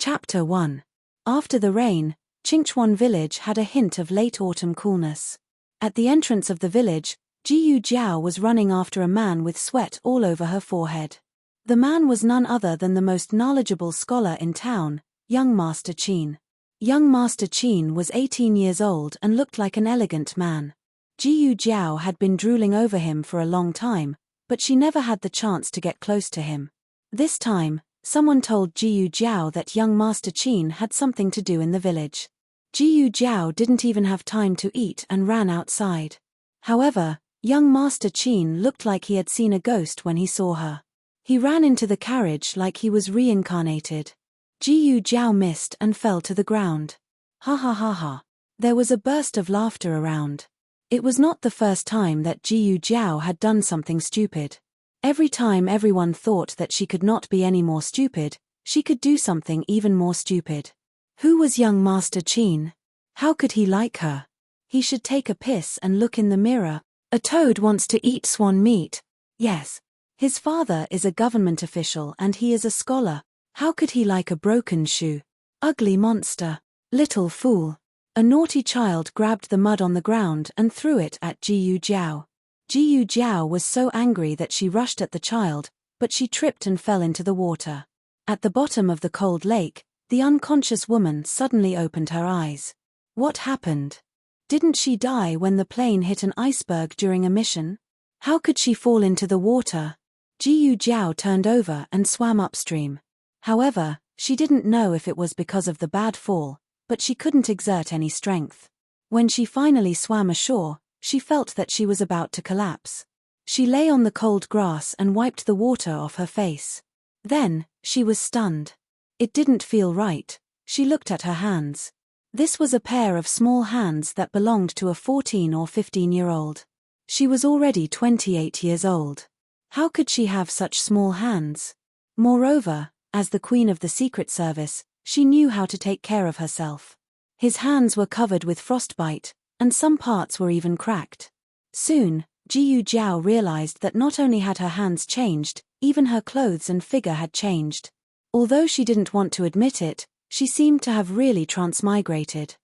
Chapter 1. After the rain, Qingchuan village had a hint of late autumn coolness. At the entrance of the village, Jiyu Jiao was running after a man with sweat all over her forehead. The man was none other than the most knowledgeable scholar in town, young Master Qin. Young Master Qin was 18 years old and looked like an elegant man. Jiyu Jiao had been drooling over him for a long time, but she never had the chance to get close to him. This time, someone told Jiyu Jiao that young Master Qin had something to do in the village. Jiyu Jiao didn't even have time to eat and ran outside. However, young Master Qin looked like he had seen a ghost when he saw her. He ran into the carriage like he was reincarnated. Jiyu Jiao missed and fell to the ground. Ha ha ha ha. There was a burst of laughter around. It was not the first time that Jiyu Jiao had done something stupid. Every time everyone thought that she could not be any more stupid, she could do something even more stupid. Who was young Master Qin? How could he like her? He should take a piss and look in the mirror. A toad wants to eat swan meat. Yes. His father is a government official and he is a scholar. How could he like a broken shoe? Ugly monster. Little fool. A naughty child grabbed the mud on the ground and threw it at Jiyu Jiao. Jiyu Jiao was so angry that she rushed at the child, but she tripped and fell into the water. At the bottom of the cold lake, the unconscious woman suddenly opened her eyes. What happened? Didn't she die when the plane hit an iceberg during a mission? How could she fall into the water? Jiyu Jiao turned over and swam upstream. However, she didn't know if it was because of the bad fall, but she couldn't exert any strength. When she finally swam ashore, she felt that she was about to collapse. She lay on the cold grass and wiped the water off her face. Then, she was stunned. It didn't feel right. She looked at her hands. This was a pair of small hands that belonged to a 14 or 15-year-old. She was already 28 years old. How could she have such small hands? Moreover, as the Queen of the Secret Service, she knew how to take care of herself. His hands were covered with frostbite, and some parts were even cracked. Soon, Jiyu Jiao realized that not only had her hands changed, even her clothes and figure had changed. Although she didn't want to admit it, she seemed to have really transmigrated.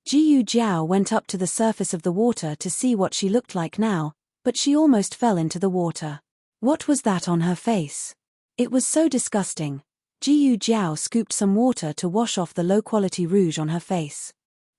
Jiyu Jiao went up to the surface of the water to see what she looked like now, but she almost fell into the water. What was that on her face? It was so disgusting. Jiyu Jiao scooped some water to wash off the low-quality rouge on her face.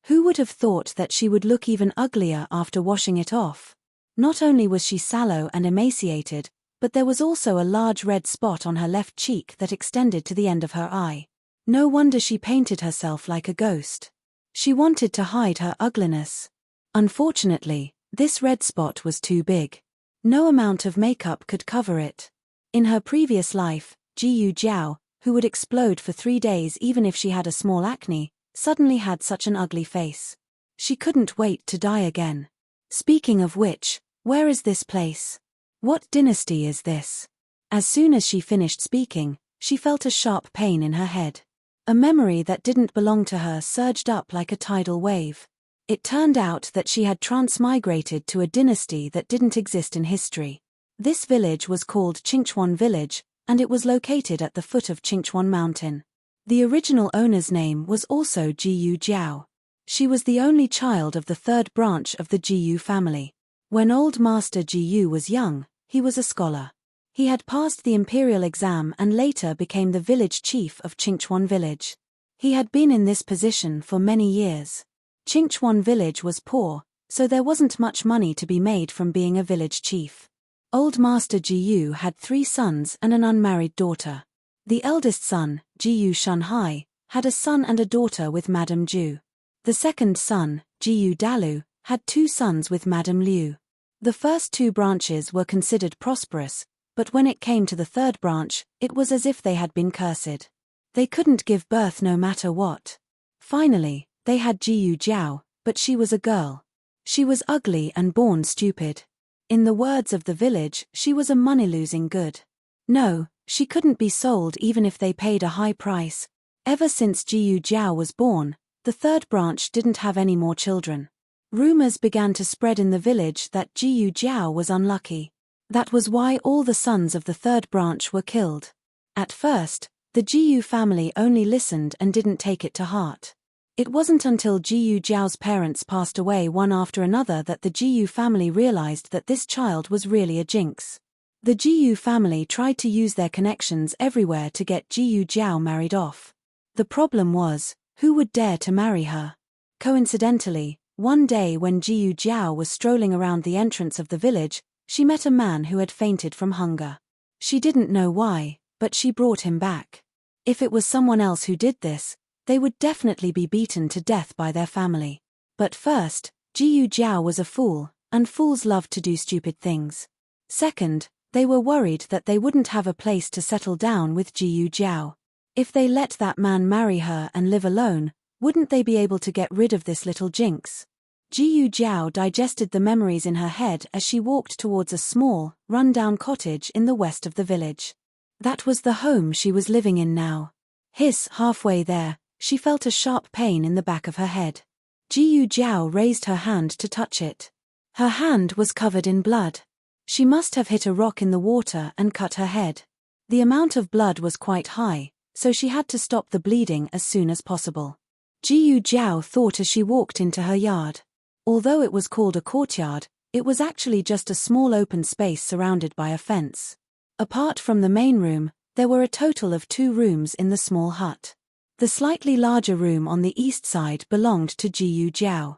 Who would have thought that she would look even uglier after washing it off? Not only was she sallow and emaciated, but there was also a large red spot on her left cheek that extended to the end of her eye. No wonder she painted herself like a ghost. She wanted to hide her ugliness. Unfortunately, this red spot was too big. No amount of makeup could cover it. In her previous life, Jiyu Jiao, who would explode for 3 days even if she had a small acne, suddenly had such an ugly face. She couldn't wait to die again. Speaking of which, where is this place? What dynasty is this? As soon as she finished speaking, she felt a sharp pain in her head. A memory that didn't belong to her surged up like a tidal wave. It turned out that she had transmigrated to a dynasty that didn't exist in history. This village was called Qingchuan Village, and it was located at the foot of Qingchuan Mountain. The original owner's name was also Jiyu Jiao. She was the only child of the third branch of the Jiyu family. When old Master Jiyu was young, he was a scholar. He had passed the imperial exam and later became the village chief of Qingchuan Village. He had been in this position for many years. Qingchuan Village was poor, so there wasn't much money to be made from being a village chief. Old Master Jiyu had 3 sons and an unmarried daughter. The eldest son, Jiyu Shunhai, had a son and a daughter with Madame Ju. The second son, Jiyu Dalu, had 2 sons with Madame Liu. The first 2 branches were considered prosperous, but when it came to the third branch, it was as if they had been cursed. They couldn't give birth no matter what. Finally, they had Jiyu Jiao, but she was a girl. She was ugly and born stupid. In the words of the village, she was a money-losing good. No, she couldn't be sold even if they paid a high price. Ever since Jiyu Jiao was born, the third branch didn't have any more children. Rumors began to spread in the village that Jiyu Jiao was unlucky. That was why all the sons of the third branch were killed. At first, The Jiyu family only listened and didn't take it to heart. It wasn't until Jiyu Zhao's parents passed away one after another that the Jiyu family realized that this child was really a jinx. The Jiyu family tried to use their connections everywhere to get Jiyu Zhao married off. The problem was, who would dare to marry her? Coincidentally, one day when Jiyu Zhao was strolling around the entrance of the village, she met a man who had fainted from hunger. She didn't know why, but she brought him back. If it was someone else who did this, they would definitely be beaten to death by their family. But first, Jiyu Zhao was a fool, and fools loved to do stupid things. Second, they were worried that they wouldn't have a place to settle down with Jiyu Zhao. If they let that man marry her and live alone, wouldn't they be able to get rid of this little jinx? Jiyu Zhao digested the memories in her head as she walked towards a small, run-down cottage in the west of the village. That was the home she was living in now. Halfway there, she felt a sharp pain in the back of her head. Jiyu Zhao raised her hand to touch it. Her hand was covered in blood. She must have hit a rock in the water and cut her head. The amount of blood was quite high, so she had to stop the bleeding as soon as possible. Jiyu Zhao thought as she walked into her yard. Although it was called a courtyard, it was actually just a small open space surrounded by a fence. Apart from the main room, there were a total of 2 rooms in the small hut. The slightly larger room on the east side belonged to Jiyu Zhao.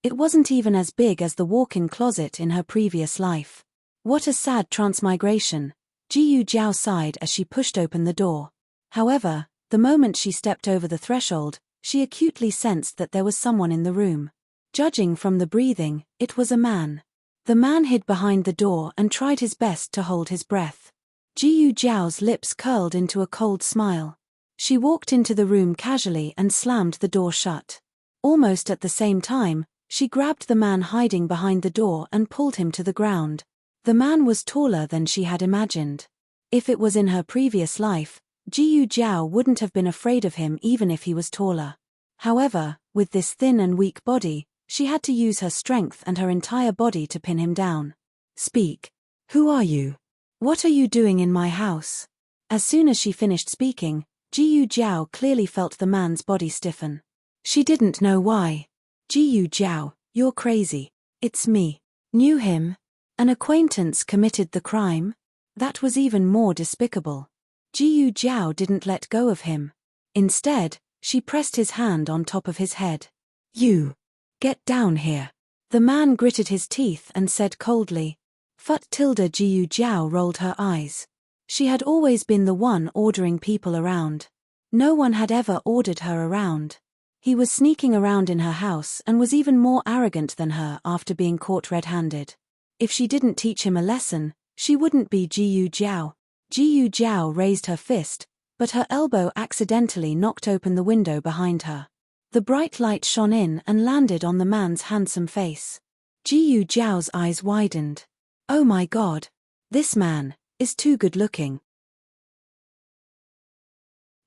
It wasn't even as big as the walk-in closet in her previous life. What a sad transmigration, Jiyu Zhao sighed as she pushed open the door. However, the moment she stepped over the threshold, she acutely sensed that there was someone in the room. Judging from the breathing, it was a man. The man hid behind the door and tried his best to hold his breath. Jiyu Zhao's lips curled into a cold smile. She walked into the room casually and slammed the door shut. Almost at the same time, she grabbed the man hiding behind the door and pulled him to the ground. The man was taller than she had imagined. If it was in her previous life, Jiyu Zhao wouldn't have been afraid of him even if he was taller. However, with this thin and weak body, she had to use her strength and her entire body to pin him down. Speak. Who are you? What are you doing in my house? As soon as she finished speaking, Jiyu Zhao clearly felt the man's body stiffen. She didn't know why. Jiyu Zhao, you're crazy. It's me. Knew him? An acquaintance committed the crime? That was even more despicable. Jiyu Zhao didn't let go of him. Instead, she pressed his hand on top of his head. You. Get down here. The man gritted his teeth and said coldly. Jiyu Zhao rolled her eyes. She had always been the one ordering people around. No one had ever ordered her around. He was sneaking around in her house and was even more arrogant than her after being caught red-handed. If she didn't teach him a lesson, she wouldn't be Jiyu Zhao. Jiyu Zhao raised her fist, but her elbow accidentally knocked open the window behind her. The bright light shone in and landed on the man's handsome face. Jiyu Zhao's eyes widened. Oh my God! This man is too good-looking.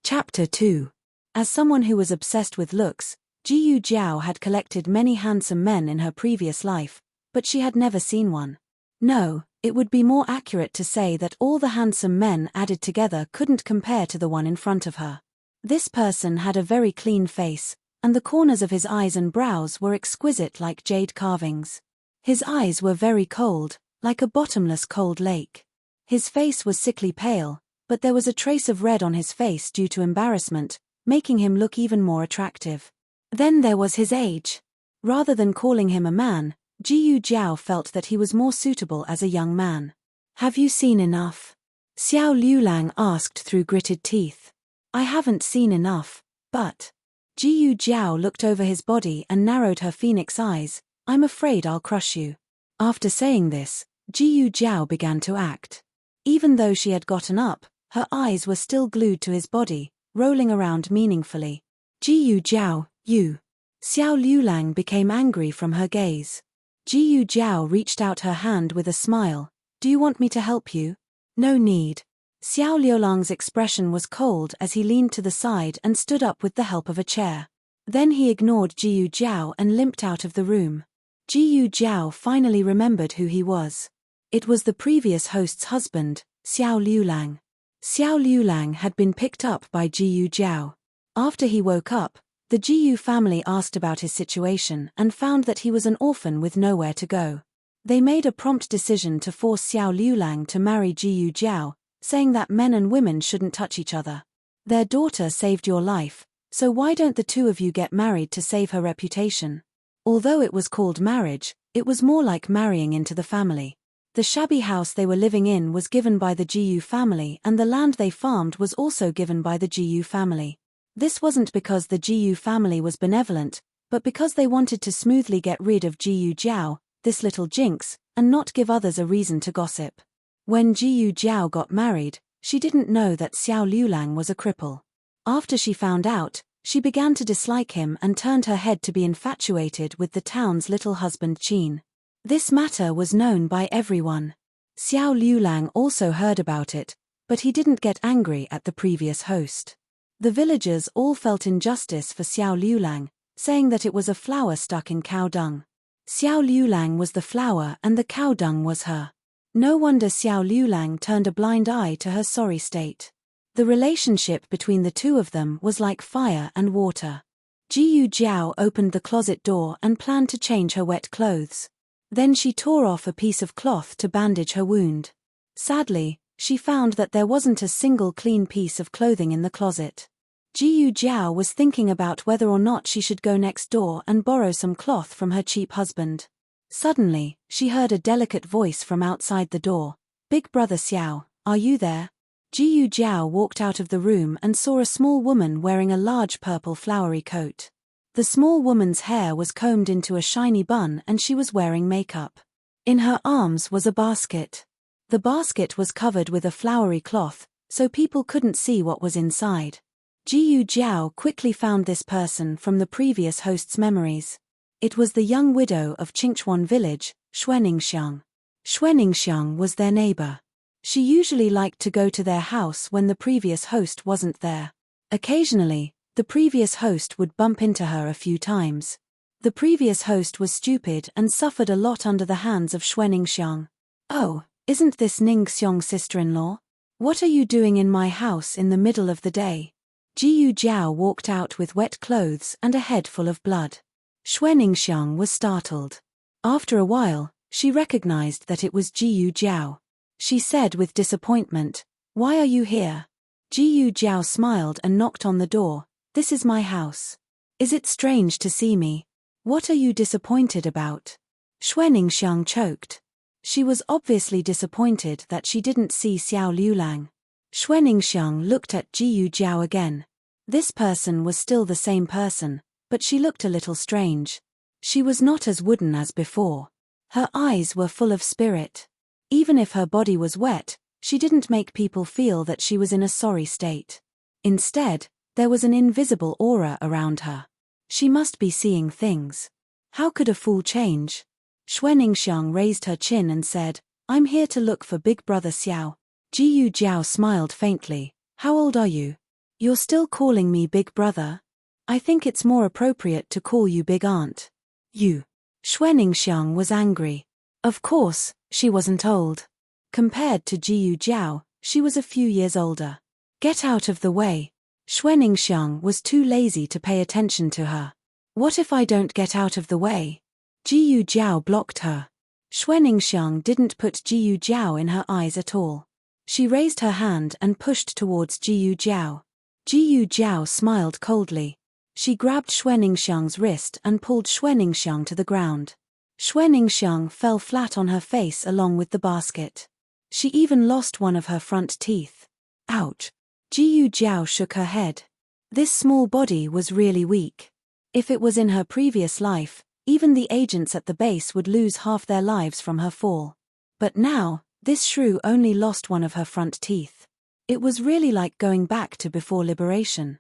Chapter 2. As someone who was obsessed with looks, Jiyu Zhao had collected many handsome men in her previous life, but she had never seen one. No, it would be more accurate to say that all the handsome men added together couldn't compare to the one in front of her. This person had a very clean face, and the corners of his eyes and brows were exquisite like jade carvings. His eyes were very cold, like a bottomless cold lake. His face was sickly pale, but there was a trace of red on his face due to embarrassment, making him look even more attractive. Then there was his age. Rather than calling him a man, Jiyu Zhao felt that he was more suitable as a young man. Have you seen enough? Xiao Liulang asked through gritted teeth. I haven't seen enough, but... Jiyu Zhao looked over his body and narrowed her phoenix eyes. I'm afraid I'll crush you. After saying this, Jiyu Zhao began to act. Even though she had gotten up, her eyes were still glued to his body, rolling around meaningfully. Jiyu Zhao, you. Xiao Liulang became angry from her gaze. Jiyu Zhao reached out her hand with a smile. Do you want me to help you? No need. Xiao Liulang's expression was cold as he leaned to the side and stood up with the help of a chair. Then he ignored Jiyu Zhao and limped out of the room. Jiyu Zhao finally remembered who he was. It was the previous host's husband, Xiao Liulang. Xiao Liulang had been picked up by Jiyu Jiao. After he woke up, the Jiyu family asked about his situation and found that he was an orphan with nowhere to go. They made a prompt decision to force Xiao Liulang to marry Jiyu Jiao, saying that men and women shouldn't touch each other. Their daughter saved your life, so why don't the two of you get married to save her reputation? Although it was called marriage, it was more like marrying into the family. The shabby house they were living in was given by the Jiyu family, and the land they farmed was also given by the Jiyu family. This wasn't because the Jiyu family was benevolent, but because they wanted to smoothly get rid of Jiyu Jiao, this little jinx, and not give others a reason to gossip. When Jiyu Jiao got married, she didn't know that Xiao Liulang was a cripple. After she found out, she began to dislike him and turned her head to be infatuated with the town's little husband Qin. This matter was known by everyone. Xiao Liulang also heard about it, but he didn't get angry at the previous host. The villagers all felt injustice for Xiao Liulang, saying that it was a flower stuck in cow dung. Xiao Liulang was the flower and the cow dung was her. No wonder Xiao Liulang turned a blind eye to her sorry state. The relationship between the two of them was like fire and water. Jiyu Jiao opened the closet door and planned to change her wet clothes. Then she tore off a piece of cloth to bandage her wound. Sadly, she found that there wasn't a single clean piece of clothing in the closet. Jiyu Jiao was thinking about whether or not she should go next door and borrow some cloth from her cheap husband. Suddenly, she heard a delicate voice from outside the door. "Big brother Xiao, are you there?" Jiyu Jiao walked out of the room and saw a small woman wearing a large purple flowery coat. The small woman's hair was combed into a shiny bun and she was wearing makeup. In her arms was a basket. The basket was covered with a flowery cloth, so people couldn't see what was inside. Jiyu Jiao quickly found this person from the previous host's memories. It was the young widow of Qingchuan village, Xuaningxiang. Xuaningxiang was their neighbor. She usually liked to go to their house when the previous host wasn't there. Occasionally, the previous host would bump into her a few times. The previous host was stupid and suffered a lot under the hands of Xuaningxiang. "Oh, isn't this Ning Xiong's sister-in-law? What are you doing in my house in the middle of the day?" Jiyu Jiao walked out with wet clothes and a head full of blood. Xuaningxiang was startled. After a while, she recognized that it was Jiyu Jiao. She said with disappointment, "Why are you here?" Jiyu Jiao smiled and knocked on the door. "This is my house. Is it strange to see me? What are you disappointed about?" Xuaningxiang choked. She was obviously disappointed that she didn't see Xiao Liulang. Xuaningxiang looked at Jiyu Jiao again. This person was still the same person, but she looked a little strange. She was not as wooden as before. Her eyes were full of spirit. Even if her body was wet, she didn't make people feel that she was in a sorry state. Instead, there was an invisible aura around her. She must be seeing things. How could a fool change? Xuaningxiang raised her chin and said, "I'm here to look for Big Brother Xiao." Jiyu Jiao smiled faintly. "How old are you? You're still calling me Big Brother? I think it's more appropriate to call you Big Aunt." "You." Xuaningxiang was angry. Of course, she wasn't old. Compared to Jiyu Jiao, she was a few years older. "Get out of the way." Xuaningxiang was too lazy to pay attention to her. "What if I don't get out of the way?" Jiyu Jiao blocked her. Xuaningxiang didn't put Jiyu Jiao in her eyes at all. She raised her hand and pushed towards Jiyu Jiao. Jiyu Jiao smiled coldly. She grabbed Xuaningxiang's wrist and pulled Xuaningxiang to the ground. Xuaningxiang fell flat on her face along with the basket. She even lost one of her front teeth. Ouch! Jiyu Jiao shook her head. This small body was really weak. If it was in her previous life, even the agents at the base would lose half their lives from her fall. But now, this shrew only lost one of her front teeth. It was really like going back to before liberation.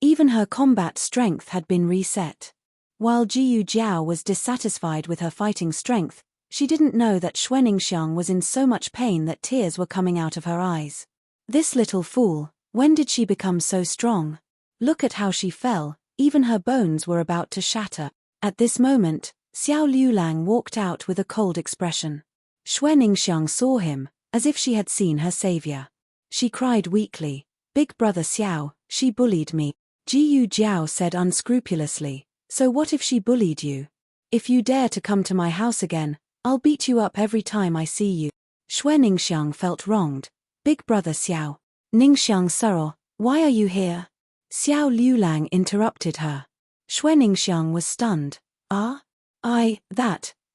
Even her combat strength had been reset. While Jiyu Jiao was dissatisfied with her fighting strength, she didn't know that Xuaningxiang was in so much pain that tears were coming out of her eyes. This little fool, when did she become so strong? Look at how she fell, even her bones were about to shatter. At this moment, Xiao Liulang walked out with a cold expression. Xuaningxiang saw him, as if she had seen her savior. she cried weakly. Big brother Xiao, she bullied me. Jiyu Jiao said unscrupulously. So what if she bullied you? If you dare to come to my house again, I'll beat you up every time I see you. Xue Ningxiang felt wronged. Big brother Xiao. Ningxiang Suro, why are you here? Xiao Liulang interrupted her. Xue Ningxiang was stunned.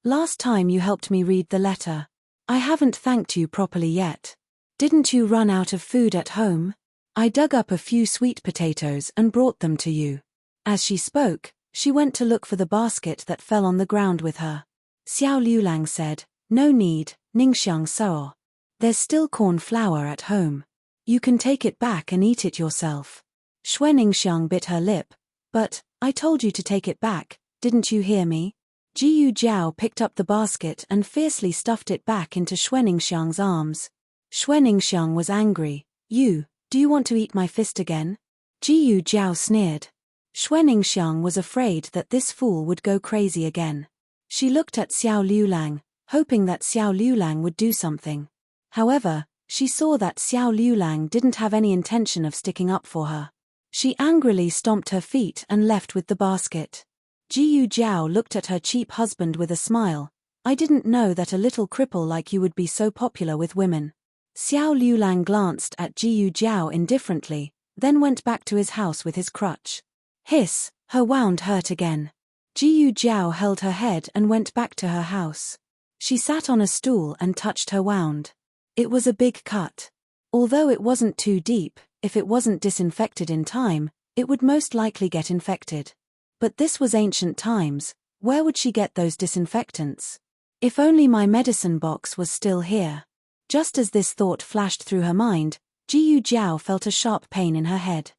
Last time you helped me read the letter. I haven't thanked you properly yet. Didn't you run out of food at home? I dug up a few sweet potatoes and brought them to you. As she spoke, she went to look for the basket that fell on the ground with her. Xiao Liulang said, no need, Ningxiang Suro. There's still corn flour at home. You can take it back and eat it yourself. Xue Ningxiang bit her lip. But, I told you to take it back, didn't you hear me? Jiyu Jiao picked up the basket and fiercely stuffed it back into Xue Ningxiang's arms. Xue Ningxiang was angry. Do you want to eat my fist again? Jiyu Jiao sneered. Xue Ningxiang was afraid that this fool would go crazy again. She looked at Xiao Liulang, hoping that Xiao Liulang would do something. However, she saw that Xiao Liulang didn't have any intention of sticking up for her. She angrily stomped her feet and left with the basket. Jiyu Jiao looked at her cheap husband with a smile. I didn't know that a little cripple like you would be so popular with women. Xiao Liulang glanced at Jiyu Jiao indifferently, then went back to his house with his crutch. Hiss, her wound hurt again. Jiyu Jiao held her head and went back to her house. She sat on a stool and touched her wound. It was a big cut. Although it wasn't too deep, if it wasn't disinfected in time, it would most likely get infected. But this was ancient times, where would she get those disinfectants? If only my medicine box was still here. Just as this thought flashed through her mind, Jiyu Jiao felt a sharp pain in her head.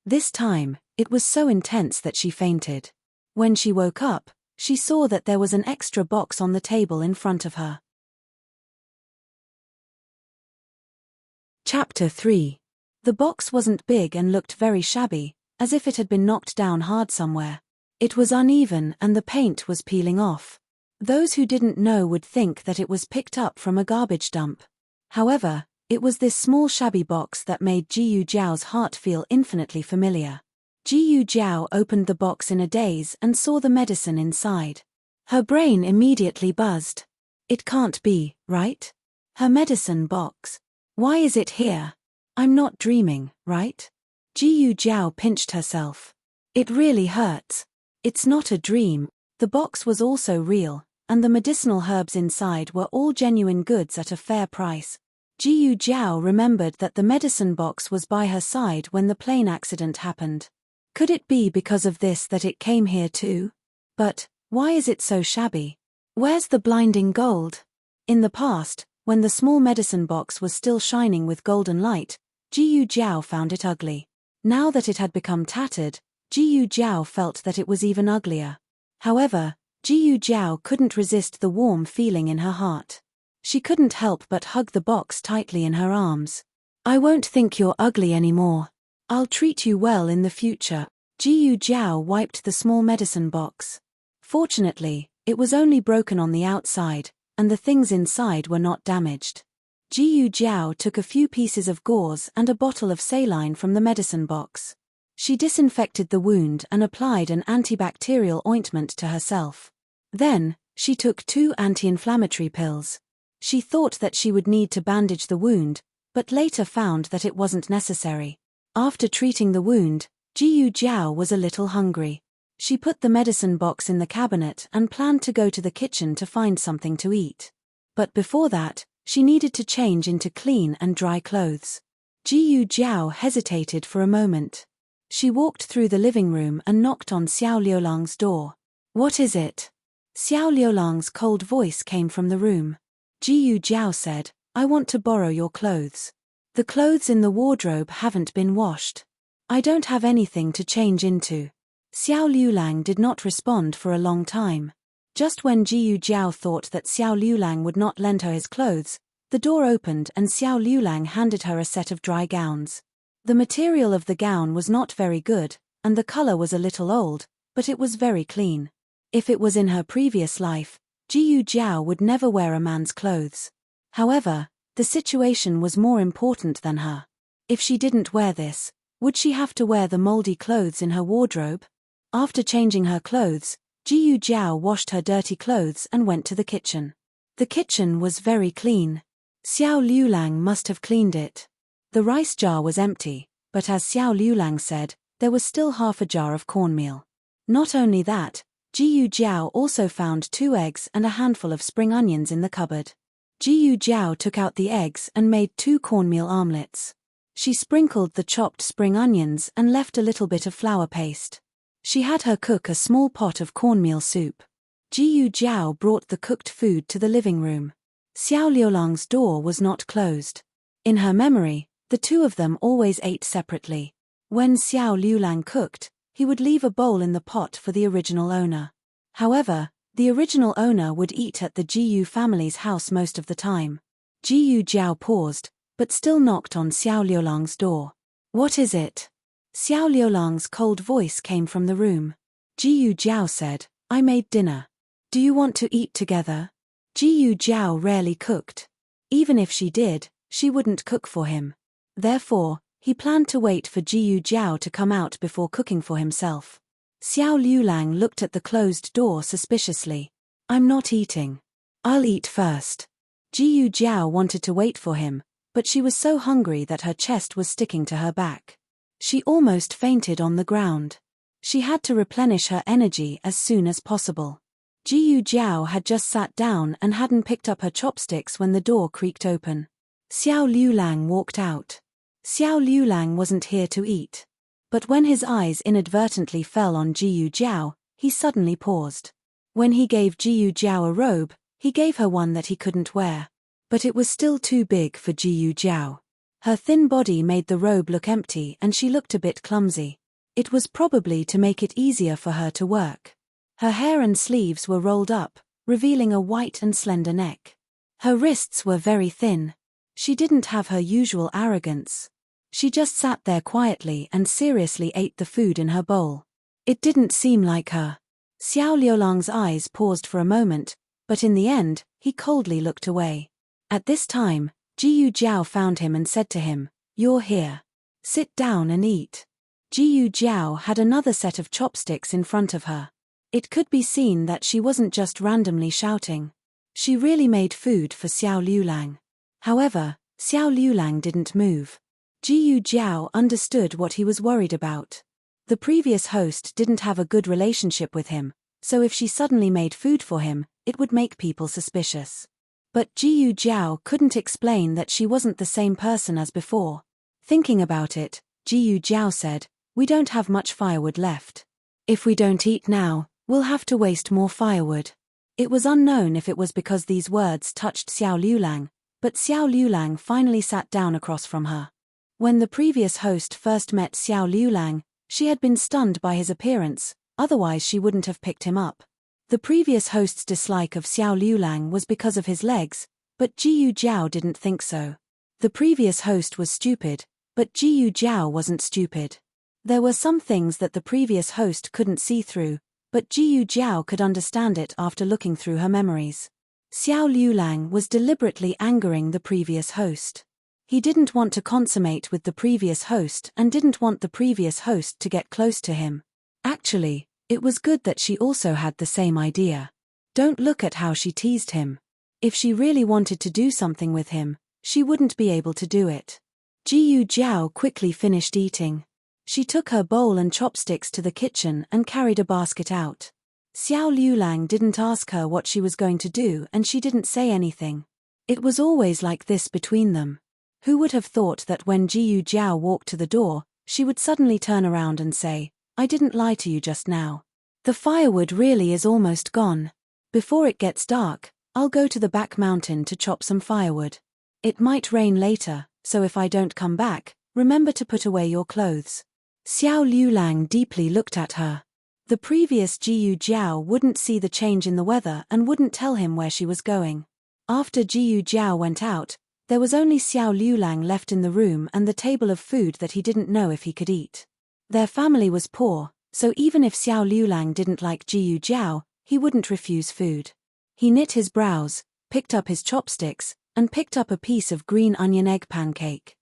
This time, it was so intense that she fainted. When she woke up, she saw that there was an extra box on the table in front of her. Chapter 3. The box wasn't big and looked very shabby, as if it had been knocked down hard somewhere. It was uneven and the paint was peeling off. Those who didn't know would think that it was picked up from a garbage dump. However, it was this small shabby box that made Jiyu Jiao's heart feel infinitely familiar. Jiyu Jiao opened the box in a daze and saw the medicine inside. Her brain immediately buzzed. It can't be, right? Her medicine box. Why is it here? I'm not dreaming, right? Jiyu Jiao pinched herself. It really hurts. It's not a dream. The box was also real, and the medicinal herbs inside were all genuine goods at a fair price. Jiyu Jiao remembered that the medicine box was by her side when the plane accident happened. Could it be because of this that it came here too? But, why is it so shabby? Where's the blinding gold? In the past, when the small medicine box was still shining with golden light, Jiyu Jiao found it ugly. Now that it had become tattered, Jiyu Jiao felt that it was even uglier. However, Jiyu Jiao couldn't resist the warm feeling in her heart. She couldn't help but hug the box tightly in her arms. I won't think you're ugly anymore. I'll treat you well in the future. Jiyu Jiao wiped the small medicine box. Fortunately, it was only broken on the outside, and the things inside were not damaged. Jiyu Jiao took a few pieces of gauze and a bottle of saline from the medicine box. She disinfected the wound and applied an antibacterial ointment to herself. Then, she took 2 anti-inflammatory pills. She thought that she would need to bandage the wound, but later found that it wasn't necessary. After treating the wound, Jiyu Jiao was a little hungry. She put the medicine box in the cabinet and planned to go to the kitchen to find something to eat. But before that, she needed to change into clean and dry clothes. Jiyu Jiao hesitated for a moment. She walked through the living room and knocked on Xiao Liulang's door. What is it? Xiao Liulang's cold voice came from the room. Jiyu Jiao said, I want to borrow your clothes. The clothes in the wardrobe haven't been washed. I don't have anything to change into. Xiao Liulang did not respond for a long time. Just when Jiyu Jiao thought that Xiao Liulang would not lend her his clothes, the door opened and Xiao Liulang handed her a set of dry gowns. The material of the gown was not very good, and the color was a little old, but it was very clean. If it was in her previous life, Jiyu Jiao would never wear a man's clothes. However, the situation was more important than her. If she didn't wear this, would she have to wear the moldy clothes in her wardrobe? After changing her clothes, Jiyu Jiao washed her dirty clothes and went to the kitchen. The kitchen was very clean. Xiao Liulang must have cleaned it. The rice jar was empty, but as Xiao Liulang said, there was still half a jar of cornmeal. Not only that, Jiyu Jiao also found 2 eggs and a handful of spring onions in the cupboard. Jiyu Jiao took out the eggs and made 2 cornmeal omelets. She sprinkled the chopped spring onions and left a little bit of flour paste. She had her cook a small pot of cornmeal soup. Jiyu Jiao brought the cooked food to the living room. Xiao Liulang's door was not closed. In her memory, the two of them always ate separately. When Xiao Liulang cooked, he would leave a bowl in the pot for the original owner. However, the original owner would eat at the Jiyu family's house most of the time. Jiyu Jiao paused, but still knocked on Xiao Liulang's door. "What is it?" Xiao Liulang's cold voice came from the room. Jiyu Jiao said, "I made dinner. Do you want to eat together?" Jiyu Jiao rarely cooked. Even if she did, she wouldn't cook for him. Therefore, he planned to wait for Jiyu Jiao to come out before cooking for himself. Xiao Liulang looked at the closed door suspiciously. "I'm not eating. I'll eat first." Jiyu Jiao wanted to wait for him, but she was so hungry that her chest was sticking to her back. She almost fainted on the ground. She had to replenish her energy as soon as possible. Jiyu Jiao had just sat down and hadn't picked up her chopsticks when the door creaked open. Xiao Liulang walked out. Xiao Liulang wasn't here to eat. But when his eyes inadvertently fell on Jiyu Jiao, he suddenly paused. When he gave Jiyu Jiao a robe, he gave her one that he couldn't wear. But it was still too big for Jiyu Jiao. Her thin body made the robe look empty and she looked a bit clumsy. It was probably to make it easier for her to work. Her hair and sleeves were rolled up, revealing a white and slender neck. Her wrists were very thin. She didn't have her usual arrogance. She just sat there quietly and seriously ate the food in her bowl. It didn't seem like her. Xiao Liulang's eyes paused for a moment, but in the end, he coldly looked away. At this time, Jiyu Jiao found him and said to him, "You're here. Sit down and eat." Jiyu Jiao had another set of chopsticks in front of her. It could be seen that she wasn't just randomly shouting. She really made food for Xiao Liulang. However, Xiao Liulang didn't move. Jiyu Jiao understood what he was worried about. The previous host didn't have a good relationship with him, so if she suddenly made food for him, it would make people suspicious. But Jiyu Jiao couldn't explain that she wasn't the same person as before. Thinking about it, Jiyu Jiao said, "We don't have much firewood left. If we don't eat now, we'll have to waste more firewood." It was unknown if it was because these words touched Xiao Liulang, but Xiao Liulang finally sat down across from her. When the previous host first met Xiao Liulang, she had been stunned by his appearance, otherwise she wouldn't have picked him up. The previous host's dislike of Xiao Liulang was because of his legs, but Jiyu Jiao didn't think so. The previous host was stupid, but Jiyu Jiao wasn't stupid. There were some things that the previous host couldn't see through, but Jiyu Jiao could understand it after looking through her memories. Xiao Liulang was deliberately angering the previous host. He didn't want to consummate with the previous host and didn't want the previous host to get close to him. Actually, it was good that she also had the same idea. Don't look at how she teased him. If she really wanted to do something with him, she wouldn't be able to do it. Jiyu Jiao quickly finished eating. She took her bowl and chopsticks to the kitchen and carried a basket out. Xiao Liulang didn't ask her what she was going to do and she didn't say anything. It was always like this between them. Who would have thought that when Jiyu Jiao walked to the door, she would suddenly turn around and say, "I didn't lie to you just now. The firewood really is almost gone. Before it gets dark, I'll go to the back mountain to chop some firewood. It might rain later, so if I don't come back, remember to put away your clothes." Xiao Liulang deeply looked at her. The previous Jiyu Jiao wouldn't see the change in the weather and wouldn't tell him where she was going. After Jiyu Jiao went out, there was only Xiao Liulang left in the room and the table of food that he didn't know if he could eat. Their family was poor, so even if Xiao Liulang didn't like Jiyu Jiao, he wouldn't refuse food. He knit his brows, picked up his chopsticks, and picked up a piece of green onion egg pancake.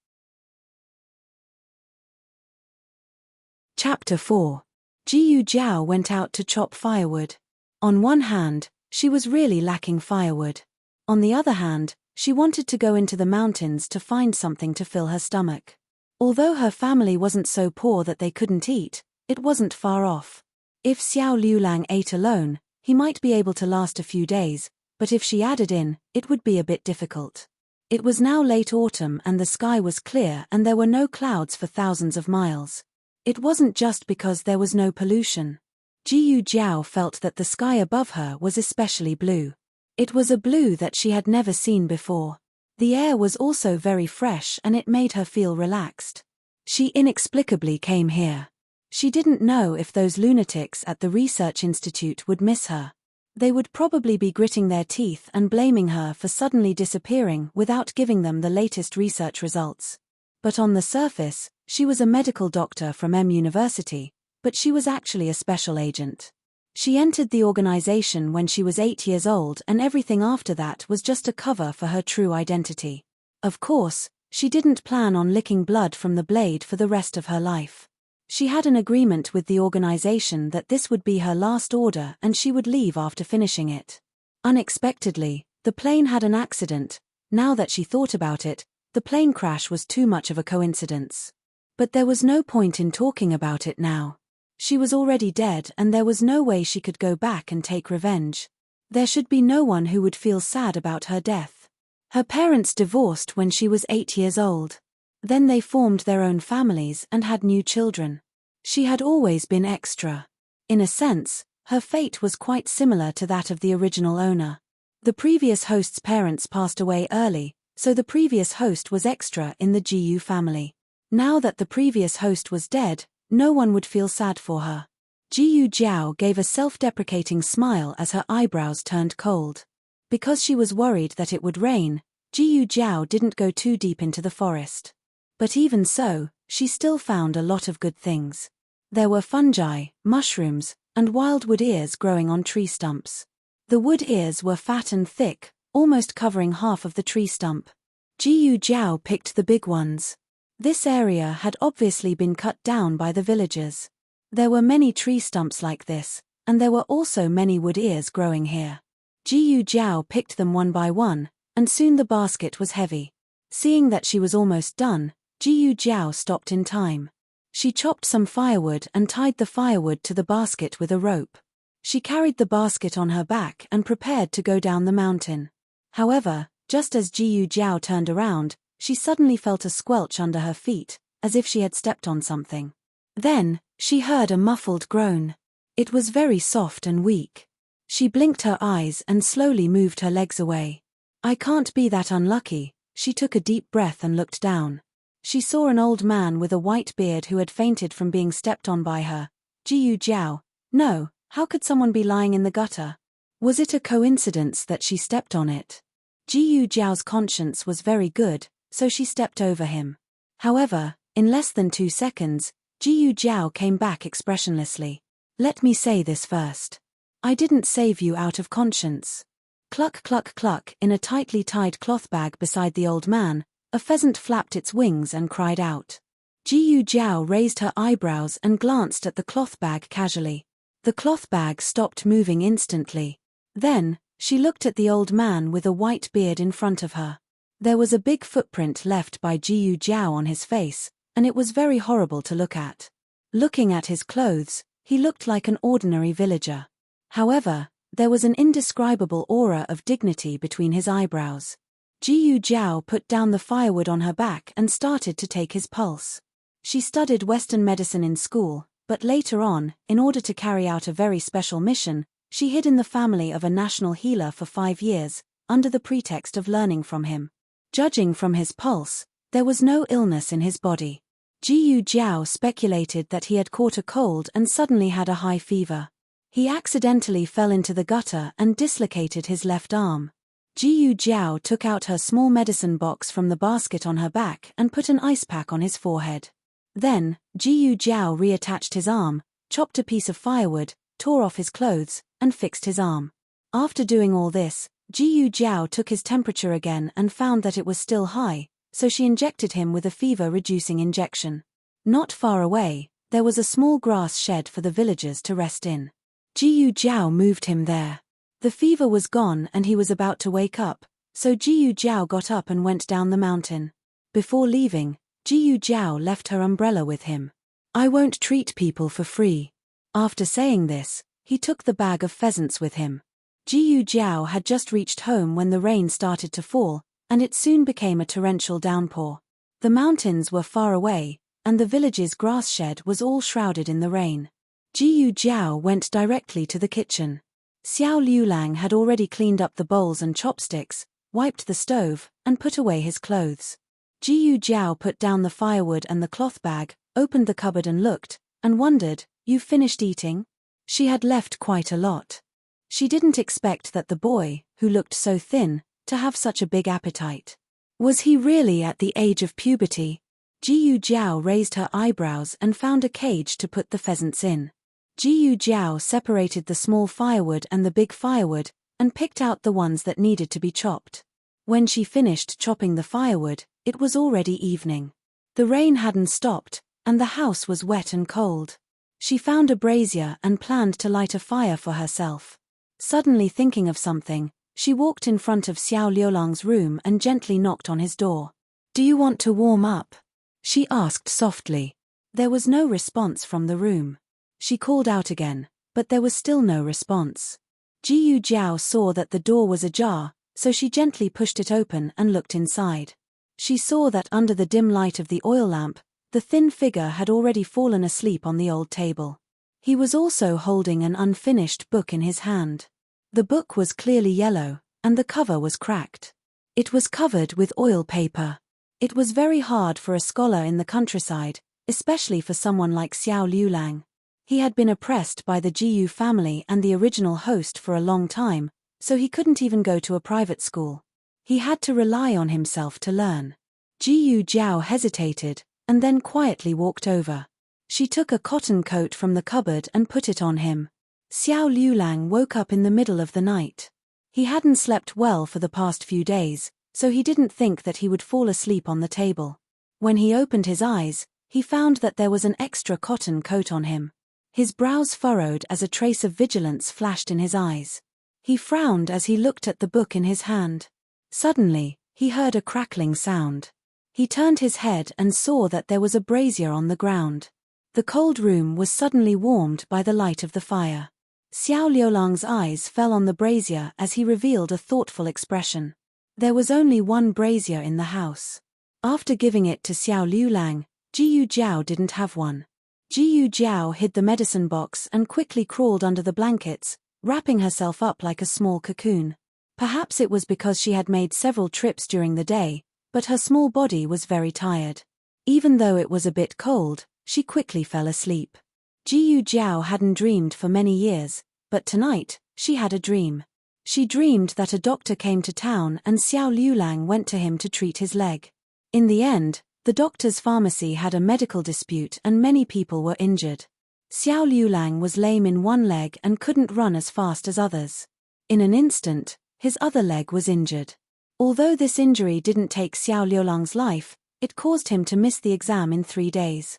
Chapter 4. Jiyu Jiao went out to chop firewood. On one hand, she was really lacking firewood. On the other hand, she wanted to go into the mountains to find something to fill her stomach. Although her family wasn't so poor that they couldn't eat, it wasn't far off. If Xiao Liulang ate alone, he might be able to last a few days, but if she added in, it would be a bit difficult. It was now late autumn and the sky was clear and there were no clouds for thousands of miles. It wasn't just because there was no pollution. Jiyu Jiao felt that the sky above her was especially blue. It was a blue that she had never seen before. The air was also very fresh and it made her feel relaxed. She inexplicably came here. She didn't know if those lunatics at the research institute would miss her. They would probably be gritting their teeth and blaming her for suddenly disappearing without giving them the latest research results. But on the surface, she was a medical doctor from M University, but she was actually a special agent. She entered the organization when she was 8 years old and everything after that was just a cover for her true identity. Of course, she didn't plan on licking blood from the blade for the rest of her life. She had an agreement with the organization that this would be her last order and she would leave after finishing it. Unexpectedly, the plane had an accident. Now that she thought about it, the plane crash was too much of a coincidence. But there was no point in talking about it now. She was already dead and there was no way she could go back and take revenge. There should be no one who would feel sad about her death. Her parents divorced when she was 8 years old. Then they formed their own families and had new children. She had always been extra. In a sense, her fate was quite similar to that of the original owner. The previous host's parents passed away early, so the previous host was extra in the Jiyu family. Now that the previous host was dead, no one would feel sad for her. Jiyu Jiao gave a self-deprecating smile as her eyebrows turned cold. Because she was worried that it would rain, Jiyu Jiao didn't go too deep into the forest. But even so, she still found a lot of good things. There were fungi, mushrooms, and wild wood ears growing on tree stumps. The wood ears were fat and thick, almost covering half of the tree stump. Jiyu Jiao picked the big ones. This area had obviously been cut down by the villagers. There were many tree stumps like this, and there were also many wood ears growing here. Jiyu Jiao picked them one by one, and soon the basket was heavy. Seeing that she was almost done, Jiyu Jiao stopped in time. She chopped some firewood and tied the firewood to the basket with a rope. She carried the basket on her back and prepared to go down the mountain. However, just as Jiyu Jiao turned around, she suddenly felt a squelch under her feet, as if she had stepped on something. Then, she heard a muffled groan. It was very soft and weak. She blinked her eyes and slowly moved her legs away. I can't be that unlucky. She took a deep breath and looked down. She saw an old man with a white beard who had fainted from being stepped on by her. Jiyu Jiao. No, how could someone be lying in the gutter? Was it a coincidence that she stepped on it? Jiyu Jiao's conscience was very good, so she stepped over him. However, in less than 2 seconds, Jiyu Jiao came back expressionlessly. Let me say this first. I didn't save you out of conscience. Cluck cluck cluck. In a tightly tied cloth bag beside the old man, a pheasant flapped its wings and cried out. Jiyu Jiao raised her eyebrows and glanced at the cloth bag casually. The cloth bag stopped moving instantly. Then, she looked at the old man with a white beard in front of her. There was a big footprint left by Jiyu Jiao on his face, and it was very horrible to look at. Looking at his clothes, he looked like an ordinary villager. However, there was an indescribable aura of dignity between his eyebrows. Jiyu Jiao put down the firewood on her back and started to take his pulse. She studied Western medicine in school, but later on, in order to carry out a very special mission, she hid in the family of a national healer for 5 years, under the pretext of learning from him. Judging from his pulse, there was no illness in his body. Jiyu Jiao speculated that he had caught a cold and suddenly had a high fever. He accidentally fell into the gutter and dislocated his left arm. Jiyu Jiao took out her small medicine box from the basket on her back and put an ice pack on his forehead. Then, Jiyu Jiao reattached his arm, chopped a piece of firewood, tore off his clothes, and fixed his arm. After doing all this, Jiyu Jiao took his temperature again and found that it was still high, so she injected him with a fever-reducing injection. Not far away, There was a small grass shed for the villagers to rest in. Jiyu Jiao moved him there. The fever was gone and he was about to wake up, so Jiyu Jiao got up and went down the mountain. Before leaving, Jiyu Jiao left her umbrella with him. I won't treat people for free. After saying this, he took the bag of pheasants with him. Jiyu Jiao had just reached home when the rain started to fall, and it soon became a torrential downpour. The mountains were far away, and the village's grass shed was all shrouded in the rain. Jiyu Jiao went directly to the kitchen. Xiao Liulang had already cleaned up the bowls and chopsticks, wiped the stove, and put away his clothes. Jiyu Jiao put down the firewood and the cloth bag, opened the cupboard and looked, and wondered, "You've finished eating?" She had left quite a lot. She didn't expect that the boy, who looked so thin, to have such a big appetite. Was he really at the age of puberty? Jiyu Jiao raised her eyebrows and found a cage to put the pheasants in. Jiyu Jiao separated the small firewood and the big firewood, and picked out the ones that needed to be chopped. When she finished chopping the firewood, it was already evening. The rain hadn't stopped, and the house was wet and cold. She found a brazier and planned to light a fire for herself. Suddenly thinking of something, she walked in front of Xiao Liulang's room and gently knocked on his door. "Do you want to warm up?" she asked softly. There was no response from the room. She called out again, but there was still no response. Jiyu Jiao saw that the door was ajar, so she gently pushed it open and looked inside. She saw that under the dim light of the oil lamp, the thin figure had already fallen asleep on the old table. He was also holding an unfinished book in his hand. The book was clearly yellow, and the cover was cracked. It was covered with oil paper. It was very hard for a scholar in the countryside, especially for someone like Xiao Liulang. He had been oppressed by the Jiyu family and the original host for a long time, so he couldn't even go to a private school. He had to rely on himself to learn. Jiyu Jiao hesitated, and then quietly walked over. She took a cotton coat from the cupboard and put it on him. Xiao Liulang woke up in the middle of the night. He hadn't slept well for the past few days, so he didn't think that he would fall asleep on the table. When he opened his eyes, he found that there was an extra cotton coat on him. His brows furrowed as a trace of vigilance flashed in his eyes. He frowned as he looked at the book in his hand. Suddenly, he heard a crackling sound. He turned his head and saw that there was a brazier on the ground. The cold room was suddenly warmed by the light of the fire. Xiao Liulang's eyes fell on the brazier as he revealed a thoughtful expression. There was only one brazier in the house. After giving it to Xiao Liulang, Jiyu Jiao didn't have one. Jiyu Jiao hid the medicine box and quickly crawled under the blankets, wrapping herself up like a small cocoon. Perhaps it was because she had made several trips during the day, but her small body was very tired. Even though it was a bit cold, she quickly fell asleep. Jiyu Jiao hadn't dreamed for many years, but tonight, she had a dream. She dreamed that a doctor came to town and Xiao Liulang went to him to treat his leg. In the end, the doctor's pharmacy had a medical dispute and many people were injured. Xiao Liulang was lame in one leg and couldn't run as fast as others. In an instant, his other leg was injured. Although this injury didn't take Xiao Liulang's life, it caused him to miss the exam in 3 days.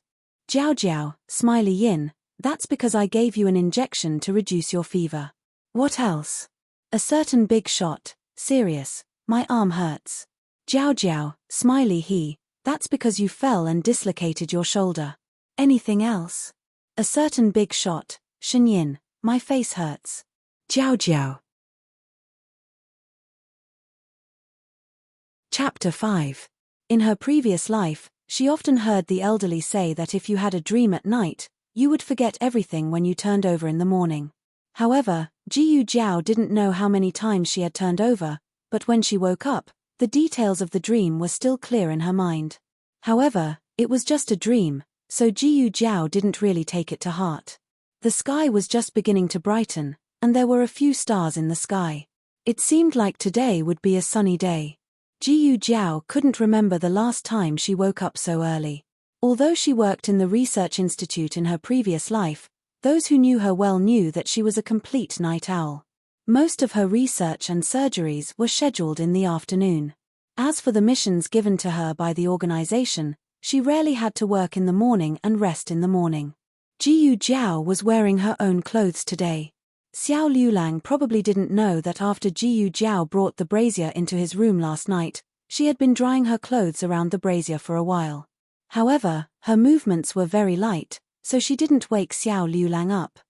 "Jiao Jiao, Smiley Yin, that's because I gave you an injection to reduce your fever. What else?" "A certain big shot, serious, my arm hurts." "Jiao Jiao, Smiley He, that's because you fell and dislocated your shoulder. Anything else?" "A certain big shot, Shenyin, my face hurts." "Jiao Jiao." Chapter 5. In her previous life, she often heard the elderly say that if you had a dream at night, you would forget everything when you turned over in the morning. However, Jiyu Jiao didn't know how many times she had turned over, but when she woke up, the details of the dream were still clear in her mind. However, it was just a dream, so Jiyu Jiao didn't really take it to heart. The sky was just beginning to brighten, and there were a few stars in the sky. It seemed like today would be a sunny day. Jiyu Jiao couldn't remember the last time she woke up so early. Although she worked in the research institute in her previous life, those who knew her well knew that she was a complete night owl. Most of her research and surgeries were scheduled in the afternoon. As for the missions given to her by the organization, she rarely had to work in the morning and rest in the morning. Jiyu Jiao was wearing her own clothes today. Xiao Liulang probably didn't know that after Jiyu Jiao brought the brazier into his room last night, she had been drying her clothes around the brazier for a while. However, her movements were very light, so she didn't wake Xiao Liulang up.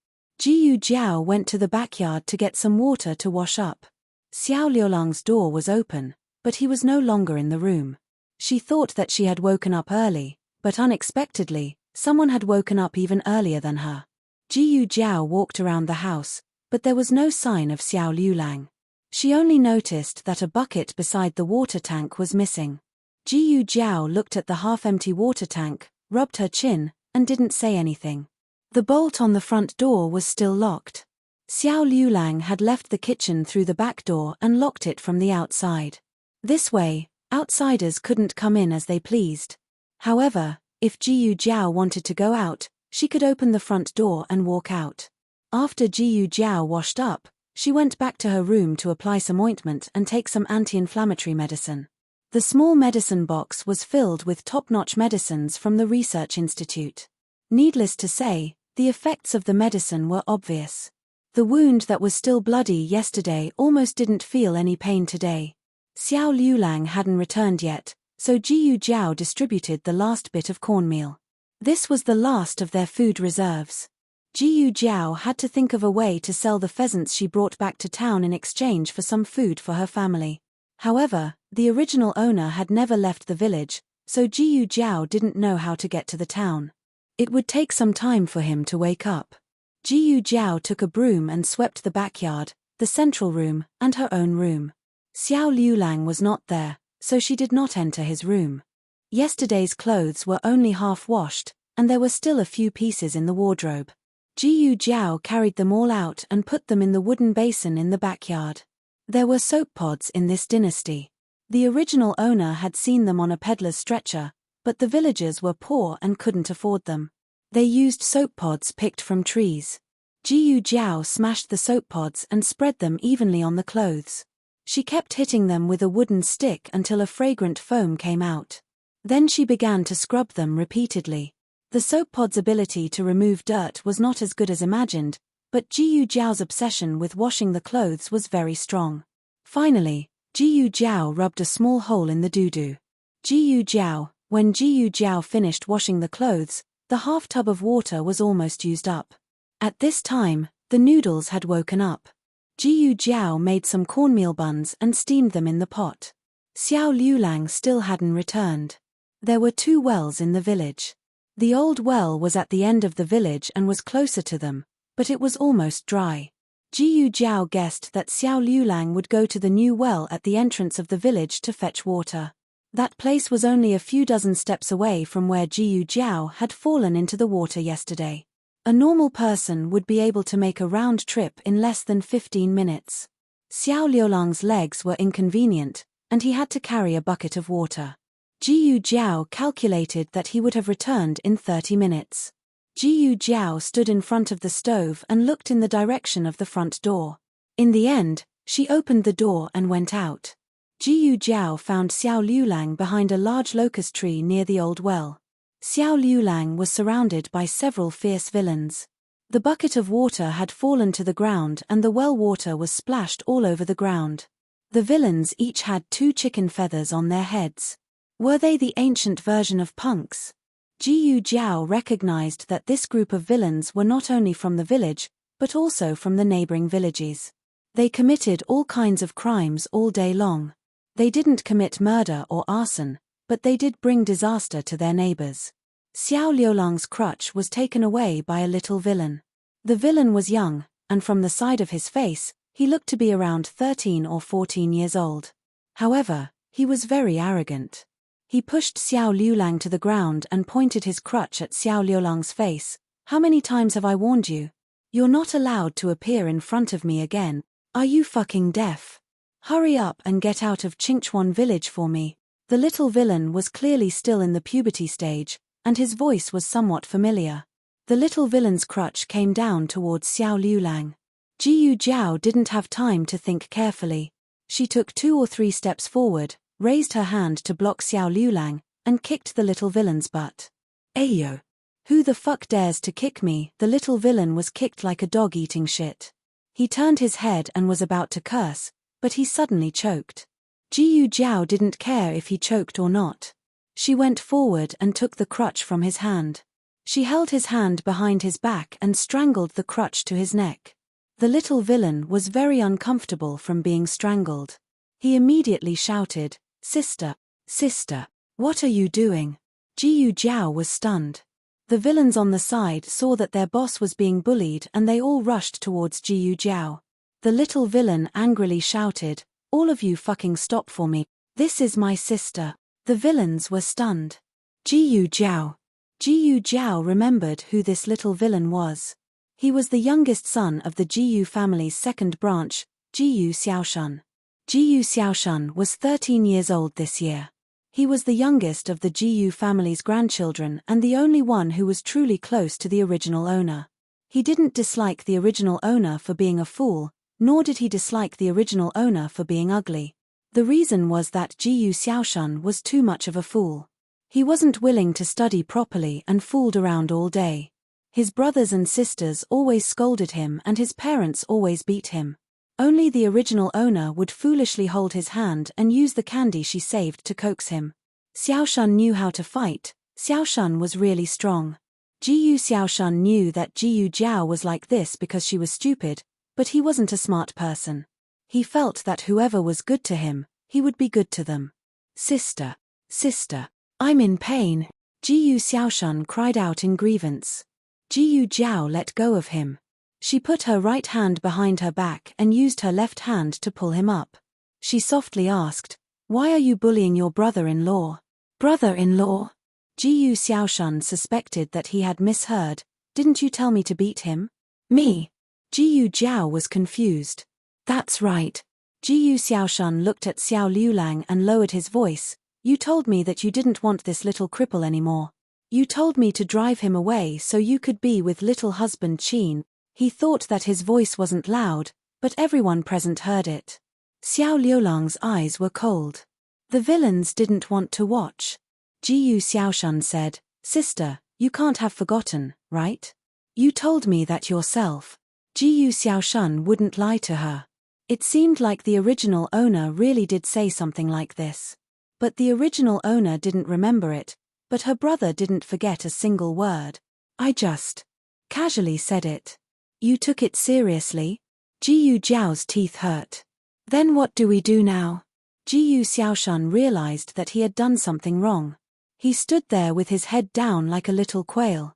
Jiyu Jiao went to the backyard to get some water to wash up. Xiao Liulang's door was open, but he was no longer in the room. She thought that she had woken up early, but unexpectedly, someone had woken up even earlier than her. Jiyu Jiao walked around the house, but there was no sign of Xiao Liulang. She only noticed that a bucket beside the water tank was missing. Jiyu Jiao looked at the half-empty water tank, rubbed her chin, and didn't say anything. The bolt on the front door was still locked. Xiao Liulang had left the kitchen through the back door and locked it from the outside. This way, outsiders couldn't come in as they pleased. However, if Jiyu Jiao wanted to go out, she could open the front door and walk out. After Jiyu Jiao washed up, she went back to her room to apply some ointment and take some anti-inflammatory medicine. The small medicine box was filled with top-notch medicines from the research institute. Needless to say, the effects of the medicine were obvious. The wound that was still bloody yesterday almost didn't feel any pain today. Xiao Liulang hadn't returned yet, so Jiyu Jiao distributed the last bit of cornmeal. This was the last of their food reserves. Jiyu Jiao had to think of a way to sell the pheasants she brought back to town in exchange for some food for her family. However, the original owner had never left the village, so Jiyu Jiao didn't know how to get to the town. It would take some time for him to wake up. Jiyu Jiao took a broom and swept the backyard, the central room, and her own room. Xiao Liulang was not there, so she did not enter his room. Yesterday's clothes were only half washed, and there were still a few pieces in the wardrobe. Jiyu Jiao carried them all out and put them in the wooden basin in the backyard. There were soap pods in this dynasty. The original owner had seen them on a peddler's stretcher, but the villagers were poor and couldn't afford them. They used soap pods picked from trees. Jiyu Jiao smashed the soap pods and spread them evenly on the clothes. She kept hitting them with a wooden stick until a fragrant foam came out. Then she began to scrub them repeatedly. The soap pod's ability to remove dirt was not as good as imagined, but Jiyu Jiao's obsession with washing the clothes was very strong. Finally, Jiyu Jiao rubbed a small hole in the doo-doo. When Jiyu Jiao finished washing the clothes, the half-tub of water was almost used up. At this time, the noodles had woken up. Jiyu Jiao made some cornmeal buns and steamed them in the pot. Xiao Liulang still hadn't returned. There were 2 wells in the village. The old well was at the end of the village and was closer to them, but it was almost dry. Jiyu Jiao guessed that Xiao Liulang would go to the new well at the entrance of the village to fetch water. That place was only a few dozen steps away from where Jiyu Jiao had fallen into the water yesterday. A normal person would be able to make a round trip in less than 15 minutes. Xiao Liulang's legs were inconvenient, and he had to carry a bucket of water. Jiyu Jiao calculated that he would have returned in 30 minutes. Jiyu Jiao stood in front of the stove and looked in the direction of the front door. In the end, she opened the door and went out. Jiyu Jiao found Xiao Liulang behind a large locust tree near the old well. Xiao Liulang was surrounded by several fierce villains. The bucket of water had fallen to the ground and the well water was splashed all over the ground. The villains each had 2 chicken feathers on their heads. Were they the ancient version of punks? Jiyu Jiao recognized that this group of villains were not only from the village, but also from the neighboring villages. They committed all kinds of crimes all day long. They didn't commit murder or arson, but they did bring disaster to their neighbors. Xiao Liulang's crutch was taken away by a little villain. The villain was young, and from the side of his face, he looked to be around 13 or 14 years old. However, he was very arrogant. He pushed Xiao Liulang to the ground and pointed his crutch at Xiao Liulang's face. "How many times have I warned you? You're not allowed to appear in front of me again. Are you fucking deaf? Hurry up and get out of Qingchuan village for me." The little villain was clearly still in the puberty stage, and his voice was somewhat familiar. The little villain's crutch came down towards Xiao Liulang. Jiyu Jiao didn't have time to think carefully. She took 2 or 3 steps forward, raised her hand to block Xiao Liulang, and kicked the little villain's butt. "Ayo!" Who the fuck dares to kick me? The little villain was kicked like a dog eating shit. He turned his head and was about to curse, but he suddenly choked. Jiyu Jiao didn't care if he choked or not. She went forward and took the crutch from his hand. She held his hand behind his back and strangled the crutch to his neck. The little villain was very uncomfortable from being strangled. He immediately shouted, "Sister, sister, what are you doing?" Jiyu Jiao was stunned. The villains on the side saw that their boss was being bullied and they all rushed towards Jiyu Jiao. The little villain angrily shouted, "All of you fucking stop for me. This is my sister." The villains were stunned. Jiyu Jiao. Jiyu Jiao remembered who this little villain was. He was the youngest son of the Jiyu family's second branch, Jiyu Xiaoshan. Jiyu Xiaoshan was 13 years old this year. He was the youngest of the Jiyu family's grandchildren and the only one who was truly close to the original owner. He didn't dislike the original owner for being a fool, nor did he dislike the original owner for being ugly. The reason was that Jiyu Xiaoshan was too much of a fool. He wasn't willing to study properly and fooled around all day. His brothers and sisters always scolded him and his parents always beat him. Only the original owner would foolishly hold his hand and use the candy she saved to coax him. Xiaoshan knew how to fight. Xiaoshan was really strong. Jiyu Xiaoshan knew that Jiyu Jiao was like this because she was stupid, but he wasn't a smart person. He felt that whoever was good to him, he would be good to them. "Sister, sister, I'm in pain," Jiyu Xiaoshan cried out in grievance. Jiyu Jiao let go of him. She put her right hand behind her back and used her left hand to pull him up. She softly asked, "Why are you bullying your brother-in-law?" "Brother-in-law?" Jiyu Xiaoshan suspected that he had misheard. "Didn't you tell me to beat him?" "Me?" Jiyu Jiao was confused. "That's right." Jiyu Xiaoshan looked at Xiao Liulang and lowered his voice. "You told me that you didn't want this little cripple anymore. You told me to drive him away so you could be with little husband Qin." He thought that his voice wasn't loud, but everyone present heard it. Xiao Liulang's eyes were cold. The villains didn't want to watch. Jiyu Xiaoshan said, "Sister, you can't have forgotten, right? You told me that yourself." Jiyu Xiaoshan wouldn't lie to her. It seemed like the original owner really did say something like this. But the original owner didn't remember it, but her brother didn't forget a single word. "I just casually said it." "You took it seriously?" Jiyu Jiao's teeth hurt. "Then what do we do now?" Jiyu Xiaoshan realized that he had done something wrong. He stood there with his head down like a little quail.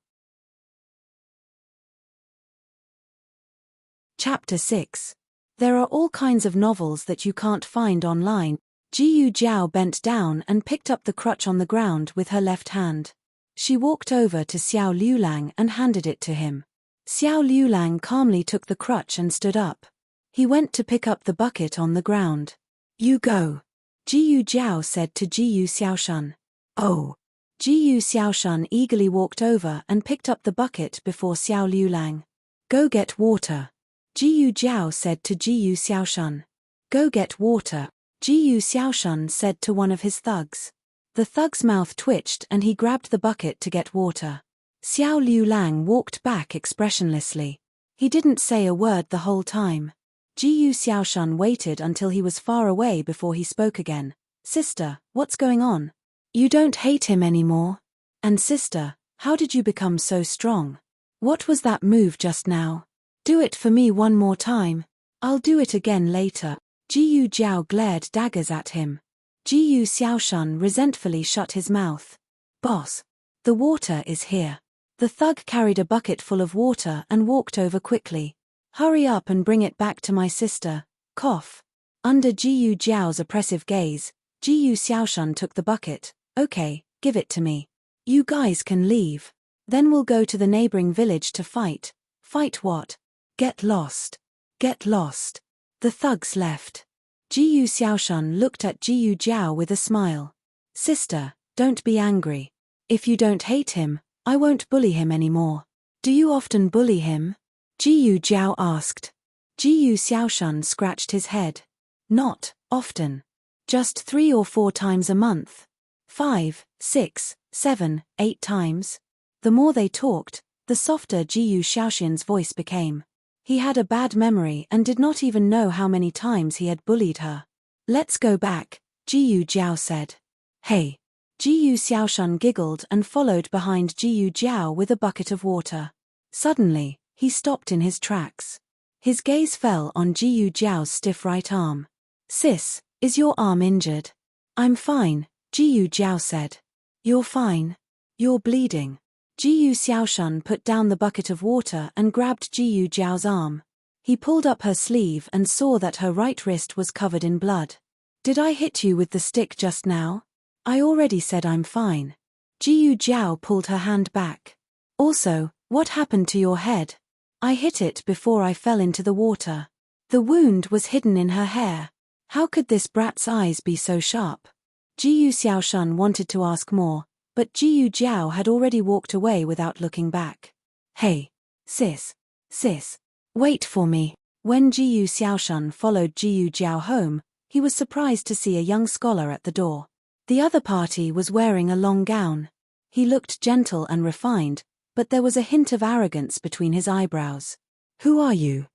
Chapter 6. There are all kinds of novels that you can't find online. Jiyu Jiao bent down and picked up the crutch on the ground with her left hand. She walked over to Xiao Liulang and handed it to him. Xiao Liulang calmly took the crutch and stood up. He went to pick up the bucket on the ground. "You go," Jiyu Jiao said to Jiyu Xiaoshan. "Oh." Jiyu Xiaoshan eagerly walked over and picked up the bucket before Xiao Liulang. "Go get water," Jiyu Jiao said to Jiyu Xiaoshan. "Go get water," Jiyu Xiaoshan said to one of his thugs. The thug's mouth twitched and he grabbed the bucket to get water. Xiao Liulang walked back expressionlessly. He didn't say a word the whole time. Jiyu Xiaoshan waited until he was far away before he spoke again. "Sister, what's going on? You don't hate him anymore? And sister, how did you become so strong? What was that move just now? Do it for me one more time. I'll do it again later." Jiyu Jiao glared daggers at him. Jiyu Xiaoshan resentfully shut his mouth. "Boss, the water is here." The thug carried a bucket full of water and walked over quickly. "Hurry up and bring it back to my sister." Cough. Under Jiyu Jiao's oppressive gaze, Jiyu Xiaoshan took the bucket. "Okay, give it to me. You guys can leave. Then we'll go to the neighboring village to fight." "Fight what?" "Get lost. Get lost." The thugs left. Jiyu Xiaoshan looked at Jiyu Jiao with a smile. "Sister, don't be angry. If you don't hate him, I won't bully him anymore." "Do you often bully him?" Jiyu Jiao asked. Jiyu Xiaoshan scratched his head. "Not often. Just 3 or 4 times a month. 5, 6, 7, 8 times." The more they talked, the softer Jiyu Xiaoxin's voice became. He had a bad memory and did not even know how many times he had bullied her. Let's go back, Jiyu Jiao said. Hey. Jiyu Xiaoxun giggled and followed behind Jiyu Jiao with a bucket of water. Suddenly, he stopped in his tracks. His gaze fell on Jiyu Jiao's stiff right arm. Sis, is your arm injured? I'm fine, Jiyu Jiao said. You're fine. You're bleeding. Jiyu Xiaoxun put down the bucket of water and grabbed Jiyu Jiao's arm. He pulled up her sleeve and saw that her right wrist was covered in blood. Did I hit you with the stick just now? I already said I'm fine. Jiyu Jiao pulled her hand back. Also, what happened to your head? I hit it before I fell into the water. The wound was hidden in her hair. How could this brat's eyes be so sharp? Jiyu Xiaoxun wanted to ask more, but Jiyu Jiao had already walked away without looking back. Hey. Sis. Wait for me. When Jiyu Xiaoxun followed Jiyu Jiao home, he was surprised to see a young scholar at the door. The other party was wearing a long gown. He looked gentle and refined, but there was a hint of arrogance between his eyebrows. Who are you?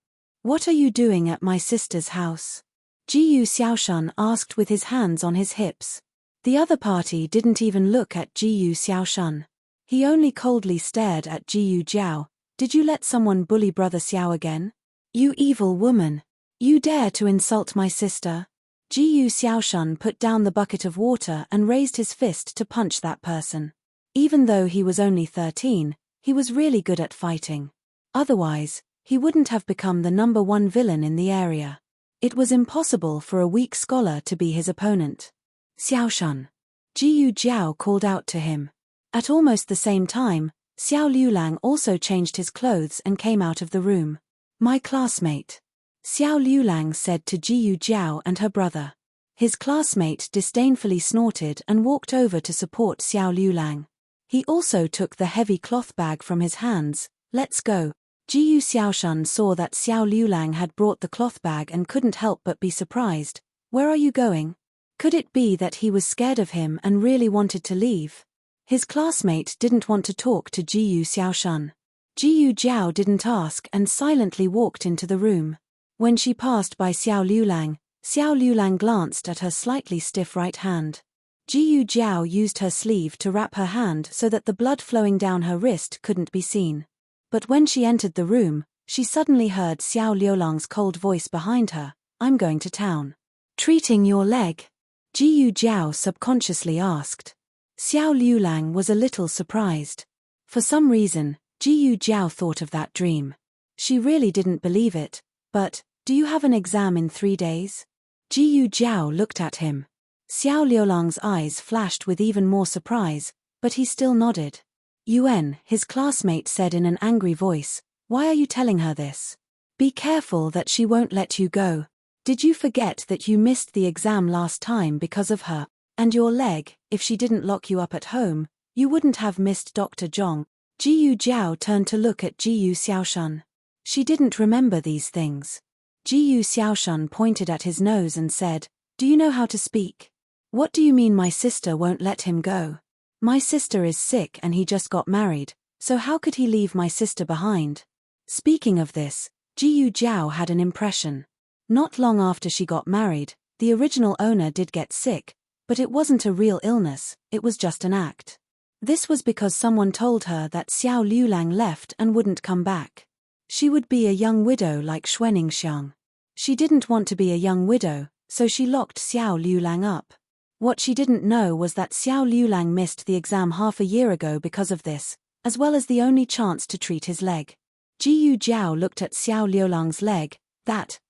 What are you doing at my sister's house? Jiyu Xiaoxun asked with his hands on his hips. The other party didn't even look at Jiyu Xiaoxun. He only coldly stared at Jiyu Jiao. Did you let someone bully Brother Xiao again? You evil woman. You dare to insult my sister? Jiyu Xiaoxun put down the bucket of water and raised his fist to punch that person. Even though he was only 13, he was really good at fighting. Otherwise, he wouldn't have become the #1 villain in the area. It was impossible for a weak scholar to be his opponent. Xiaoxun. Jiyu Jiao called out to him. At almost the same time, Xiao Liulang also changed his clothes and came out of the room. My classmate. Xiao Liulang said to Jiyu Jiao and her brother. His classmate disdainfully snorted and walked over to support Xiao Liulang. He also took the heavy cloth bag from his hands. Let's go. Jiyu Xiaoxun saw that Xiao Liulang had brought the cloth bag and couldn't help but be surprised. Where are you going? Could it be that he was scared of him and really wanted to leave? His classmate didn't want to talk to Jiyu Xiaoxun. Jiyu Jiao didn't ask and silently walked into the room. When she passed by Xiao Liulang glanced at her slightly stiff right hand. Jiyu Jiao used her sleeve to wrap her hand so that the blood flowing down her wrist couldn't be seen. But when she entered the room, she suddenly heard Xiao Liulang's cold voice behind her. I'm going to town. Treating your leg? Jiyu Jiao subconsciously asked. Xiao Liulang was a little surprised. For some reason, Jiyu Jiao thought of that dream. She really didn't believe it, but, do you have an exam in 3 days? Jiyu Jiao looked at him. Xiao Liulang's eyes flashed with even more surprise, but he still nodded. Yuan, his classmate said in an angry voice, why are you telling her this? Be careful that she won't let you go. Did you forget that you missed the exam last time because of her? And your leg, if she didn't lock you up at home, you wouldn't have missed Dr. Zhong. Jiyu Jiao turned to look at Jiyu Xiaoxun. She didn't remember these things. Jiyu Xiaoxun pointed at his nose and said, do you know how to speak? What do you mean my sister won't let him go? My sister is sick and he just got married, so how could he leave my sister behind? Speaking of this, Jiyu Jiao had an impression. Not long after she got married, the original owner did get sick, but it wasn't a real illness, it was just an act. This was because someone told her that Xiao Liulang left and wouldn't come back. She would be a young widow like Xuening Xiang. She didn't want to be a young widow, so she locked Xiao Liulang up. What she didn't know was that Xiao Liulang missed the exam half a year ago because of this, as well as the only chance to treat his leg. Jiyu Jiao looked at Xiao Liulang's leg.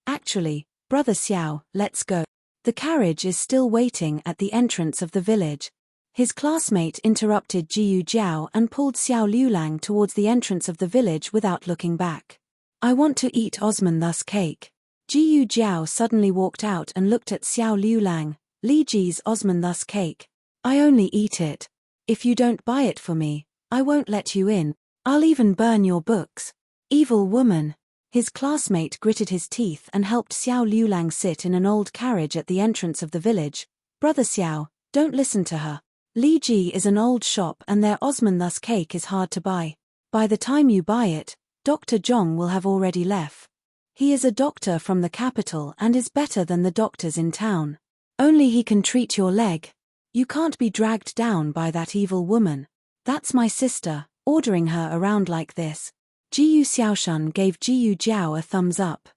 Actually, Brother Xiao, let's go. The carriage is still waiting at the entrance of the village. His classmate interrupted Jiyu Jiao and pulled Xiao Liulang towards the entrance of the village without looking back. I want to eat Osmanthus cake. Jiyu Jiao suddenly walked out and looked at Xiao Liulang. Li Ji's Osmanthus cake. I only eat it. If you don't buy it for me, I won't let you in. I'll even burn your books. Evil woman. His classmate gritted his teeth and helped Xiao Liulang sit in an old carriage at the entrance of the village. Brother Xiao, don't listen to her. Li Ji is an old shop and their Osmanthus cake is hard to buy. By the time you buy it, Dr. Zhong will have already left. He is a doctor from the capital and is better than the doctors in town. Only he can treat your leg. You can't be dragged down by that evil woman. That's my sister, ordering her around like this. Jiyu Xiaoshan gave Jiyu Jiao a thumbs up.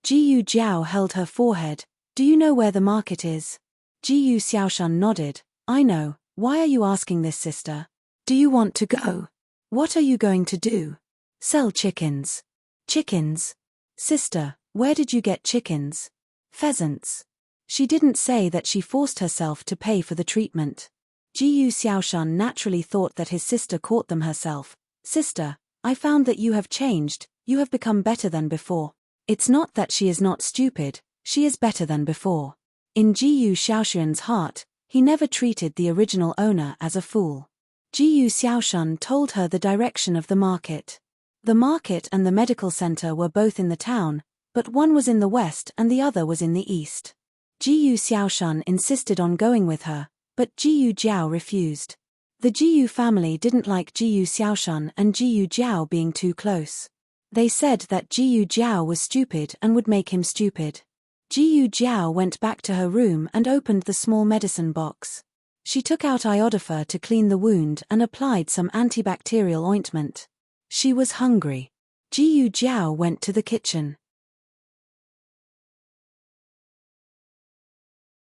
Jiyu Jiao held her forehead. Do you know where the market is? Jiyu Xiaoshan nodded. I know. Why are you asking this, sister? Do you want to go? What are you going to do? Sell chickens. Chickens? Sister, where did you get chickens? Pheasants. She didn't say that she forced herself to pay for the treatment. Jiyu Xiaoshan naturally thought that his sister caught them herself. Sister, I found that you have changed, you have become better than before. It's not that she is not stupid, she is better than before. In Jiyu Xiaoshan's heart, he never treated the original owner as a fool. Jiyu Xiaoshan told her the direction of the market. The market and the medical center were both in the town, but one was in the west and the other was in the east. Jiyu Xiaoshan insisted on going with her, but Jiyu Jiao refused. The Jiyu family didn't like Jiyu Xiaoshan and Jiyu Jiao being too close. They said that Jiyu Jiao was stupid and would make him stupid. Jiyu Jiao went back to her room and opened the small medicine box. She took out iodopher to clean the wound and applied some antibacterial ointment. She was hungry. Jiyu Jiao went to the kitchen.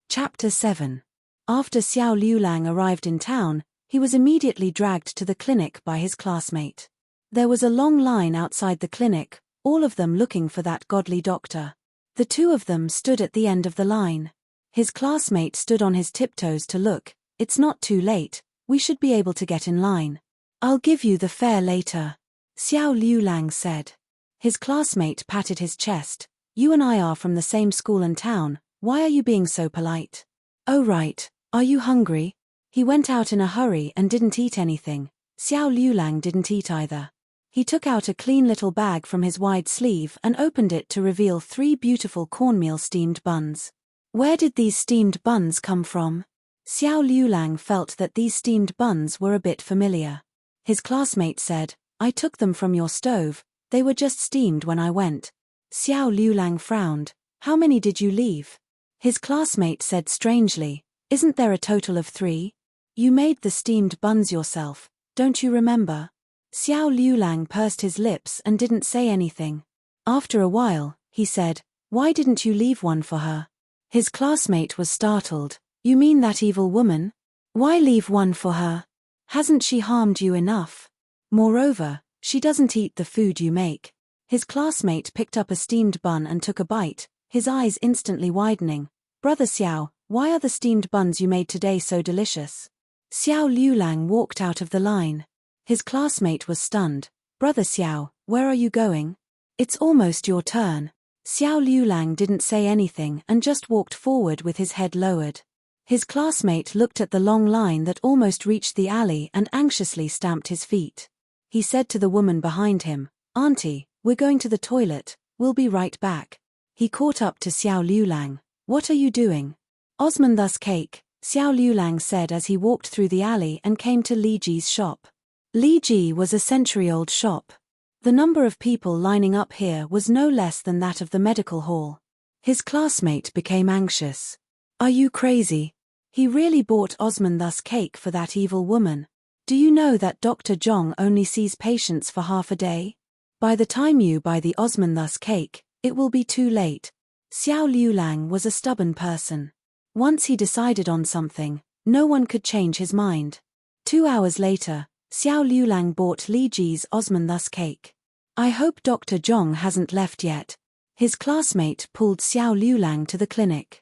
Chapter 7. After Xiao Liulang arrived in town, he was immediately dragged to the clinic by his classmate. There was a long line outside the clinic, all of them looking for that godly doctor. The two of them stood at the end of the line. His classmate stood on his tiptoes to look. It's not too late, we should be able to get in line. I'll give you the fare later, Xiao Liulang said. His classmate patted his chest. You and I are from the same school and town, why are you being so polite? Oh right, are you hungry? He went out in a hurry and didn't eat anything. Xiao Liulang didn't eat either. He took out a clean little bag from his wide sleeve and opened it to reveal 3 beautiful cornmeal steamed buns. Where did these steamed buns come from? Xiao Liulang felt that these steamed buns were a bit familiar. His classmate said, I took them from your stove, they were just steamed when I went. Xiao Liulang frowned. How many did you leave? His classmate said strangely, isn't there a total of 3? You made the steamed buns yourself, don't you remember? Xiao Liulang pursed his lips and didn't say anything. After a while, he said, why didn't you leave one for her? His classmate was startled. You mean that evil woman? Why leave one for her? Hasn't she harmed you enough? Moreover, she doesn't eat the food you make. His classmate picked up a steamed bun and took a bite, his eyes instantly widening. Brother Xiao, why are the steamed buns you made today so delicious? Xiao Liulang walked out of the line. His classmate was stunned. Brother Xiao, where are you going? It's almost your turn. Xiao Liulang didn't say anything and just walked forward with his head lowered. His classmate looked at the long line that almost reached the alley and anxiously stamped his feet. He said to the woman behind him, Auntie, we're going to the toilet, we'll be right back. He caught up to Xiao Liulang. What are you doing? Osmanthus cake, Xiao Liulang said as he walked through the alley and came to Li Ji's shop. Li Ji was a century-old shop. The number of people lining up here was no less than that of the medical hall. His classmate became anxious. Are you crazy? He really bought Osmanthus cake for that evil woman. Do you know that Dr. Zhong only sees patients for half a day? By the time you buy the Osmanthus cake, it will be too late. Xiao Liulang was a stubborn person. Once he decided on something, no one could change his mind. 2 hours later, Xiao Liulang bought Li Ji's Osmanthus cake. I hope Dr. Zhong hasn't left yet. His classmate pulled Xiao Liulang to the clinic.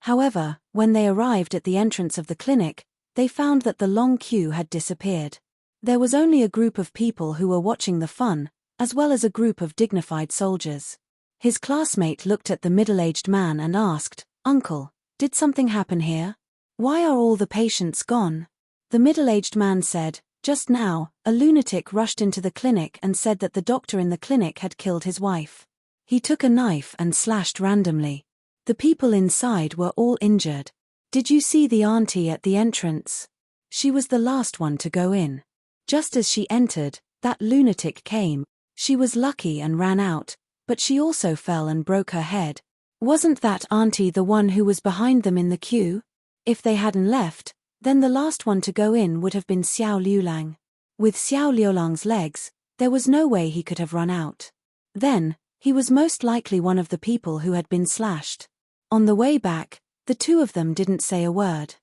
However, when they arrived at the entrance of the clinic, they found that the long queue had disappeared. There was only a group of people who were watching the fun, as well as a group of dignified soldiers. His classmate looked at the middle-aged man and asked, Uncle, did something happen here? Why are all the patients gone? The middle-aged man said, just now, a lunatic rushed into the clinic and said that the doctor in the clinic had killed his wife. He took a knife and slashed randomly. The people inside were all injured. Did you see the auntie at the entrance? She was the last one to go in. Just as she entered, that lunatic came. She was lucky and ran out, but she also fell and broke her head. Wasn't that auntie the one who was behind them in the queue? If they hadn't left, then the last one to go in would have been Xiao Liulang. With Xiao Liulang's legs, there was no way he could have run out. Then, he was most likely one of the people who had been slashed. On the way back, the two of them didn't say a word.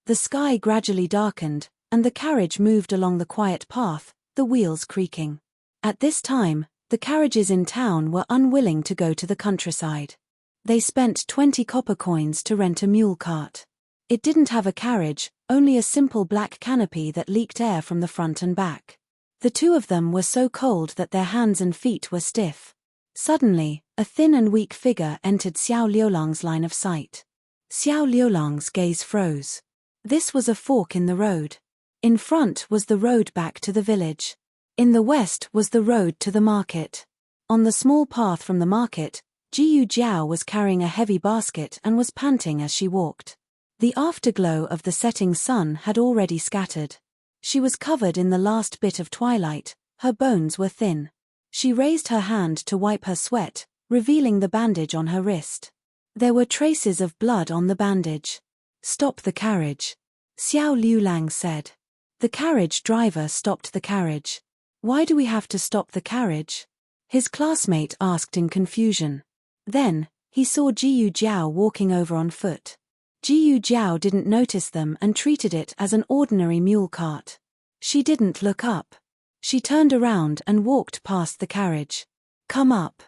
The sky gradually darkened, and the carriage moved along the quiet path, the wheels creaking. At this time, the carriages in town were unwilling to go to the countryside. They spent 20 copper coins to rent a mule cart. It didn't have a carriage, only a simple black canopy that leaked air from the front and back. The two of them were so cold that their hands and feet were stiff. Suddenly, a thin and weak figure entered Xiao Liulang's line of sight. Xiao Liulang's gaze froze. This was a fork in the road. In front was the road back to the village. In the west was the road to the market. On the small path from the market, Jiyu Jiao was carrying a heavy basket and was panting as she walked. The afterglow of the setting sun had already scattered. She was covered in the last bit of twilight, her bones were thin. She raised her hand to wipe her sweat, revealing the bandage on her wrist. There were traces of blood on the bandage. "Stop the carriage," Xiao Liulang said. The carriage driver stopped the carriage. "Why do we have to stop the carriage?" his classmate asked in confusion. Then, he saw Jiyu Jiao walking over on foot. Jiyu Jiao didn't notice them and treated it as an ordinary mule cart. She didn't look up. She turned around and walked past the carriage. "Come up."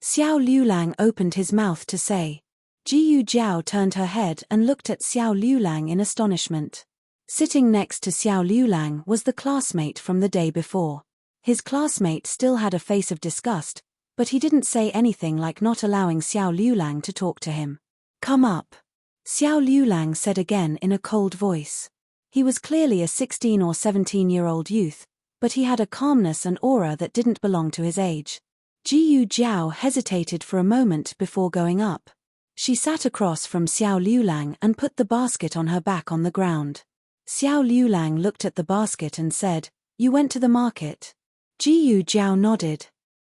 Xiao Liulang opened his mouth to say. Jiyu Jiao turned her head and looked at Xiao Liulang in astonishment. Sitting next to Xiao Liulang was the classmate from the day before. His classmate still had a face of disgust, but he didn't say anything like not allowing Xiao Liulang to talk to him. "Come up," Xiao Liulang said again in a cold voice. He was clearly a 16 or 17-year-old youth, but he had a calmness and aura that didn't belong to his age. Jiyu Jiao hesitated for a moment before going up. She sat across from Xiao Liulang and put the basket on her back on the ground. Xiao Liulang looked at the basket and said, "You went to the market?" Jiyu Jiao nodded.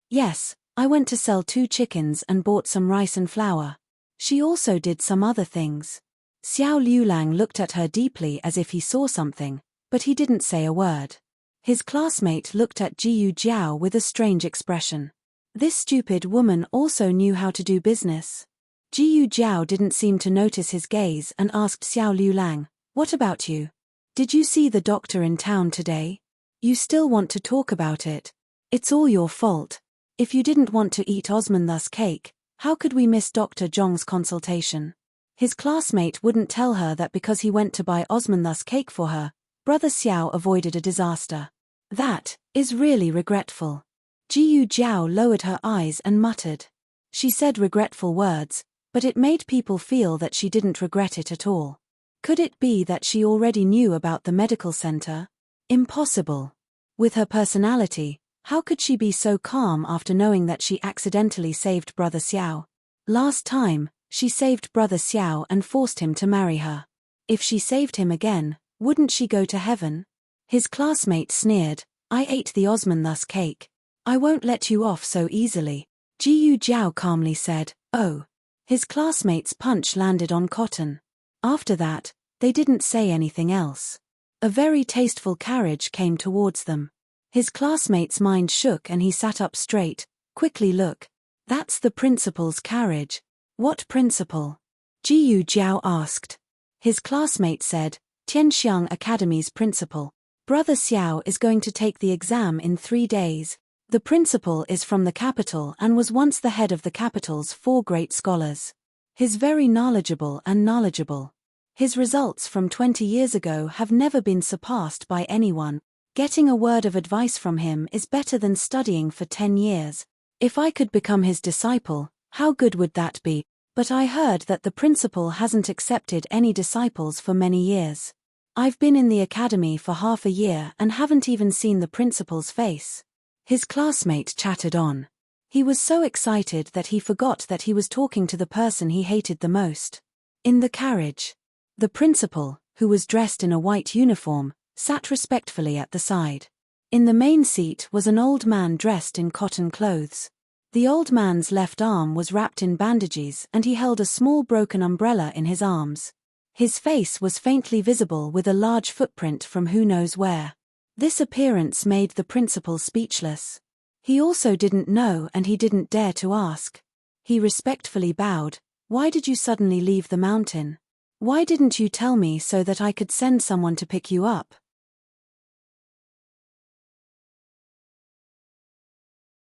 "Yes, I went to sell 2 chickens and bought some rice and flour." She also did some other things. Xiao Liulang looked at her deeply as if he saw something, but he didn't say a word. His classmate looked at Jiyu Jiao with a strange expression. This stupid woman also knew how to do business. Jiyu Jiao didn't seem to notice his gaze and asked Xiao Liulang, "What about you? Did you see the doctor in town today? You still want to talk about it? It's all your fault. If you didn't want to eat Osmanthus cake, how could we miss Dr. Zhong's consultation?" His classmate wouldn't tell her that because he went to buy Osmanthus cake for her, Brother Xiao avoided a disaster. "That is really regretful." Jiyu Jiao lowered her eyes and muttered. She said regretful words, but it made people feel that she didn't regret it at all. Could it be that she already knew about the medical center? Impossible. With her personality, how could she be so calm after knowing that she accidentally saved Brother Xiao? Last time, she saved Brother Xiao and forced him to marry her. If she saved him again, wouldn't she go to heaven? His classmate sneered, "I ate the Osmanthus cake. I won't let you off so easily." Jiyu Jiao calmly said, "Oh." His classmate's punch landed on cotton. After that, they didn't say anything else. A very tasteful carriage came towards them. His classmate's mind shook and he sat up straight. "Quickly look. That's the principal's carriage." "What principal?" Jiyu Jiao asked. His classmate said, "Tianxiang Academy's principal. Brother Xiao is going to take the exam in 3 days. The principal is from the capital and was once the head of the capital's 4 great scholars. He's very knowledgeable and knowledgeable. His results from 20 years ago have never been surpassed by anyone. Getting a word of advice from him is better than studying for 10 years. If I could become his disciple, how good would that be? But I heard that the principal hasn't accepted any disciples for many years. I've been in the academy for half a year and haven't even seen the principal's face." His classmate chattered on. He was so excited that he forgot that he was talking to the person he hated the most. In the carriage, the principal, who was dressed in a white uniform, sat respectfully at the side. In the main seat was an old man dressed in cotton clothes. The old man's left arm was wrapped in bandages and he held a small broken umbrella in his arms. His face was faintly visible with a large footprint from who knows where. This appearance made the principal speechless. He also didn't know and he didn't dare to ask. He respectfully bowed. "Why did you suddenly leave the mountain? Why didn't you tell me so that I could send someone to pick you up?"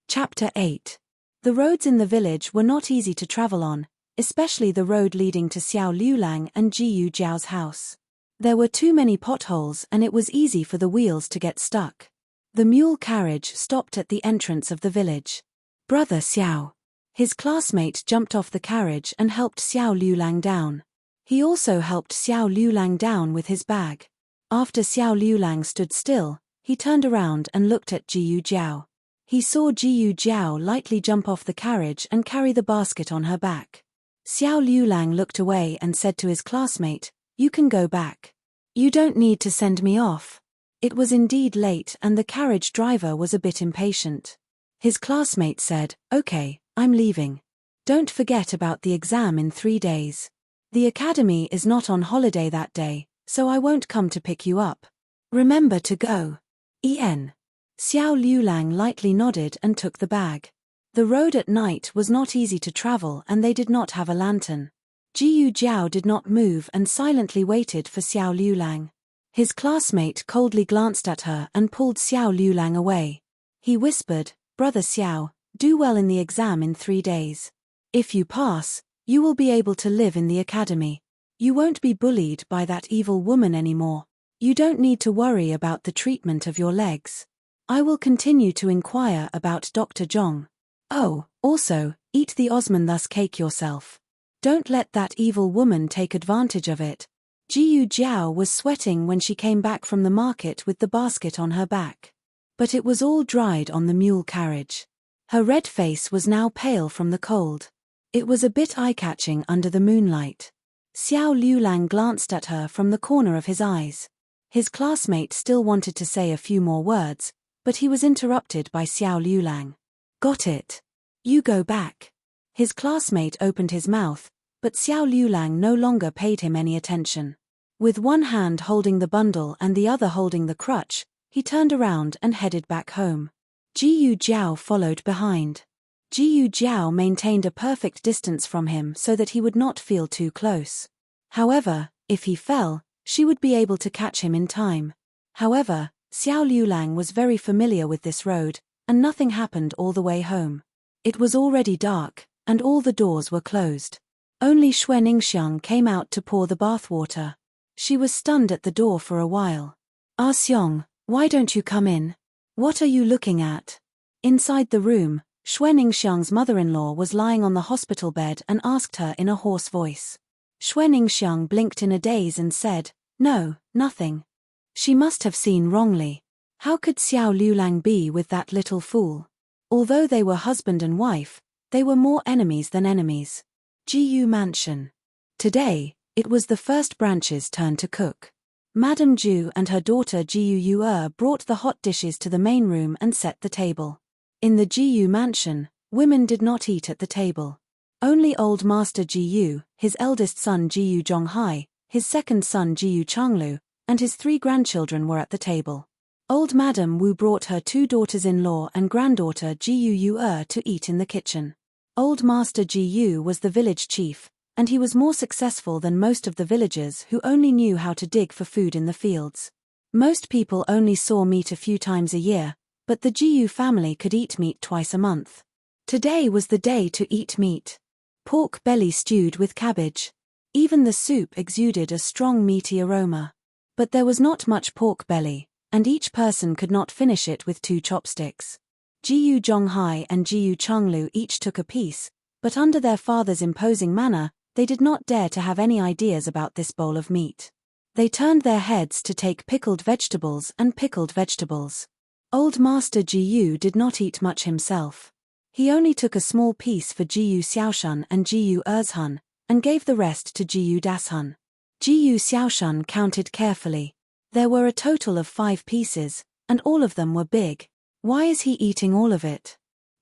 Chapter 8. The roads in the village were not easy to travel on, especially the road leading to Xiao Liulang and Jiyu Jiao's house. There were too many potholes and it was easy for the wheels to get stuck. The mule carriage stopped at the entrance of the village. "Brother Xiao." His classmate jumped off the carriage and helped Xiao Liulang down. He also helped Xiao Liulang down with his bag. After Xiao Liulang stood still, he turned around and looked at Jiyu Jiao. He saw Jiyu Jiao lightly jump off the carriage and carry the basket on her back. Xiao Liulang looked away and said to his classmate, "You can go back. You don't need to send me off." It was indeed late and the carriage driver was a bit impatient. His classmate said, "Okay, I'm leaving. Don't forget about the exam in 3 days. The academy is not on holiday that day, so I won't come to pick you up. Remember to go." Xiao Liulang lightly nodded and took the bag. The road at night was not easy to travel and they did not have a lantern. Jiyu Jiao did not move and silently waited for Xiao Liulang. His classmate coldly glanced at her and pulled Xiao Liulang away. He whispered, "Brother Xiao, do well in the exam in 3 days. If you pass, you will be able to live in the academy. You won't be bullied by that evil woman anymore. You don't need to worry about the treatment of your legs. I will continue to inquire about Dr. Zhong. Oh, also, eat the Osman thus cake yourself. Don't let that evil woman take advantage of it." Jiyu Jiao was sweating when she came back from the market with the basket on her back. But it was all dried on the mule carriage. Her red face was now pale from the cold. It was a bit eye-catching under the moonlight. Xiao Liulang glanced at her from the corner of his eyes. His classmate still wanted to say a few more words, but he was interrupted by Xiao Liulang. "Got it. You go back." His classmate opened his mouth, but Xiao Liulang no longer paid him any attention. With one hand holding the bundle and the other holding the crutch, he turned around and headed back home. Jiyu Jiao followed behind. Jiyu Jiao maintained a perfect distance from him so that he would not feel too close. However, if he fell, she would be able to catch him in time. However, Xiao Liulang was very familiar with this road, and nothing happened all the way home. It was already dark, and all the doors were closed. Only Xue Ningxiang came out to pour the bathwater. She was stunned at the door for a while. "Ah Xiong, why don't you come in? What are you looking at?" Inside the room, Xue Ningxiang's mother-in-law was lying on the hospital bed and asked her in a hoarse voice. Xue Ningxiang blinked in a daze and said, "No, nothing." She must have seen wrongly. How could Xiao Liulang be with that little fool? Although they were husband and wife, they were more enemies than enemies. Jiyu Mansion. Today, it was the first branch's turn to cook. Madame Ju and her daughter Jiyu Yu'er brought the hot dishes to the main room and set the table. In the Jiyu Mansion, women did not eat at the table. Only old master Jiyu, his eldest son Jiyu Zhonghai, his second son Jiyu Changlu, and his 3 grandchildren were at the table. Old Madame Wu brought her 2 daughters-in-law and granddaughter Jiyu Yu'er to eat in the kitchen. Old Master Jiyu was the village chief, and he was more successful than most of the villagers who only knew how to dig for food in the fields. Most people only saw meat a few times a year, but the Jiyu family could eat meat twice a month. Today was the day to eat meat. Pork belly stewed with cabbage. Even the soup exuded a strong meaty aroma. But there was not much pork belly, and each person could not finish it with 2 chopsticks. Jiyu Zhonghai and Jiyu Changlu each took a piece, but under their father's imposing manner, they did not dare to have any ideas about this bowl of meat. They turned their heads to take pickled vegetables and pickled vegetables. Old Master Jiyu did not eat much himself. He only took a small piece for Jiyu Xiaoshan and Jiyu Erzhun, and gave the rest to Jiyu Dashun. Jiyu Xiaoshan counted carefully. There were a total of 5 pieces, and all of them were big. Why is he eating all of it?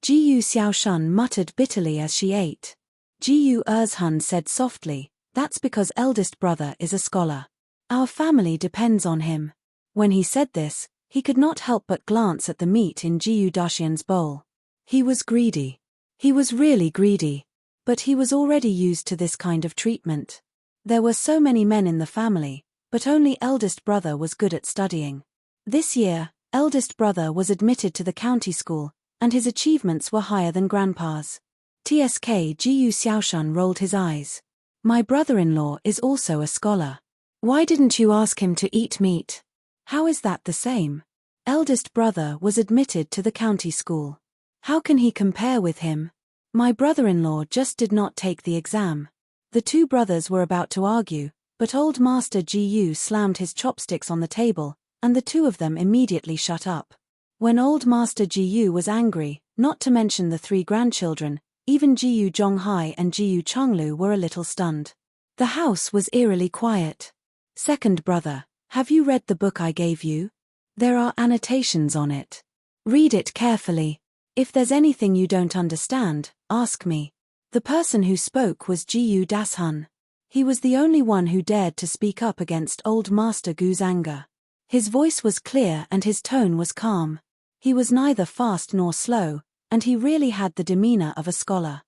Jiyu Xiaoshan muttered bitterly as she ate. Jiyu Erzhan said softly, that's because eldest brother is a scholar. Our family depends on him. When he said this, he could not help but glance at the meat in Jiyu Daxian's bowl. He was greedy. He was really greedy. But he was already used to this kind of treatment. There were so many men in the family, but only eldest brother was good at studying. This year, eldest brother was admitted to the county school, and his achievements were higher than grandpa's. TSK Jiyu Xiaoshan rolled his eyes. My brother-in-law is also a scholar. Why didn't you ask him to eat meat? How is that the same? Eldest brother was admitted to the county school. How can he compare with him? My brother-in-law just did not take the exam. The two brothers were about to argue, but old Master Jiyu slammed his chopsticks on the table, and the two of them immediately shut up. When old Master Jiyu was angry, not to mention the 3 grandchildren, even Jiyu Zhonghai and Jiyu Chenglu were a little stunned. The house was eerily quiet. Second brother, have you read the book I gave you? There are annotations on it. Read it carefully. If there's anything you don't understand, ask me. The person who spoke was Jiyu Dashun. He was the only one who dared to speak up against old Master Gu's anger. His voice was clear and his tone was calm. He was neither fast nor slow, and he really had the demeanor of a scholar.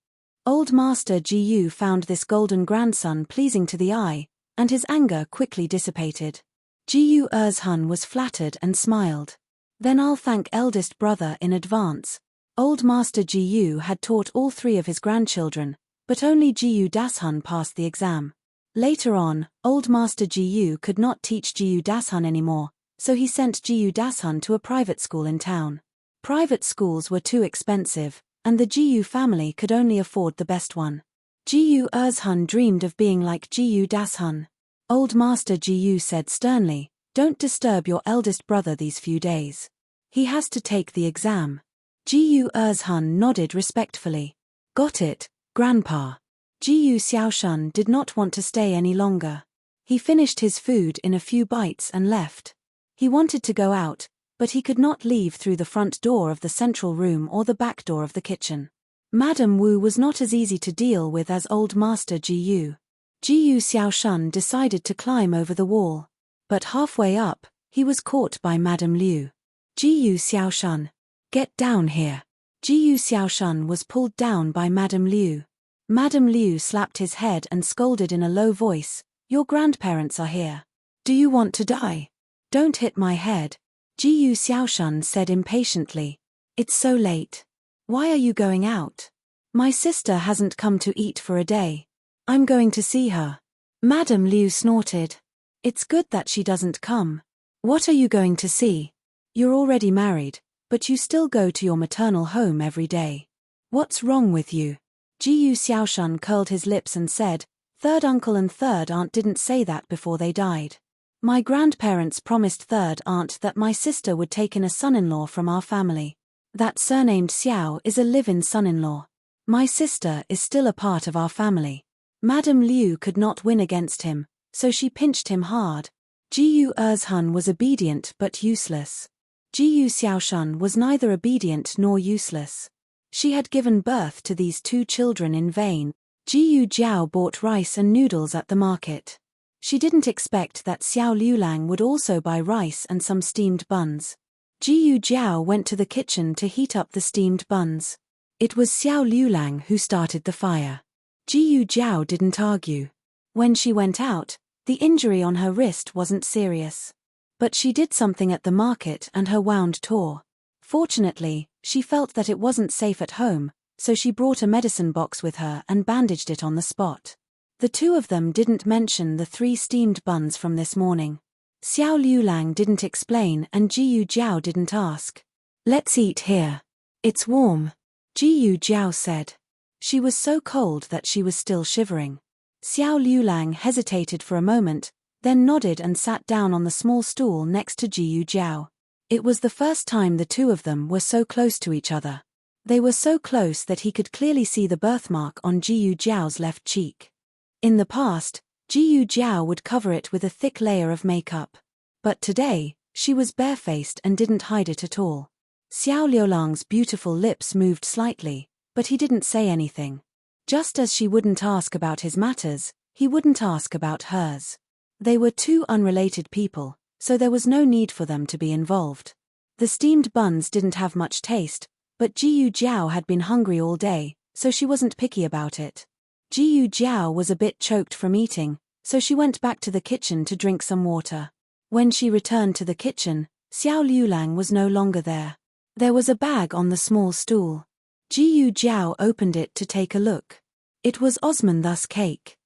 Old Master Jiyu found this golden grandson pleasing to the eye, and his anger quickly dissipated. Jiyu Erzhan was flattered and smiled. Then I'll thank eldest brother in advance. Old Master Jiyu had taught all 3 of his grandchildren, but only Jiyu Dashun passed the exam. Later on, old Master Jiyu could not teach Jiyu Dashun anymore, so he sent Jiyu Dashun to a private school in town. Private schools were too expensive, and the Jiyu family could only afford the best one. Jiyu Erzhan dreamed of being like Jiyu Dashun. Old Master Jiyu said sternly, don't disturb your eldest brother these few days. He has to take the exam. Jiyu Erzhan nodded respectfully. Got it, Grandpa. Jiyu Xiaoshan did not want to stay any longer. He finished his food in a few bites and left. He wanted to go out, but he could not leave through the front door of the central room or the back door of the kitchen. Madame Wu was not as easy to deal with as old Master Jiyu. Jiyu Xiaoshan decided to climb over the wall. But halfway up, he was caught by Madame Liu. Jiyu Xiaoshan. Get down here. Jiyu Xiaoshan was pulled down by Madame Liu. Madame Liu slapped his head and scolded in a low voice, your grandparents are here. Do you want to die? Don't hit my head. Jiyu Xiaoshan said impatiently. It's so late. Why are you going out? My sister hasn't come to eat for a day. I'm going to see her. Madame Liu snorted. It's good that she doesn't come. What are you going to see? You're already married, but you still go to your maternal home every day. What's wrong with you? Jiyu Xiaoshan curled his lips and said, third uncle and third aunt didn't say that before they died. My grandparents promised third aunt that my sister would take in a son-in-law from our family. That surnamed Xiao is a live-in son-in-law. My sister is still a part of our family. Madame Liu could not win against him, so she pinched him hard. Jiyu Erzhan was obedient but useless. Jiyu Xiaoshan was neither obedient nor useless. She had given birth to these 2 children in vain. Jiyu Jiao bought rice and noodles at the market. She didn't expect that Xiao Liulang would also buy rice and some steamed buns. Jiyu Jiao went to the kitchen to heat up the steamed buns. It was Xiao Liulang who started the fire. Jiyu Jiao didn't argue. When she went out, the injury on her wrist wasn't serious. But she did something at the market and her wound tore. Fortunately, she felt that it wasn't safe at home, so she brought a medicine box with her and bandaged it on the spot. The 2 of them didn't mention the 3 steamed buns from this morning. Xiao Liulang didn't explain and Jiyu Jiao didn't ask. Let's eat here. It's warm. Jiyu Jiao said. She was so cold that she was still shivering. Xiao Liulang hesitated for a moment, then nodded and sat down on the small stool next to Jiyu Jiao. It was the first time the 2 of them were so close to each other. They were so close that he could clearly see the birthmark on Jiyu Jiao's left cheek. In the past, Jiyu Jiao would cover it with a thick layer of makeup. But today, she was barefaced and didn't hide it at all. Xiao Liulang's beautiful lips moved slightly, but he didn't say anything. Just as she wouldn't ask about his matters, he wouldn't ask about hers. They were two unrelated people, so there was no need for them to be involved. The steamed buns didn't have much taste, but Jiyu Jiao had been hungry all day, so she wasn't picky about it. Jiyu Jiao was a bit choked from eating, so she went back to the kitchen to drink some water. When she returned to the kitchen, Xiao Liulang was no longer there. There was a bag on the small stool. Jiyu Jiao opened it to take a look. It was Osmanthus cake.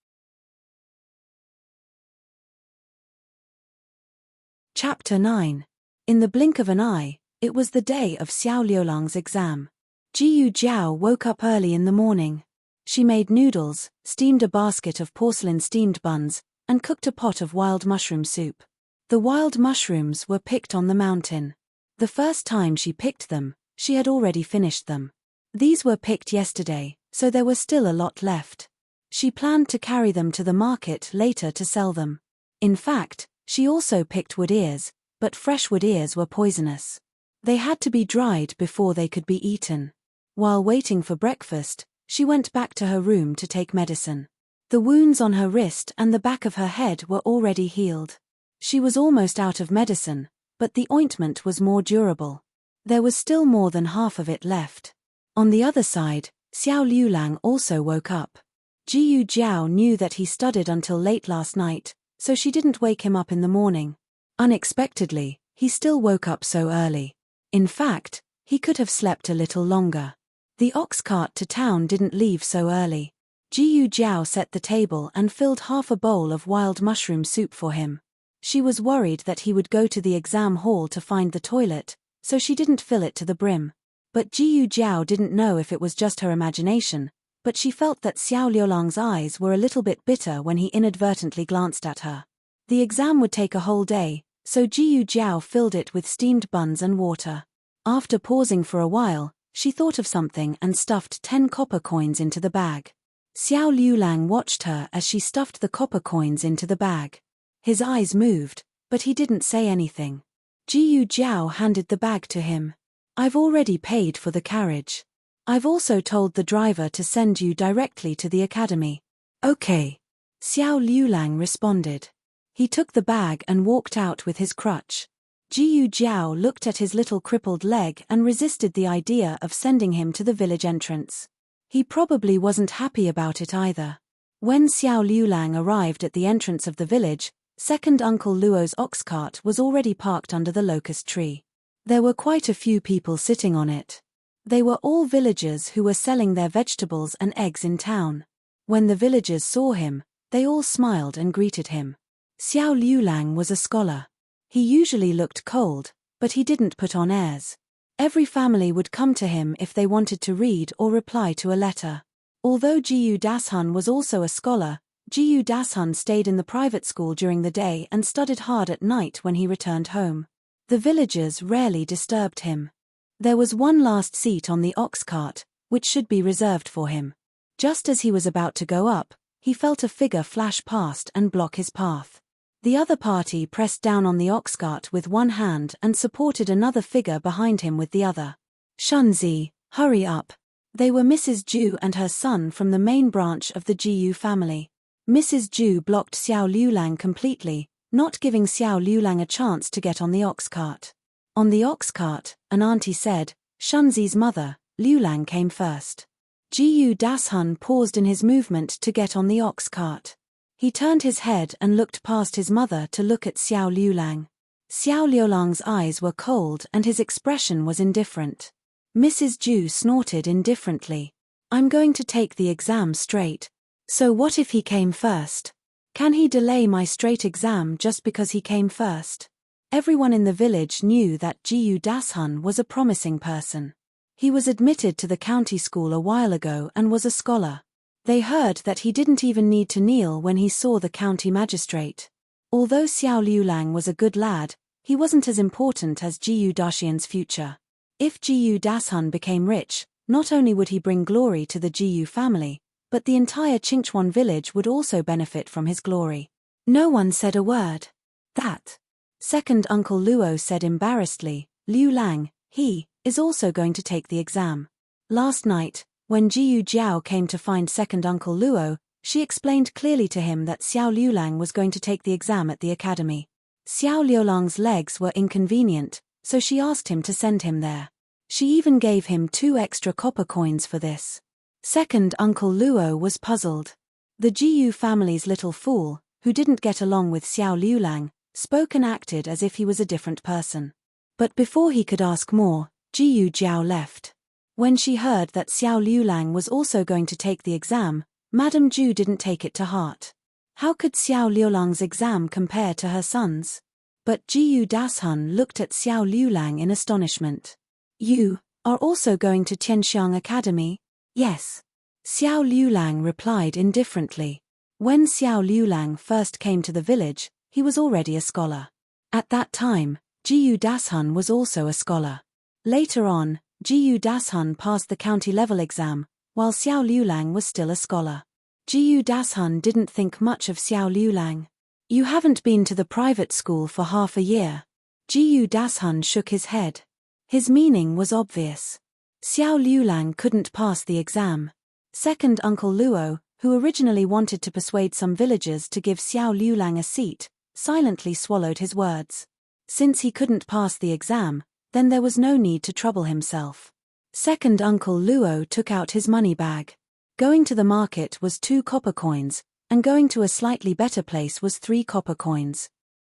Chapter 9. In the blink of an eye, it was the day of Xiao Liulang's exam. Jiyu Jiao woke up early in the morning. She made noodles, steamed a basket of porcelain steamed buns, and cooked a pot of wild mushroom soup. The wild mushrooms were picked on the mountain. The first time she picked them, she had already finished them. These were picked yesterday, so there was still a lot left. She planned to carry them to the market later to sell them. In fact, she also picked wood ears, but fresh wood ears were poisonous. They had to be dried before they could be eaten. While waiting for breakfast, she went back to her room to take medicine. The wounds on her wrist and the back of her head were already healed. She was almost out of medicine, but the ointment was more durable. There was still more than half of it left. On the other side, Xiao Liulang also woke up. Jiyu Jiao knew that he studied until late last night, so she didn't wake him up in the morning. Unexpectedly, he still woke up so early. In fact, he could have slept a little longer. The ox cart to town didn't leave so early. Jiyu Jiao set the table and filled half a bowl of wild mushroom soup for him. She was worried that he would go to the exam hall to find the toilet, so she didn't fill it to the brim. But Jiyu Jiao didn't know if it was just her imagination, but she felt that Xiao Liulang's eyes were a little bit bitter when he inadvertently glanced at her. The exam would take a whole day, so Jiyu Jiao filled it with steamed buns and water. After pausing for a while, she thought of something and stuffed 10 copper coins into the bag. Xiao Liulang watched her as she stuffed the copper coins into the bag. His eyes moved, but he didn't say anything. Jiyu Jiao handed the bag to him. "I've already paid for the carriage. I've also told the driver to send you directly to the academy." "Okay," Xiao Liulang responded. He took the bag and walked out with his crutch. Jiyu Jiao looked at his little crippled leg and resisted the idea of sending him to the village entrance. He probably wasn't happy about it either. When Xiao Liulang arrived at the entrance of the village, second Uncle Luo's ox cart was already parked under the locust tree. There were quite a few people sitting on it. They were all villagers who were selling their vegetables and eggs in town. When the villagers saw him, they all smiled and greeted him. Xiao Liulang was a scholar. He usually looked cold, but he didn't put on airs. Every family would come to him if they wanted to read or reply to a letter. Although Jiyu Dashun was also a scholar, Jiyu Dashun stayed in the private school during the day and studied hard at night when he returned home. The villagers rarely disturbed him. There was one last seat on the ox cart, which should be reserved for him. Just as he was about to go up, he felt a figure flash past and block his path. The other party pressed down on the ox cart with one hand and supported another figure behind him with the other. "Shunzi, hurry up." They were Mrs. Ju and her son from the main branch of the Jiyu family. Mrs. Ju blocked Xiao Liulang completely, not giving Xiao Liulang a chance to get on the ox cart. On the ox cart, an auntie said, Shunzi's mother, Liulang came first. Jiyu Dashun paused in his movement to get on the ox cart. He turned his head and looked past his mother to look at Xiao Liulang. Xiao Liulang's eyes were cold and his expression was indifferent. Mrs. Ju snorted indifferently. "I'm going to take the exam straight. So what if he came first? Can he delay my straight exam just because he came first?" Everyone in the village knew that Jiyu Dashun was a promising person. He was admitted to the county school a while ago and was a scholar. They heard that he didn't even need to kneel when he saw the county magistrate. Although Xiao Liulang was a good lad, he wasn't as important as Jiyu Dashian's future. If Jiyu Dashun became rich, not only would he bring glory to the Jiyu family, but the entire Qingchuan village would also benefit from his glory. No one said a word. That Second Uncle Luo said embarrassedly, Liu Lang, he is also going to take the exam. Last night, when Jiyu Jiao came to find second Uncle Luo, she explained clearly to him that Xiao Liulang was going to take the exam at the academy. Xiao Liulang's legs were inconvenient, so she asked him to send him there. She even gave him 2 extra copper coins for this. Second Uncle Luo was puzzled. The Jiyu family's little fool, who didn't get along with Xiao Liulang, spoke and acted as if he was a different person. But before he could ask more, Jiyu Jiao left. When she heard that Xiao Liulang was also going to take the exam, Madame Zhu didn't take it to heart. How could Xiao Liulang's exam compare to her son's? But Jiyu Dashun looked at Xiao Liulang in astonishment. You are also going to Tianxiang Academy? Yes. Xiao Liulang replied indifferently. When Xiao Liulang first came to the village, he was already a scholar. At that time, Jiyu Dashun was also a scholar. Later on, Jiyu Dashun passed the county-level exam, while Xiao Liulang was still a scholar. Jiyu Dashun didn't think much of Xiao Liulang. You haven't been to the private school for half a year. Jiyu Dashun shook his head. His meaning was obvious. Xiao Liulang couldn't pass the exam. Second Uncle Luo, who originally wanted to persuade some villagers to give Xiao Liulang a seat, silently swallowed his words. Since he couldn't pass the exam, then there was no need to trouble himself. Second Uncle Luo took out his money bag. Going to the market was 2 copper coins, and going to a slightly better place was 3 copper coins.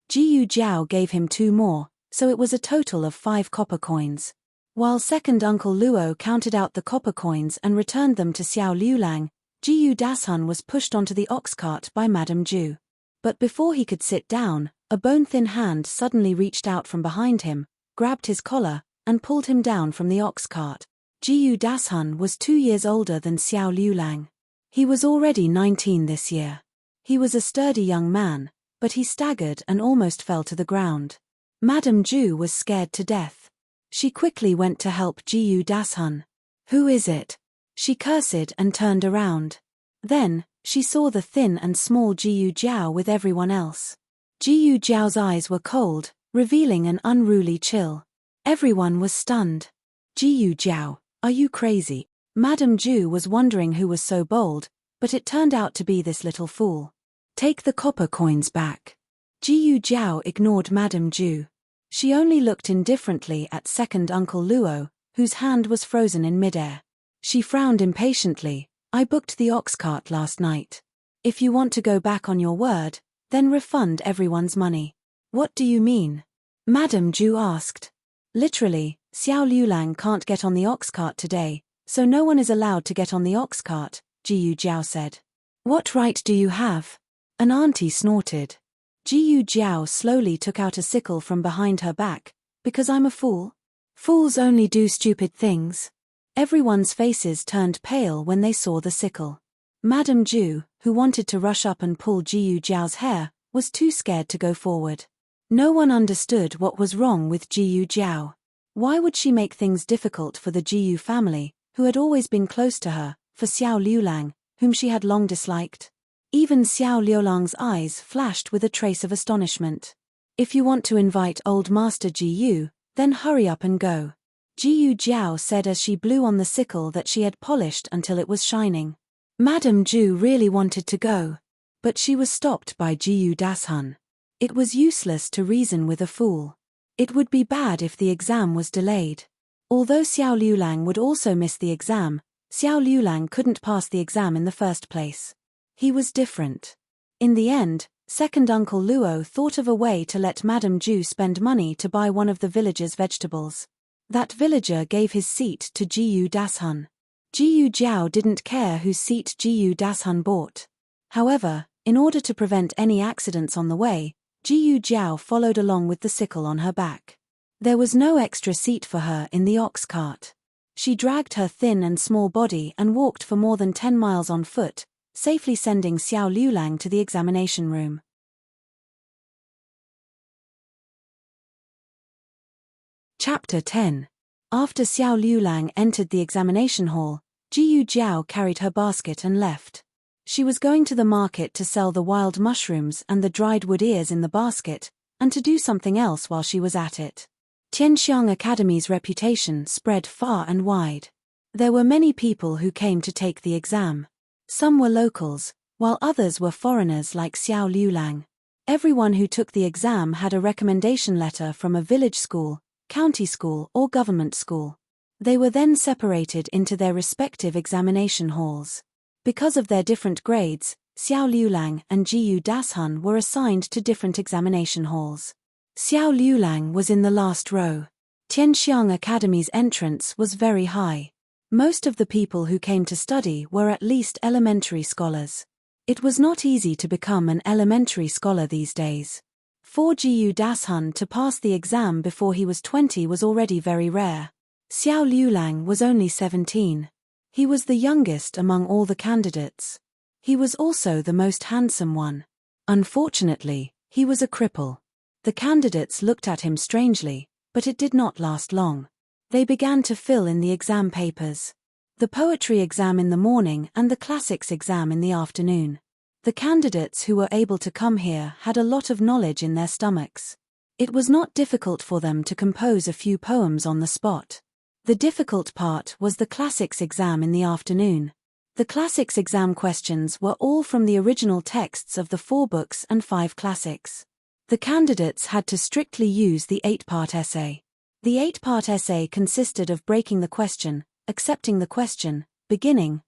Jiyu Jiao gave him 2 more, so it was a total of 5 copper coins. While second Uncle Luo counted out the copper coins and returned them to Xiao Liulang, Jiyu Dashun was pushed onto the ox cart by Madame Zhu. But before he could sit down, a bone-thin hand suddenly reached out from behind him, grabbed his collar, and pulled him down from the ox cart. Jiyu Dashun was 2 years older than Xiao Liulang. He was already 19 this year. He was a sturdy young man, but he staggered and almost fell to the ground. Madame Zhu was scared to death. She quickly went to help Jiyu Dashun. Who is it? She cursed and turned around. Then, she saw the thin and small Jiyu Jiao with everyone else. Jiyu Jiao's eyes were cold, revealing an unruly chill. Everyone was stunned. Jiyu Jiao, are you crazy? Madame Zhu was wondering who was so bold, but it turned out to be this little fool. Take the copper coins back. Jiyu Jiao ignored Madame Zhu. She only looked indifferently at second Uncle Luo, whose hand was frozen in midair. She frowned impatiently. I booked the ox cart last night. If you want to go back on your word, then refund everyone's money. What do you mean? Madame Zhu asked. Literally, Xiao Liulang can't get on the ox cart today, so no one is allowed to get on the ox cart, Jiyu Jiao said. What right do you have? An auntie snorted. Jiyu Jiao slowly took out a sickle from behind her back. Because I'm a fool? Fools only do stupid things. Everyone's faces turned pale when they saw the sickle. Madame Zhu, who wanted to rush up and pull Jiyu Jiao's hair, was too scared to go forward. No one understood what was wrong with Jiyu Jiao. Why would she make things difficult for the Jiyu family, who had always been close to her, for Xiao Liulang, whom she had long disliked? Even Xiao Liulang's eyes flashed with a trace of astonishment. If you want to invite old Master Jiyu, then hurry up and go. Jiyu Jiao said as she blew on the sickle that she had polished until it was shining. Madame Zhu really wanted to go. But she was stopped by Jiyu Dashun. It was useless to reason with a fool. It would be bad if the exam was delayed. Although Xiao Liulang would also miss the exam, Xiao Liulang couldn't pass the exam in the first place. He was different. In the end, second Uncle Luo thought of a way to let Madame Zhu spend money to buy one of the villagers' vegetables. That villager gave his seat to Jiyu Dashun. Jiyu Jiao didn't care whose seat Jiyu Dashun bought. However, in order to prevent any accidents on the way, Jiyu Jiao followed along with the sickle on her back. There was no extra seat for her in the ox cart. She dragged her thin and small body and walked for more than 10 miles on foot, safely sending Xiao Liulang to the examination room. Chapter 10. After Xiao Liulang entered the examination hall, Jiyu Jiao carried her basket and left. She was going to the market to sell the wild mushrooms and the dried wood ears in the basket, and to do something else while she was at it. Tianxiang Academy's reputation spread far and wide. There were many people who came to take the exam. Some were locals, while others were foreigners like Xiao Liulang. Everyone who took the exam had a recommendation letter from a village school, county school or government school. They were then separated into their respective examination halls. Because of their different grades, Xiao Liulang and Jiyu Dashun were assigned to different examination halls. Xiao Liulang was in the last row. Tianxiang Academy's entrance was very high. Most of the people who came to study were at least elementary scholars. It was not easy to become an elementary scholar these days. For Jiyu Dashun to pass the exam before he was 20 was already very rare. Xiao Liulang was only 17. He was the youngest among all the candidates. He was also the most handsome one. Unfortunately, he was a cripple. The candidates looked at him strangely, but it did not last long. They began to fill in the exam papers. The poetry exam in the morning and the classics exam in the afternoon. The candidates who were able to come here had a lot of knowledge in their stomachs. It was not difficult for them to compose a few poems on the spot. The difficult part was the classics exam in the afternoon. The classics exam questions were all from the original texts of the 4 books and 5 classics. The candidates had to strictly use the 8-part essay. The 8-part essay consisted of breaking the question, accepting the question, beginning,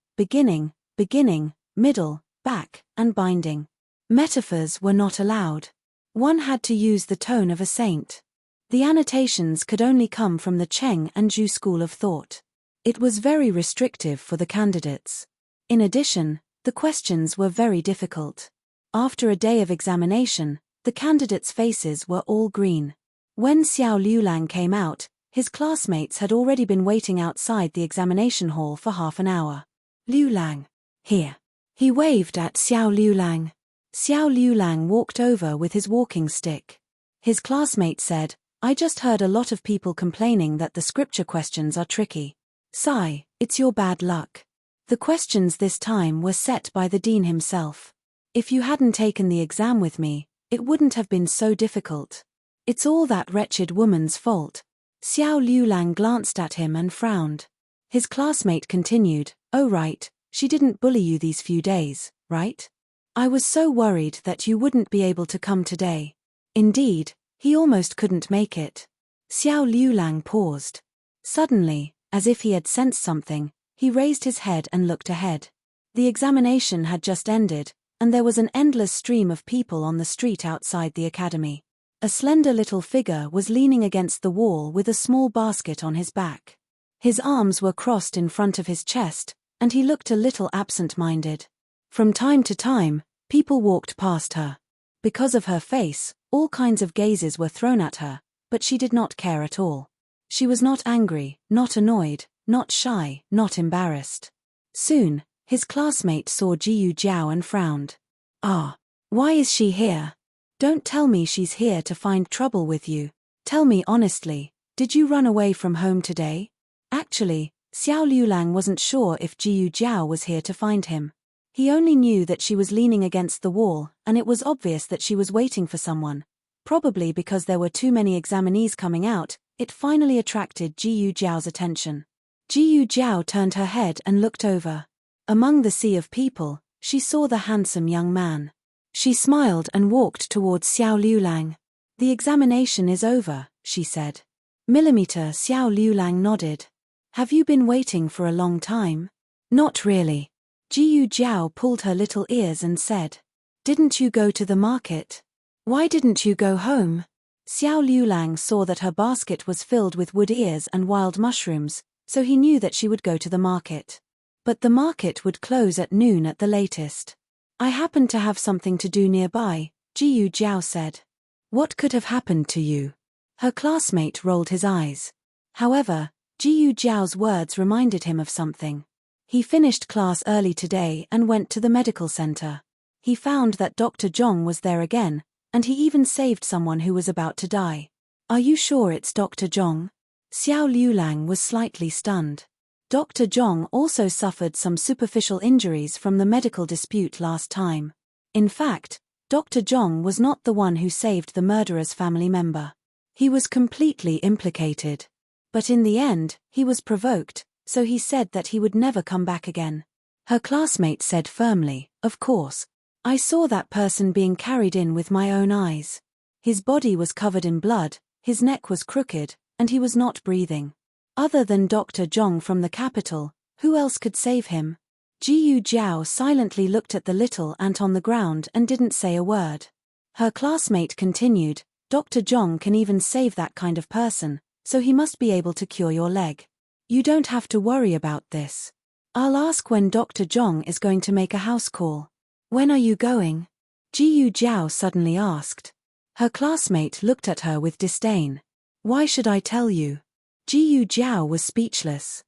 middle, back, and binding. Metaphors were not allowed. One had to use the tone of a saint. The annotations could only come from the Cheng and Zhu school of thought. It was very restrictive for the candidates. In addition, the questions were very difficult. After a day of examination, the candidates' faces were all green. When Xiao Liulang came out, his classmates had already been waiting outside the examination hall for half an hour. Liulang, here. He waved at Xiao Liulang. Xiao Liulang walked over with his walking stick. His classmate said, "I just heard a lot of people complaining that the scripture questions are tricky. Sai, it's your bad luck. The questions this time were set by the dean himself. If you hadn't taken the exam with me, it wouldn't have been so difficult. It's all that wretched woman's fault." Xiao Liulang glanced at him and frowned. His classmate continued, "Oh right, she didn't bully you these few days, right? I was so worried that you wouldn't be able to come today." Indeed, he almost couldn't make it. Xiao Liulang paused. Suddenly, as if he had sensed something, he raised his head and looked ahead. The examination had just ended, and there was an endless stream of people on the street outside the academy. A slender little figure was leaning against the wall with a small basket on his back. His arms were crossed in front of his chest, and he looked a little absent-minded. From time to time, people walked past her. Because of her face, all kinds of gazes were thrown at her, but she did not care at all. She was not angry, not annoyed, not shy, not embarrassed. Soon, his classmate saw Jiyu Jiao and frowned. "Ah, why is she here? Don't tell me she's here to find trouble with you. Tell me honestly, did you run away from home today?" Actually, Xiao Liulang wasn't sure if Jiyu Jiao was here to find him. He only knew that she was leaning against the wall, and it was obvious that she was waiting for someone. Probably because there were too many examinees coming out, it finally attracted Jiyu Jiao's attention. Jiyu Jiao turned her head and looked over. Among the sea of people, she saw the handsome young man. She smiled and walked towards Xiao Liulang. "The examination is over," she said. Xiao Liulang nodded. "Have you been waiting for a long time?" "Not really." Jiyu Jiao pulled her little ears and said, "Didn't you go to the market? Why didn't you go home?" Xiao Liulang saw that her basket was filled with wood ears and wild mushrooms, so he knew that she would go to the market. But the market would close at noon at the latest. "I happen to have something to do nearby," Jiyu Jiao said. "What could have happened to you?" Her classmate rolled his eyes. However, Jiyu Jiao's words reminded him of something. He finished class early today and went to the medical center. He found that Dr. Zhong was there again, and he even saved someone who was about to die. "Are you sure it's Dr. Zhong?" Xiao Liulang was slightly stunned. Dr. Zhong also suffered some superficial injuries from the medical dispute last time. In fact, Dr. Zhong was not the one who saved the murderer's family member. He was completely implicated. But in the end, he was provoked, so he said that he would never come back again. Her classmate said firmly, "Of course. I saw that person being carried in with my own eyes. His body was covered in blood, his neck was crooked, and he was not breathing. Other than Dr. Zhong from the capital, who else could save him?" Jiyu Jiao silently looked at the little ant on the ground and didn't say a word. Her classmate continued, "Dr. Zhong can even save that kind of person, so he must be able to cure your leg. You don't have to worry about this. I'll ask when Dr. Zhong is going to make a house call." "When are you going?" Jiyu Jiao suddenly asked. Her classmate looked at her with disdain. "Why should I tell you?" Jiyu Jiao was speechless.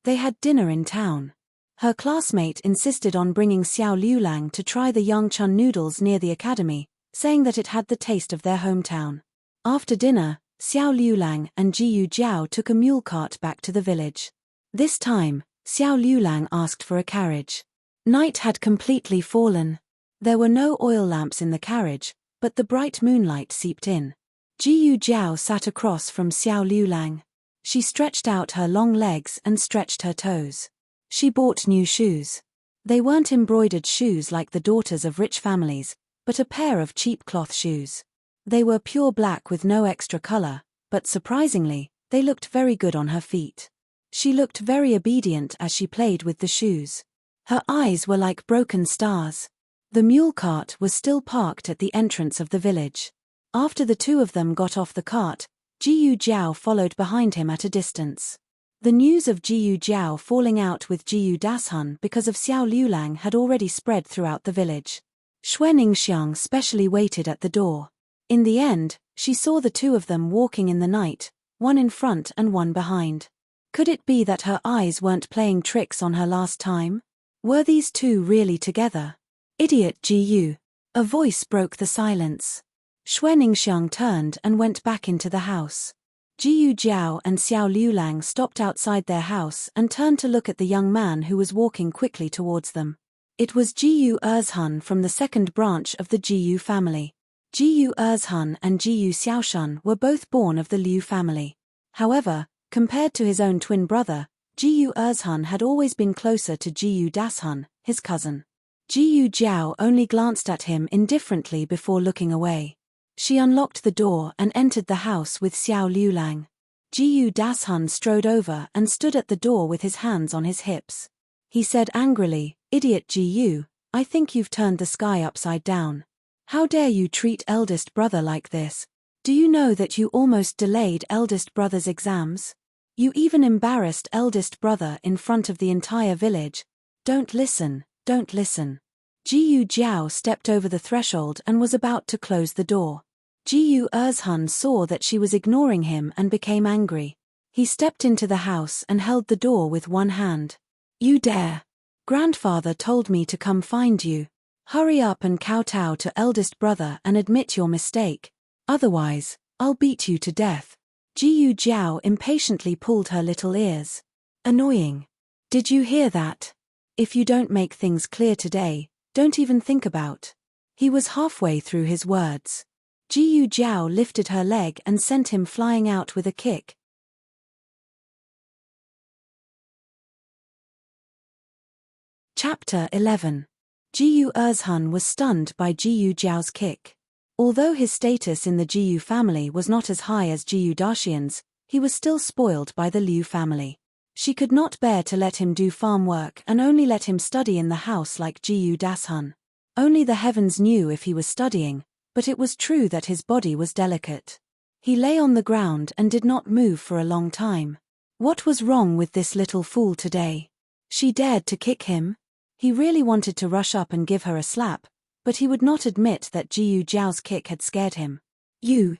They had dinner in town. Her classmate insisted on bringing Xiao Liulang to try the Yangchun noodles near the academy, saying that it had the taste of their hometown. After dinner, Xiao Liulang and Jiyu Jiao took a mule cart back to the village. This time, Xiao Liulang asked for a carriage. Night had completely fallen. There were no oil lamps in the carriage, but the bright moonlight seeped in. Jiyu Jiao sat across from Xiao Liulang. She stretched out her long legs and stretched her toes. She bought new shoes. They weren't embroidered shoes like the daughters of rich families, but a pair of cheap cloth shoes. They were pure black with no extra color, but surprisingly, they looked very good on her feet. She looked very obedient as she played with the shoes. Her eyes were like broken stars. The mule cart was still parked at the entrance of the village. After the two of them got off the cart, Jiyu Jiao followed behind him at a distance. The news of Jiyu Jiao falling out with Jiyu Dashun because of Xiao Liulang had already spread throughout the village. Xue Ningxiang specially waited at the door. In the end, she saw the two of them walking in the night, one in front and one behind. Could it be that her eyes weren't playing tricks on her last time? Were these two really together? "Idiot Jiyu!" A voice broke the silence. Xue Ningxiang turned and went back into the house. Jiyu Jiao and Xiao Liulang stopped outside their house and turned to look at the young man who was walking quickly towards them. It was Jiyu Erzhun from the second branch of the Jiyu family. Jiyu Erzhun and Jiyu Xiaoshun were both born of the Liu family. However, compared to his own twin brother, Jiyu Erzhun had always been closer to Jiyu Dashun, his cousin. Jiyu Jiao only glanced at him indifferently before looking away. She unlocked the door and entered the house with Xiao Liulang. Jiyu Dashun strode over and stood at the door with his hands on his hips. He said angrily, "Idiot Jiyu, I think you've turned the sky upside down. How dare you treat eldest brother like this? Do you know that you almost delayed eldest brother's exams? You even embarrassed eldest brother in front of the entire village. Don't listen, don't listen." Jiyu Jiao stepped over the threshold and was about to close the door. Jiyu Erzhun saw that she was ignoring him and became angry. He stepped into the house and held the door with one hand. "You dare! Grandfather told me to come find you. Hurry up and kowtow to eldest brother and admit your mistake. Otherwise, I'll beat you to death." Jiyu Jiao impatiently pulled her little ears. "Annoying. Did you hear that? If you don't make things clear today, don't even think about." He was halfway through his words. Jiyu Jiao lifted her leg and sent him flying out with a kick. Chapter 11. Jiyu Erzhun was stunned by Jiyu Jiao's kick. Although his status in the Jiyu family was not as high as Jiyu Daxian's, he was still spoiled by the Liu family. She could not bear to let him do farm work and only let him study in the house like Jiyu Dashun. Only the heavens knew if he was studying, but it was true that his body was delicate. He lay on the ground and did not move for a long time. What was wrong with this little fool today? She dared to kick him? He really wanted to rush up and give her a slap, but he would not admit that Jiyu Jiao's kick had scared him. You.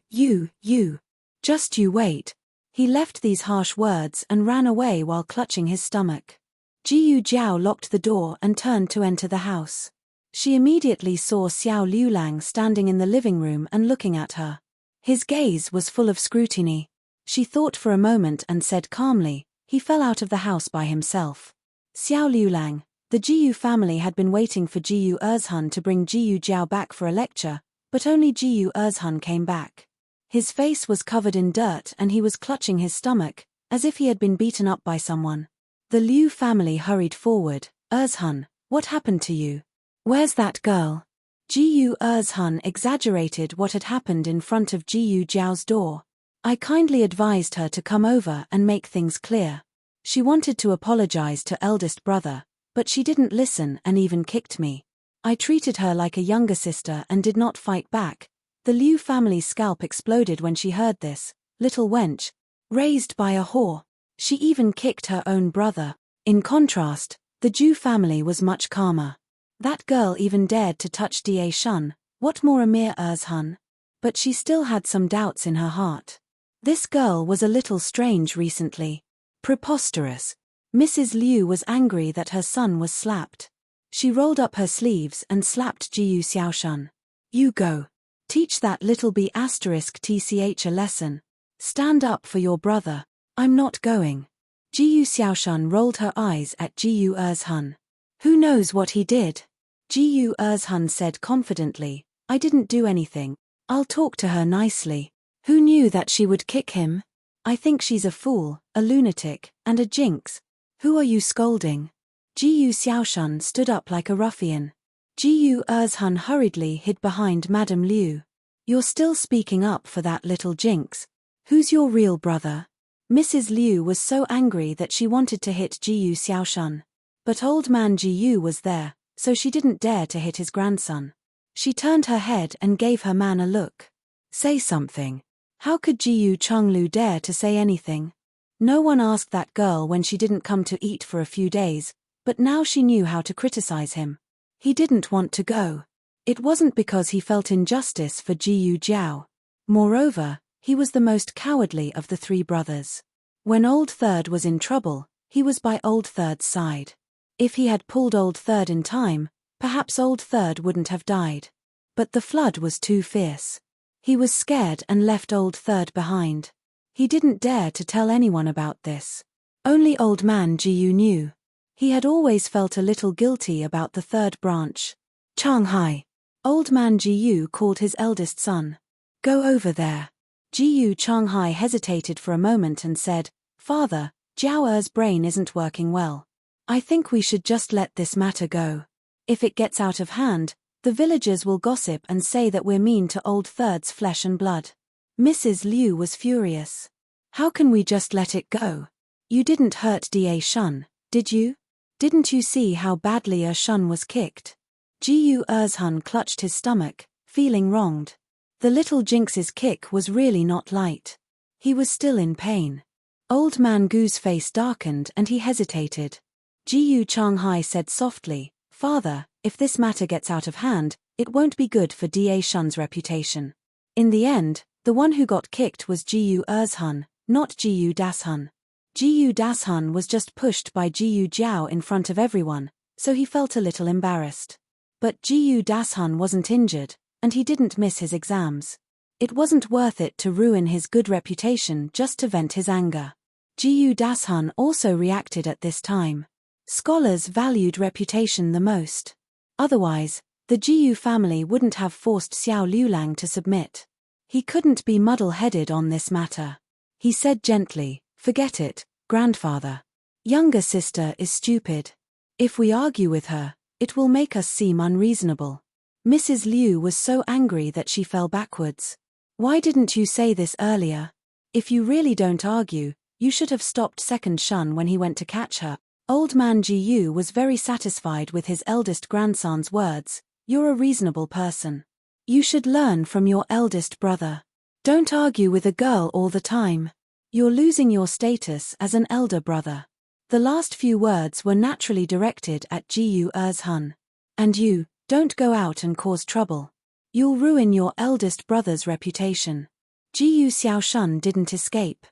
Just you wait." He left these harsh words and ran away while clutching his stomach. Jiyu Jiao locked the door and turned to enter the house. She immediately saw Xiao Liulang standing in the living room and looking at her. His gaze was full of scrutiny. She thought for a moment and said calmly, "He fell out of the house by himself." "Xiao Liulang, The Jiyu family had been waiting for Jiyu Erzhan to bring Jiyu Jiao back for a lecture, but only Jiyu Erzhan came back. His face was covered in dirt and he was clutching his stomach, as if he had been beaten up by someone. The Liu family hurried forward. Erzhan, what happened to you? Where's that girl? Jiyu Erzhan exaggerated what had happened in front of Jiyu Jiao's door. I kindly advised her to come over and make things clear. She wanted to apologize to eldest brother, but she didn't listen and even kicked me. I treated her like a younger sister and did not fight back. The Liu family's scalp exploded when she heard this. Little wench. Raised by a whore. She even kicked her own brother. In contrast, the Zhu family was much calmer. That girl even dared to touch Da Shun, what more Emir Erzhan? But she still had some doubts in her heart. This girl was a little strange recently. Preposterous. Mrs. Liu was angry that her son was slapped. She rolled up her sleeves and slapped Jiyu Xiaoshun. You go. Teach that little B*tch a lesson. Stand up for your brother. I'm not going. Jiyu Xiaoshun rolled her eyes at Jiyu Erzhan. Who knows what he did? Jiyu Erzhan said confidently, I didn't do anything. I'll talk to her nicely. Who knew that she would kick him? I think she's a fool, a lunatic, and a jinx. Who are you scolding? Jiyu Xiaoshun stood up like a ruffian. Jiyu Erzhan hurriedly hid behind Madame Liu. You're still speaking up for that little jinx. Who's your real brother? Mrs. Liu was so angry that she wanted to hit Jiyu Xiaoshun. But old man Jiyu was there, so she didn't dare to hit his grandson. She turned her head and gave her man a look. Say something. How could Jiyu Chenglu dare to say anything? No one asked that girl when she didn't come to eat for a few days, but now she knew how to criticize him. He didn't want to go. It wasn't because he felt injustice for Jiyu Jiao. Moreover, he was the most cowardly of the three brothers. When Old Third was in trouble, he was by Old Third's side. If he had pulled Old Third in time, perhaps Old Third wouldn't have died. But the flood was too fierce. He was scared and left Old Third behind. He didn't dare to tell anyone about this. Only Old Man Jiyu knew. He had always felt a little guilty about the third branch. Changhai. Old Man Jiyu called his eldest son. Go over there. Jiyu Changhai hesitated for a moment and said, Father, Jiao Er's brain isn't working well. I think we should just let this matter go. If it gets out of hand, the villagers will gossip and say that we're mean to Old Third's flesh and blood. Mrs. Liu was furious. How can we just let it go? You didn't hurt Da Shun, did you? Didn't you see how badly Er Shun was kicked? Jiyu Erzhan clutched his stomach, feeling wronged. The little jinx's kick was really not light. He was still in pain. Old Man Gu's face darkened and he hesitated. Jiyu Changhai said softly, Father, if this matter gets out of hand, it won't be good for Da Shun's reputation. In the end, the one who got kicked was Jiyu Erzhan, not Jiyu Dashun. Jiyu Dashun was just pushed by Jiyu Jiao in front of everyone, so he felt a little embarrassed. But Jiyu Dashun wasn't injured, and he didn't miss his exams. It wasn't worth it to ruin his good reputation just to vent his anger. Jiyu Dashun also reacted at this time. Scholars valued reputation the most. Otherwise, the Jiyu family wouldn't have forced Xiao Liulang to submit. He couldn't be muddle-headed on this matter. He said gently, Forget it, grandfather. Younger sister is stupid. If we argue with her, it will make us seem unreasonable. Mrs. Liu was so angry that she fell backwards. Why didn't you say this earlier? If you really don't argue, you should have stopped Second Shun when he went to catch her. Old Man Jiyu was very satisfied with his eldest grandson's words. You're a reasonable person. You should learn from your eldest brother. Don't argue with a girl all the time. You're losing your status as an elder brother. The last few words were naturally directed at Jiyu Erzhan. And you, don't go out and cause trouble. You'll ruin your eldest brother's reputation. Jiyu Xiaoshun didn't escape.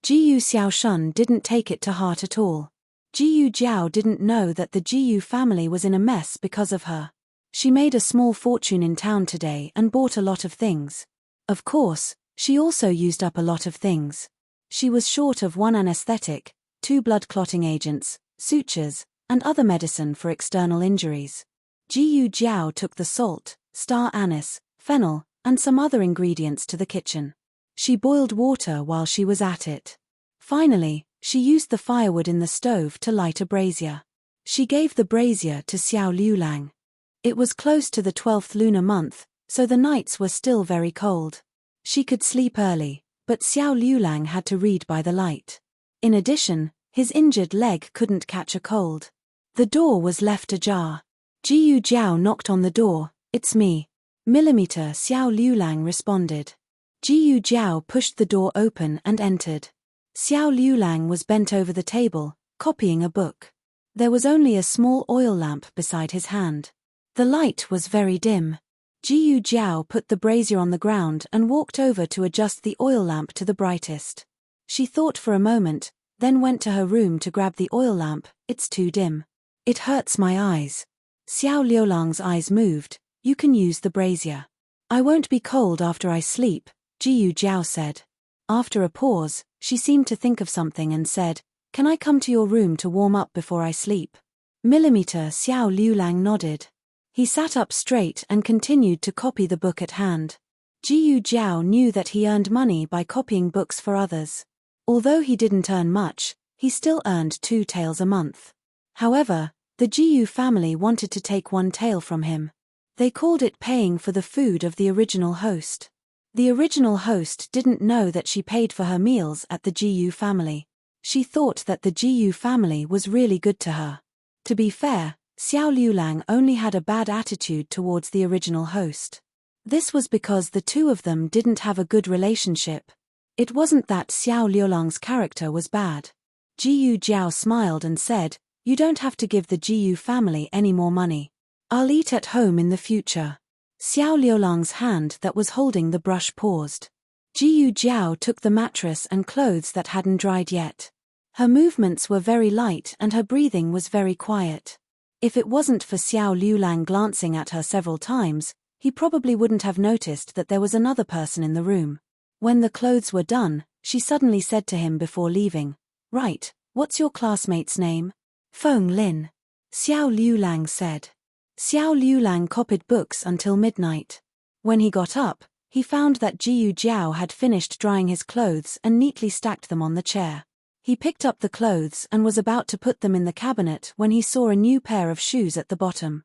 Jiyu Xiaoshun didn't take it to heart at all. Jiyu Jiao didn't know that the Jiyu family was in a mess because of her. She made a small fortune in town today and bought a lot of things. Of course, she also used up a lot of things. She was short of 1 anesthetic, 2 blood clotting agents, sutures, and other medicine for external injuries. Jiyu Jiao took the salt, star anise, fennel, and some other ingredients to the kitchen. She boiled water while she was at it. Finally, she used the firewood in the stove to light a brazier. She gave the brazier to Xiao Liulang. It was close to the 12th lunar month, so the nights were still very cold. She could sleep early, but Xiao Liulang had to read by the light. In addition, his injured leg couldn't catch a cold. The door was left ajar. Jiyu Jiao knocked on the door. "It's me." Millimeter Xiao Liulang responded. Jiyu Jiao pushed the door open and entered. Xiao Liulang was bent over the table, copying a book. There was only a small oil lamp beside his hand. The light was very dim. Jiyu Jiao put the brazier on the ground and walked over to adjust the oil lamp to the brightest. She thought for a moment, then went to her room to grab the oil lamp. "It's too dim. It hurts my eyes." Xiao Liulang's eyes moved. "You can use the brazier." "I won't be cold after I sleep," Jiyu Jiao said. After a pause, she seemed to think of something and said, "Can I come to your room to warm up before I sleep?" Millimeter Xiao Liulang nodded. He sat up straight and continued to copy the book at hand. Jiyu Jiao knew that he earned money by copying books for others. Although he didn't earn much, he still earned 2 taels a month. However, the Jiyu family wanted to take 1 tael from him. They called it paying for the food of the original host. The original host didn't know that she paid for her meals at the Jiyu family. She thought that the Jiyu family was really good to her. To be fair, Xiao Liulang only had a bad attitude towards the original host. This was because the two of them didn't have a good relationship. It wasn't that Xiao Liulang's character was bad. Jiyu Jiao smiled and said, "You don't have to give the Jiyu family any more money. I'll eat at home in the future." Xiao Liulang's hand that was holding the brush paused. Jiyu Jiao took the mattress and clothes that hadn't dried yet. Her movements were very light and her breathing was very quiet. If it wasn't for Xiao Liulang glancing at her several times, he probably wouldn't have noticed that there was another person in the room. When the clothes were done, she suddenly said to him before leaving, "Right, what's your classmate's name?" "Feng Lin," Xiao Liulang said. Xiao Liulang copied books until midnight. When he got up, he found that Jiyu Jiao had finished drying his clothes and neatly stacked them on the chair. He picked up the clothes and was about to put them in the cabinet when he saw a new pair of shoes at the bottom.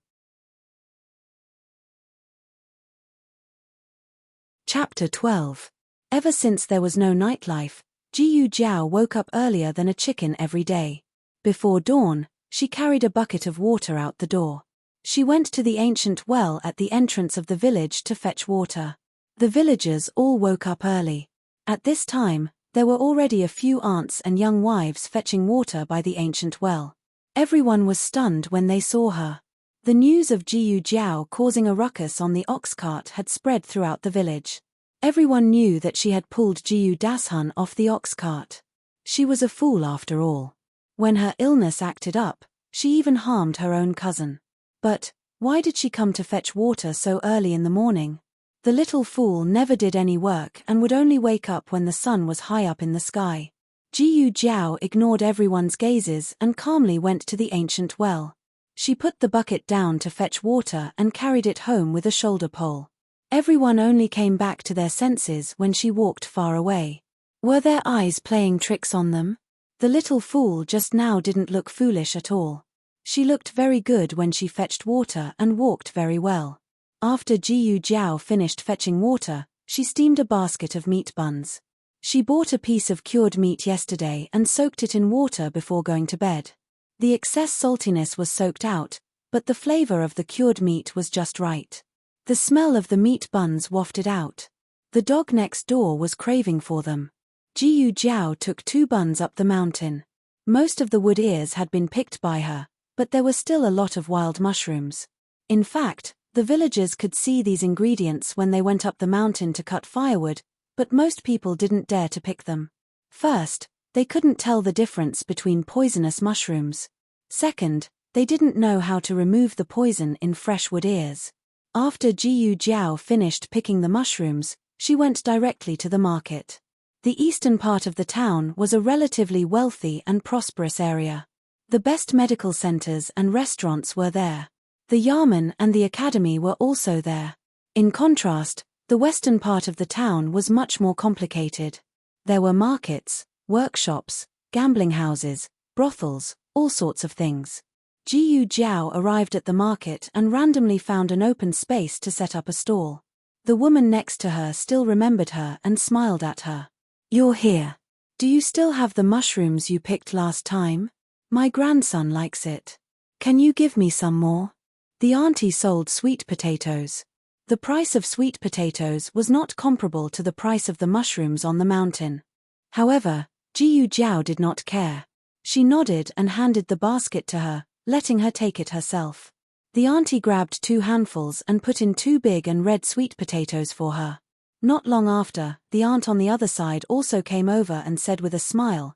Chapter 12. Ever since there was no nightlife, Jiyu Jiao woke up earlier than a chicken every day. Before dawn, she carried a bucket of water out the door. She went to the ancient well at the entrance of the village to fetch water. The villagers all woke up early. At this time, there were already a few aunts and young wives fetching water by the ancient well. Everyone was stunned when they saw her. The news of Jiyu Jiao causing a ruckus on the ox cart had spread throughout the village. Everyone knew that she had pulled Jiyu Dashun off the ox cart. She was a fool after all. When her illness acted up, she even harmed her own cousin. But why did she come to fetch water so early in the morning? The little fool never did any work and would only wake up when the sun was high up in the sky. Jiyu Jiao ignored everyone's gazes and calmly went to the ancient well. She put the bucket down to fetch water and carried it home with a shoulder pole. Everyone only came back to their senses when she walked far away. Were their eyes playing tricks on them? The little fool just now didn't look foolish at all. She looked very good when she fetched water and walked very well. After Jiyu Jiao finished fetching water, she steamed a basket of meat buns. She bought a piece of cured meat yesterday and soaked it in water before going to bed. The excess saltiness was soaked out, but the flavor of the cured meat was just right. The smell of the meat buns wafted out. The dog next door was craving for them. Jiyu Jiao took 2 buns up the mountain. Most of the wood ears had been picked by her, but there were still a lot of wild mushrooms. In fact, the villagers could see these ingredients when they went up the mountain to cut firewood, but most people didn't dare to pick them. First, they couldn't tell the difference between poisonous mushrooms. Second, they didn't know how to remove the poison in fresh wood ears. After Jiyu Jiao finished picking the mushrooms, she went directly to the market. The eastern part of the town was a relatively wealthy and prosperous area. The best medical centers and restaurants were there. The Yarman and the academy were also there. In contrast, the western part of the town was much more complicated. There were markets, workshops, gambling houses, brothels, all sorts of things. Jiyu Jiao arrived at the market and randomly found an open space to set up a stall. The woman next to her still remembered her and smiled at her. "You're here. Do you still have the mushrooms you picked last time? My grandson likes it. Can you give me some more?" The auntie sold sweet potatoes. The price of sweet potatoes was not comparable to the price of the mushrooms on the mountain. However, Jiyu Jiao did not care. She nodded and handed the basket to her, letting her take it herself. The auntie grabbed 2 handfuls and put in 2 big and red sweet potatoes for her. Not long after, the aunt on the other side also came over and said with a smile,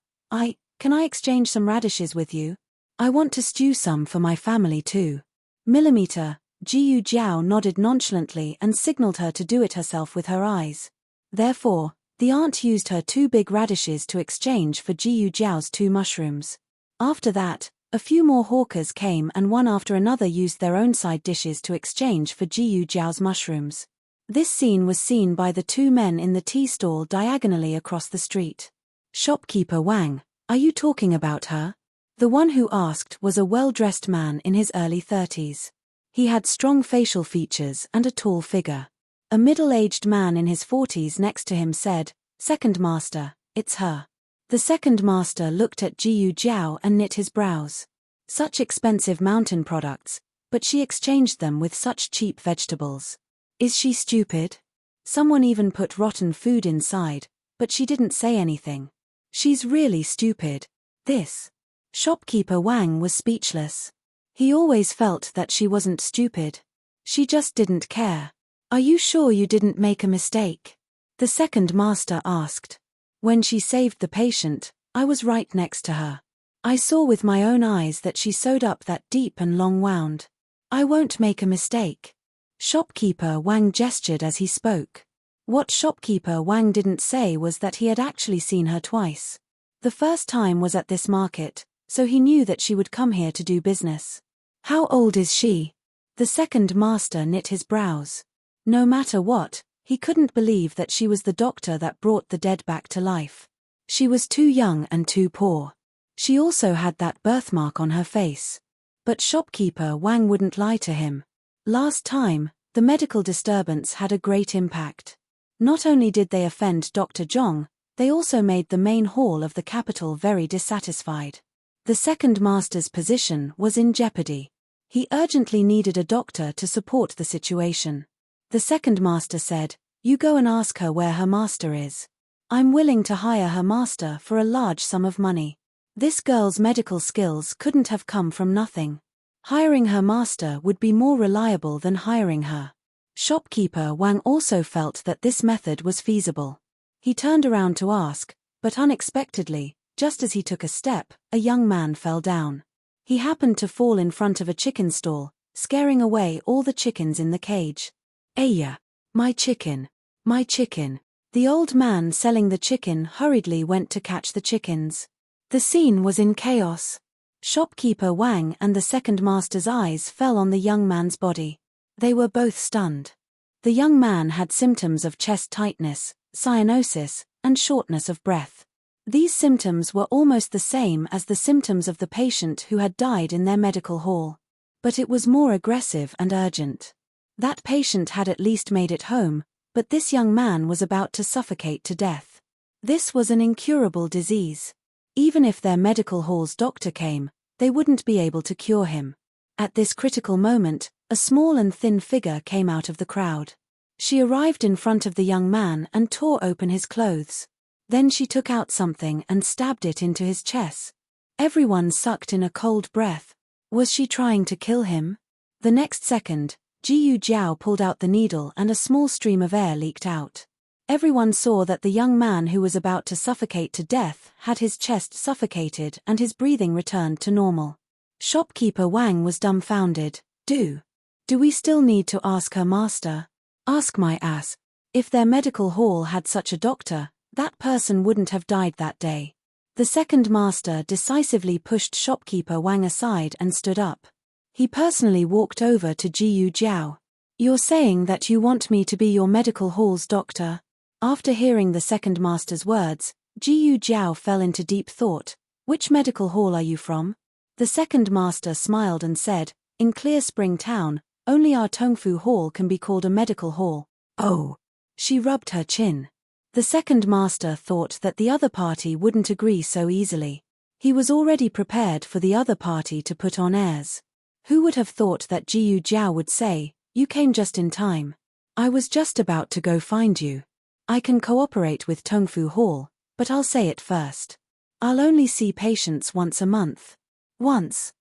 Can I exchange some radishes with you? I want to stew some for my family too." Millimeter, Jiyu Jiao nodded nonchalantly and signaled her to do it herself with her eyes. Therefore, the aunt used her 2 big radishes to exchange for Jiyu Jiao's 2 mushrooms. After that, a few more hawkers came and one after another used their own side dishes to exchange for Jiyu Jiao's mushrooms. This scene was seen by the 2 men in the tea stall diagonally across the street. "Shopkeeper Wang, are you talking about her?" The one who asked was a well-dressed man in his early 30s. He had strong facial features and a tall figure. A middle-aged man in his 40s next to him said, "Second master, it's her." The second master looked at Jiyu Jiao and knit his brows. Such expensive mountain products, but she exchanged them with such cheap vegetables. Is she stupid? Someone even put rotten food inside, but she didn't say anything. She's really stupid. This. Shopkeeper Wang was speechless. He always felt that she wasn't stupid. She just didn't care. "Are you sure you didn't make a mistake?" the second master asked. "When she saved the patient, I was right next to her. I saw with my own eyes that she sewed up that deep and long wound. I won't make a mistake." Shopkeeper Wang gestured as he spoke. What Shopkeeper Wang didn't say was that he had actually seen her twice. The first time was at this market, so he knew that she would come here to do business. "How old is she?" the second master knit his brows. No matter what, he couldn't believe that she was the doctor that brought the dead back to life. She was too young and too poor. She also had that birthmark on her face. But Shopkeeper Wang wouldn't lie to him. Last time, the medical disturbance had a great impact. Not only did they offend Dr. Zhong, they also made the main hall of the capital very dissatisfied. The second master's position was in jeopardy. He urgently needed a doctor to support the situation. The second master said, "You go and ask her where her master is. I'm willing to hire her master for a large sum of money." This girl's medical skills couldn't have come from nothing. Hiring her master would be more reliable than hiring her. Shopkeeper Wang also felt that this method was feasible. He turned around to ask, but unexpectedly, just as he took a step, a young man fell down. He happened to fall in front of a chicken stall, scaring away all the chickens in the cage. "Ayya! My chicken! My chicken!" The old man selling the chicken hurriedly went to catch the chickens. The scene was in chaos. Shopkeeper Wang and the second master's eyes fell on the young man's body. They were both stunned. The young man had symptoms of chest tightness, cyanosis, and shortness of breath. These symptoms were almost the same as the symptoms of the patient who had died in their medical hall. But it was more aggressive and urgent. That patient had at least made it home, but this young man was about to suffocate to death. This was an incurable disease. Even if their medical hall's doctor came, they wouldn't be able to cure him. At this critical moment, a small and thin figure came out of the crowd. She arrived in front of the young man and tore open his clothes. Then she took out something and stabbed it into his chest. Everyone sucked in a cold breath. Was she trying to kill him? The next second, Jiyu Jiao pulled out the needle and a small stream of air leaked out. Everyone saw that the young man who was about to suffocate to death had his chest suffocated and his breathing returned to normal. Shopkeeper Wang was dumbfounded. Do we still need to ask her master? Ask my ass. If their medical hall had such a doctor, that person wouldn't have died that day. The second master decisively pushed shopkeeper Wang aside and stood up. He personally walked over to Jiyu Jiao. "You're saying that you want me to be your medical hall's doctor?" After hearing the second master's words, Jiyu Jiao fell into deep thought. "Which medical hall are you from?" The second master smiled and said, "In Clear Spring Town, only our Tongfu Hall can be called a medical hall." "Oh." She rubbed her chin. The second master thought that the other party wouldn't agree so easily. He was already prepared for the other party to put on airs. Who would have thought that Jiyu Jiao would say, "You came just in time. I was just about to go find you. I can cooperate with Tongfu Hall, but I'll say it first. I'll only see patients once a month." Once.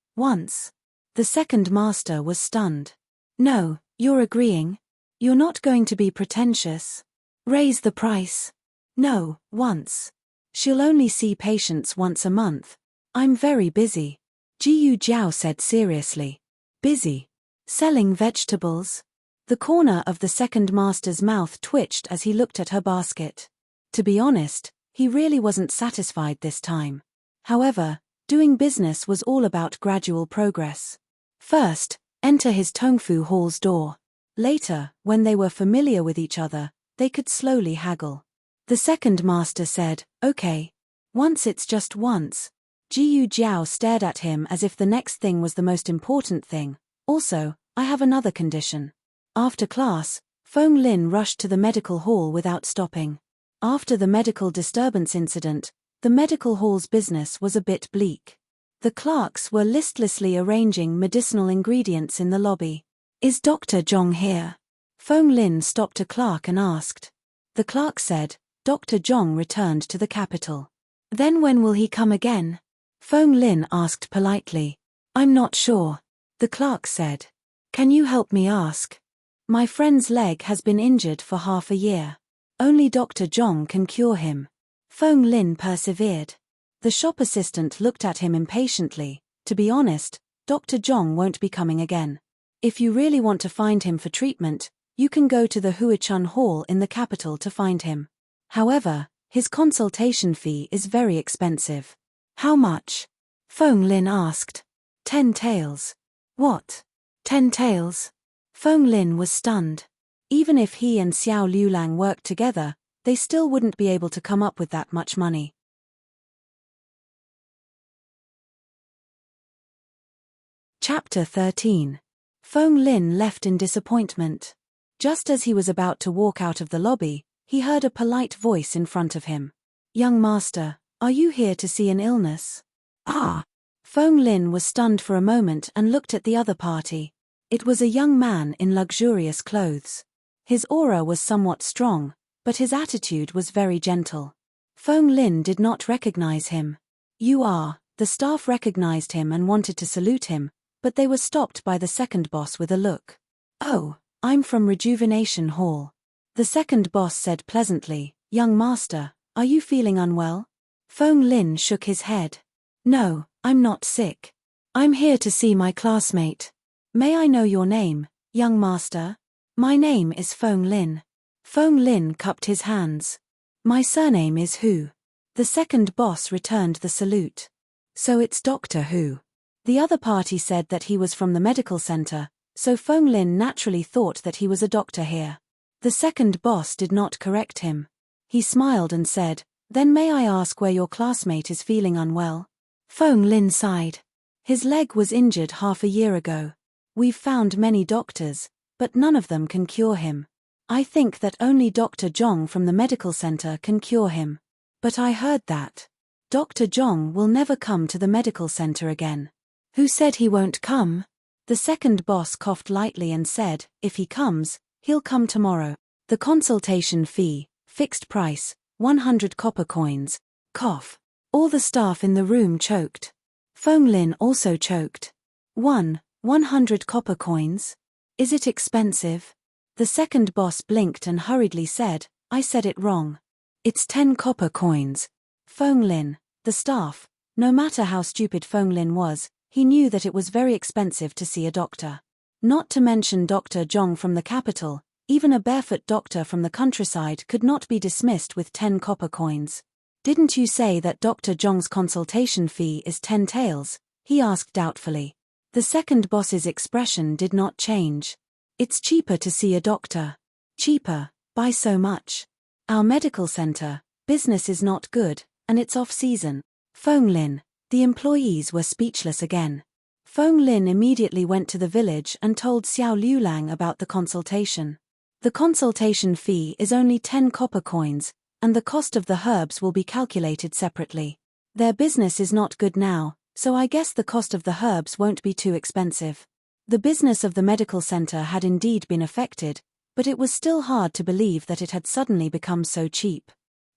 The second master was stunned. "No, you're agreeing? You're not going to be pretentious? Raise the price." "No, once. She'll only see patients once a month. I'm very busy," Jiyu Jiao said seriously. "Busy? Selling vegetables?" The corner of the second master's mouth twitched as he looked at her basket. To be honest, he really wasn't satisfied this time. However, doing business was all about gradual progress. First, enter his Tongfu Hall's door. Later, when they were familiar with each other, they could slowly haggle. The second master said, "Okay. Once it's just once." Jiyu Jiao stared at him as if the next thing was the most important thing. "Also, I have another condition." After class, Feng Lin rushed to the medical hall without stopping. After the medical disturbance incident, the medical hall's business was a bit bleak. The clerks were listlessly arranging medicinal ingredients in the lobby. "Is Dr. Zhong here?" Feng Lin stopped a clerk and asked. The clerk said, "Dr. Zhong returned to the capital." "Then when will he come again?" Feng Lin asked politely. "I'm not sure," the clerk said. "Can you help me ask? My friend's leg has been injured for half a year. Only Dr. Zhong can cure him." Feng Lin persevered. The shop assistant looked at him impatiently. "To be honest, Dr. Zhong won't be coming again. If you really want to find him for treatment, you can go to the Huichun Hall in the capital to find him. However, his consultation fee is very expensive." "How much?" Feng Lin asked. 10 taels. "What? 10 taels?" Feng Lin was stunned. Even if he and Xiao Liulang worked together, they still wouldn't be able to come up with that much money. Chapter 13. Feng Lin left in disappointment. Just as he was about to walk out of the lobby, he heard a polite voice in front of him. "Young master, are you here to see an illness?" "Ah!" Feng Lin was stunned for a moment and looked at the other party. It was a young man in luxurious clothes. His aura was somewhat strong, but his attitude was very gentle. Feng Lin did not recognize him. "You are." The staff recognized him and wanted to salute him, but they were stopped by the second boss with a look. "Oh, I'm from Rejuvenation Hall." The second boss said pleasantly, "Young master, are you feeling unwell?" Feng Lin shook his head. "No, I'm not sick. I'm here to see my classmate. May I know your name, young master?" "My name is Feng Lin." Feng Lin cupped his hands. "My surname is Hu." The second boss returned the salute. "So it's Doctor Hu." The other party said that he was from the medical center, so Feng Lin naturally thought that he was a doctor here. The second boss did not correct him. He smiled and said, "Then may I ask where your classmate is feeling unwell?" Feng Lin sighed. "His leg was injured half a year ago. We've found many doctors, but none of them can cure him. I think that only Dr. Zhong from the medical center can cure him. But I heard that Dr. Zhong will never come to the medical center again." "Who said he won't come?" The second boss coughed lightly and said, "If he comes, he'll come tomorrow. The consultation fee, fixed price, 100 copper coins." Cough. All the staff in the room choked. Feng Lin also choked. 100 copper coins? Is it expensive?" The second boss blinked and hurriedly said, "I said it wrong. It's 10 copper coins." Feng Lin, the staff, no matter how stupid Feng Lin was, he knew that it was very expensive to see a doctor. Not to mention Dr. Zhong from the capital, even a barefoot doctor from the countryside could not be dismissed with 10 copper coins. Didn't you say that Dr. Zhong's consultation fee is 10 taels? He asked doubtfully. The second boss's expression did not change. It's cheaper to see a doctor. Cheaper, by so much. Our medical center, business is not good, and it's off-season. Feng Lin. The employees were speechless again. Feng Lin immediately went to the village and told Xiao Liulang about the consultation. The consultation fee is only 10 copper coins, and the cost of the herbs will be calculated separately. Their business is not good now, so I guess the cost of the herbs won't be too expensive. The business of the medical center had indeed been affected, but it was still hard to believe that it had suddenly become so cheap.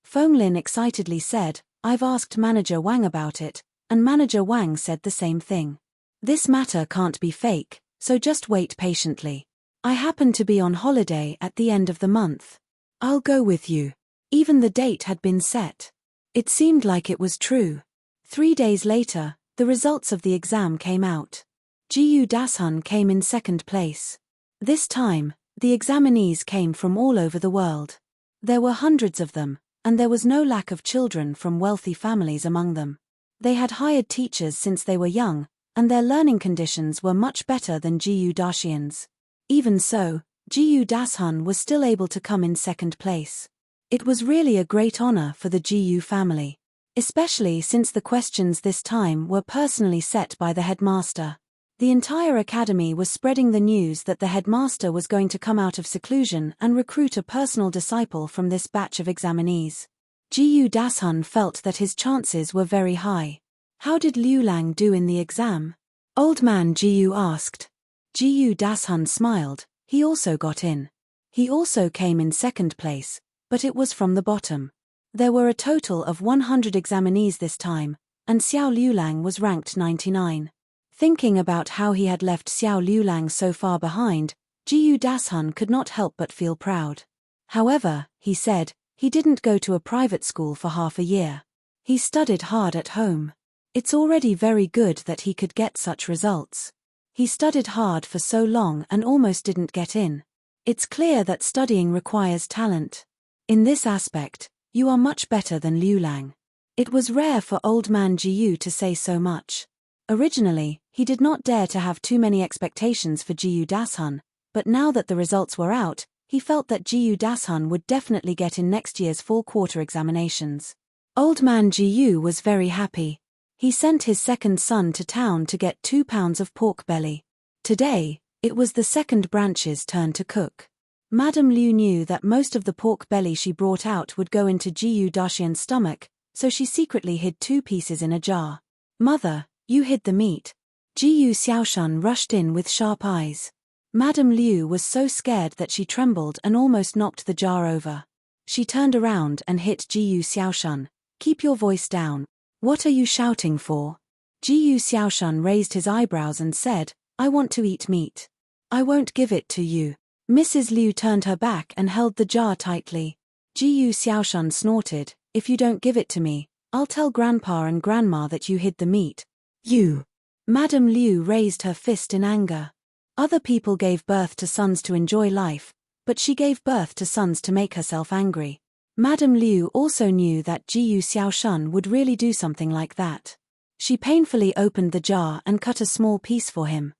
Feng Lin excitedly said, I've asked Manager Wang about it, and Manager Wang said the same thing. This matter can't be fake, so just wait patiently. I happen to be on holiday at the end of the month. I'll go with you. Even the date had been set. It seemed like it was true. 3 days later, the results of the exam came out. Jiyu Dashun came in second place. This time, the examinees came from all over the world. There were hundreds of them, and there was no lack of children from wealthy families among them. They had hired teachers since they were young, and their learning conditions were much better than Jiyu Dashian's. Even so, Jiyu Dashun was still able to come in second place. It was really a great honor for the Jiyu family. Especially since the questions this time were personally set by the headmaster. The entire academy was spreading the news that the headmaster was going to come out of seclusion and recruit a personal disciple from this batch of examinees. Jiyu Dashun felt that his chances were very high. How did Liulang do in the exam? Old man Jiyu asked. Jiyu Dashun smiled. He also got in. He also came in second place, but it was from the bottom. There were a total of 100 examinees this time, and Xiao Liulang was ranked 99. Thinking about how he had left Xiao Liulang so far behind, Jiyu Dashun could not help but feel proud. However, he said, he didn't go to a private school for half a year. He studied hard at home. It's already very good that he could get such results. He studied hard for so long and almost didn't get in. It's clear that studying requires talent. In this aspect, you are much better than Liulang. It was rare for old man Jiyu to say so much. Originally, he did not dare to have too many expectations for Jiyu Dashun, but now that the results were out, he felt that Jiyu Dashun would definitely get in next year's fall quarter examinations. Old man Jiyu was very happy. He sent his second son to town to get 2 pounds of pork belly. Today, it was the second branch's turn to cook. Madame Liu knew that most of the pork belly she brought out would go into Jiyu Dashian's stomach, so she secretly hid 2 pieces in a jar. Mother, you hid the meat. Jiyu Xiaoshun rushed in with sharp eyes. Madame Liu was so scared that she trembled and almost knocked the jar over. She turned around and hit Jiyu Xiaoshun. Keep your voice down. What are you shouting for? Jiyu Xiaoshun raised his eyebrows and said, I want to eat meat. I won't give it to you. Mrs. Liu turned her back and held the jar tightly. Jiyu Xiaoshun snorted, if you don't give it to me, I'll tell Grandpa and Grandma that you hid the meat. You. Madame Liu raised her fist in anger. Other people gave birth to sons to enjoy life, but she gave birth to sons to make herself angry. Madame Liu also knew that Jiyu Xiaoshun would really do something like that. She painfully opened the jar and cut a small piece for him.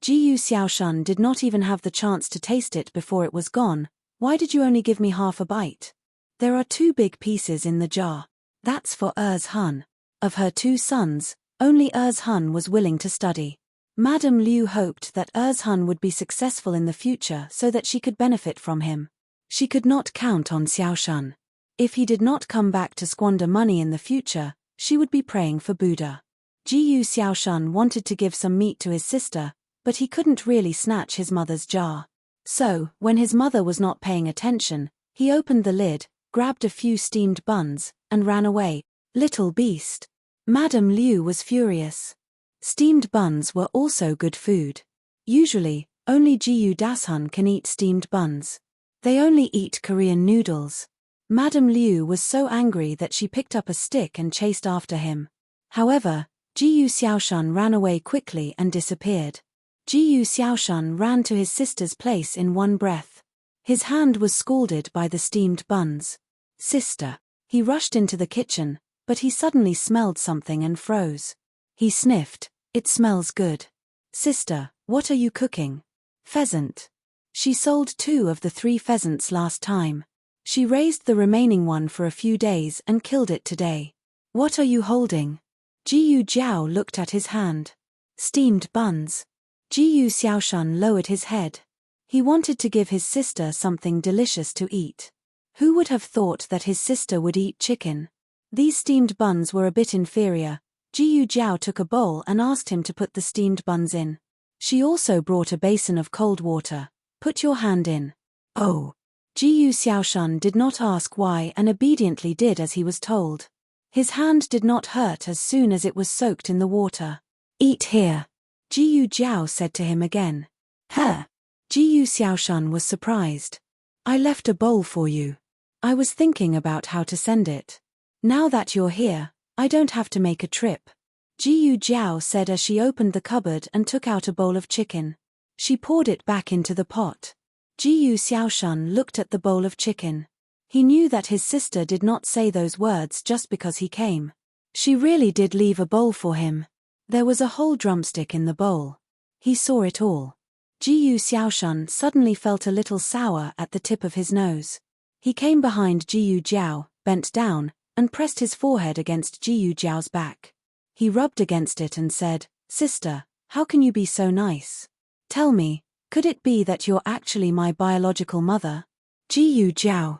Jiyu Xiaoshun did not even have the chance to taste it before it was gone. Why did you only give me half a bite? There are 2 big pieces in the jar. That's for Hun. Of her 2 sons, only Hun was willing to study. Madame Liu hoped that Hun would be successful in the future so that she could benefit from him. She could not count on Xiaoshun. If he did not come back to squander money in the future, she would be praying for Buddha. Jiyu Xiaoshun wanted to give some meat to his sister, but he couldn't really snatch his mother's jar. So, when his mother was not paying attention, he opened the lid, grabbed a few steamed buns, and ran away. Little beast. Madame Liu was furious. Steamed buns were also good food. Usually, only Jiyu Dashun can eat steamed buns. They only eat Korean noodles. Madame Liu was so angry that she picked up a stick and chased after him. However, Jiyu Xiaoshun ran away quickly and disappeared. Jiyu Xiaoshun ran to his sister's place in one breath. His hand was scalded by the steamed buns. Sister. He rushed into the kitchen, but he suddenly smelled something and froze. He sniffed. It smells good. Sister, what are you cooking? Pheasant. She sold 2 of the 3 pheasants last time. She raised the remaining one for a few days and killed it today. What are you holding? Jiyu Jiao looked at his hand. Steamed buns. Jiyu Xiaoshan lowered his head. He wanted to give his sister something delicious to eat. Who would have thought that his sister would eat chicken? These steamed buns were a bit inferior. Jiyu Jiao took a bowl and asked him to put the steamed buns in. She also brought a basin of cold water. Put your hand in. Oh. Jiyu Xiaoshan did not ask why and obediently did as he was told. His hand did not hurt as soon as it was soaked in the water. Eat here. Jiyu Jiao said to him again. Huh. Jiyu Xiaoshan was surprised. I left a bowl for you. I was thinking about how to send it. Now that you're here, I don't have to make a trip. Jiyu Jiao said as she opened the cupboard and took out a bowl of chicken. She poured it back into the pot. Jiyu Xiaoshan looked at the bowl of chicken. He knew that his sister did not say those words just because he came. She really did leave a bowl for him. There was a whole drumstick in the bowl. He saw it all. Jiyu Xiaoshan suddenly felt a little sour at the tip of his nose. He came behind Jiyu Jiao, bent down, and pressed his forehead against Jiyu Jiao's back. He rubbed against it and said, Sister, how can you be so nice? Tell me, could it be that you're actually my biological mother? Jiyu Jiao.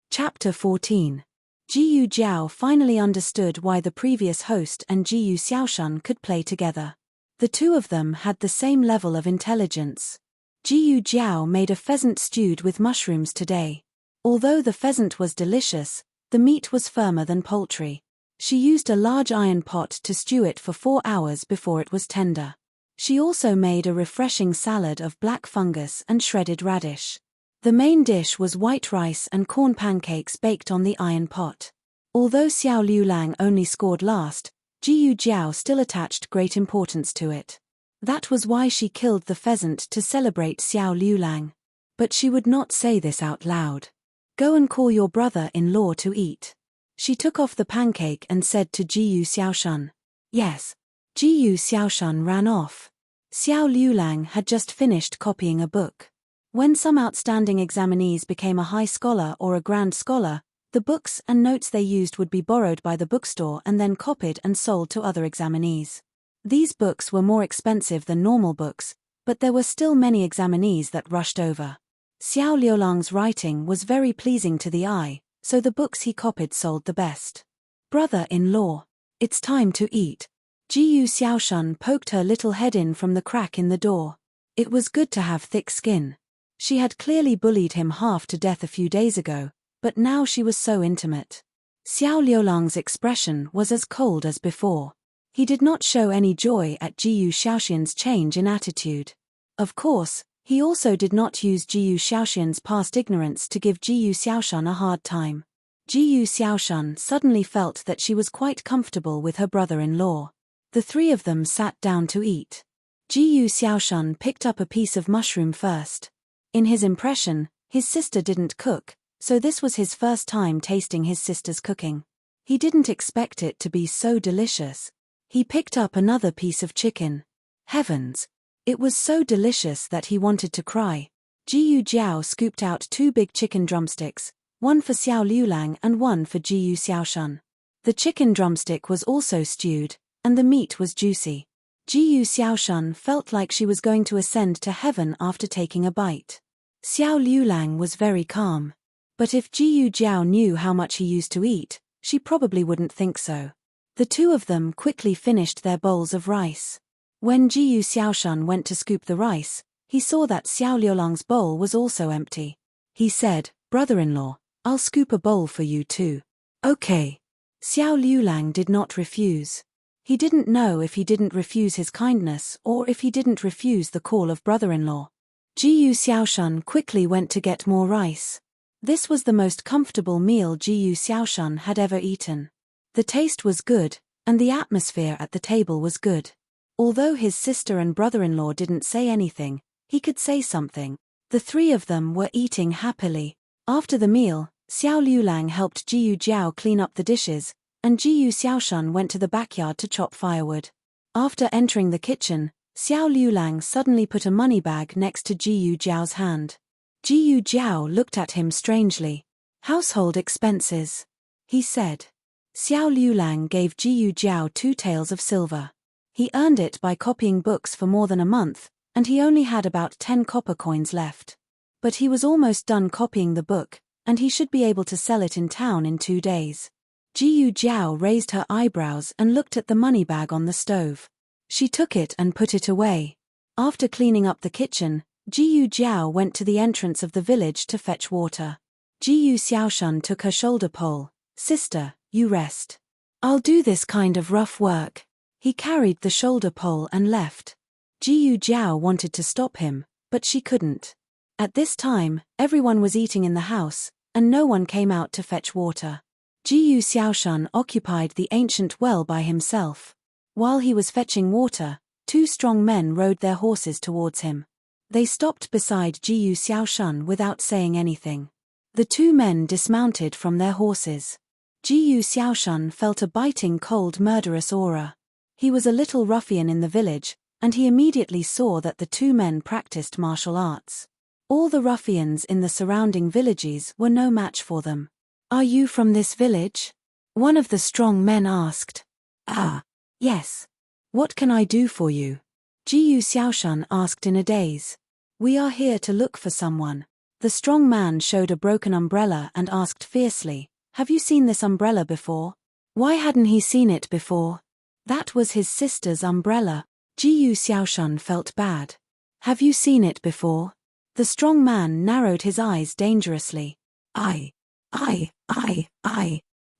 Chapter 14. Jiyu Jiao finally understood why the previous host and Jiyu Xiaoshan could play together. The 2 of them had the same level of intelligence. Jiyu Jiao made a pheasant stewed with mushrooms today. Although the pheasant was delicious, the meat was firmer than poultry. She used a large iron pot to stew it for 4 hours before it was tender. She also made a refreshing salad of black fungus and shredded radish. The main dish was white rice and corn pancakes baked on the iron pot. Although Xiao Liulang only scored last, Jiyu Jiao still attached great importance to it. That was why she killed the pheasant to celebrate Xiao Liulang. But she would not say this out loud. Go and call your brother-in-law to eat. She took off the pancake and said to Jiyu Xiaoshan. Yes. Jiyu Xiaoshan ran off. Xiao Liulang had just finished copying a book. When some outstanding examinees became a high scholar or a grand scholar, the books and notes they used would be borrowed by the bookstore and then copied and sold to other examinees. These books were more expensive than normal books, but there were still many examinees that rushed over. Xiao Liulang's writing was very pleasing to the eye, so the books he copied sold the best. Brother-in-law, it's time to eat. Jiyu Xiaoshan poked her little head in from the crack in the door. It was good to have thick skin. She had clearly bullied him half to death a few days ago, but now she was so intimate. Xiao Liulang's expression was as cold as before. He did not show any joy at Jiyu Xiaoxian's change in attitude. Of course, he also did not use Jiyu Xiaoxian's past ignorance to give Jiyu Xiaoshan a hard time. Jiyu Xiaoshan suddenly felt that she was quite comfortable with her brother-in-law. The 3 of them sat down to eat. Jiyu Xiaoshan picked up a piece of mushroom first. In his impression, his sister didn't cook, so this was his first time tasting his sister's cooking. He didn't expect it to be so delicious. He picked up another piece of chicken. Heavens! It was so delicious that he wanted to cry. Jiyu Jiao scooped out 2 big chicken drumsticks, one for Xiao Liulang and one for Jiyu Xiaoshan. The chicken drumstick was also stewed, and the meat was juicy. Jiyu Xiaoshan felt like she was going to ascend to heaven after taking a bite. Xiao Liulang was very calm. But if Jiyu Jiao knew how much he used to eat, she probably wouldn't think so. The 2 of them quickly finished their bowls of rice. When Jiyu Xiaoshan went to scoop the rice, he saw that Xiao Liulang's bowl was also empty. He said, Brother-in-law, I'll scoop a bowl for you too. Okay. Xiao Liulang did not refuse. He didn't know if he didn't refuse his kindness or if he didn't refuse the call of brother-in-law. Jiyu Xiaoshan quickly went to get more rice. This was the most comfortable meal Jiyu Xiaoshan had ever eaten. The taste was good, and the atmosphere at the table was good. Although his sister and brother-in-law didn't say anything, he could say something. The three of them were eating happily. After the meal, Xiao Liulang helped Jiyu Jiao clean up the dishes, and Jiyu Xiaoshan went to the backyard to chop firewood. After entering the kitchen, Xiao Liulang suddenly put a money bag next to Jiyu Jiao's hand. Jiyu Jiao looked at him strangely. "Household expenses," he said. Xiao Liulang gave Jiyu Jiao 2 taels of silver. He earned it by copying books for more than a month, and he only had about 10 copper coins left. But he was almost done copying the book, and he should be able to sell it in town in 2 days. Jiyu Jiao raised her eyebrows and looked at the money bag on the stove. She took it and put it away. After cleaning up the kitchen, Jiyu Jiao went to the entrance of the village to fetch water. Jiyu Xiaoshan took her shoulder pole. "Sister, you rest. I'll do this kind of rough work." He carried the shoulder pole and left. Jiyu Jiao wanted to stop him, but she couldn't. At this time, everyone was eating in the house, and no one came out to fetch water. Jiyu Xiaoshan occupied the ancient well by himself. While he was fetching water, 2 strong men rode their horses towards him. They stopped beside Jiyu Xiaoshan without saying anything. The 2 men dismounted from their horses. Jiyu Xiaoshan felt a biting cold murderous aura. He was a little ruffian in the village, and he immediately saw that the 2 men practiced martial arts. All the ruffians in the surrounding villages were no match for them. "Are you from this village?" one of the strong men asked. "Ah, yes. What can I do for you?" Jiyu Xiaoshan asked in a daze. "We are here to look for someone." The strong man showed a broken umbrella and asked fiercely, "Have you seen this umbrella before?" Why hadn't he seen it before? That was his sister's umbrella. Jiyu Xiaoshan felt bad. "Have you seen it before?" The strong man narrowed his eyes dangerously. I.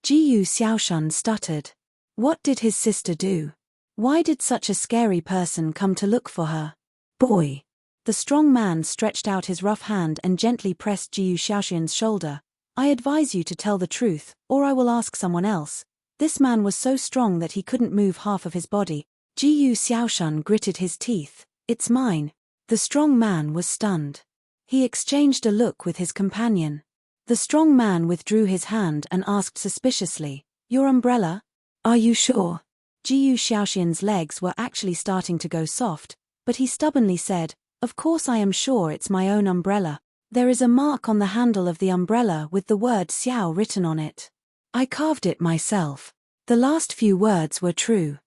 Jiyu Xiaoshan stuttered. What did his sister do? Why did such a scary person come to look for her? "Boy." The strong man stretched out his rough hand and gently pressed Jiyu Xiaoshan's shoulder. "I advise you to tell the truth, or I will ask someone else." This man was so strong that he couldn't move half of his body. Jiyu Xiaoshan gritted his teeth. "It's mine." The strong man was stunned. He exchanged a look with his companion. The strong man withdrew his hand and asked suspiciously, "Your umbrella? Are you sure?" Jiyu Xiaoshan's legs were actually starting to go soft, but he stubbornly said, "Of course I am sure it's my own umbrella. There is a mark on the handle of the umbrella with the word Xiao written on it. I carved it myself." The last few words were true.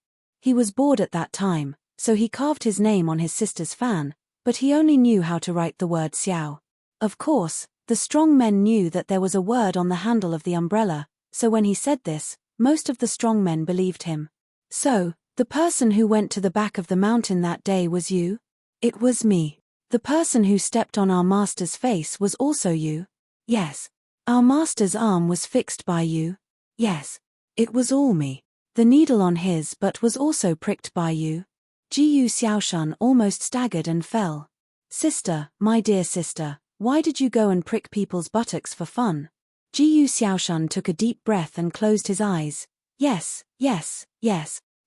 He was bored at that time, so he carved his name on his sister's fan, but he only knew how to write the word Xiao. Of course, the strong men knew that there was a word on the handle of the umbrella, so when he said this, most of the strong men believed him. "So, the person who went to the back of the mountain that day was you?" "It was me." "The person who stepped on our master's face was also you?" "Yes." "Our master's arm was fixed by you?" "Yes." "It was all me." "The needle on his butt was also pricked by you?" Jiyu Xiaoshan almost staggered and fell. "Sister, my dear sister, why did you go and prick people's buttocks for fun?" Jiyu Xiaoshan took a deep breath and closed his eyes. Yes.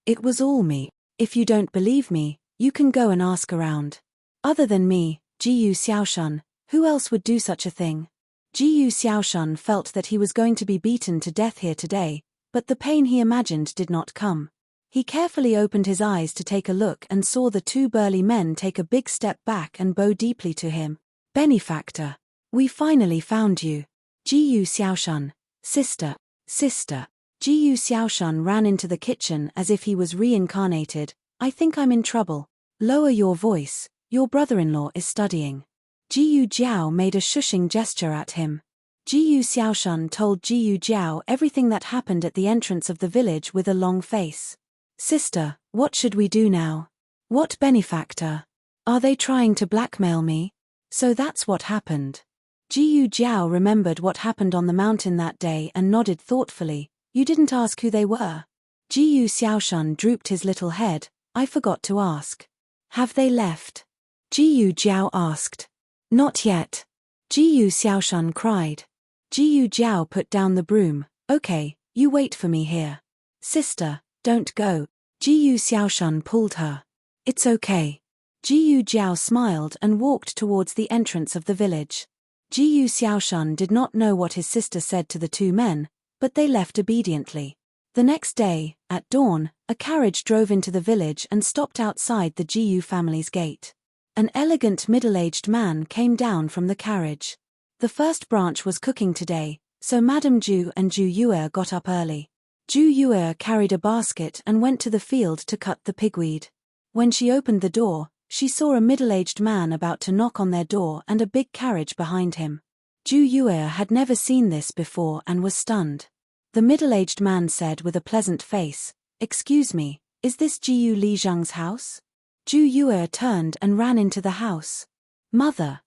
It was all me. If you don't believe me, you can go and ask around. Other than me, Jiyu Xiaoshan, who else would do such a thing? Jiyu Xiaoshan felt that he was going to be beaten to death here today, but the pain he imagined did not come. He carefully opened his eyes to take a look and saw the 2 burly men take a big step back and bow deeply to him. "Benefactor, we finally found you." Jiyu Xiaoshan, sister. Jiyu Xiaoshan ran into the kitchen as if he was reincarnated. "I think I'm in trouble." "Lower your voice, your brother-in-law is studying." Jiyu Jiao made a shushing gesture at him. Jiyu Xiaoshan told Jiyu Jiao everything that happened at the entrance of the village with a long face. "Sister, what should we do now?" "What benefactor? Are they trying to blackmail me?" "So that's what happened." Jiyu Jiao remembered what happened on the mountain that day and nodded thoughtfully. "You didn't ask who they were?" Jiyu Xiaoshan drooped his little head. "I forgot to ask." "Have they left?" Jiyu Jiao asked. "Not yet." Jiyu Xiaoshan cried. Jiyu Jiao put down the broom. "Okay, you wait for me here." "Sister, don't go." Jiyu Xiaoshan pulled her. "It's okay." Jiyu Jiao smiled and walked towards the entrance of the village. Jiyu Xiaoshun did not know what his sister said to the two men, but they left obediently. The next day, at dawn, a carriage drove into the village and stopped outside the Jiyu family's gate. An elegant middle-aged man came down from the carriage. The first branch was cooking today, so Madame Ju and Ju Yue got up early. Ju Yue carried a basket and went to the field to cut the pigweed. When she opened the door, she saw a middle-aged man about to knock on their door and a big carriage behind him. Ju Yue had never seen this before and was stunned. The middle-aged man said with a pleasant face, "Excuse me, is this Jiyu Li Zhang's house?" Ju Yue turned and ran into the house. Mother,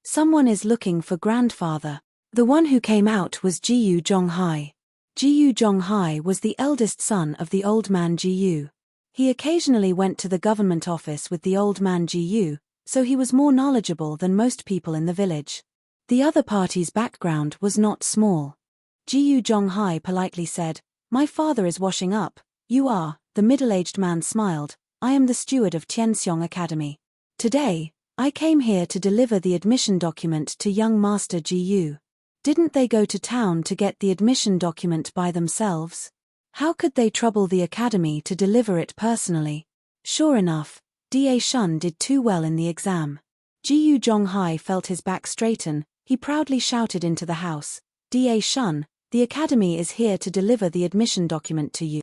someone is looking for grandfather." The one who came out was Jiyu Zhonghai. Jiyu Zhonghai was the eldest son of the old man Jiyu. He occasionally went to the government office with the old man Jiyu, so he was more knowledgeable than most people in the village. The other party's background was not small. Jiyu Zhonghai politely said, "My father is washing up." "You are," the middle-aged man smiled. "I am the steward of Tianxiong Academy. Today, I came here to deliver the admission document to young Master Jiyu." Didn't they go to town to get the admission document by themselves? How could they trouble the academy to deliver it personally? Sure enough, Da Shun did too well in the exam. Jiyu Zhonghai felt his back straighten. He proudly shouted into the house, "Da Shun, the academy is here to deliver the admission document to you."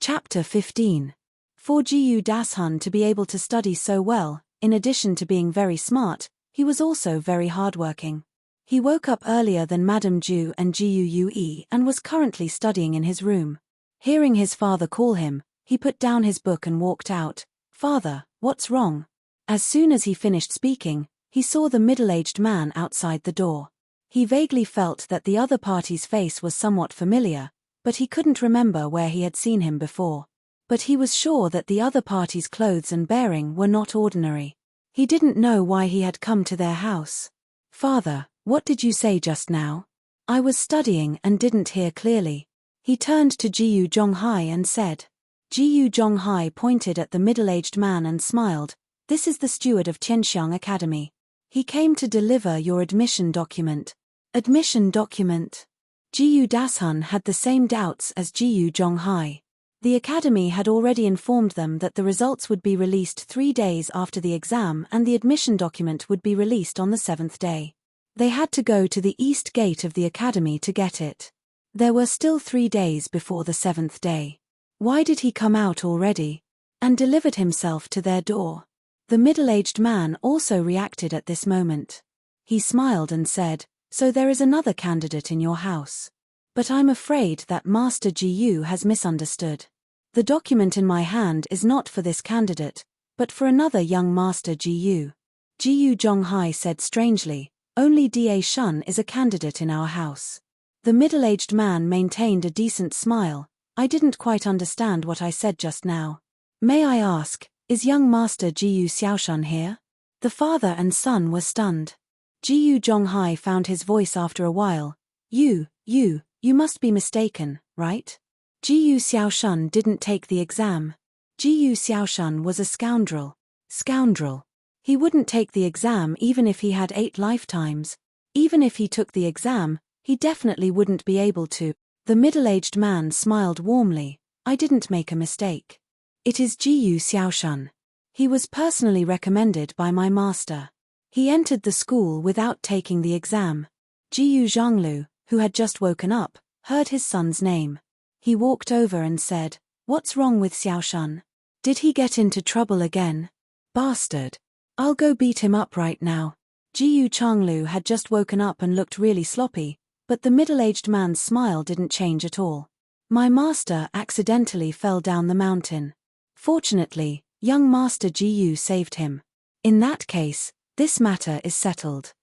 Chapter 15. For Jiyu Dashun to be able to study so well, in addition to being very smart, he was also very hardworking. He woke up earlier than Madame Ju and Jiyu Yue and was currently studying in his room. Hearing his father call him, he put down his book and walked out. "Father, what's wrong?" As soon as he finished speaking, he saw the middle-aged man outside the door. He vaguely felt that the other party's face was somewhat familiar, but he couldn't remember where he had seen him before. But he was sure that the other party's clothes and bearing were not ordinary. He didn't know why he had come to their house. "Father, what did you say just now?" "I was studying and didn't hear clearly." He turned to Jiyu Zhonghai and said. Jiyu Zhonghai pointed at the middle-aged man and smiled. "This is the steward of Tianxiang Academy. He came to deliver your admission document." Admission document? Jiyu Dashun had the same doubts as Jiyu Zhonghai. The academy had already informed them that the results would be released 3 days after the exam and the admission document would be released on the 7th day. They had to go to the east gate of the academy to get it. There were still 3 days before the 7th day. Why did he come out already? And delivered himself to their door? The middle-aged man also reacted at this moment. He smiled and said, "So there is another candidate in your house. But I'm afraid that Master Jiyu has misunderstood. The document in my hand is not for this candidate, but for another young Master Jiyu." Jiyu Zhonghai said strangely, "Only Da Shun is a candidate in our house." The middle-aged man maintained a decent smile. "I didn't quite understand what I said just now. May I ask, is young Master Jiyu Xiaoshun here?" The father and son were stunned. Jiyu Zhonghai found his voice after a while. You must be mistaken, right? Jiyu Xiaoshun didn't take the exam. Jiyu Xiaoshun was a scoundrel. Scoundrel. He wouldn't take the exam even if he had 8 lifetimes. Even if he took the exam, he definitely wouldn't be able to. The middle-aged man smiled warmly. "I didn't make a mistake. It is Jiyu Xiaoshun. He was personally recommended by my master. He entered the school without taking the exam." Jiyu Zhanglu, who had just woken up, heard his son's name. He walked over and said, "What's wrong with Xiaoshun? Did he get into trouble again? Bastard. I'll go beat him up right now." Jiyu Changlu had just woken up and looked really sloppy, but the middle-aged man's smile didn't change at all. "My master accidentally fell down the mountain. Fortunately, young Master Jiyu saved him. In that case, this matter is settled.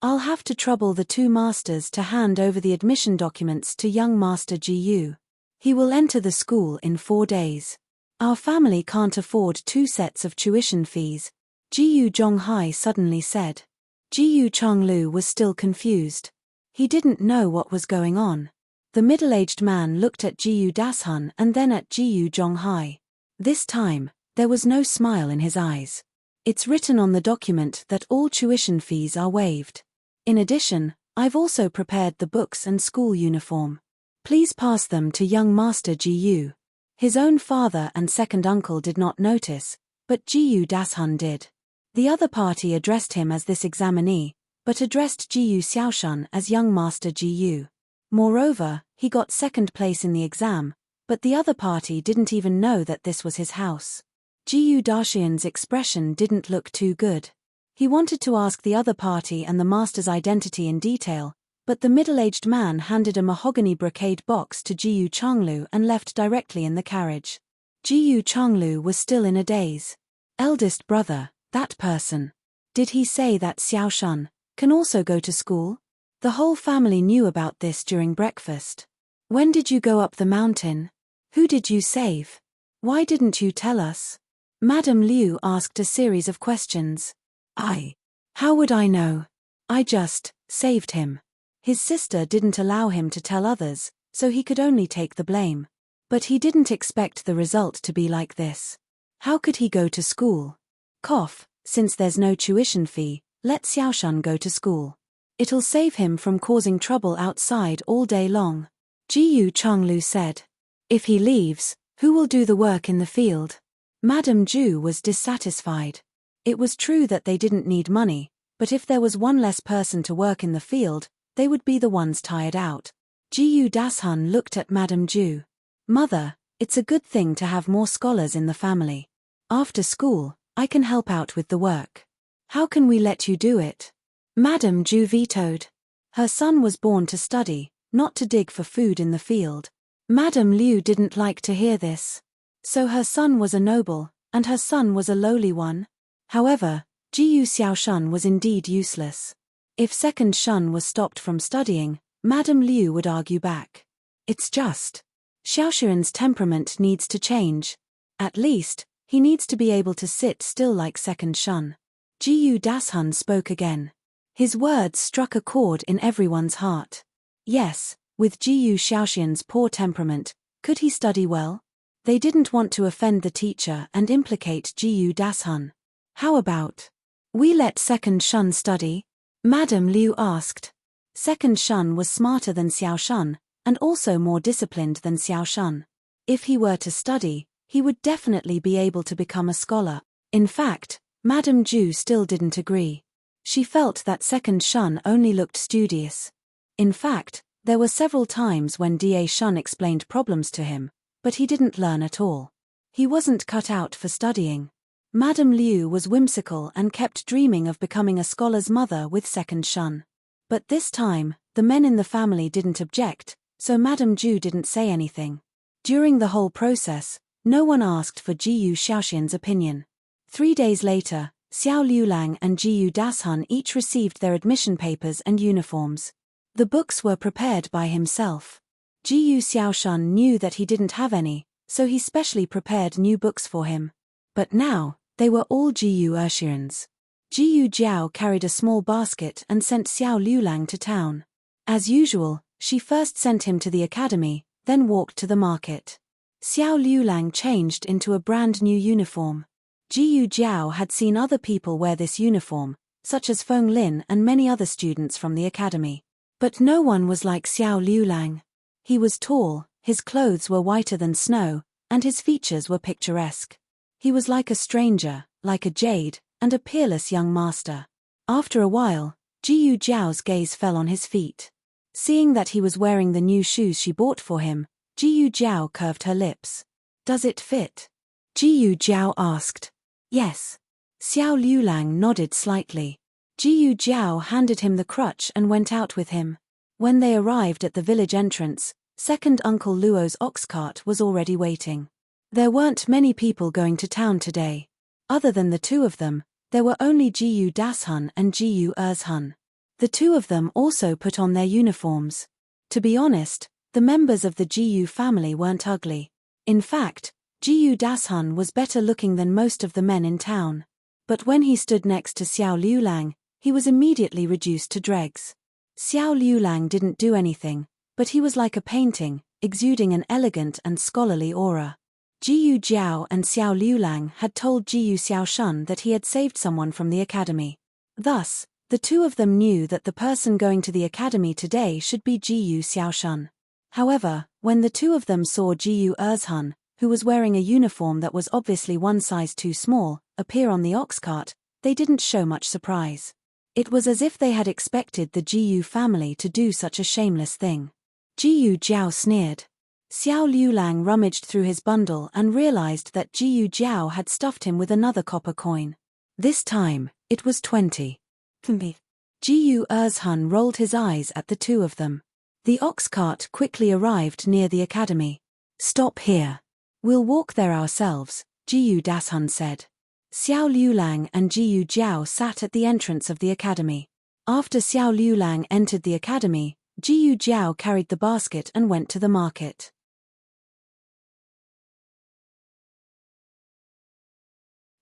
I'll have to trouble the 2 masters to hand over the admission documents to young Master Jiyu. He will enter the school in 4 days. Our family can't afford 2 sets of tuition fees," Jiyu Zhonghai suddenly said. Jiyu Changlu was still confused. He didn't know what was going on. The middle-aged man looked at Jiyu Dashun and then at Jiyu Zhonghai. This time, there was no smile in his eyes. It's written on the document that all tuition fees are waived. In addition, I've also prepared the books and school uniform. Please pass them to young Master Jiyu. His own father and second uncle did not notice, but Jiyu Dashun did. The other party addressed him as this examinee, but addressed Jiyu Xiaoshun as young Master Jiyu. Moreover, he got second place in the exam, but the other party didn't even know that this was his house. Jiyu Daxian's expression didn't look too good. He wanted to ask the other party and the master's identity in detail, but the middle-aged man handed a mahogany brocade box to Jiyu Changlu and left directly in the carriage. Jiyu Changlu was still in a daze. Eldest brother, that person. Did he say that Xiaoshun can also go to school? The whole family knew about this during breakfast. When did you go up the mountain? Who did you save? Why didn't you tell us? Madame Liu asked a series of questions. How would I know? I just saved him. His sister didn't allow him to tell others, so he could only take the blame. But he didn't expect the result to be like this. How could he go to school? Since there's no tuition fee, let Xiaoshun go to school. It'll save him from causing trouble outside all day long. Jiyu Changlu said. If he leaves, who will do the work in the field? Madame Zhu was dissatisfied. It was true that they didn't need money, but if there was one less person to work in the field, they would be the ones tired out. Jiyu Dashun looked at Madame Zhu. Mother, it's a good thing to have more scholars in the family. After school, I can help out with the work. How can we let you do it? Madame Zhu vetoed. Her son was born to study, not to dig for food in the field. Madame Liu didn't like to hear this. So her son was a noble, and her son was a lowly one? However, Jiyu Xiaoshun was indeed useless. If second Shun was stopped from studying, Madame Liu would argue back. It's just. Xiaoxuan's temperament needs to change. At least, he needs to be able to sit still like second Shun. Jiyu Dashun spoke again. His words struck a chord in everyone's heart. Yes, with Jiyu Xiaoxian's poor temperament, could he study well? They didn't want to offend the teacher and implicate Jiyu Dashun. How about we let second Shun study? Madame Liu asked. Second Shun was smarter than Xiaoshun, and also more disciplined than Xiaoshun. If he were to study, he would definitely be able to become a scholar. In fact, Madame Zhu still didn't agree. She felt that second Shun only looked studious. In fact, there were several times when Da Shun explained problems to him, but he didn't learn at all. He wasn't cut out for studying. Madame Liu was whimsical and kept dreaming of becoming a scholar's mother with second Shun. But this time, the men in the family didn't object, so Madame Zhu didn't say anything. During the whole process, no one asked for Jiyu Xiaoxian's opinion. 3 days later, Xiao Liulang and Jiyu Dashun each received their admission papers and uniforms. The books were prepared by himself. Jiyu Xiaoshun knew that he didn't have any, so he specially prepared new books for him. But now, they were all Jiyu Urshians. Jiyu Jiao carried a small basket and sent Xiao Liulang to town. As usual, she first sent him to the academy, then walked to the market. Xiao Liulang changed into a brand new uniform. Jiyu Jiao had seen other people wear this uniform, such as Feng Lin and many other students from the academy. But no one was like Xiao Liulang. He was tall, his clothes were whiter than snow, and his features were picturesque. He was like a stranger, like a jade, and a peerless young master. After a while, Jiyu Jiao's gaze fell on his feet. Seeing that he was wearing the new shoes she bought for him, Jiyu Jiao curved her lips. Does it fit? Jiyu Jiao asked. Yes. Xiao Liulang nodded slightly. Jiyu Jiao handed him the crutch and went out with him. When they arrived at the village entrance, second Uncle Luo's ox cart was already waiting. There weren't many people going to town today. Other than the two of them, there were only Jiyu Dashun and Jiyu Erzhun. The two of them also put on their uniforms. To be honest, the members of the Jiyu family weren't ugly. In fact, Jiyu Dashun was better looking than most of the men in town. But when he stood next to Xiao Liulang, he was immediately reduced to dregs. Xiao Liulang didn't do anything, But he was like a painting, exuding an elegant and scholarly aura. Jiyu Jiao and Xiao Liulang had told Jiyu Xiaoshan that he had saved someone from the academy. Thus, the two of them knew that the person going to the academy today should be Jiyu Xiaoshan. However, when the two of them saw Jiyu Erzhan, who was wearing a uniform that was obviously one size too small, appear on the ox cart, they didn't show much surprise. It was as if they had expected the Jiyu family to do such a shameless thing. Jiyu Jiao sneered. Xiao Liulang rummaged through his bundle and realized that Jiyu Jiao had stuffed him with another copper coin. This time, it was 20. Jiyu Erzhan rolled his eyes at the two of them. The ox cart quickly arrived near the academy. "Stop here. We'll walk there ourselves," Jiyu Dashun said. Xiao Liulang and Jiyu Jiao sat at the entrance of the academy. After Xiao Liulang entered the academy, Jiyu Jiao carried the basket and went to the market.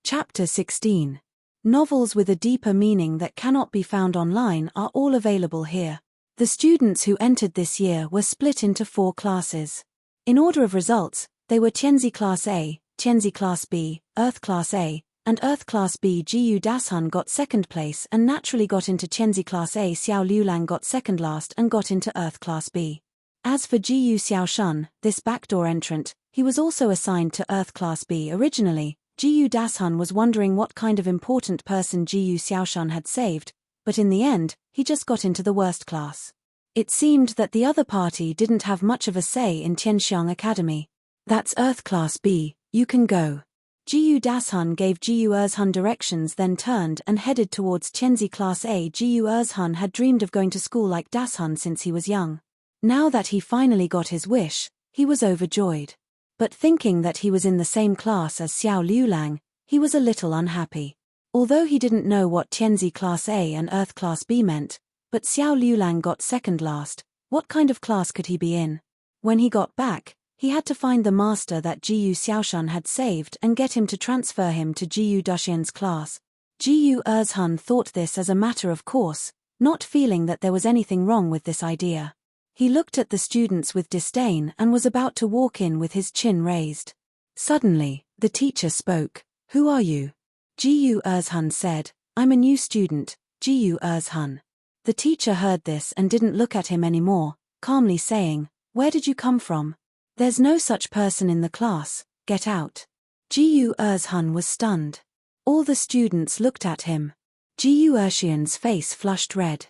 Chapter 16. Novels with a deeper meaning that cannot be found online are all available here. The students who entered this year were split into 4 classes. In order of results, they were Tianzi Class A, Tianzi Class B, Earth Class A, and Earth Class B. Jiyu Dashun got second place and naturally got into Tianzi Class A. Xiao Liulang got second last and got into Earth Class B. As for Jiyu Xiaoshan, this backdoor entrant, he was also assigned to Earth Class B originally. Jiyu Dashun was wondering what kind of important person Jiyu Xiaoshan had saved, but in the end, he just got into the worst class. It seemed that the other party didn't have much of a say in Tianxiang Academy. "That's Earth Class B, you can go." Jiyu Dashun gave Jiyu Erzhan directions, then turned and headed towards Tianzi Class A. Jiyu Erzhan had dreamed of going to school like Dashun since he was young. Now that he finally got his wish, he was overjoyed. But thinking that he was in the same class as Xiao Liulang, he was a little unhappy. Although he didn't know what Tianzi Class A and Earth Class B meant, but Xiao Liulang got second last, what kind of class could he be in? When he got back, he had to find the master that Jiyu Xiaoshan had saved and get him to transfer him to Jiyu Duxian's class. Jiyu Erzhan thought this as a matter of course, not feeling that there was anything wrong with this idea. He looked at the students with disdain and was about to walk in with his chin raised. Suddenly, the teacher spoke. "Who are you?" Jiyu Erzhan said, "I'm a new student, Jiyu Erzhan." The teacher heard this and didn't look at him anymore, calmly saying, "Where did you come from? There's no such person in the class, get out." Jiyu Erzhan was stunned. All the students looked at him. Jiyu Ershian's face flushed red.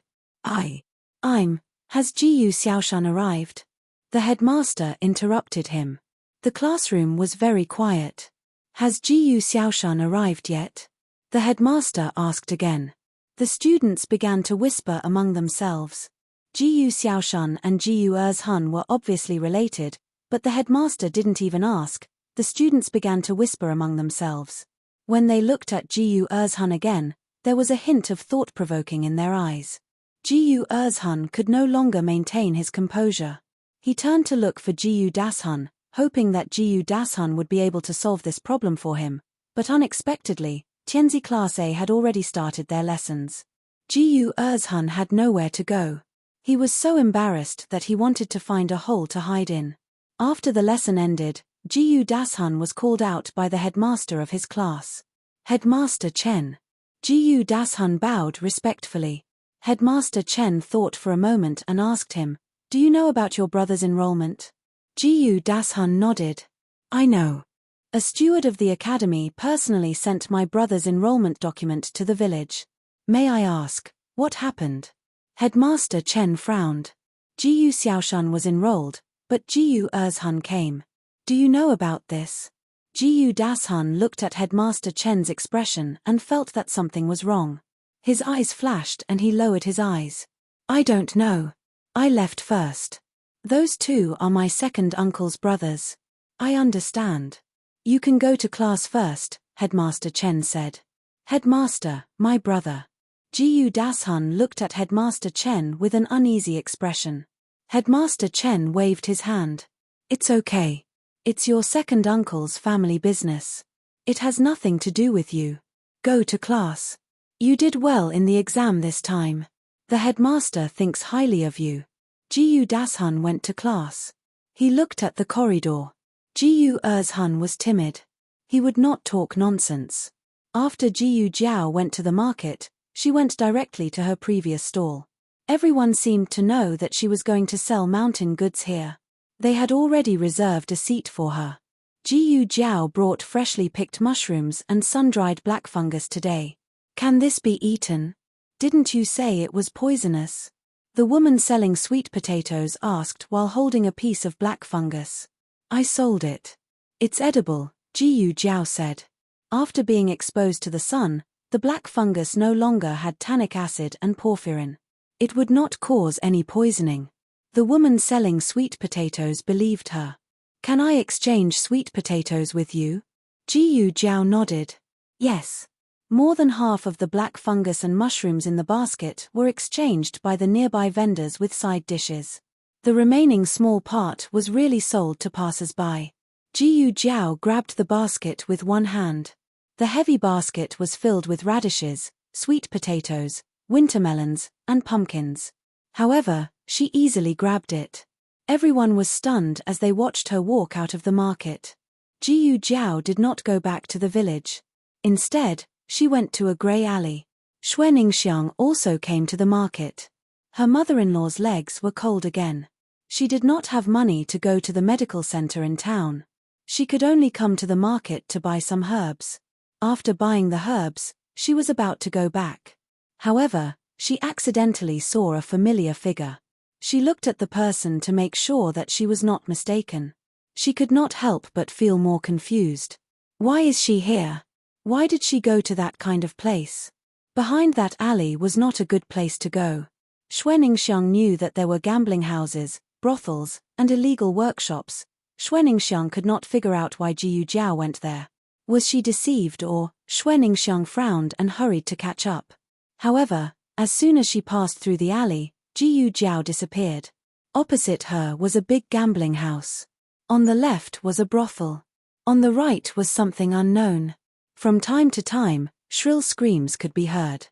Has Jiyu Xiaoshan arrived?" The headmaster interrupted him. The classroom was very quiet. "Has Jiyu Xiaoshan arrived yet?" The headmaster asked again. The students began to whisper among themselves. Jiyu Xiaoshan and Jiyu Erzhan were obviously related, but the headmaster didn't even ask. The students began to whisper among themselves. When they looked at Jiyu Erzhan again, there was a hint of thought-provoking in their eyes. Jiyu Erzhan could no longer maintain his composure. He turned to look for Jiyu Dashun, hoping that Jiyu Dashun would be able to solve this problem for him, but unexpectedly, Tianzi Class A had already started their lessons. Jiyu Erzhan had nowhere to go. He was so embarrassed that he wanted to find a hole to hide in. After the lesson ended, Jiyu Dashun was called out by the headmaster of his class. "Headmaster Chen." Jiyu Dashun bowed respectfully. Headmaster Chen thought for a moment and asked him, "Do you know about your brother's enrollment?" Jiyu Dashun nodded. "I know. A steward of the academy personally sent my brother's enrollment document to the village. May I ask, what happened?" Headmaster Chen frowned. Jiyu Xiaoshan was enrolled, but Jiyu Erzhan came. "Do you know about this?" Jiyu Dashun looked at Headmaster Chen's expression and felt that something was wrong. His eyes flashed and he lowered his eyes. "I don't know. I left first. Those two are my second uncle's brothers." "I understand. You can go to class first," Headmaster Chen said. "Headmaster, my brother." Jiyu Dashun looked at Headmaster Chen with an uneasy expression. Headmaster Chen waved his hand. "It's okay. It's your second uncle's family business. It has nothing to do with you. Go to class. You did well in the exam this time. The headmaster thinks highly of you." Jiyu Dashun went to class. He looked at the corridor. Jiyu Erzhun was timid. He would not talk nonsense. After Jiyu Jiao went to the market, she went directly to her previous stall. Everyone seemed to know that she was going to sell mountain goods here. They had already reserved a seat for her. Jiyu Jiao brought freshly picked mushrooms and sun-dried black fungus today. Can this be eaten? Didn't you say it was poisonous? The woman selling sweet potatoes asked while holding a piece of black fungus. I sold it. It's edible, Jiyu Jiao said. After being exposed to the sun, the black fungus no longer had tannic acid and porphyrin. It would not cause any poisoning. The woman selling sweet potatoes believed her. Can I exchange sweet potatoes with you? Jiyu Jiao nodded. Yes. More than half of the black fungus and mushrooms in the basket were exchanged by the nearby vendors with side dishes. The remaining small part was really sold to passers-by. Jiyu Jiao grabbed the basket with one hand. The heavy basket was filled with radishes, sweet potatoes, winter melons, and pumpkins. However, she easily grabbed it. Everyone was stunned as they watched her walk out of the market. Jiyu Jiao did not go back to the village. Instead, she went to a grey alley. Xueningsiang also came to the market. Her mother-in-law's legs were cold again. She did not have money to go to the medical center in town. She could only come to the market to buy some herbs. After buying the herbs, she was about to go back. However, she accidentally saw a familiar figure. She looked at the person to make sure that she was not mistaken. She could not help but feel more confused. Why is she here? Why did she go to that kind of place? Behind that alley was not a good place to go. Xueningsiang knew that there were gambling houses, brothels, and illegal workshops. Xueningsiang could not figure out why Jiyu Jiao went there. Was she deceived or? Xueningsiang frowned and hurried to catch up. However, as soon as she passed through the alley, Jiyu Jiao disappeared. Opposite her was a big gambling house. On the left was a brothel. On the right was something unknown. From time to time, shrill screams could be heard.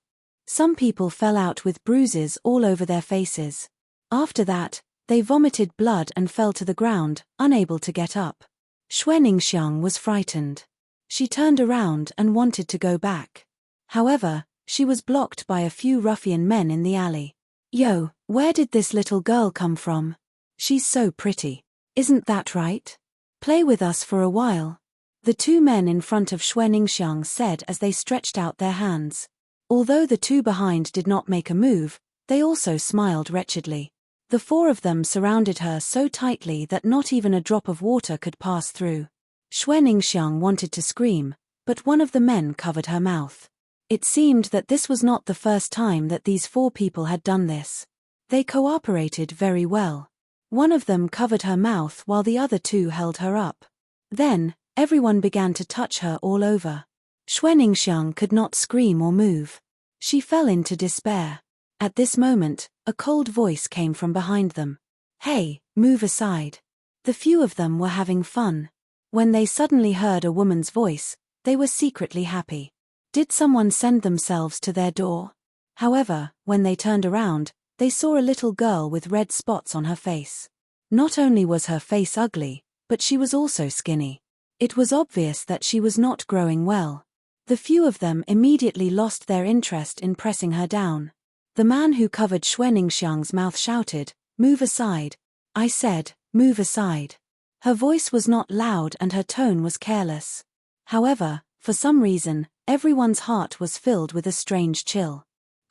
Some people fell out with bruises all over their faces. After that, they vomited blood and fell to the ground, unable to get up. Xueningsiang was frightened. She turned around and wanted to go back. However, she was blocked by a few ruffian men in the alley. Yo, where did this little girl come from? She's so pretty. Isn't that right? Play with us for a while. The two men in front of Xueningsiang said as they stretched out their hands. Although the two behind did not make a move, they also smiled wretchedly. The four of them surrounded her so tightly that not even a drop of water could pass through. Xueningsiang wanted to scream, but one of the men covered her mouth. It seemed that this was not the first time that these four people had done this. They cooperated very well. One of them covered her mouth while the other two held her up. Then, everyone began to touch her all over. Xueningsiang could not scream or move. She fell into despair. At this moment, a cold voice came from behind them. Hey, move aside. The few of them were having fun. When they suddenly heard a woman's voice, they were secretly happy. Did someone send themselves to their door? However, when they turned around, they saw a little girl with red spots on her face. Not only was her face ugly, but she was also skinny. It was obvious that she was not growing well. The few of them immediately lost their interest in pressing her down. The man who covered Xueningsiang's mouth shouted, "Move aside." I said, "Move aside." Her voice was not loud and her tone was careless. However, for some reason, everyone's heart was filled with a strange chill.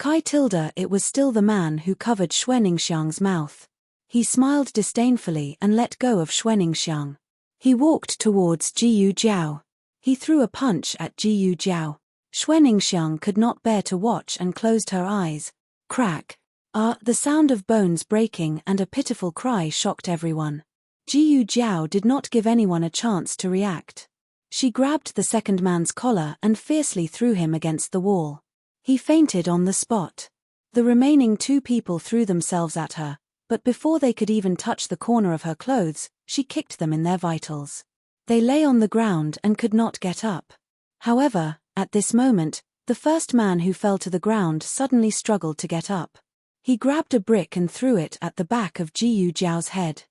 It was still the man who covered Xueningsiang's mouth. He smiled disdainfully and let go of Xueningsiang. He walked towards Jiyu Jiao. He threw a punch at Jiyu Jiao. Xueningsiang could not bear to watch and closed her eyes. Crack. The sound of bones breaking and a pitiful cry shocked everyone. Jiyu Jiao did not give anyone a chance to react. She grabbed the second man's collar and fiercely threw him against the wall. He fainted on the spot. The remaining two people threw themselves at her, but before they could even touch the corner of her clothes, she kicked them in their vitals. They lay on the ground and could not get up. However, at this moment, the first man who fell to the ground suddenly struggled to get up. He grabbed a brick and threw it at the back of Jiyu Zhao's head.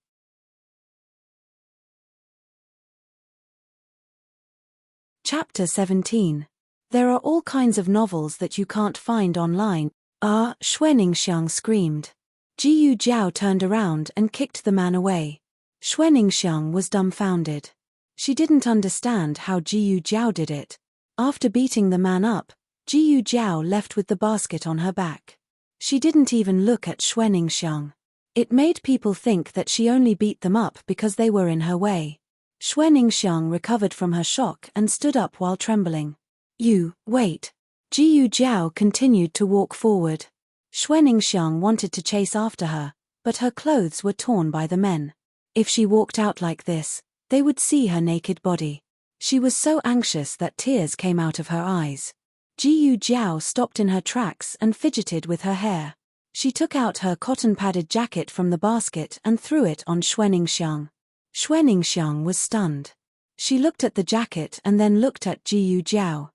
Chapter 17. There are all kinds of novels that you can't find online. Xueningsiang screamed. Jiyu Zhao turned around and kicked the man away. Xueningsiang was dumbfounded. She didn't understand how Jiyu Zhao did it. After beating the man up, Jiyu Zhao left with the basket on her back. She didn't even look at Xueningsiang. It made people think that she only beat them up because they were in her way. Xueningsiang recovered from her shock and stood up while trembling. "You, wait." Jiyu Zhao continued to walk forward. Xueningsiang wanted to chase after her, but her clothes were torn by the men. If she walked out like this, they would see her naked body. She was so anxious that tears came out of her eyes. Jiyu Zhao stopped in her tracks and fidgeted with her hair. She took out her cotton-padded jacket from the basket and threw it on Xueningsiang. Xueningsiang was stunned. She looked at the jacket and then looked at Jiyu Zhao.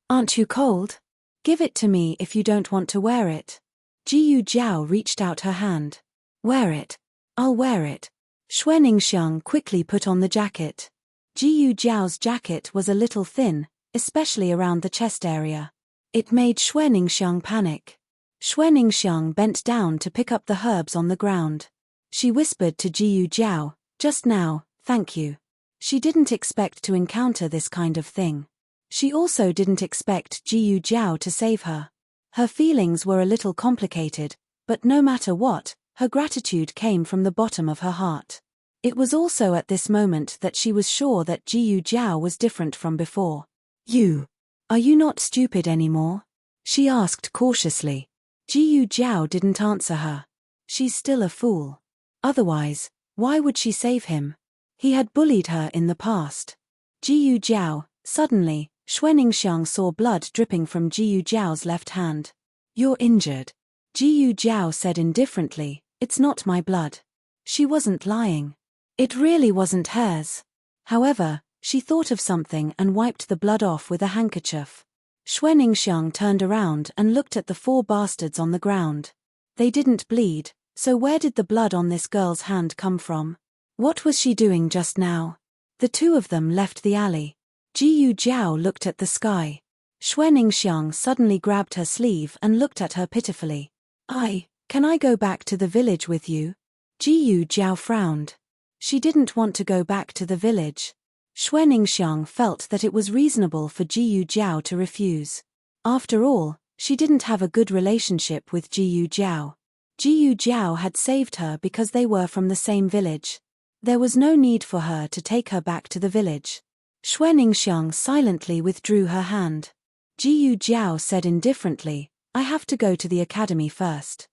Aren't you cold? Give it to me if you don't want to wear it." Jiyu Zhao reached out her hand. "Wear it. I'll wear it." Xueningsiang quickly put on the jacket. Jiyu Zhao's jacket was a little thin, especially around the chest area. It made Xueningsiang panic. Xueningsiang bent down to pick up the herbs on the ground. She whispered to Jiyu Zhao, "Just now, thank you." She didn't expect to encounter this kind of thing. She also didn't expect Jiyu Zhao to save her. Her feelings were a little complicated, but no matter what, her gratitude came from the bottom of her heart. It was also at this moment that she was sure that Jiyu Zhao was different from before. Are you not stupid anymore?" she asked cautiously. Jiyu Zhao didn't answer her. She's still a fool. Otherwise, why would she save him? He had bullied her in the past. Jiyu Zhao, suddenly, Xueningsiang saw blood dripping from Jiyu Zhao's left hand. "You're injured." Jiyu Zhao said indifferently, "It's not my blood." She wasn't lying. It really wasn't hers. However, she thought of something and wiped the blood off with a handkerchief. Xueningsiang turned around and looked at the 4 bastards on the ground. They didn't bleed, so where did the blood on this girl's hand come from? What was she doing just now? The 2 of them left the alley. Jiyu Zhao looked at the sky. Xueningsiang suddenly grabbed her sleeve and looked at her pitifully. Can I go back to the village with you?" Jiyu Zhao frowned. She didn't want to go back to the village. Xueningsiang felt that it was reasonable for Jiyu Zhao to refuse. After all, she didn't have a good relationship with Jiyu Zhao. Jiyu Zhao had saved her because they were from the same village. There was no need for her to take her back to the village. Xueningsiang silently withdrew her hand. Jiyu Zhao said indifferently, "I have to go to the academy first."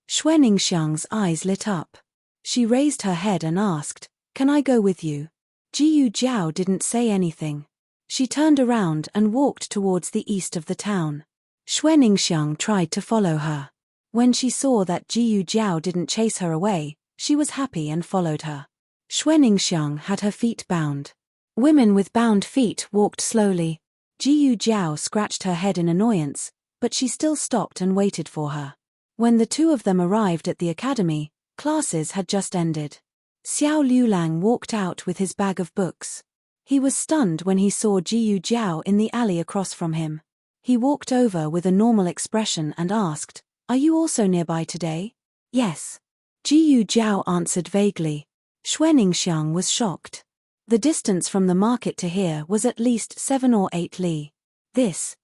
Xueningsiang's eyes lit up. She raised her head and asked, "Can I go with you?" Jiyu Zhao didn't say anything. She turned around and walked towards the east of the town. Xueningsiang tried to follow her. When she saw that Jiyu Zhao didn't chase her away, she was happy and followed her. Xueningsiang had her feet bound. Women with bound feet walked slowly. Jiyu Zhao scratched her head in annoyance, but she still stopped and waited for her. When the 2 of them arrived at the academy, classes had just ended. Xiao Liulang walked out with his bag of books. He was stunned when he saw Jiyu Zhao in the alley across from him. He walked over with a normal expression and asked, "Are you also nearby today?" "Yes." Jiyu Zhao answered vaguely. Xueningsiang was shocked. The distance from the market to here was at least 7 or 8 li. This.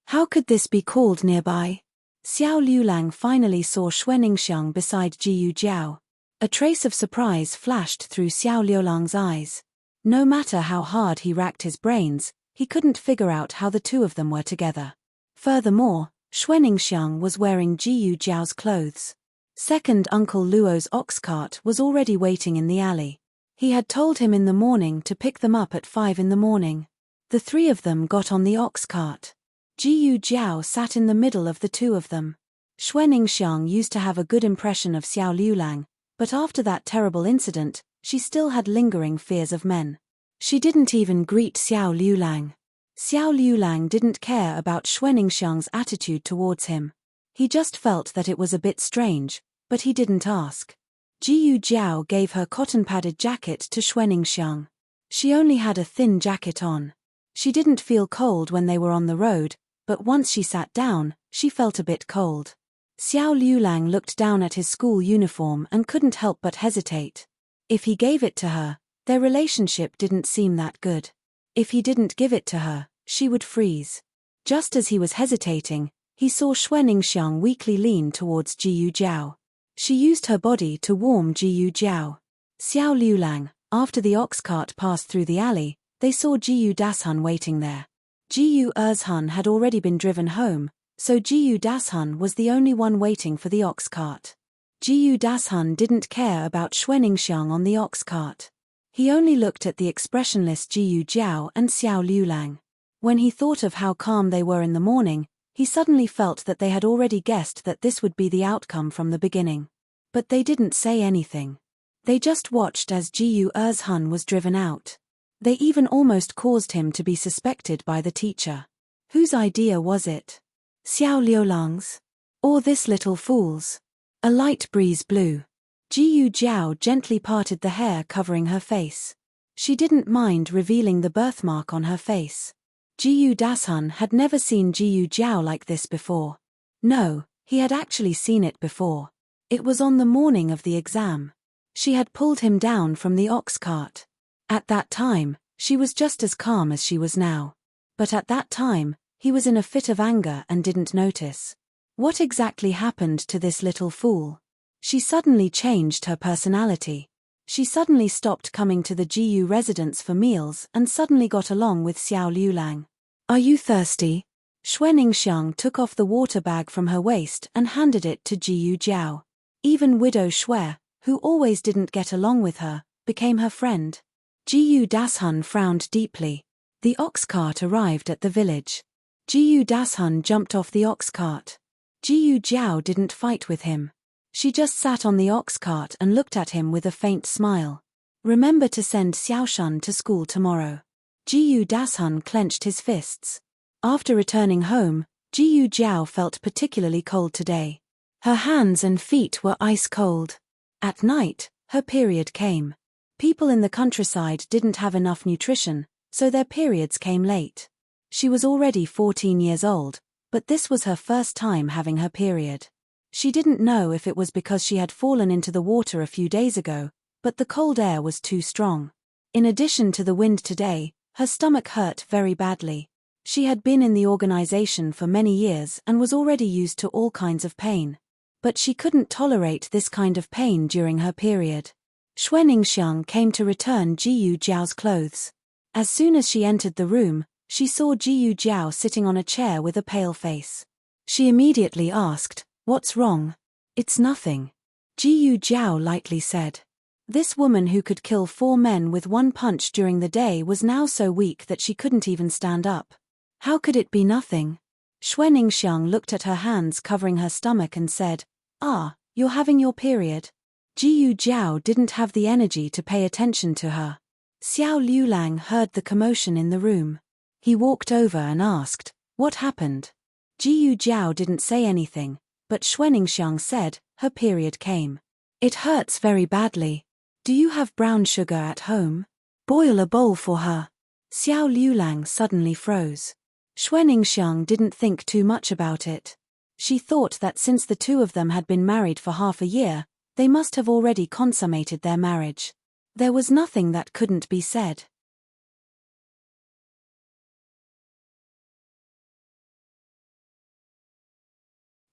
How could this be called nearby? Xiao Liulang finally saw Xueningsiang beside Jiyu Zhao. A trace of surprise flashed through Xiao Liulang's eyes. No matter how hard he racked his brains, he couldn't figure out how the 2 of them were together. Furthermore, Xueningsiang was wearing Jiyu Zhao's clothes. Second Uncle Luo's ox cart was already waiting in the alley. He had told him in the morning to pick them up at 5 in the morning. The 3 of them got on the ox cart. Jiyu Zhao sat in the middle of the 2 of them. Xueningsiang used to have a good impression of Xiao Liulang, but after that terrible incident, she still had lingering fears of men. She didn't even greet Xiao Liulang. Xiao Liulang didn't care about Xueningsiang's attitude towards him. He just felt that it was a bit strange, but he didn't ask. Jiyu Jiao gave her cotton-padded jacket to Xuaningxiang. She only had a thin jacket on. She didn't feel cold when they were on the road, but once she sat down, she felt a bit cold. Xiao Liulang looked down at his school uniform and couldn't help but hesitate. If he gave it to her, their relationship didn't seem that good. If he didn't give it to her, she would freeze. Just as he was hesitating, he saw Xuaningxiang weakly lean towards Jiyu Jiao. She used her body to warm Jiyu Jiao. Xiao Liulang, after the ox cart passed through the alley, they saw Jiyu Dashun waiting there. Jiyu Erzhun had already been driven home, so Jiyu Dashun was the only one waiting for the ox cart. Jiyu Dashun didn't care about Xuaningxiang on the ox cart. He only looked at the expressionless Jiyu Jiao and Xiao Liulang. When he thought of how calm they were in the morning, he suddenly felt that they had already guessed that this would be the outcome from the beginning. But they didn't say anything. They just watched as Jiyu Erzhun was driven out. They even almost caused him to be suspected by the teacher. Whose idea was it? Xiao Liulang's? Or this little fool's? A light breeze blew. Jiyu Jiao gently parted the hair covering her face. She didn't mind revealing the birthmark on her face. Jiyu Dashun had never seen Jiyu Jiao like this before. No, he had actually seen it before. It was on the morning of the exam. She had pulled him down from the ox cart. At that time, she was just as calm as she was now. But at that time, he was in a fit of anger and didn't notice. What exactly happened to this little fool? She suddenly changed her personality. She suddenly stopped coming to the Jiyu residence for meals and suddenly got along with Xiao Liulang. Are you thirsty? Xuaningxiang took off the water bag from her waist and handed it to Jiyu Jiao. Even widow Xue, who always didn't get along with her, became her friend. Jiyu Dashun frowned deeply. The ox cart arrived at the village. Jiyu Dashun jumped off the ox cart. Jiyu Jiao didn't fight with him. She just sat on the ox cart and looked at him with a faint smile. Remember to send Xiaoshun to school tomorrow. Jiyu Dashun clenched his fists. After returning home, Jiyu Jiao felt particularly cold today. Her hands and feet were ice cold. At night, her period came. People in the countryside didn't have enough nutrition, so their periods came late. She was already 14 years old, but this was her first time having her period. She didn't know if it was because she had fallen into the water a few days ago, but the cold air was too strong. In addition to the wind today, her stomach hurt very badly. She had been in the organization for many years and was already used to all kinds of pain. But she couldn't tolerate this kind of pain during her period. Xuaningxiang came to return Jiyu Jiao's clothes. As soon as she entered the room, she saw Jiyu Jiao sitting on a chair with a pale face. She immediately asked, "What's wrong?" "It's nothing," Jiyu Jiao lightly said. This woman who could kill 4 men with one punch during the day was now so weak that she couldn't even stand up. How could it be nothing? Xuaningxiang looked at her hands covering her stomach and said, "Ah, you're having your period." Jiyu Jiao didn't have the energy to pay attention to her. Xiao Liulang heard the commotion in the room. He walked over and asked, "What happened?" Jiyu Jiao didn't say anything, but Xuaningxiang said, "Her period came. It hurts very badly. Do you have brown sugar at home? Boil a bowl for her." Xiao Liulang suddenly froze. Xuaningxiang didn't think too much about it. She thought that since the two of them had been married for half a year, they must have already consummated their marriage. There was nothing that couldn't be said.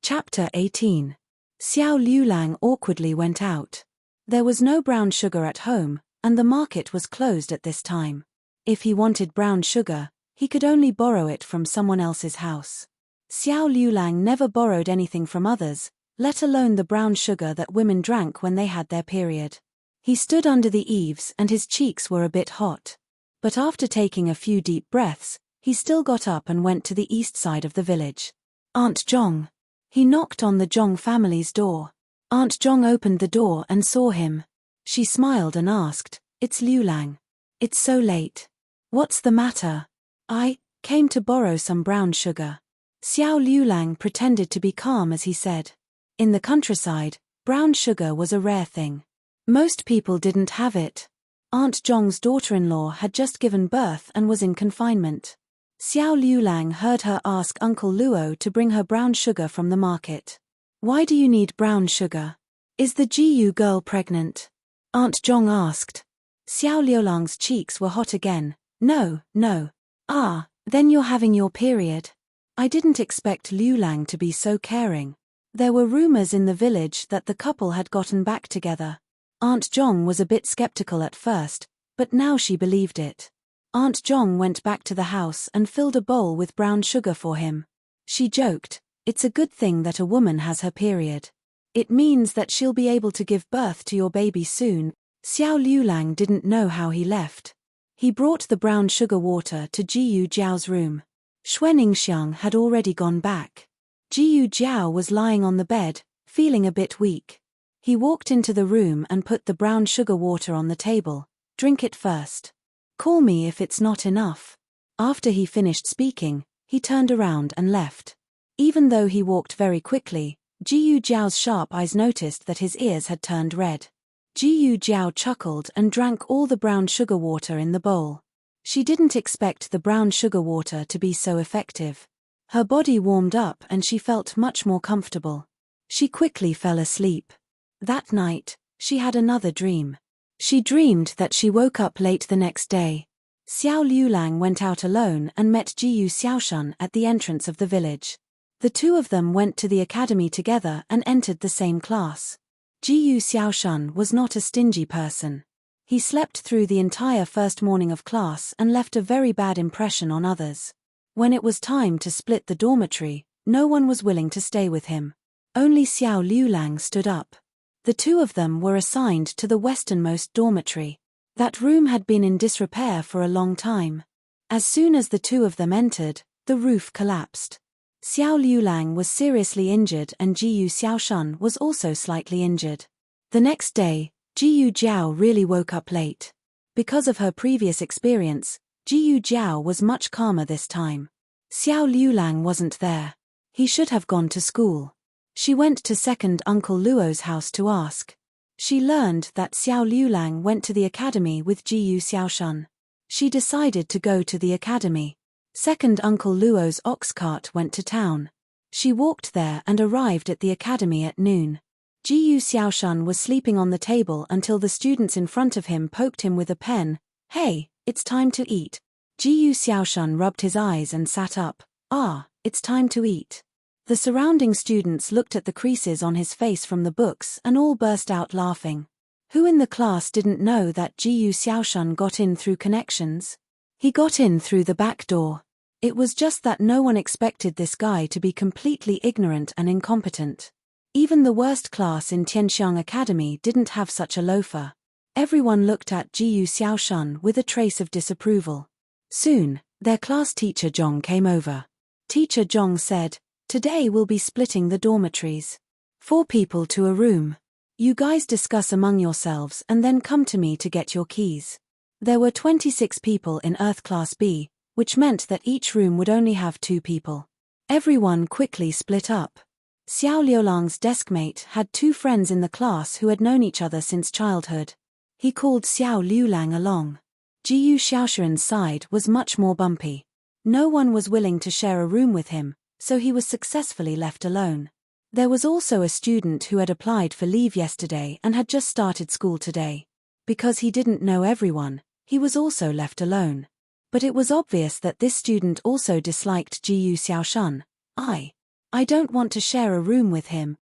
Chapter 18. Xiao Liulang awkwardly went out. There was no brown sugar at home, and the market was closed at this time. If he wanted brown sugar, he could only borrow it from someone else's house. Xiao Liulang never borrowed anything from others, let alone the brown sugar that women drank when they had their period. He stood under the eaves and his cheeks were a bit hot. But after taking a few deep breaths, he still got up and went to the east side of the village. "Aunt Zhong." He knocked on the Zhong family's door. Aunt Zhong opened the door and saw him. She smiled and asked, "It's Liulang. It's so late. What's the matter?" "I came to borrow some brown sugar." Xiao Liulang pretended to be calm as he said. In the countryside, brown sugar was a rare thing. Most people didn't have it. Aunt Zhong's daughter-in-law had just given birth and was in confinement. Xiao Liulang heard her ask Uncle Luo to bring her brown sugar from the market. Why do you need brown sugar? Is the Jiyu girl pregnant? Aunt Zhong asked. Xiao Liulang's cheeks were hot again. No, no. Ah, then you're having your period. I didn't expect Liulang to be so caring. There were rumors in the village that the couple had gotten back together. Aunt Zhong was a bit skeptical at first, but now she believed it. Aunt Zhong went back to the house and filled a bowl with brown sugar for him. She joked, "It's a good thing that a woman has her period. It means that she'll be able to give birth to your baby soon." Xiao Liulang didn't know how he left. He brought the brown sugar water to Jiyu Jiao's room. Xuaningxiang had already gone back. Jiyu Jiao was lying on the bed, feeling a bit weak. He walked into the room and put the brown sugar water on the table. "Drink it first. Call me if it's not enough." After he finished speaking, he turned around and left. Even though he walked very quickly, Jiyu Jiao's sharp eyes noticed that his ears had turned red. Jiyu Jiao chuckled and drank all the brown sugar water in the bowl. She didn't expect the brown sugar water to be so effective. Her body warmed up and she felt much more comfortable. She quickly fell asleep. That night, she had another dream. She dreamed that she woke up late the next day. Xiao Liulang went out alone and met Jiyu Xiaoshan at the entrance of the village. The two of them went to the academy together and entered the same class. Jiyu Xiaoshan was not a stingy person. He slept through the entire first morning of class and left a very bad impression on others. When it was time to split the dormitory, no one was willing to stay with him. Only Xiao Liulang stood up. The two of them were assigned to the westernmost dormitory. That room had been in disrepair for a long time. As soon as the two of them entered, the roof collapsed. Xiao Liulang was seriously injured and Jiyu Xiaoshan was also slightly injured. The next day, Jiyu Jiao really woke up late. Because of her previous experience, Jiyu Jiao was much calmer this time. Xiao Liulang wasn't there. He should have gone to school. She went to second Uncle Luo's house to ask. She learned that Xiao Liulang went to the academy with Jiyu Xiaoshan. She decided to go to the academy. Second Uncle Luo's ox cart went to town. She walked there and arrived at the academy at noon. Jiyu Xiaoshan was sleeping on the table until the students in front of him poked him with a pen. "Hey, it's time to eat." Jiyu Xiaoshan rubbed his eyes and sat up. "Ah, it's time to eat." The surrounding students looked at the creases on his face from the books and all burst out laughing. Who in the class didn't know that Jiyu Xiaoshan got in through connections? He got in through the back door. It was just that no one expected this guy to be completely ignorant and incompetent. Even the worst class in Tianxiang Academy didn't have such a loafer. Everyone looked at Jiyu Xiaoshan with a trace of disapproval. Soon, their class teacher Zhong came over. Teacher Zhong said, "Today we'll be splitting the dormitories. 4 people to a room. You guys discuss among yourselves and then come to me to get your keys." There were 26 people in Earth Class B, which meant that each room would only have 2 people. Everyone quickly split up. Xiao Liulang's deskmate had 2 friends in the class who had known each other since childhood. He called Xiao Liulang along. Jiyu Xiaoshan's side was much more bumpy. No one was willing to share a room with him, so he was successfully left alone. There was also a student who had applied for leave yesterday and had just started school today. Because he didn't know everyone, he was also left alone. But it was obvious that this student also disliked Jiyu Xiaoshan. I don't want to share a room with him.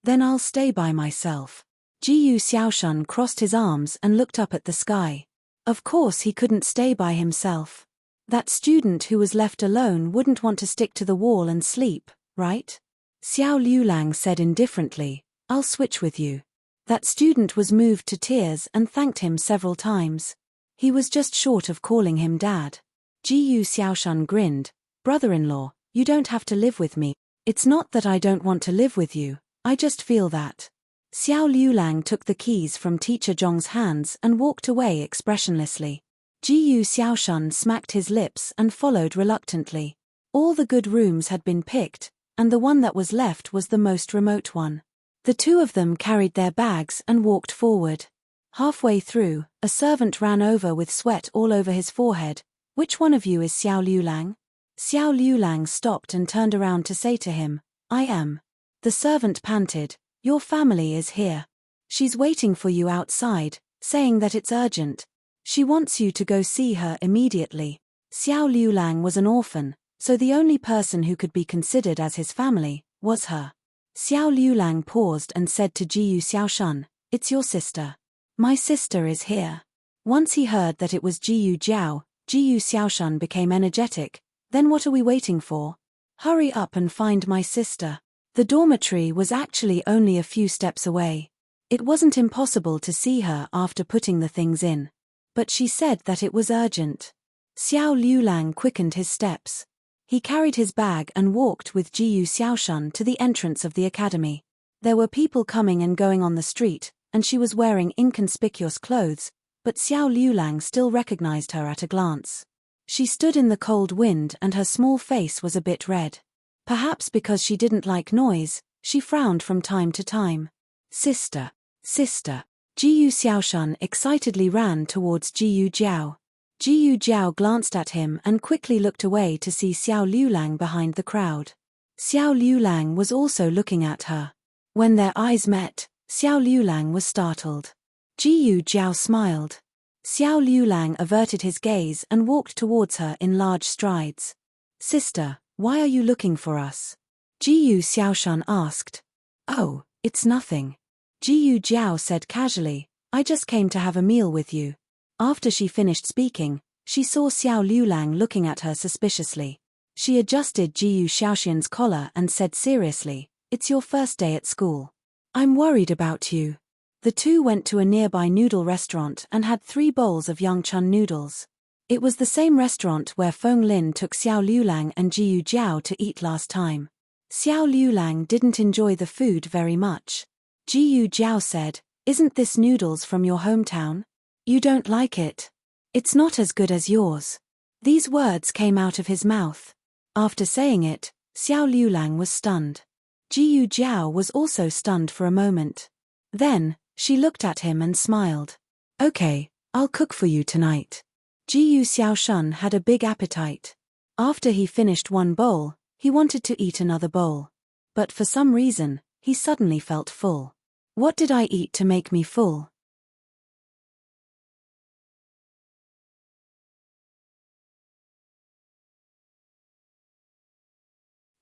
Then I'll stay by myself." Jiyu Xiaoshan crossed his arms and looked up at the sky. Of course he couldn't stay by himself. That student who was left alone wouldn't want to stick to the wall and sleep, right? Xiao Liulang said indifferently, "I'll switch with you." That student was moved to tears and thanked him several times. He was just short of calling him dad. Jiyu Xiaoshan grinned, "Brother-in-law, you don't have to live with me. It's not that I don't want to live with you, I just feel that." Xiao Liulang took the keys from teacher Zhong's hands and walked away expressionlessly. Jiyu Xiaoshan smacked his lips and followed reluctantly. All the good rooms had been picked, and the one that was left was the most remote one. The two of them carried their bags and walked forward. Halfway through, a servant ran over with sweat all over his forehead. "Which one of you is Xiao Liulang?" Xiao Liulang stopped and turned around to say to him, "I am." The servant panted, "Your family is here. She's waiting for you outside, saying that it's urgent. She wants you to go see her immediately." Xiao Liulang was an orphan, so the only person who could be considered as his family was her. Xiao Liulang paused and said to Jiyu Xiaoshan, "It's your sister." "My sister is here." Once he heard that it was Jiyu Jiao, Jiyu Xiaoshan became energetic. "Then what are we waiting for? Hurry up and find my sister." The dormitory was actually only a few steps away. It wasn't impossible to see her after putting the things in. But she said that it was urgent. Xiao Liulang quickened his steps. He carried his bag and walked with Jiyu Xiaoshan to the entrance of the academy. There were people coming and going on the street, and she was wearing inconspicuous clothes, but Xiao Liulang still recognized her at a glance. She stood in the cold wind and her small face was a bit red. Perhaps because she didn't like noise, she frowned from time to time. "Sister, sister." Jiyu Xiaoshan excitedly ran towards Jiyu Jiao. Jiyu Jiao glanced at him and quickly looked away to see Xiao Liulang behind the crowd. Xiao Liulang was also looking at her. When their eyes met, Xiao Liulang was startled. Jiyu Jiao smiled. Xiao Liulang averted his gaze and walked towards her in large strides. "Sister, why are you looking for us?" Jiyu Xiaoshan asked. "Oh, it's nothing." Jiyu Jiao said casually, "I just came to have a meal with you." After she finished speaking, she saw Xiao Liulang looking at her suspiciously. She adjusted Jiyu Xiaoxian's collar and said seriously, "It's your first day at school. I'm worried about you." The two went to a nearby noodle restaurant and had 3 bowls of Yangchun noodles. It was the same restaurant where Feng Lin took Xiao Liulang and Jiyu Jiao to eat last time. Xiao Liulang didn't enjoy the food very much. Jiyu Jiao said, "Isn't this noodles from your hometown? You don't like it? It's not as good as yours." These words came out of his mouth. After saying it, Xiao Liulang was stunned. Jiyu Jiao was also stunned for a moment. Then, she looked at him and smiled. "Okay, I'll cook for you tonight." Jiyu Xiaoshan had a big appetite. After he finished one bowl, he wanted to eat another bowl. But for some reason, he suddenly felt full. "What did I eat to make me full?"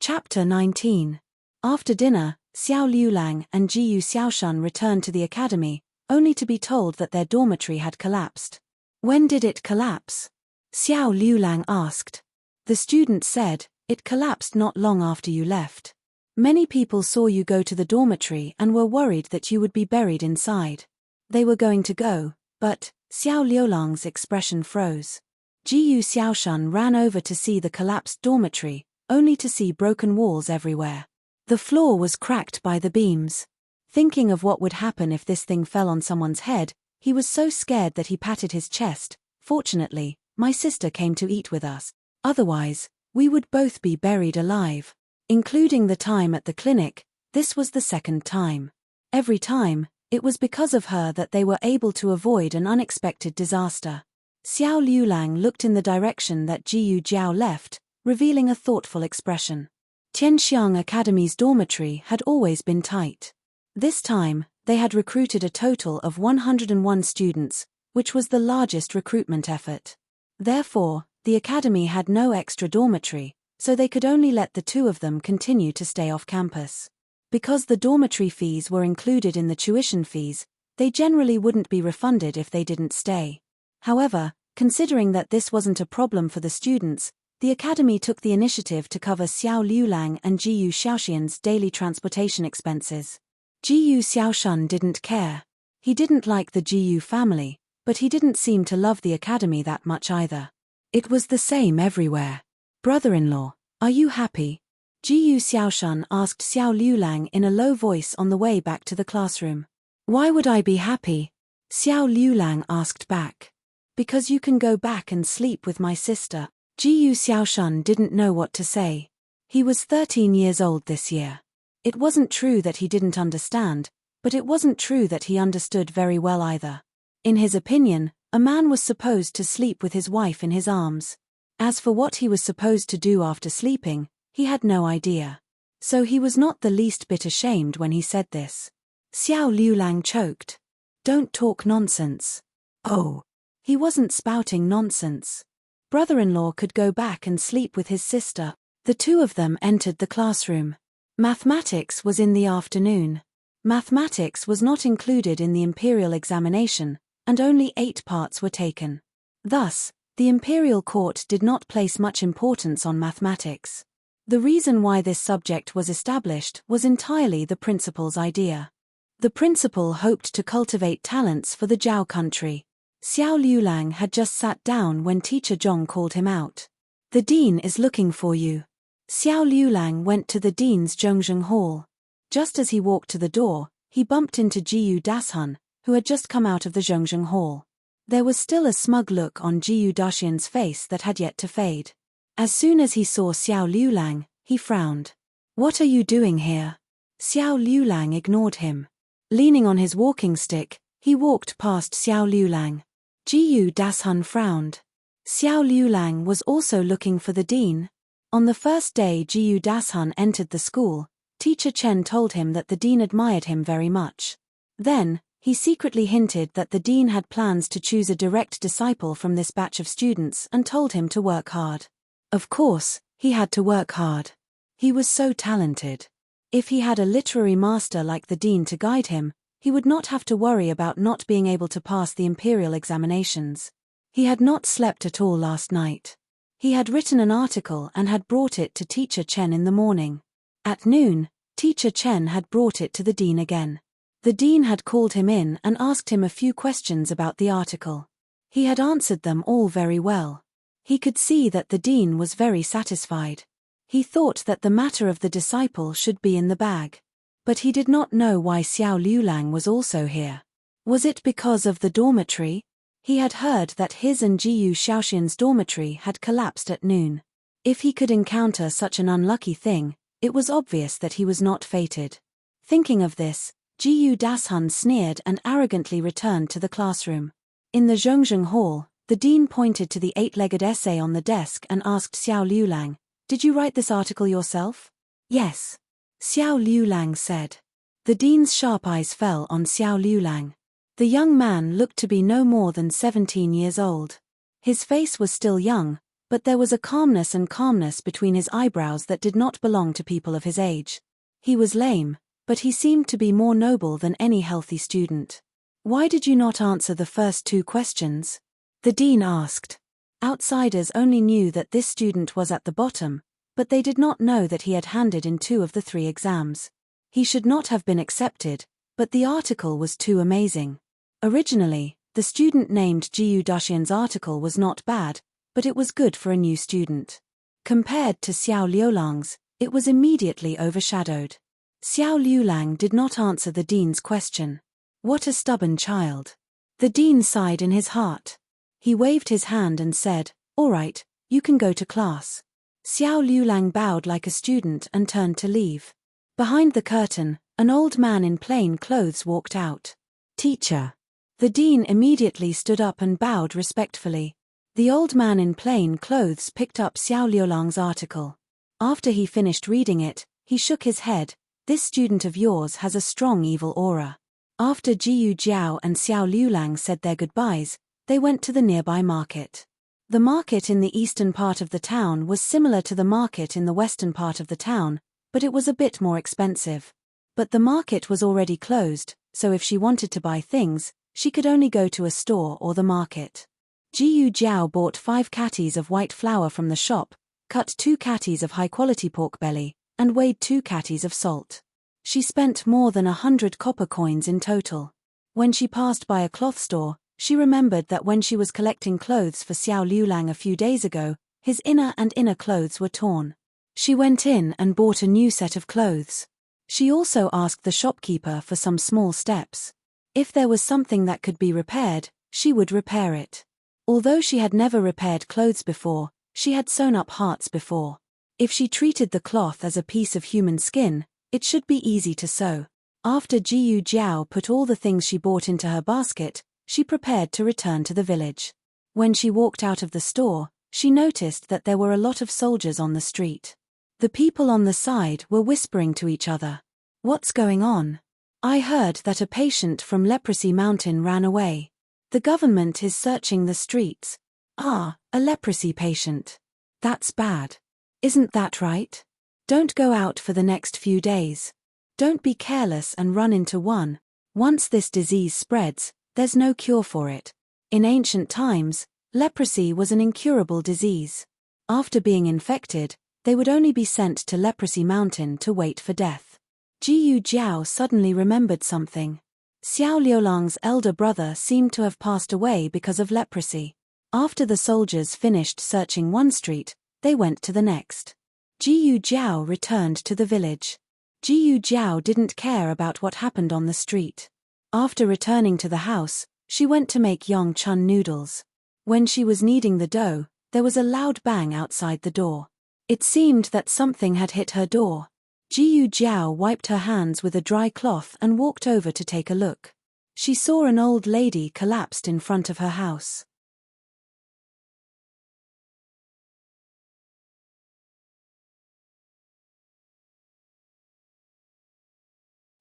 Chapter 19. After dinner, Xiao Liulang and Jiyu Xiaoshan returned to the academy, only to be told that their dormitory had collapsed. "When did it collapse?" Xiao Liulang asked. The student said, "It collapsed not long after you left. Many people saw you go to the dormitory and were worried that you would be buried inside. They were going to go, but..." Xiao Liulang's expression froze. Jiyu Xiaoshan ran over to see the collapsed dormitory, only to see broken walls everywhere. The floor was cracked by the beams. Thinking of what would happen if this thing fell on someone's head, he was so scared that he patted his chest. "Fortunately, my sister came to eat with us. Otherwise, we would both be buried alive." Including the time at the clinic, this was the second time. Every time, it was because of her that they were able to avoid an unexpected disaster. Xiao Liulang looked in the direction that Jiyu Jiao left, revealing a thoughtful expression. Tianxiang Academy's dormitory had always been tight. This time, they had recruited a total of 101 students, which was the largest recruitment effort. Therefore, the academy had no extra dormitory, so they could only let the 2 of them continue to stay off campus. Because the dormitory fees were included in the tuition fees, they generally wouldn't be refunded if they didn't stay. However, considering that this wasn't a problem for the students, the academy took the initiative to cover Xiao Liulang and Jiyu Xiaoxian's daily transportation expenses. Jiyu Xiaoshan didn't care. He didn't like the Jiyu family, but he didn't seem to love the academy that much either. It was the same everywhere. "Brother-in-law, are you happy?" Jiyu Xiaoshan asked Xiao Liulang in a low voice on the way back to the classroom. "Why would I be happy?" Xiao Liulang asked back. "Because you can go back and sleep with my sister." Jiyu Xiaoshun didn't know what to say. He was 13 years old this year. It wasn't true that he didn't understand, but it wasn't true that he understood very well either. In his opinion, a man was supposed to sleep with his wife in his arms. As for what he was supposed to do after sleeping, he had no idea. So he was not the least bit ashamed when he said this. Xiao Liulang choked. Don't talk nonsense. Oh. He wasn't spouting nonsense. Brother-in-law could go back and sleep with his sister. The two of them entered the classroom. Mathematics was in the afternoon. Mathematics was not included in the imperial examination, and only 8 parts were taken. Thus, the imperial court did not place much importance on mathematics. The reason why this subject was established was entirely the principal's idea. The principal hoped to cultivate talents for the Zhao country. Xiao Liulang had just sat down when teacher Zhong called him out. The dean is looking for you. Xiao Liulang went to the dean's Zhongzheng hall. Just as he walked to the door, he bumped into Jiyu Dashun, who had just come out of the Zhongzheng hall. There was still a smug look on Jiyu Dashian's face that had yet to fade. As soon as he saw Xiao Liulang, he frowned. What are you doing here? Xiao Liulang ignored him. Leaning on his walking stick, he walked past Xiao Liulang. Jiyu Dashun frowned. Xiao Liulang was also looking for the dean. On the first day Jiyu Dashun entered the school, teacher Chen told him that the dean admired him very much. Then, he secretly hinted that the dean had plans to choose a direct disciple from this batch of students and told him to work hard. Of course, he had to work hard. He was so talented. If he had a literary master like the dean to guide him, he would not have to worry about not being able to pass the imperial examinations. He had not slept at all last night. He had written an article and had brought it to teacher Chen in the morning. At noon, teacher Chen had brought it to the dean again. The dean had called him in and asked him a few questions about the article. He had answered them all very well. He could see that the dean was very satisfied. He thought that the matter of the disciple should be in the bag. But he did not know why Xiao Liulang was also here. Was it because of the dormitory? He had heard that his and Jiyu Xiaoxian's dormitory had collapsed at noon. If he could encounter such an unlucky thing, it was obvious that he was not fated. Thinking of this, Jiyu Dashun sneered and arrogantly returned to the classroom. In the Zhongzheng hall, the dean pointed to the 8-legged essay on the desk and asked Xiao Liulang, "Did you write this article yourself?" "Yes," Xiao Liulang said. The dean's sharp eyes fell on Xiao Liulang. The young man looked to be no more than 17 years old. His face was still young, but there was a calmness between his eyebrows that did not belong to people of his age. He was lame, but he seemed to be more noble than any healthy student. "Why did you not answer the first 2 questions?" the dean asked. Outsiders only knew that this student was at the bottom, but they did not know that he had handed in 2 of the 3 exams. He should not have been accepted, but the article was too amazing. Originally, the student named Jiyu Dashian's article was not bad, but it was good for a new student. Compared to Xiao Liulang's, it was immediately overshadowed. Xiao Liulang did not answer the dean's question. What a stubborn child. The dean sighed in his heart. He waved his hand and said, "All right, you can go to class." Xiao Liulang bowed like a student and turned to leave. Behind the curtain, an old man in plain clothes walked out. "Teacher." The dean immediately stood up and bowed respectfully. The old man in plain clothes picked up Xiao Liulang's article. After he finished reading it, he shook his head. "This student of yours has a strong evil aura." After Jiyu Jiao and Xiao Liulang said their goodbyes, they went to the nearby market. The market in the eastern part of the town was similar to the market in the western part of the town, but it was a bit more expensive. But the market was already closed, so if she wanted to buy things, she could only go to a store or the market. Jiyu Jiao bought 5 catties of white flour from the shop, cut 2 catties of high-quality pork belly, and weighed 2 catties of salt. She spent more than 100 copper coins in total. When she passed by a cloth store, she remembered that when she was collecting clothes for Xiao Liulang a few days ago, his inner clothes were torn. She went in and bought a new set of clothes. She also asked the shopkeeper for some small steps. If there was something that could be repaired, she would repair it. Although she had never repaired clothes before, She had sewn up hearts before. If she treated the cloth as a piece of human skin, it should be easy to sew. After Jiyu Jiao put all the things she bought into her basket, she prepared to return to the village. When she walked out of the store, she noticed that there were a lot of soldiers on the street. The people on the side were whispering to each other. "What's going on? I heard that a patient from Leprosy Mountain ran away. The government is searching the streets." "Ah, a leprosy patient. That's bad. Isn't that right? Don't go out for the next few days. Don't be careless and run into one. Once this disease spreads, there's no cure for it." In ancient times, leprosy was an incurable disease. After being infected, they would only be sent to Leprosy Mountain to wait for death. Jiyu Jiao suddenly remembered something. Xiao Liulang's elder brother seemed to have passed away because of leprosy. After the soldiers finished searching one street, they went to the next. Jiyu Jiao returned to the village. Jiyu Jiao didn't care about what happened on the street. After returning to the house, she went to make Yong Chun noodles. When she was kneading the dough, there was a loud bang outside the door. It seemed that something had hit her door. Jiyu Jiao wiped her hands with a dry cloth and walked over to take a look. She saw an old lady collapsed in front of her house.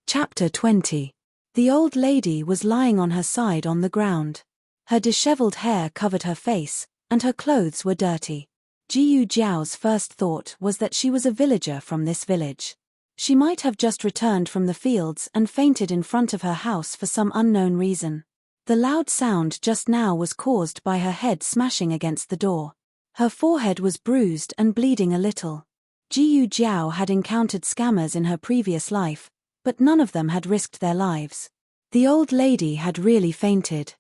Chapter 20. The old lady was lying on her side on the ground. Her disheveled hair covered her face, and her clothes were dirty. Jiyu Jiao's first thought was that she was a villager from this village. She might have just returned from the fields and fainted in front of her house for some unknown reason. The loud sound just now was caused by her head smashing against the door. Her forehead was bruised and bleeding a little. Jiyu Jiao had encountered scammers in her previous life, but none of them had risked their lives. The old lady had really fainted.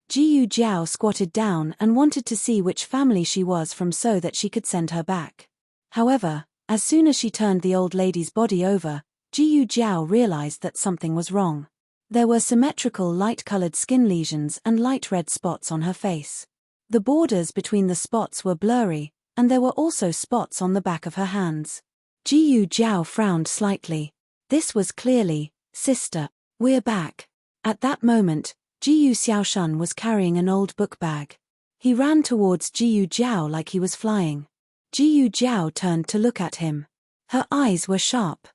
Jiyu Jiao squatted down and wanted to see which family she was from so that she could send her back. However, as soon as she turned the old lady's body over, Jiyu Jiao realized that something was wrong. There were symmetrical light-colored skin lesions and light red spots on her face. The borders between the spots were blurry, and there were also spots on the back of her hands. Jiyu Jiao frowned slightly. This was clearly, "Sister, we're back." At that moment, Jiyu Xiaoshan was carrying an old book bag. He ran towards Jiyu Jiao like he was flying. Jiyu Jiao turned to look at him. Her eyes were sharp.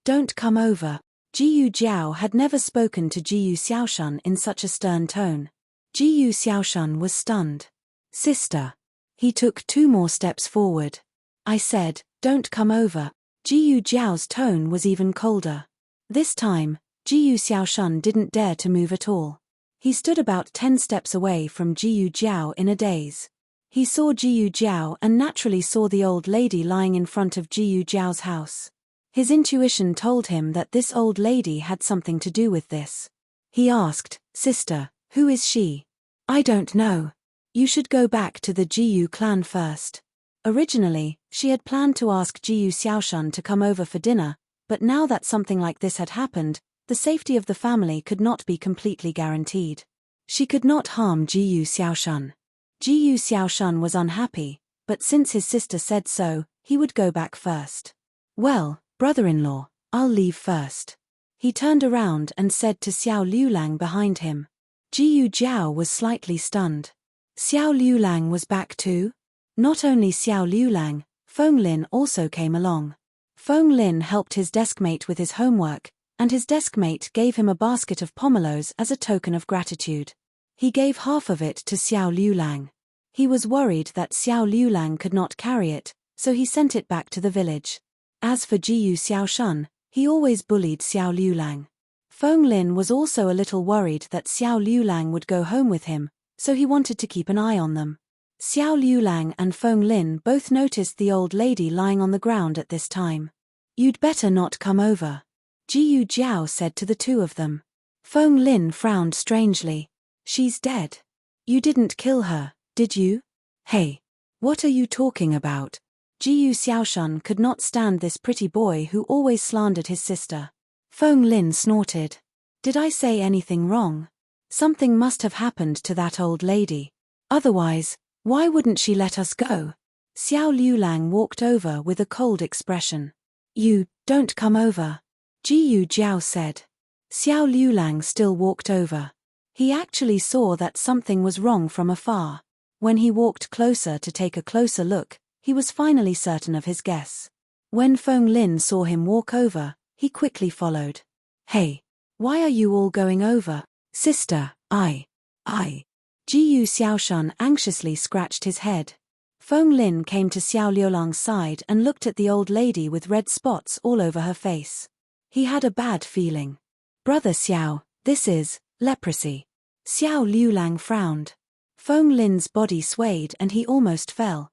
"Don't come over." Jiyu Jiao had never spoken to Jiyu Xiaoshan in such a stern tone. Jiyu Xiaoshan was stunned. "Sister." He took 2 more steps forward. "I said, don't come over." Jiyu Jiao's tone was even colder. This time, Jiyu Xiaoshan didn't dare to move at all. He stood about 10 steps away from Jiyu Jiao in a daze. He saw Jiyu Jiao and naturally saw the old lady lying in front of Jiyu Jiao's house. His intuition told him that this old lady had something to do with this. He asked, "Sister, who is she?" "I don't know. You should go back to the Jiyu clan first." Originally, she had planned to ask Jiyu Xiaoshan to come over for dinner, but now that something like this had happened, the safety of the family could not be completely guaranteed. She could not harm Jiyu Xiaoshan. Jiyu Xiaoshan was unhappy, but since his sister said so, he would go back first. "Well, brother-in-law, I'll leave first." He turned around and said to Xiao Liulang behind him. Jiyu Jiao was slightly stunned. Xiao Liulang was back too? Not only Xiao Liulang, Feng Lin also came along. Feng Lin helped his deskmate with his homework, and his deskmate gave him a basket of pomelos as a token of gratitude. He gave half of it to Xiao Liulang. He was worried that Xiao Liulang could not carry it, so he sent it back to the village. As for Jiyu Xiaoshan, he always bullied Xiao Liulang. Feng Lin was also a little worried that Xiao Liulang would go home with him, so he wanted to keep an eye on them. Xiao Liulang and Feng Lin both noticed the old lady lying on the ground at this time. "You'd better not come over," Jiyu Jiao said to the 2 of them. Feng Lin frowned strangely. "She's dead. You didn't kill her, did you?" "Hey, what are you talking about?" Jiyu Xiaoshan could not stand this pretty boy who always slandered his sister. Feng Lin snorted. "Did I say anything wrong? Something must have happened to that old lady. Otherwise, why wouldn't she let us go?" Xiao Liulang walked over with a cold expression. You, don't come over. Jiyu Jiao said. Xiao Liulang still walked over. He actually saw that something was wrong from afar. When he walked closer to take a closer look, he was finally certain of his guess. When Feng Lin saw him walk over, he quickly followed. Hey, why are you all going over? Sister, I. Jiyu Xiaoshan anxiously scratched his head. Feng Lin came to Xiao Liulang's side and looked at the old lady with red spots all over her face. He had a bad feeling. Brother Xiao, this is leprosy. Xiao Liulang frowned. Feng Lin's body swayed and he almost fell.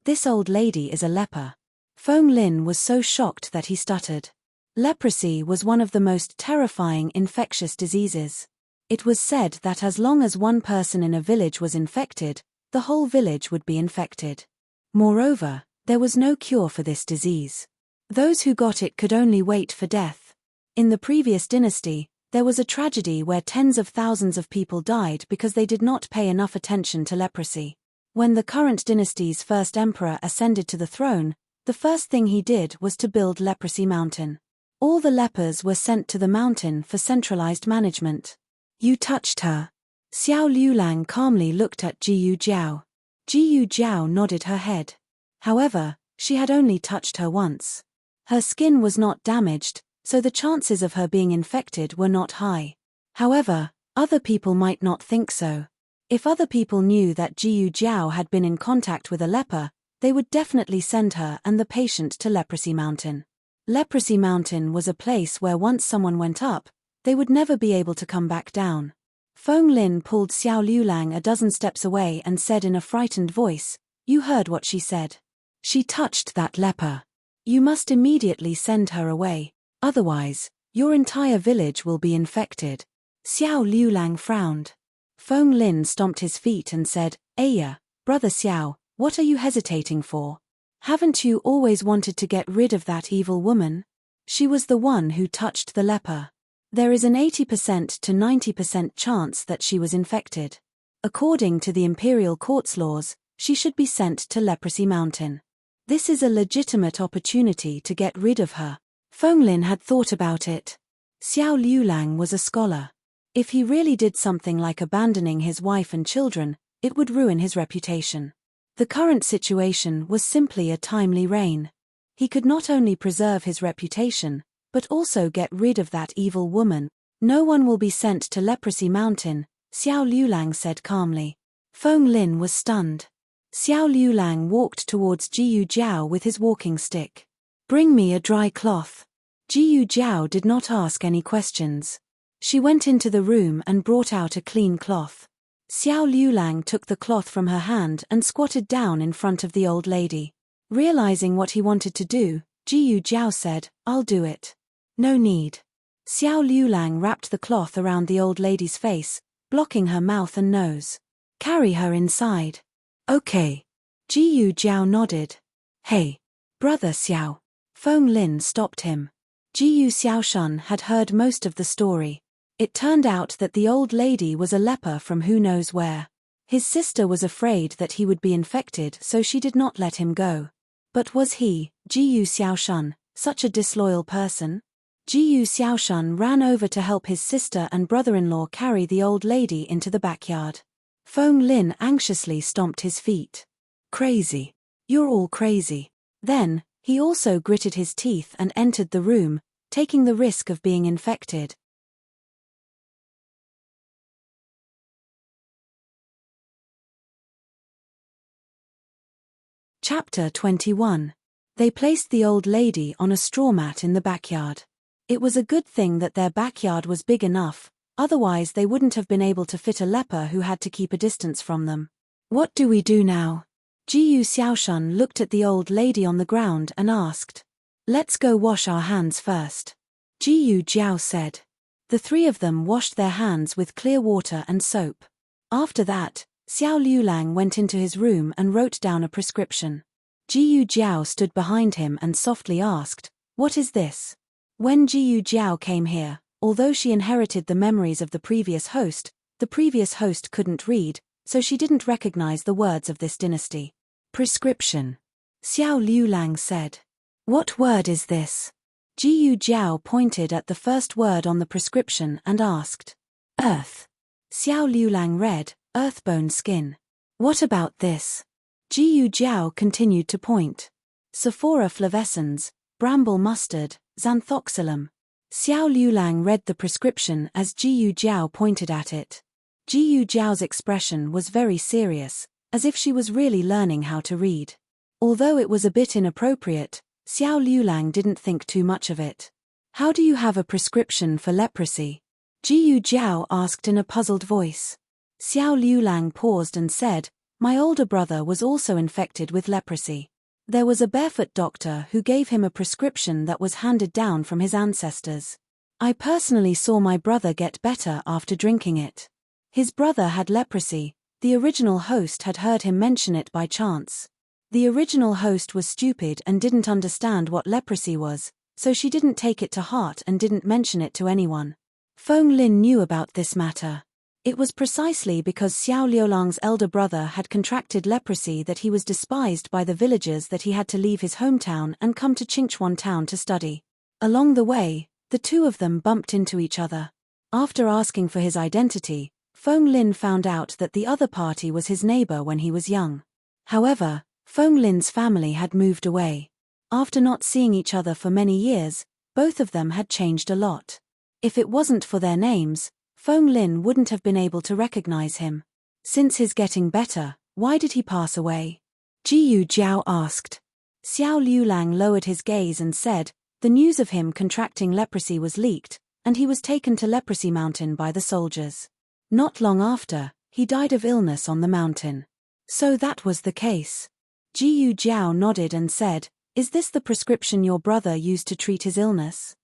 This old lady is a leper. Feng Lin was so shocked that he stuttered. Leprosy was one of the most terrifying infectious diseases. It was said that as long as one person in a village was infected, the whole village would be infected. Moreover, there was no cure for this disease. Those who got it could only wait for death. In the previous dynasty, there was a tragedy where tens of thousands of people died because they did not pay enough attention to leprosy. When the current dynasty's first emperor ascended to the throne, the first thing he did was to build Leprosy Mountain. All the lepers were sent to the mountain for centralized management. You touched her. Xiao Liulang calmly looked at Jiyu Jiao. Jiyu Jiao nodded her head. However, she had only touched her once. Her skin was not damaged, so the chances of her being infected were not high. However, other people might not think so. If other people knew that Jiyu Jiao had been in contact with a leper, they would definitely send her and the patient to Leprosy Mountain. Leprosy Mountain was a place where once someone went up, they would never be able to come back down. Feng Lin pulled Xiao Liulang a dozen steps away and said in a frightened voice, You heard what she said. She touched that leper. You must immediately send her away, otherwise, your entire village will be infected. Xiao Liulang frowned. Feng Lin stomped his feet and said, Aya, Brother Xiao, what are you hesitating for? Haven't you always wanted to get rid of that evil woman? She was the one who touched the leper. There is an 80% to 90% chance that she was infected. According to the imperial court's laws, she should be sent to Leprosy Mountain. This is a legitimate opportunity to get rid of her. Feng Lin had thought about it. Xiao Liulang was a scholar. If he really did something like abandoning his wife and children, it would ruin his reputation. The current situation was simply a timely reign. He could not only preserve his reputation, but also get rid of that evil woman. No one will be sent to Leprosy Mountain, Xiao Liulang said calmly. Feng Lin was stunned. Xiao Liulang walked towards Jiyu Jiao with his walking stick. Bring me a dry cloth. Jiyu Jiao did not ask any questions. She went into the room and brought out a clean cloth. Xiao Liulang took the cloth from her hand and squatted down in front of the old lady. Realizing what he wanted to do, Jiyu Jiao said, I'll do it. No need. Xiao Liulang wrapped the cloth around the old lady's face, blocking her mouth and nose. Carry her inside. Okay. Jiyu Jiao nodded. Hey, Brother Xiao. Feng Lin stopped him. Jiyu Xiaoshan had heard most of the story. It turned out that the old lady was a leper from who knows where. His sister was afraid that he would be infected, so she did not let him go. But was he, Jiyu Xiaoshan, such a disloyal person? Jiyu Xiaoshan ran over to help his sister and brother-in-law carry the old lady into the backyard. Feng Lin anxiously stomped his feet. Crazy. You're all crazy. Then, he also gritted his teeth and entered the room, taking the risk of being infected. Chapter 21. They placed the old lady on a straw mat in the backyard. It was a good thing that their backyard was big enough, otherwise they wouldn't have been able to fit a leper who had to keep a distance from them. What do we do now? Jiyu Xiaoshan looked at the old lady on the ground and asked. Let's go wash our hands first. Jiyu Jiao said. The three of them washed their hands with clear water and soap. After that, Xiao Liulang went into his room and wrote down a prescription. Jiyu Jiao stood behind him and softly asked, What is this? When Jiyu Jiao came here, although she inherited the memories of the previous host couldn't read, so she didn't recognize the words of this dynasty. Prescription. Xiao Liulang said. What word is this? Jiyu Jiao pointed at the first word on the prescription and asked. Earth. Xiao Liulang read, earthbone skin. What about this? Jiyu Jiao continued to point. Sephora flavescens, bramble mustard, xanthoxylum. Xiao Liulang read the prescription as Jiyu Jiao pointed at it. Jiyu Jiao's expression was very serious, as if she was really learning how to read. Although it was a bit inappropriate, Xiao Liulang didn't think too much of it. How do you have a prescription for leprosy? Jiyu Jiao asked in a puzzled voice. Xiao Liulang paused and said, my older brother was also infected with leprosy. There was a barefoot doctor who gave him a prescription that was handed down from his ancestors. I personally saw my brother get better after drinking it. His brother had leprosy. The original host had heard him mention it by chance. The original host was stupid and didn't understand what leprosy was, so she didn't take it to heart and didn't mention it to anyone. Feng Lin knew about this matter. It was precisely because Xiao Liulang's elder brother had contracted leprosy that he was despised by the villagers that he had to leave his hometown and come to Qingchuan town to study. Along the way, the two of them bumped into each other. After asking for his identity, Feng Lin found out that the other party was his neighbor when he was young. However, Feng Lin's family had moved away. After not seeing each other for many years, both of them had changed a lot. If it wasn't for their names, Feng Lin wouldn't have been able to recognize him. Since his getting better, why did he pass away? Jiyu Jiao asked. Xiao Liulang lowered his gaze and said, the news of him contracting leprosy was leaked, and he was taken to Leprosy Mountain by the soldiers. Not long after, he died of illness on the mountain. So that was the case. Jiyu Jiao nodded and said, is this the prescription your brother used to treat his illness?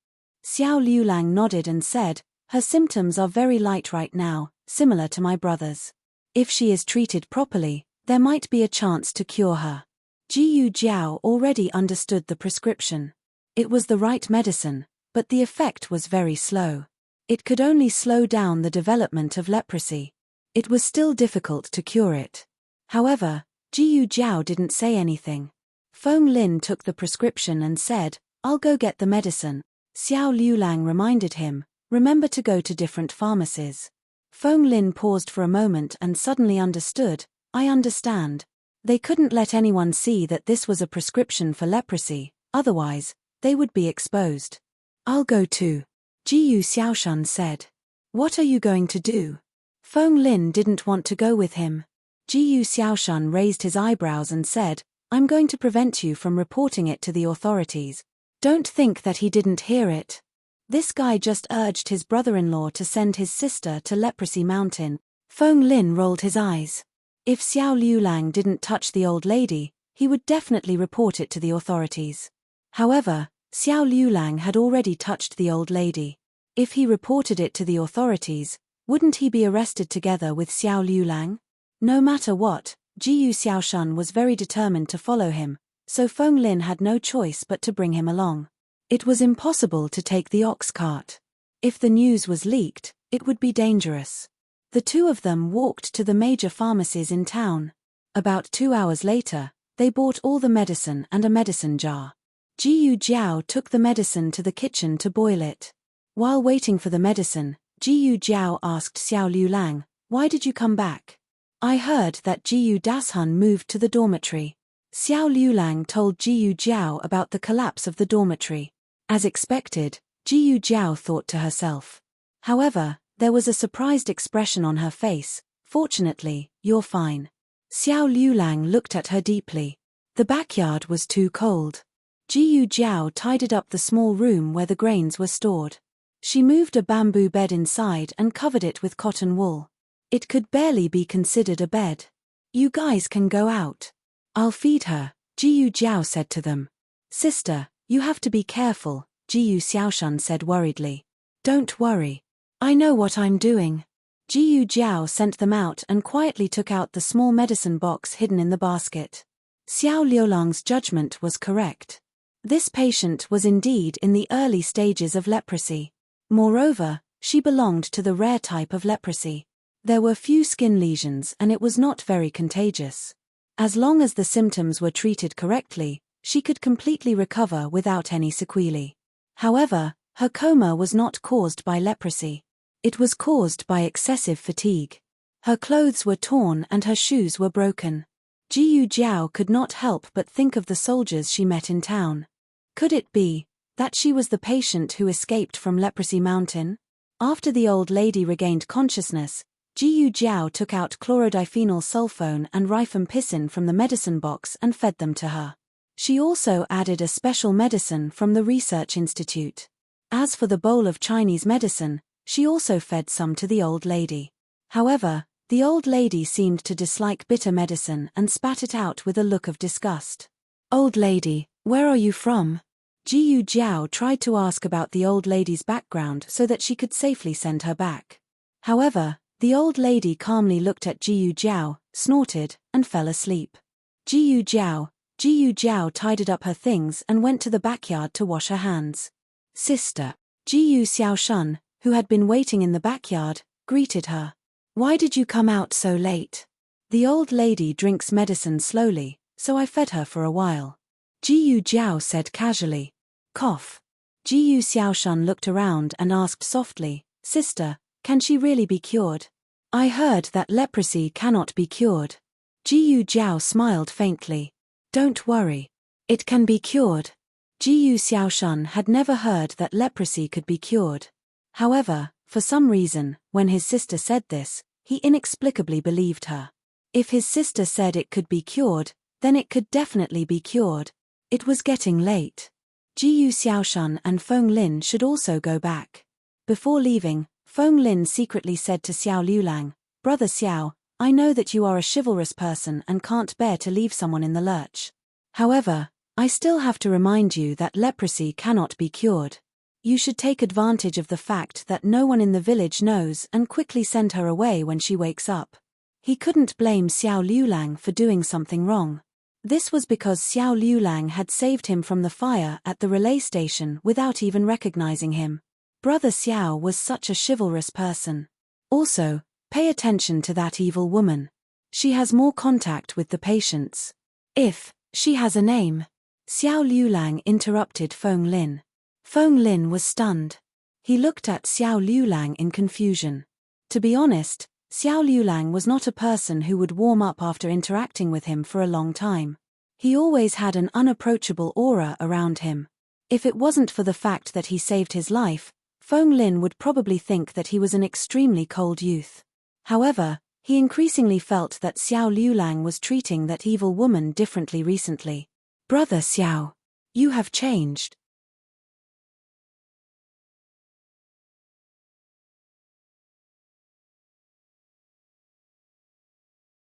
Xiao Liulang nodded and said, her symptoms are very light right now, similar to my brother's. If she is treated properly, there might be a chance to cure her. Jiyu Jiao already understood the prescription. It was the right medicine, but the effect was very slow. It could only slow down the development of leprosy. It was still difficult to cure it. However, Jiyu Jiao didn't say anything. Feng Lin took the prescription and said, I'll go get the medicine. Xiao Liulang reminded him, remember to go to different pharmacies. Feng Lin paused for a moment and suddenly understood, I understand. They couldn't let anyone see that this was a prescription for leprosy, otherwise, they would be exposed. I'll go too. Jiyu Xiaoshan said. What are you going to do? Feng Lin didn't want to go with him. Jiyu Xiaoshan raised his eyebrows and said, I'm going to prevent you from reporting it to the authorities. Don't think that he didn't hear it. This guy just urged his brother-in-law to send his sister to Leprosy Mountain. Feng Lin rolled his eyes. If Xiao Liulang didn't touch the old lady, he would definitely report it to the authorities. However, Xiao Liulang had already touched the old lady. If he reported it to the authorities, wouldn't he be arrested together with Xiao Liulang? No matter what, Jiyu Xiaoshan was very determined to follow him, so Feng Lin had no choice but to bring him along. It was impossible to take the ox cart. If the news was leaked, it would be dangerous. The two of them walked to the major pharmacies in town. About 2 hours later, they bought all the medicine and a medicine jar. Jiyu Jiao took the medicine to the kitchen to boil it. While waiting for the medicine, Jiyu Jiao asked Xiao Liulang, why did you come back? I heard that Jiyu Dashun moved to the dormitory. Xiao Liulang told Jiyu Jiao about the collapse of the dormitory. As expected, Jiyu Jiao thought to herself. However, there was a surprised expression on her face. Fortunately, you're fine. Xiao Liulang looked at her deeply. The backyard was too cold. Jiyu Jiao tidied up the small room where the grains were stored. She moved a bamboo bed inside and covered it with cotton wool. It could barely be considered a bed. You guys can go out. I'll feed her, Jiyu Jiao said to them. Sister, you have to be careful, Jiyu Xiaoshan said worriedly. Don't worry. I know what I'm doing. Jiyu Jiao sent them out and quietly took out the small medicine box hidden in the basket. Xiao Liulang's judgment was correct. This patient was indeed in the early stages of leprosy. Moreover, she belonged to the rare type of leprosy. There were few skin lesions and it was not very contagious. As long as the symptoms were treated correctly, she could completely recover without any sequelae. However, her coma was not caused by leprosy. It was caused by excessive fatigue. Her clothes were torn and her shoes were broken. Jiyu Jiao could not help but think of the soldiers she met in town. Could it be that she was the patient who escaped from Leprosy Mountain? After the old lady regained consciousness, Jiyu Jiao took out chlorodiphenyl sulfone and rifampicin from the medicine box and fed them to her. She also added a special medicine from the research institute. As for the bowl of Chinese medicine, she also fed some to the old lady. However, the old lady seemed to dislike bitter medicine and spat it out with a look of disgust. "Old lady, where are you from?" Jiyu Jiao tried to ask about the old lady's background so that she could safely send her back. However, the old lady calmly looked at Jiyu Jiao, snorted, and fell asleep. Jiyu Jiao tidied up her things and went to the backyard to wash her hands. "Sister." Jiyu Xiaoshun, who had been waiting in the backyard, greeted her. "Why did you come out so late?" "The old lady drinks medicine slowly, so I fed her for a while," Jiyu Jiao said casually. Cough. Jiyu Xiaoshun looked around and asked softly, "Sister, can she really be cured?" "I heard that leprosy cannot be cured." Jiyu Jiao smiled faintly. "Don't worry. It can be cured." Jiyu Xiaoshun had never heard that leprosy could be cured. However, for some reason, when his sister said this, he inexplicably believed her. If his sister said it could be cured, then it could definitely be cured. It was getting late. Jiyu Xiaoshun and Feng Lin should also go back. Before leaving, Feng Lin secretly said to Xiao Liulang, "Brother Xiao, I know that you are a chivalrous person and can't bear to leave someone in the lurch. However, I still have to remind you that leprosy cannot be cured. You should take advantage of the fact that no one in the village knows and quickly send her away when she wakes up." He couldn't blame Xiao Liulang for doing something wrong. This was because Xiao Liulang had saved him from the fire at the relay station without even recognizing him. Brother Xiao was such a chivalrous person. Also, pay attention to that evil woman. She has more contact with the patients. If she has a name. Xiao Liulang interrupted Feng Lin. Feng Lin was stunned. He looked at Xiao Liulang in confusion. To be honest, Xiao Liulang was not a person who would warm up after interacting with him for a long time. He always had an unapproachable aura around him. If it wasn't for the fact that he saved his life, Feng Lin would probably think that he was an extremely cold youth. However, he increasingly felt that Xiao Liulang was treating that evil woman differently recently. "Brother Xiao, you have changed."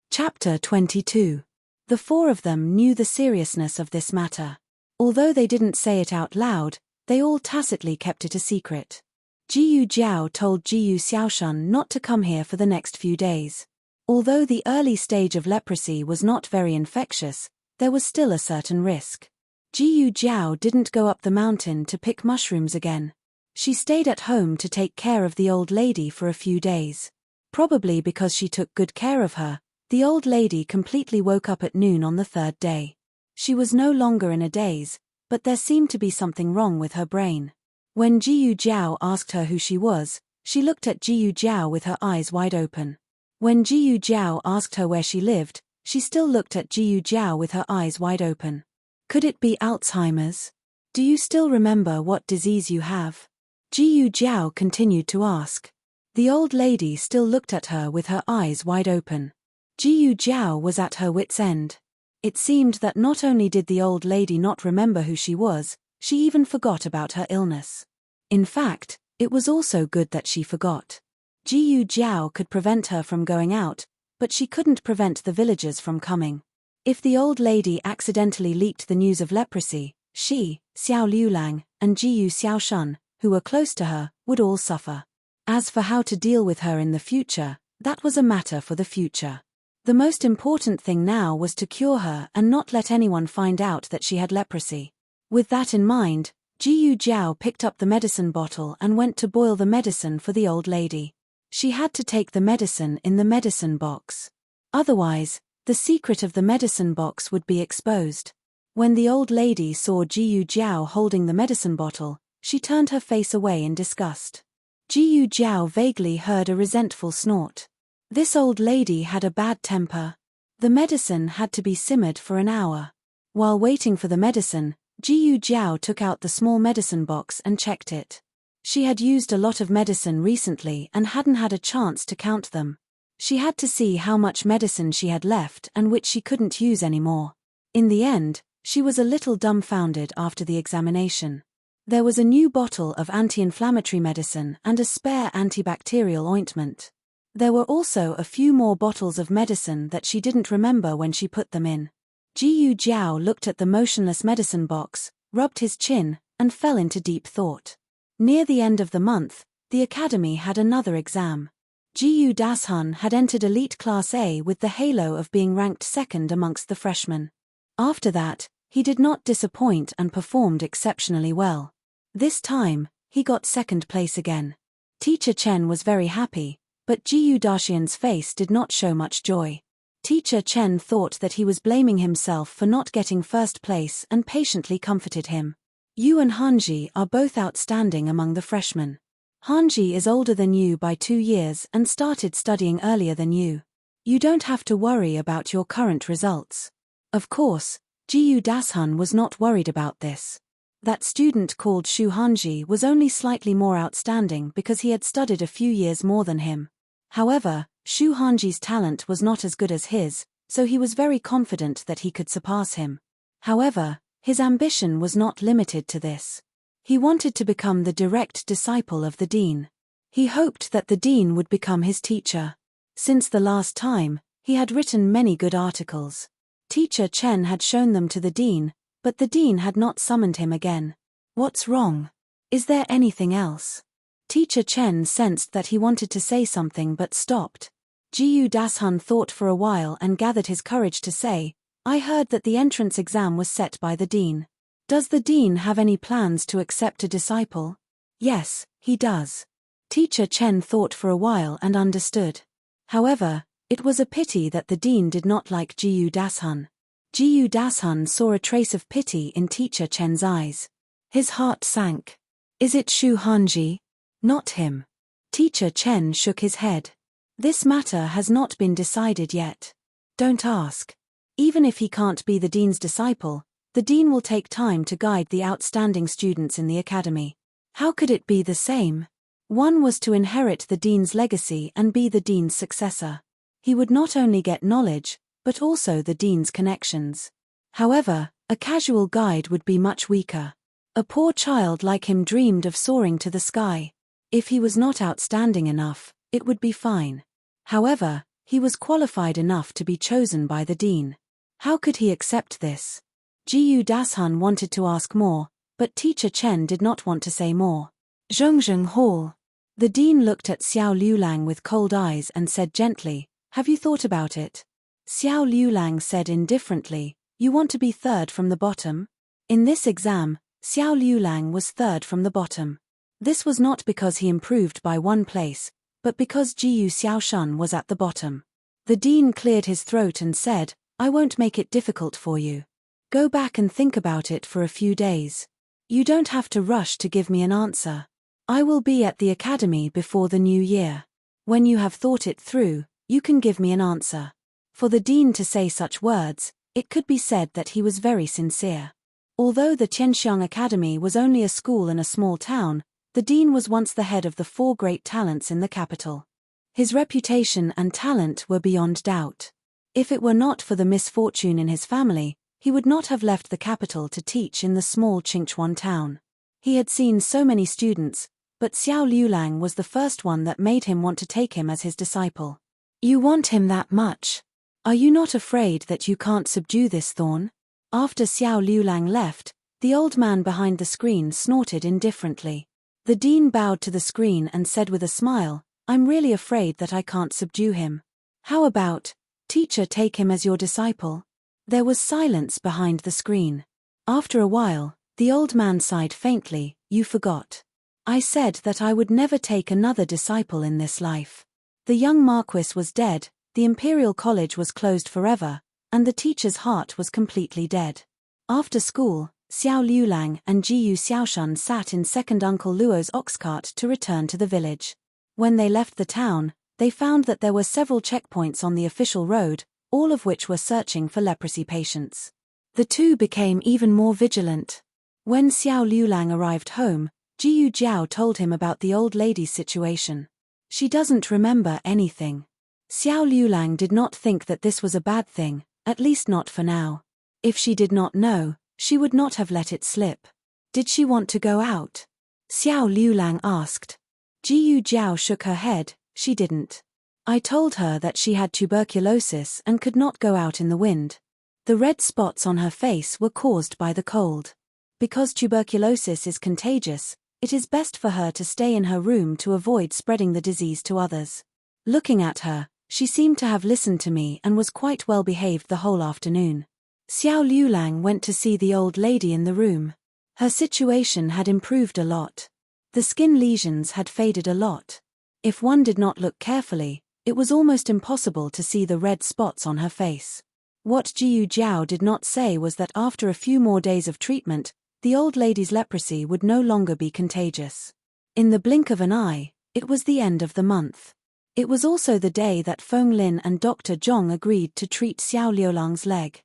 Chapter 22. The four of them knew the seriousness of this matter. Although they didn't say it out loud, they all tacitly kept it a secret. Jiyu Jiao told Jiyu Xiaoshun not to come here for the next few days. Although the early stage of leprosy was not very infectious, there was still a certain risk. Jiyu Jiao didn't go up the mountain to pick mushrooms again. She stayed at home to take care of the old lady for a few days. Probably because she took good care of her, the old lady completely woke up at noon on the third day. She was no longer in a daze, but there seemed to be something wrong with her brain. When Jiyu Jiao asked her who she was, she looked at Jiyu Jiao with her eyes wide open. When Jiyu Jiao asked her where she lived, she still looked at Jiyu Jiao with her eyes wide open. "Could it be Alzheimer's? Do you still remember what disease you have?" Jiyu Jiao continued to ask. The old lady still looked at her with her eyes wide open. Jiyu Jiao was at her wit's end. It seemed that not only did the old lady not remember who she was, she even forgot about her illness. In fact, it was also good that she forgot. Jiyu Jiao could prevent her from going out, but she couldn't prevent the villagers from coming. If the old lady accidentally leaked the news of leprosy, she, Xiao Liulang, and Jiyu Xiaoshun, who were close to her, would all suffer. As for how to deal with her in the future, that was a matter for the future. The most important thing now was to cure her and not let anyone find out that she had leprosy. With that in mind, Jiyu Jiao picked up the medicine bottle and went to boil the medicine for the old lady. She had to take the medicine in the medicine box. Otherwise, the secret of the medicine box would be exposed. When the old lady saw Jiyu Jiao holding the medicine bottle, she turned her face away in disgust. Jiyu Jiao vaguely heard a resentful snort. This old lady had a bad temper. The medicine had to be simmered for an hour. While waiting for the medicine, Jiyu Jiao took out the small medicine box and checked it. She had used a lot of medicine recently and hadn't had a chance to count them. She had to see how much medicine she had left and which she couldn't use anymore. In the end, she was a little dumbfounded after the examination. There was a new bottle of anti-inflammatory medicine and a spare antibacterial ointment. There were also a few more bottles of medicine that she didn't remember when she put them in. Jiyu Jiao looked at the motionless medicine box, rubbed his chin, and fell into deep thought. Near the end of the month, the academy had another exam. Jiyu Dashun had entered Elite Class A with the halo of being ranked second amongst the freshmen. After that, he did not disappoint and performed exceptionally well. This time, he got second place again. Teacher Chen was very happy, but Jiyu Dashian's face did not show much joy. Teacher Chen thought that he was blaming himself for not getting first place and patiently comforted him. You and Hanji are both outstanding among the freshmen. Hanji is older than you by 2 years and started studying earlier than you. You don't have to worry about your current results. Of course, Jiyu Dashun was not worried about this. That student called Shu Hanji was only slightly more outstanding because he had studied a few years more than him. However, Shu Hanji's talent was not as good as his, so he was very confident that he could surpass him. However, his ambition was not limited to this. He wanted to become the direct disciple of the dean. He hoped that the dean would become his teacher. Since the last time, he had written many good articles. Teacher Chen had shown them to the dean, but the dean had not summoned him again. What's wrong? Is there anything else? Teacher Chen sensed that he wanted to say something but stopped. Jiyu Dashun thought for a while and gathered his courage to say, I heard that the entrance exam was set by the dean. Does the dean have any plans to accept a disciple? Yes, he does. Teacher Chen thought for a while and understood. However, it was a pity that the dean did not like Jiyu Dashun. Jiyu Dashun saw a trace of pity in Teacher Chen's eyes. His heart sank. Is it Shu Hanji? Not him. Teacher Chen shook his head. This matter has not been decided yet. Don't ask. Even if he can't be the dean's disciple, the dean will take time to guide the outstanding students in the academy. How could it be the same? One was to inherit the dean's legacy and be the dean's successor. He would not only get knowledge, but also the dean's connections. However, a casual guide would be much weaker. A poor child like him dreamed of soaring to the sky. If he was not outstanding enough, it would be fine. However, he was qualified enough to be chosen by the dean. How could he accept this? Jiyu Dashun wanted to ask more, but Teacher Chen did not want to say more. Zhongzheng Hall. The dean looked at Xiao Liulang with cold eyes and said gently, Have you thought about it? Xiao Liulang said indifferently, You want to be third from the bottom? In this exam, Xiao Liulang was third from the bottom. This was not because he improved by 1 place, but because Jiyu Xiaoshun was at the bottom. The dean cleared his throat and said, I won't make it difficult for you. Go back and think about it for a few days. You don't have to rush to give me an answer. I will be at the academy before the new year. When you have thought it through, you can give me an answer. For the dean to say such words, it could be said that he was very sincere. Although the Tianxiang Academy was only a school in a small town, the dean was once the head of the 4 great talents in the capital. His reputation and talent were beyond doubt. If it were not for the misfortune in his family, he would not have left the capital to teach in the small Qingchuan town. He had seen so many students, but Xiao Liulang was the first one that made him want to take him as his disciple. You want him that much? Are you not afraid that you can't subdue this thorn? After Xiao Liulang left, the old man behind the screen snorted indifferently. The dean bowed to the screen and said with a smile, I'm really afraid that I can't subdue him. How about, teacher, take him as your disciple? There was silence behind the screen. After a while, the old man sighed faintly, You forgot. I said that I would never take another disciple in this life. The young marquis was dead, the imperial college was closed forever, and the teacher's heart was completely dead. After school, Xiao Liulang and Jiyu Xiaoshun sat in second Uncle Luo's ox cart to return to the village. When they left the town, they found that there were several checkpoints on the official road, all of which were searching for leprosy patients. The two became even more vigilant. When Xiao Liulang arrived home, Jiyu Jiao told him about the old lady's situation. She doesn't remember anything. Xiao Liulang did not think that this was a bad thing, at least not for now. If she did not know, she would not have let it slip. Did she want to go out? Xiao Liulang asked. Jiyu Jiao shook her head. She didn't. I told her that she had tuberculosis and could not go out in the wind. The red spots on her face were caused by the cold. Because tuberculosis is contagious, it is best for her to stay in her room to avoid spreading the disease to others. Looking at her, she seemed to have listened to me and was quite well behaved the whole afternoon. Xiao Liulang went to see the old lady in the room. Her situation had improved a lot. The skin lesions had faded a lot. If one did not look carefully, it was almost impossible to see the red spots on her face. What Jiyu Jiao did not say was that after a few more days of treatment, the old lady's leprosy would no longer be contagious. In the blink of an eye, it was the end of the month. It was also the day that Feng Lin and Dr. Zhong agreed to treat Xiao Liulang's leg.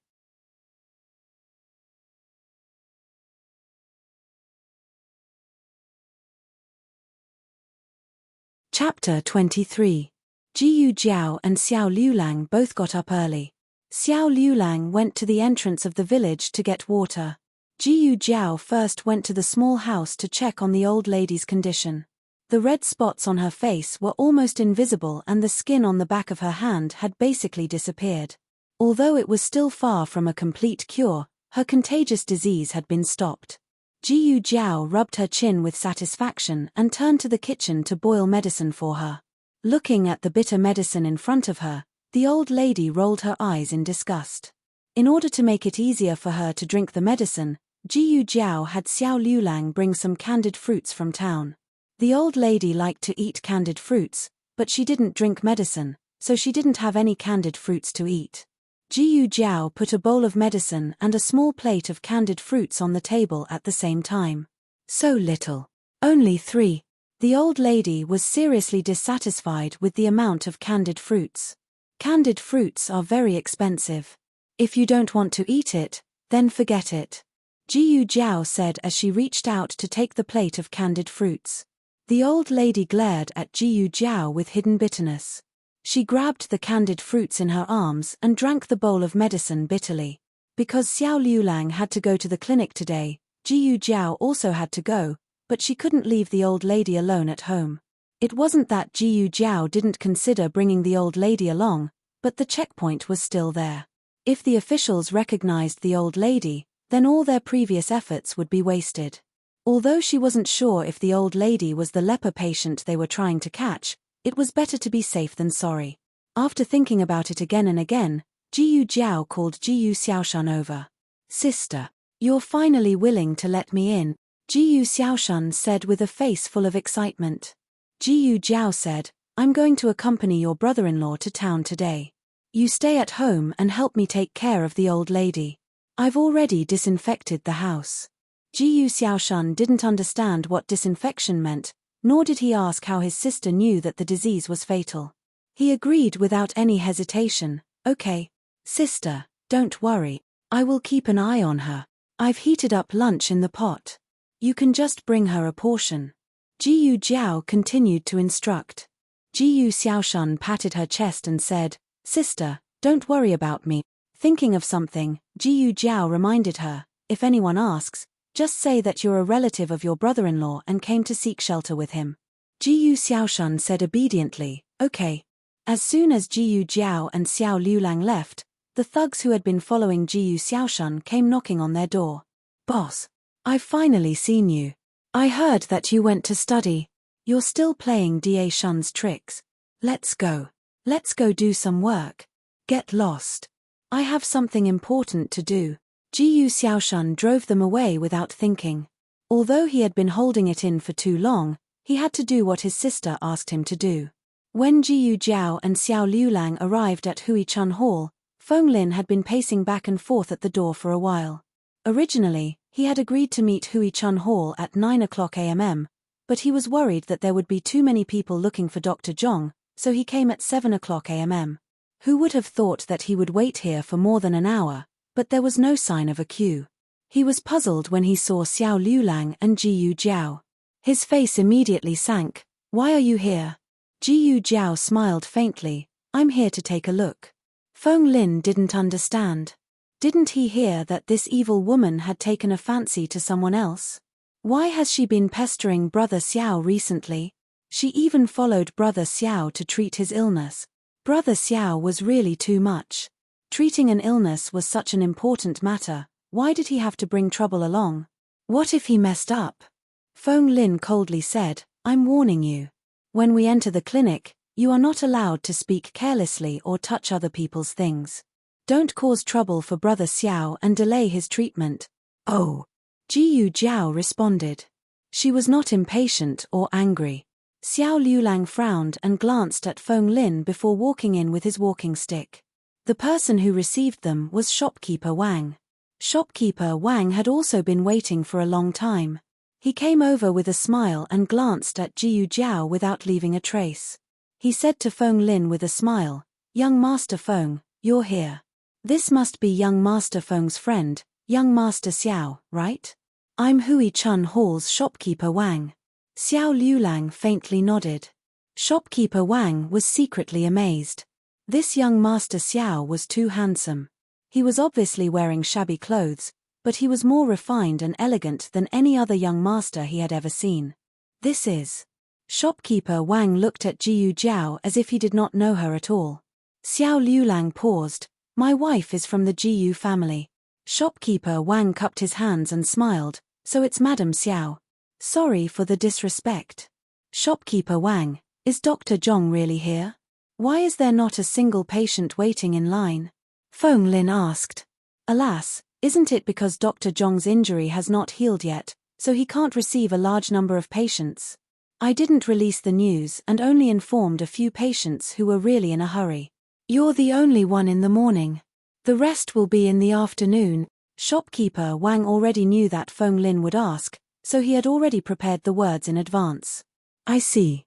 Chapter 23. Jiyu Jiao and Xiao Liulang both got up early. Xiao Liulang went to the entrance of the village to get water. Jiyu Jiao first went to the small house to check on the old lady's condition. The red spots on her face were almost invisible and the skin on the back of her hand had basically disappeared. Although it was still far from a complete cure, her contagious disease had been stopped. Jiyu Jiao rubbed her chin with satisfaction and turned to the kitchen to boil medicine for her. Looking at the bitter medicine in front of her, the old lady rolled her eyes in disgust. In order to make it easier for her to drink the medicine, Jiyu Jiao had Xiao Liulang bring some candied fruits from town. The old lady liked to eat candied fruits, but she didn't drink medicine, so she didn't have any candied fruits to eat. Jiyu Jiao put a bowl of medicine and a small plate of candied fruits on the table at the same time. So little. Only 3. The old lady was seriously dissatisfied with the amount of candied fruits. Candied fruits are very expensive. If you don't want to eat it, then forget it. Jiyu Jiao said as she reached out to take the plate of candied fruits. The old lady glared at Jiyu Jiao with hidden bitterness. She grabbed the candied fruits in her arms and drank the bowl of medicine bitterly. Because Xiao Liulang had to go to the clinic today, Jiyu Jiao also had to go, but she couldn't leave the old lady alone at home. It wasn't that Jiyu Jiao didn't consider bringing the old lady along, but the checkpoint was still there. If the officials recognized the old lady, then all their previous efforts would be wasted. Although she wasn't sure if the old lady was the leper patient they were trying to catch, it was better to be safe than sorry. After thinking about it again and again, Jiyu Jiao called Jiyu Xiaoshun over. "Sister, you're finally willing to let me in," Jiyu Xiaoshun said with a face full of excitement. Jiyu Jiao said, "I'm going to accompany your brother-in-law to town today. You stay at home and help me take care of the old lady. I've already disinfected the house." Jiyu Xiaoshun didn't understand what disinfection meant, nor did he ask how his sister knew that the disease was fatal. He agreed without any hesitation. "Okay. Sister, don't worry. I will keep an eye on her. I've heated up lunch in the pot. You can just bring her a portion." Jiyu Jiao continued to instruct. Jiyu Xiaoshun patted her chest and said, "Sister, don't worry about me." Thinking of something, Jiyu Jiao reminded her, "If anyone asks, just say that you're a relative of your brother-in-law and came to seek shelter with him." Jiyu Xiaoshun said obediently, "Okay." As soon as Jiyu Jiao and Xiao Liulang left, the thugs who had been following Jiyu Xiaoshun came knocking on their door. "Boss, I've finally seen you. I heard that you went to study. You're still playing Da Shun's tricks. Let's go. Let's go do some work. Get lost. I have something important to do." Jiyu Xiaoshun drove them away without thinking. Although he had been holding it in for too long, he had to do what his sister asked him to do. When Jiyu Jiao and Xiao Liulang arrived at Hui Chun Hall, Feng Lin had been pacing back and forth at the door for a while. Originally, he had agreed to meet Hui Chun Hall at 9 o'clock am, but he was worried that there would be too many people looking for Dr. Zhong, so he came at 7 o'clock am. Who would have thought that he would wait here for more than an hour, but there was no sign of a queue. He was puzzled when he saw Xiao Liulang and Jiyu Jiao. His face immediately sank. "Why are you here?" Jiyu Jiao smiled faintly. "I'm here to take a look." Feng Lin didn't understand. Didn't he hear that this evil woman had taken a fancy to someone else? Why has she been pestering Brother Xiao recently? She even followed Brother Xiao to treat his illness. Brother Xiao was really too much. Treating an illness was such an important matter. Why did he have to bring trouble along? What if he messed up? Feng Lin coldly said, "I'm warning you. When we enter the clinic, you are not allowed to speak carelessly or touch other people's things. Don't cause trouble for Brother Xiao and delay his treatment." "Oh," Jiyu Jiao responded. She was not impatient or angry. Xiao Liulang frowned and glanced at Feng Lin before walking in with his walking stick. The person who received them was shopkeeper Wang. Shopkeeper Wang had also been waiting for a long time. He came over with a smile and glanced at Jiyu Jiao without leaving a trace. He said to Feng Lin with a smile, "Young Master Feng, you're here. This must be young Master Feng's friend, young Master Xiao, right?" "I'm Hui Chun Hall's shopkeeper Wang." Xiao Liulang faintly nodded. Shopkeeper Wang was secretly amazed. This young Master Xiao was too handsome. He was obviously wearing shabby clothes, but he was more refined and elegant than any other young master he had ever seen. "This is..." Shopkeeper Wang looked at Jiyu Jiao as if he did not know her at all. Xiao Liulang paused. "My wife is from the Jiyu family." Shopkeeper Wang cupped his hands and smiled. "So it's Madam Xiao. Sorry for the disrespect." Shopkeeper Wang, "Is Dr. Zhong really here? Why is there not a single patient waiting in line?" Feng Lin asked. "Alas, isn't it because Dr. Zhong's injury has not healed yet, so he can't receive a large number of patients? I didn't release the news and only informed a few patients who were really in a hurry. You're the only one in the morning. The rest will be in the afternoon." Shopkeeper Wang already knew that Feng Lin would ask, so he had already prepared the words in advance. "I see."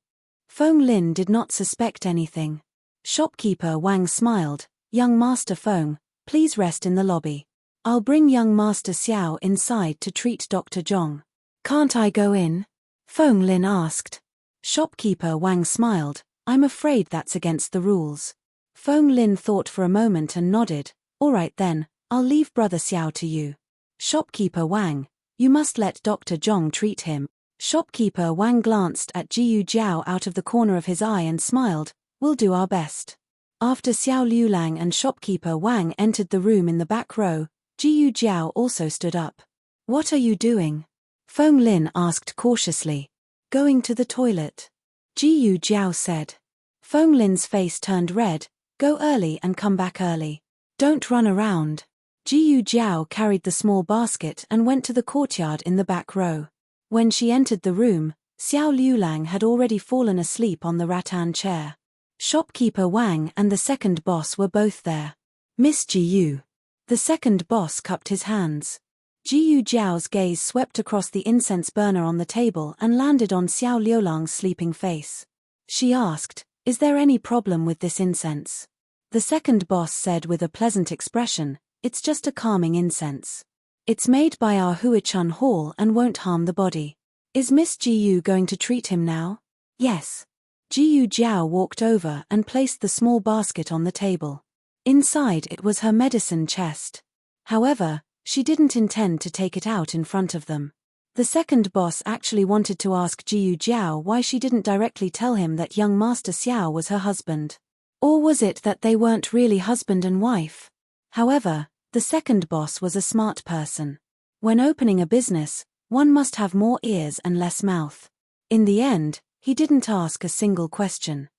Feng Lin did not suspect anything. Shopkeeper Wang smiled. "Young Master Feng, please rest in the lobby. I'll bring young Master Xiao inside to treat Dr. Zhong." "Can't I go in?" Feng Lin asked. Shopkeeper Wang smiled. "I'm afraid that's against the rules." Feng Lin thought for a moment and nodded. "All right then, I'll leave Brother Xiao to you." Shopkeeper Wang, "You must let Dr. Zhong treat him." Shopkeeper Wang glanced at Jiyu Jiao out of the corner of his eye and smiled. "We'll do our best." After Xiao Liulang and Shopkeeper Wang entered the room in the back row, Jiyu Jiao also stood up. "What are you doing?" Feng Lin asked cautiously. "Going to the toilet," Jiyu Jiao said. Feng Lin's face turned red. "Go early and come back early. Don't run around." Jiyu Jiao carried the small basket and went to the courtyard in the back row. When she entered the room, Xiao Liulang had already fallen asleep on the rattan chair. Shopkeeper Wang and the second boss were both there. "Miss Jiyu." The second boss cupped his hands. Jiyu Jiao's gaze swept across the incense burner on the table and landed on Xiao Liulang's sleeping face. She asked, "Is there any problem with this incense?" The second boss said with a pleasant expression, "It's just a calming incense. It's made by our Huichun Hall and won't harm the body." "Is Miss Jiyu going to treat him now?" "Yes." Jiyu Jiao walked over and placed the small basket on the table. Inside it was her medicine chest. However, she didn't intend to take it out in front of them. The second boss actually wanted to ask Jiyu Jiao why she didn't directly tell him that young Master Xiao was her husband. Or was it that they weren't really husband and wife? However, the second boss was a smart person. When opening a business, one must have more ears and less mouth. In the end, he didn't ask a single question.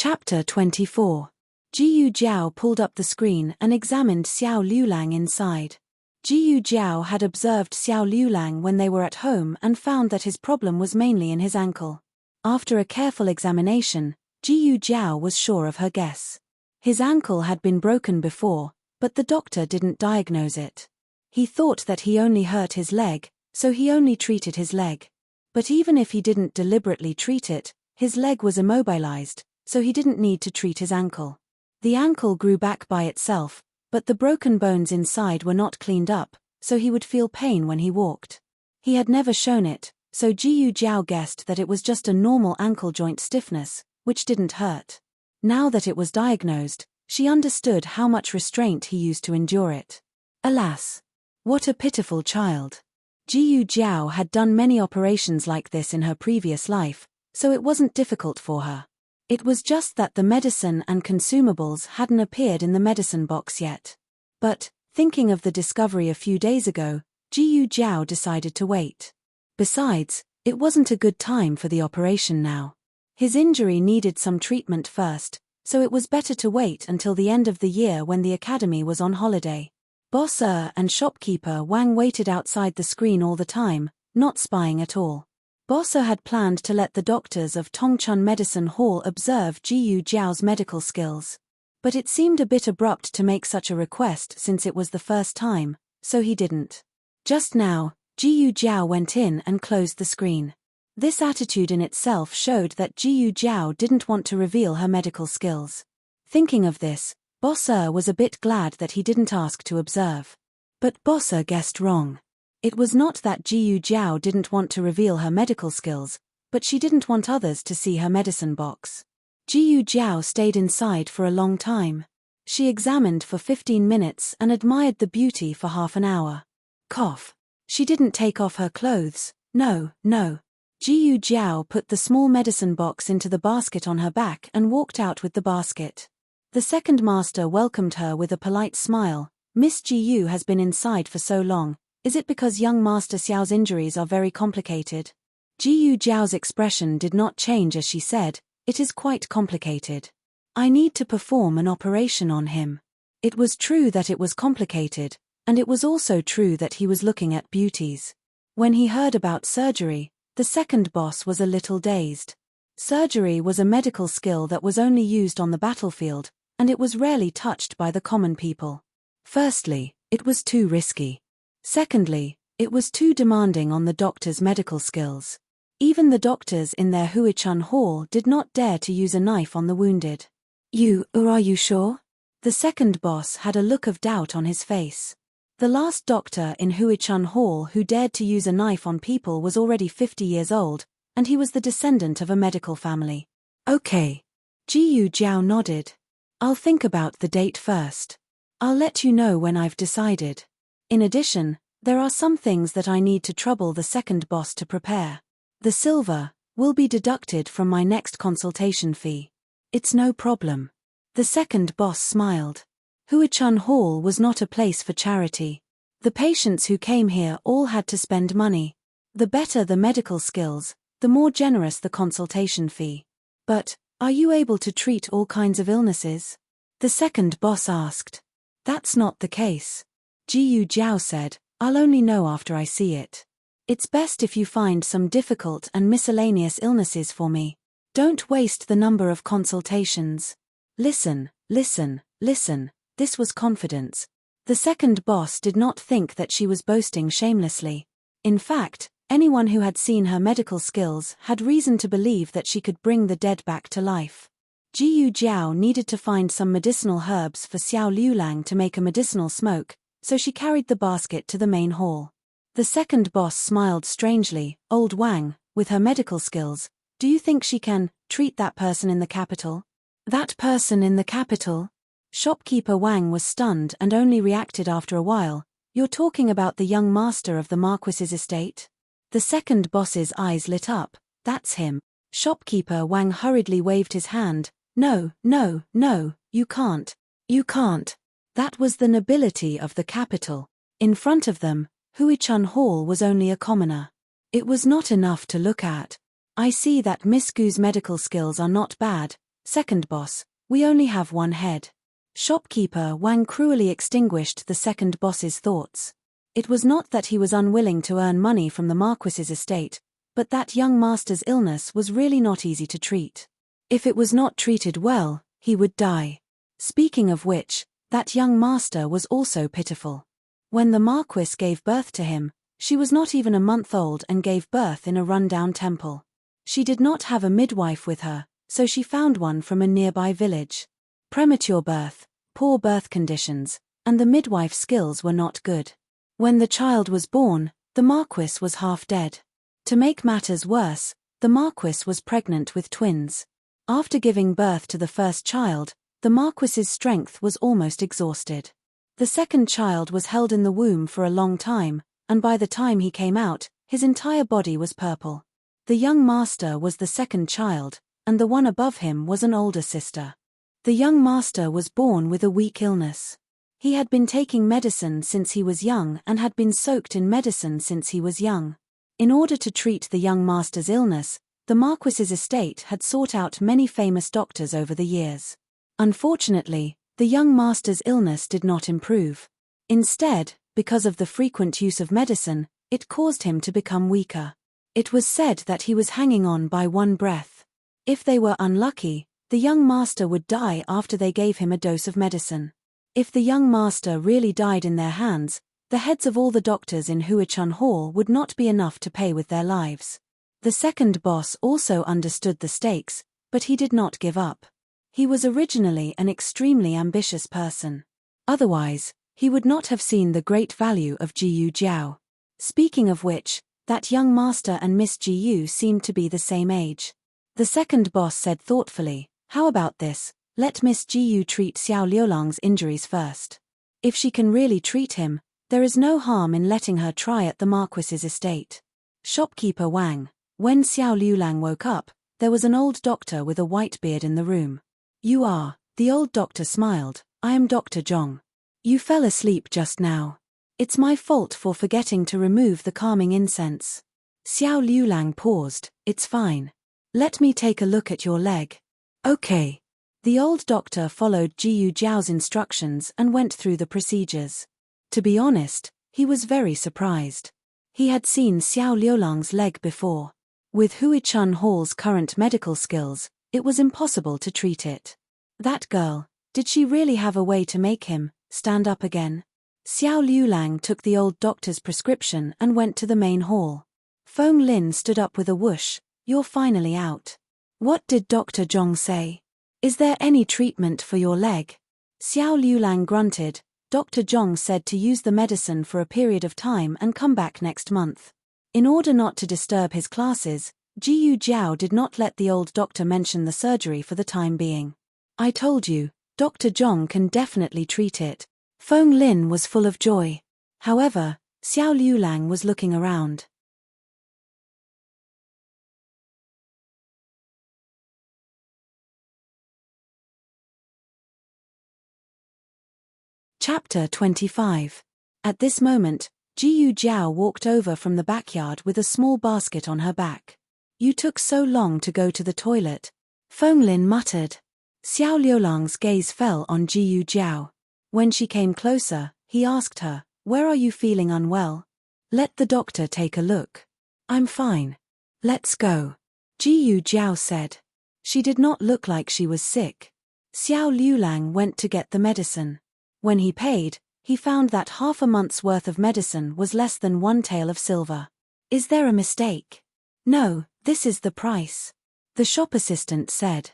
Chapter 24. Jiyu Jiao pulled up the screen and examined Xiao Liulang inside. Jiyu Jiao had observed Xiao Liulang when they were at home and found that his problem was mainly in his ankle. After a careful examination, Jiyu Jiao was sure of her guess. His ankle had been broken before, but the doctor didn't diagnose it. He thought that he only hurt his leg, so he only treated his leg. But even if he didn't deliberately treat it, his leg was immobilized, so he didn't need to treat his ankle. The ankle grew back by itself, but the broken bones inside were not cleaned up, so he would feel pain when he walked. He had never shown it, so Jiyu Jiao guessed that it was just a normal ankle joint stiffness, which didn't hurt. Now that it was diagnosed, she understood how much restraint he used to endure it. Alas! What a pitiful child. Jiyu Jiao had done many operations like this in her previous life, so it wasn't difficult for her. It was just that the medicine and consumables hadn't appeared in the medicine box yet. But, thinking of the discovery a few days ago, Jiyu Jiao decided to wait. Besides, it wasn't a good time for the operation now. His injury needed some treatment first, so it was better to wait until the end of the year when the academy was on holiday. Boss and shopkeeper Wang waited outside the screen all the time, not spying at all. Boss had planned to let the doctors of Tongchun Medicine Hall observe Jiyu Jiao's medical skills. But it seemed a bit abrupt to make such a request since it was the first time, so he didn't. Just now, Jiyu Jiao went in and closed the screen. This attitude in itself showed that Jiyu Jiao didn't want to reveal her medical skills. Thinking of this, Boss was a bit glad that he didn't ask to observe. But Boss guessed wrong. It was not that Jiyu Jiao didn't want to reveal her medical skills, but she didn't want others to see her medicine box. Jiyu Jiao stayed inside for a long time. She examined for 15 minutes and admired the beauty for half an hour. Cough. She didn't take off her clothes, no. Jiyu Jiao put the small medicine box into the basket on her back and walked out with the basket. The second master welcomed her with a polite smile. Miss Jiyu has been inside for so long. Is it because young Master Xiao's injuries are very complicated? Jiyu Jiao's expression did not change as she said, "It is quite complicated. I need to perform an operation on him." It was true that it was complicated, and it was also true that he was looking at beauties. When he heard about surgery, the second boss was a little dazed. Surgery was a medical skill that was only used on the battlefield, and it was rarely touched by the common people. Firstly, it was too risky. Secondly, it was too demanding on the doctor's medical skills. Even the doctors in their Huichun Hall did not dare to use a knife on the wounded. Are you sure? The second boss had a look of doubt on his face. The last doctor in Huichun Hall who dared to use a knife on people was already 50 years old, and he was the descendant of a medical family. Okay. Jiyu Jiao nodded. I'll think about the date first. I'll let you know when I've decided. In addition, there are some things that I need to trouble the second boss to prepare. The silver will be deducted from my next consultation fee. It's no problem. The second boss smiled. Huichun Hall was not a place for charity. The patients who came here all had to spend money. The better the medical skills, the more generous the consultation fee. But, are you able to treat all kinds of illnesses? The second boss asked. That's not the case. Jiyu Jiao said, I'll only know after I see it. It's best if you find some difficult and miscellaneous illnesses for me. Don't waste the number of consultations. Listen. This was confidence. The second boss did not think that she was boasting shamelessly. In fact, anyone who had seen her medical skills had reason to believe that she could bring the dead back to life. Jiyu Jiao needed to find some medicinal herbs for Xiao Liulang to make a medicinal smoke, so she carried the basket to the main hall. The second boss smiled strangely. Old Wang, with her medical skills, do you think she can treat that person in the capital? That person in the capital? Shopkeeper Wang was stunned and only reacted after a while. You're talking about the young master of the Marquis's estate? The second boss's eyes lit up. That's him. Shopkeeper Wang hurriedly waved his hand. No, you can't. That was the nobility of the capital. In front of them, Huichun Hall was only a commoner. It was not enough to look at. I see that Miss Gu's medical skills are not bad, Second boss, we only have one head. Shopkeeper Wang cruelly extinguished the second boss's thoughts. It was not that he was unwilling to earn money from the Marquis's estate, but that young master's illness was really not easy to treat. If it was not treated well, he would die. Speaking of which, that young master was also pitiful. When the Marquis gave birth to him, she was not even a month old and gave birth in a run-down temple. She did not have a midwife with her, so she found one from a nearby village. Premature birth, poor birth conditions, and the midwife's skills were not good. When the child was born, the Marquis was half dead. To make matters worse, the Marquis was pregnant with twins. After giving birth to the first child, the Marquis's strength was almost exhausted. The second child was held in the womb for a long time, and by the time he came out, his entire body was purple. The young master was the second child, and the one above him was an older sister. The young master was born with a weak illness. He had been taking medicine since he was young and had been soaked in medicine since he was young. In order to treat the young master's illness, the Marquis's estate had sought out many famous doctors over the years. Unfortunately, the young master's illness did not improve. Instead, because of the frequent use of medicine, it caused him to become weaker. It was said that he was hanging on by one breath. If they were unlucky, the young master would die after they gave him a dose of medicine. If the young master really died in their hands, the heads of all the doctors in Huichun Hall would not be enough to pay with their lives. The second boss also understood the stakes, but he did not give up. He was originally an extremely ambitious person. Otherwise, he would not have seen the great value of Jiyu Jiao. Speaking of which, that young master and Miss Jiyu seemed to be the same age. The second boss said thoughtfully, "How about this? Let Miss Jiyu treat Xiao Liulang's injuries first. If she can really treat him, there is no harm in letting her try at the Marquis's estate." Shopkeeper Wang. When Xiao Liulang woke up, there was an old doctor with a white beard in the room. "You are," the old doctor smiled, "I am Dr. Zhong. You fell asleep just now. It's my fault for forgetting to remove the calming incense." Xiao Liulang paused, "It's fine. Let me take a look at your leg." "Okay." The old doctor followed Jiyu Jiao's instructions and went through the procedures. To be honest, he was very surprised. He had seen Xiao Liulang's leg before. With Huichun Hall's current medical skills, it was impossible to treat it. That girl, did she really have a way to make him stand up again? Xiao Liulang took the old doctor's prescription and went to the main hall. Feng Lin stood up with a whoosh, "You're finally out. What did Dr. Zhong say? Is there any treatment for your leg?" Xiao Liulang grunted. Dr. Zhong said to use the medicine for a period of time and come back next month. In order not to disturb his classes, Jiyu Jiao did not let the old doctor mention the surgery for the time being. "I told you, Dr. Zhong can definitely treat it." Feng Lin was full of joy. However, Xiao Liulang was looking around. Chapter 25. At this moment, Jiyu Jiao walked over from the backyard with a small basket on her back. "You took so long to go to the toilet," Feng Lin muttered. Xiao Liulang's gaze fell on Jiyu Jiao. When she came closer, he asked her, "Where are you feeling unwell? Let the doctor take a look." "I'm fine. Let's go," Jiyu Jiao said. She did not look like she was sick. Xiao Liulang went to get the medicine. When he paid, he found that half a month's worth of medicine was less than one tael of silver. "Is there a mistake?" "No, this is the price," the shop assistant said.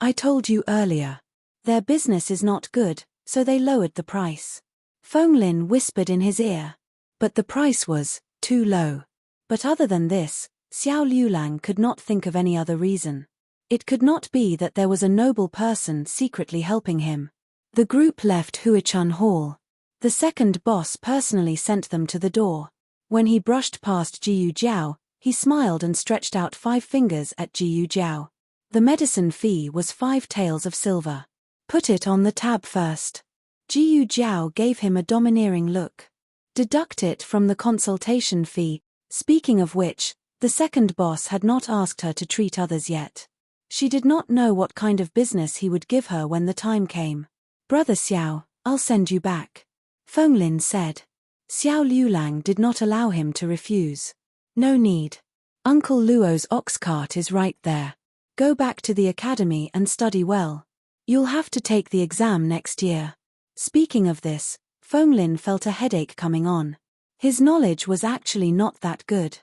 "I told you earlier. Their business is not good, so they lowered the price." Feng Lin whispered in his ear. But the price was too low. But other than this, Xiao Liulang could not think of any other reason. It could not be that there was a noble person secretly helping him. The group left Huichun Hall. The second boss personally sent them to the door. When he brushed past Jiyu Jiao, he smiled and stretched out 5 fingers at Jiyu Jiao. The medicine fee was 5 taels of silver. "Put it on the tab first." Jiyu Jiao gave him a domineering look. "Deduct it from the consultation fee." Speaking of which, the second boss had not asked her to treat others yet. She did not know what kind of business he would give her when the time came. Brother Xiao, I'll send you back, Feng Lin said. Xiao Liulang did not allow him to refuse. No need. Uncle Luo's ox cart is right there. Go back to the academy and study well. You'll have to take the exam next year. Speaking of this, Feng Lin felt a headache coming on. His knowledge was actually not that good.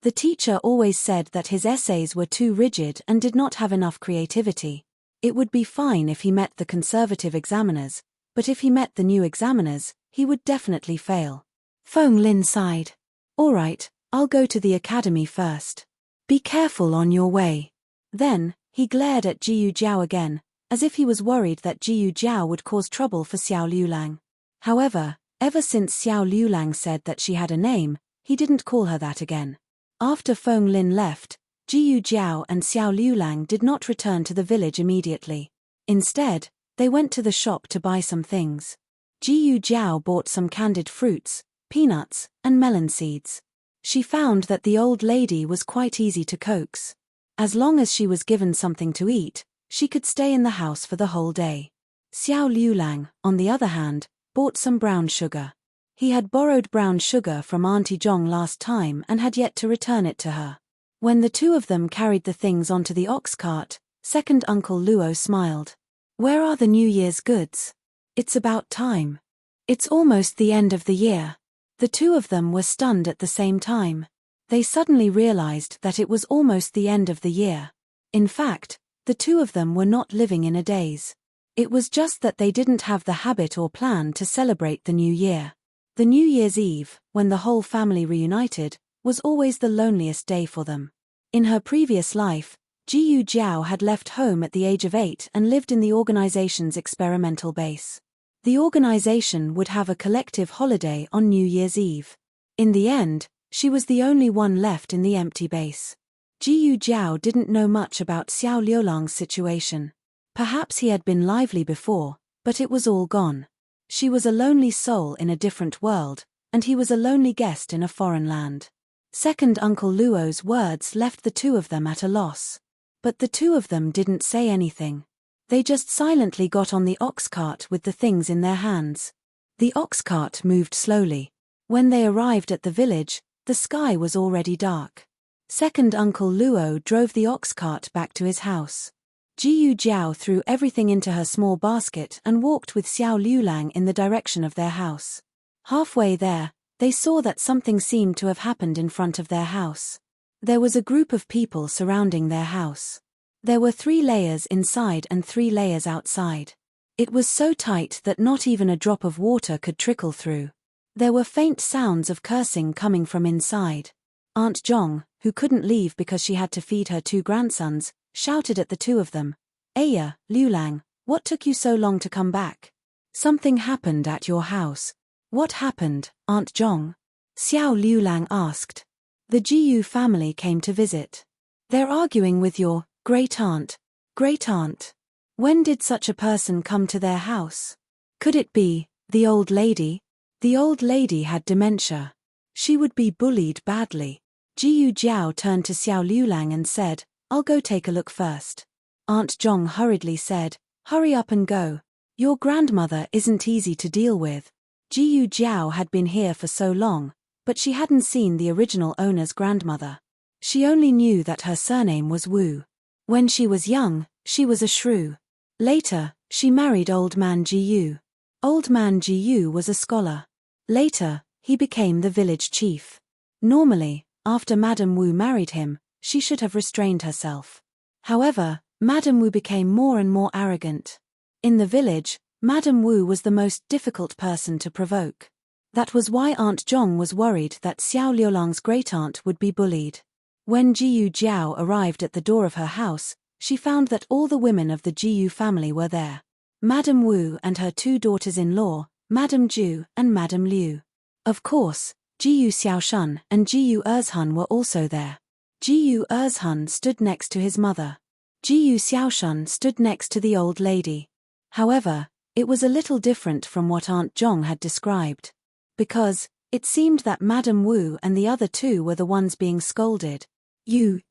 The teacher always said that his essays were too rigid and did not have enough creativity. It would be fine if he met the conservative examiners, but if he met the new examiners, he would definitely fail. Feng Lin sighed. All right, I'll go to the academy first. Be careful on your way. Then, he glared at Jiyu Jiao again, as if he was worried that Jiyu Jiao would cause trouble for Xiao Liulang. However, ever since Xiao Liulang said that she had a name, he didn't call her that again. After Feng Lin left, Jiyu Jiao and Xiao Liulang did not return to the village immediately. Instead, they went to the shop to buy some things. Jiyu Jiao bought some candied fruits, peanuts, and melon seeds. She found that the old lady was quite easy to coax. As long as she was given something to eat, she could stay in the house for the whole day. Xiao Liulang, on the other hand, bought some brown sugar. He had borrowed brown sugar from Auntie Zhong last time and had yet to return it to her. When the two of them carried the things onto the ox cart, second Uncle Luo smiled. Where are the New Year's goods? It's about time. It's almost the end of the year. The two of them were stunned at the same time. They suddenly realized that it was almost the end of the year. In fact, the two of them were not living in a daze. It was just that they didn't have the habit or plan to celebrate the new year. The New Year's Eve, when the whole family reunited, was always the loneliest day for them. In her previous life, Jiyu Jiao had left home at the age of 8 and lived in the organization's experimental base. The organization would have a collective holiday on New Year's Eve. In the end, she was the only one left in the empty base. Jiyu Jiao didn't know much about Xiao Liulang's situation. Perhaps he had been lively before, but it was all gone. She was a lonely soul in a different world, and he was a lonely guest in a foreign land. Second Uncle Luo's words left the two of them at a loss. But the two of them didn't say anything. They just silently got on the ox cart with the things in their hands. The ox cart moved slowly. When they arrived at the village, the sky was already dark. Second Uncle Luo drove the ox cart back to his house. Jiyu Jiao threw everything into her small basket and walked with Xiao Liulang in the direction of their house. Halfway there, they saw that something seemed to have happened in front of their house. There was a group of people surrounding their house. There were 3 layers inside and 3 layers outside. It was so tight that not even a drop of water could trickle through. There were faint sounds of cursing coming from inside. Aunt Zhong, who couldn't leave because she had to feed her 2 grandsons, shouted at the two of them. Aya, Liulang, what took you so long to come back? Something happened at your house. What happened, Aunt Zhong? Xiao Liulang asked. The Jiyu family came to visit. They're arguing with your great-aunt. Great-aunt? When did such a person come to their house? Could it be the old lady? The old lady had dementia. She would be bullied badly. Jiyu Jiao turned to Xiao Liulang and said, I'll go take a look first. Aunt Zhong hurriedly said, hurry up and go. Your grandmother isn't easy to deal with. Jiyu Jiao had been here for so long, but she hadn't seen the original owner's grandmother. She only knew that her surname was Wu. When she was young, she was a shrew. Later, she married Old Man Jiyu. Old Man Jiyu was a scholar. Later, he became the village chief. Normally, after Madame Wu married him, she should have restrained herself. However, Madame Wu became more and more arrogant. In the village, Madame Wu was the most difficult person to provoke. That was why Aunt Zhong was worried that Xiao Liulang's great-aunt would be bullied. When Jiyu Jiao arrived at the door of her house, she found that all the women of the Jiyu family were there. Madame Wu and her 2 daughters-in-law, Madame Zhu and Madame Liu. Of course, Jiyu Xiaoshun and Jiyu Erzhun were also there. Jiyu Erzhun stood next to his mother. Jiyu Xiaoshun stood next to the old lady. However, it was a little different from what Aunt Zhong had described. Because, it seemed that Madame Wu and the other 2 were the ones being scolded. You.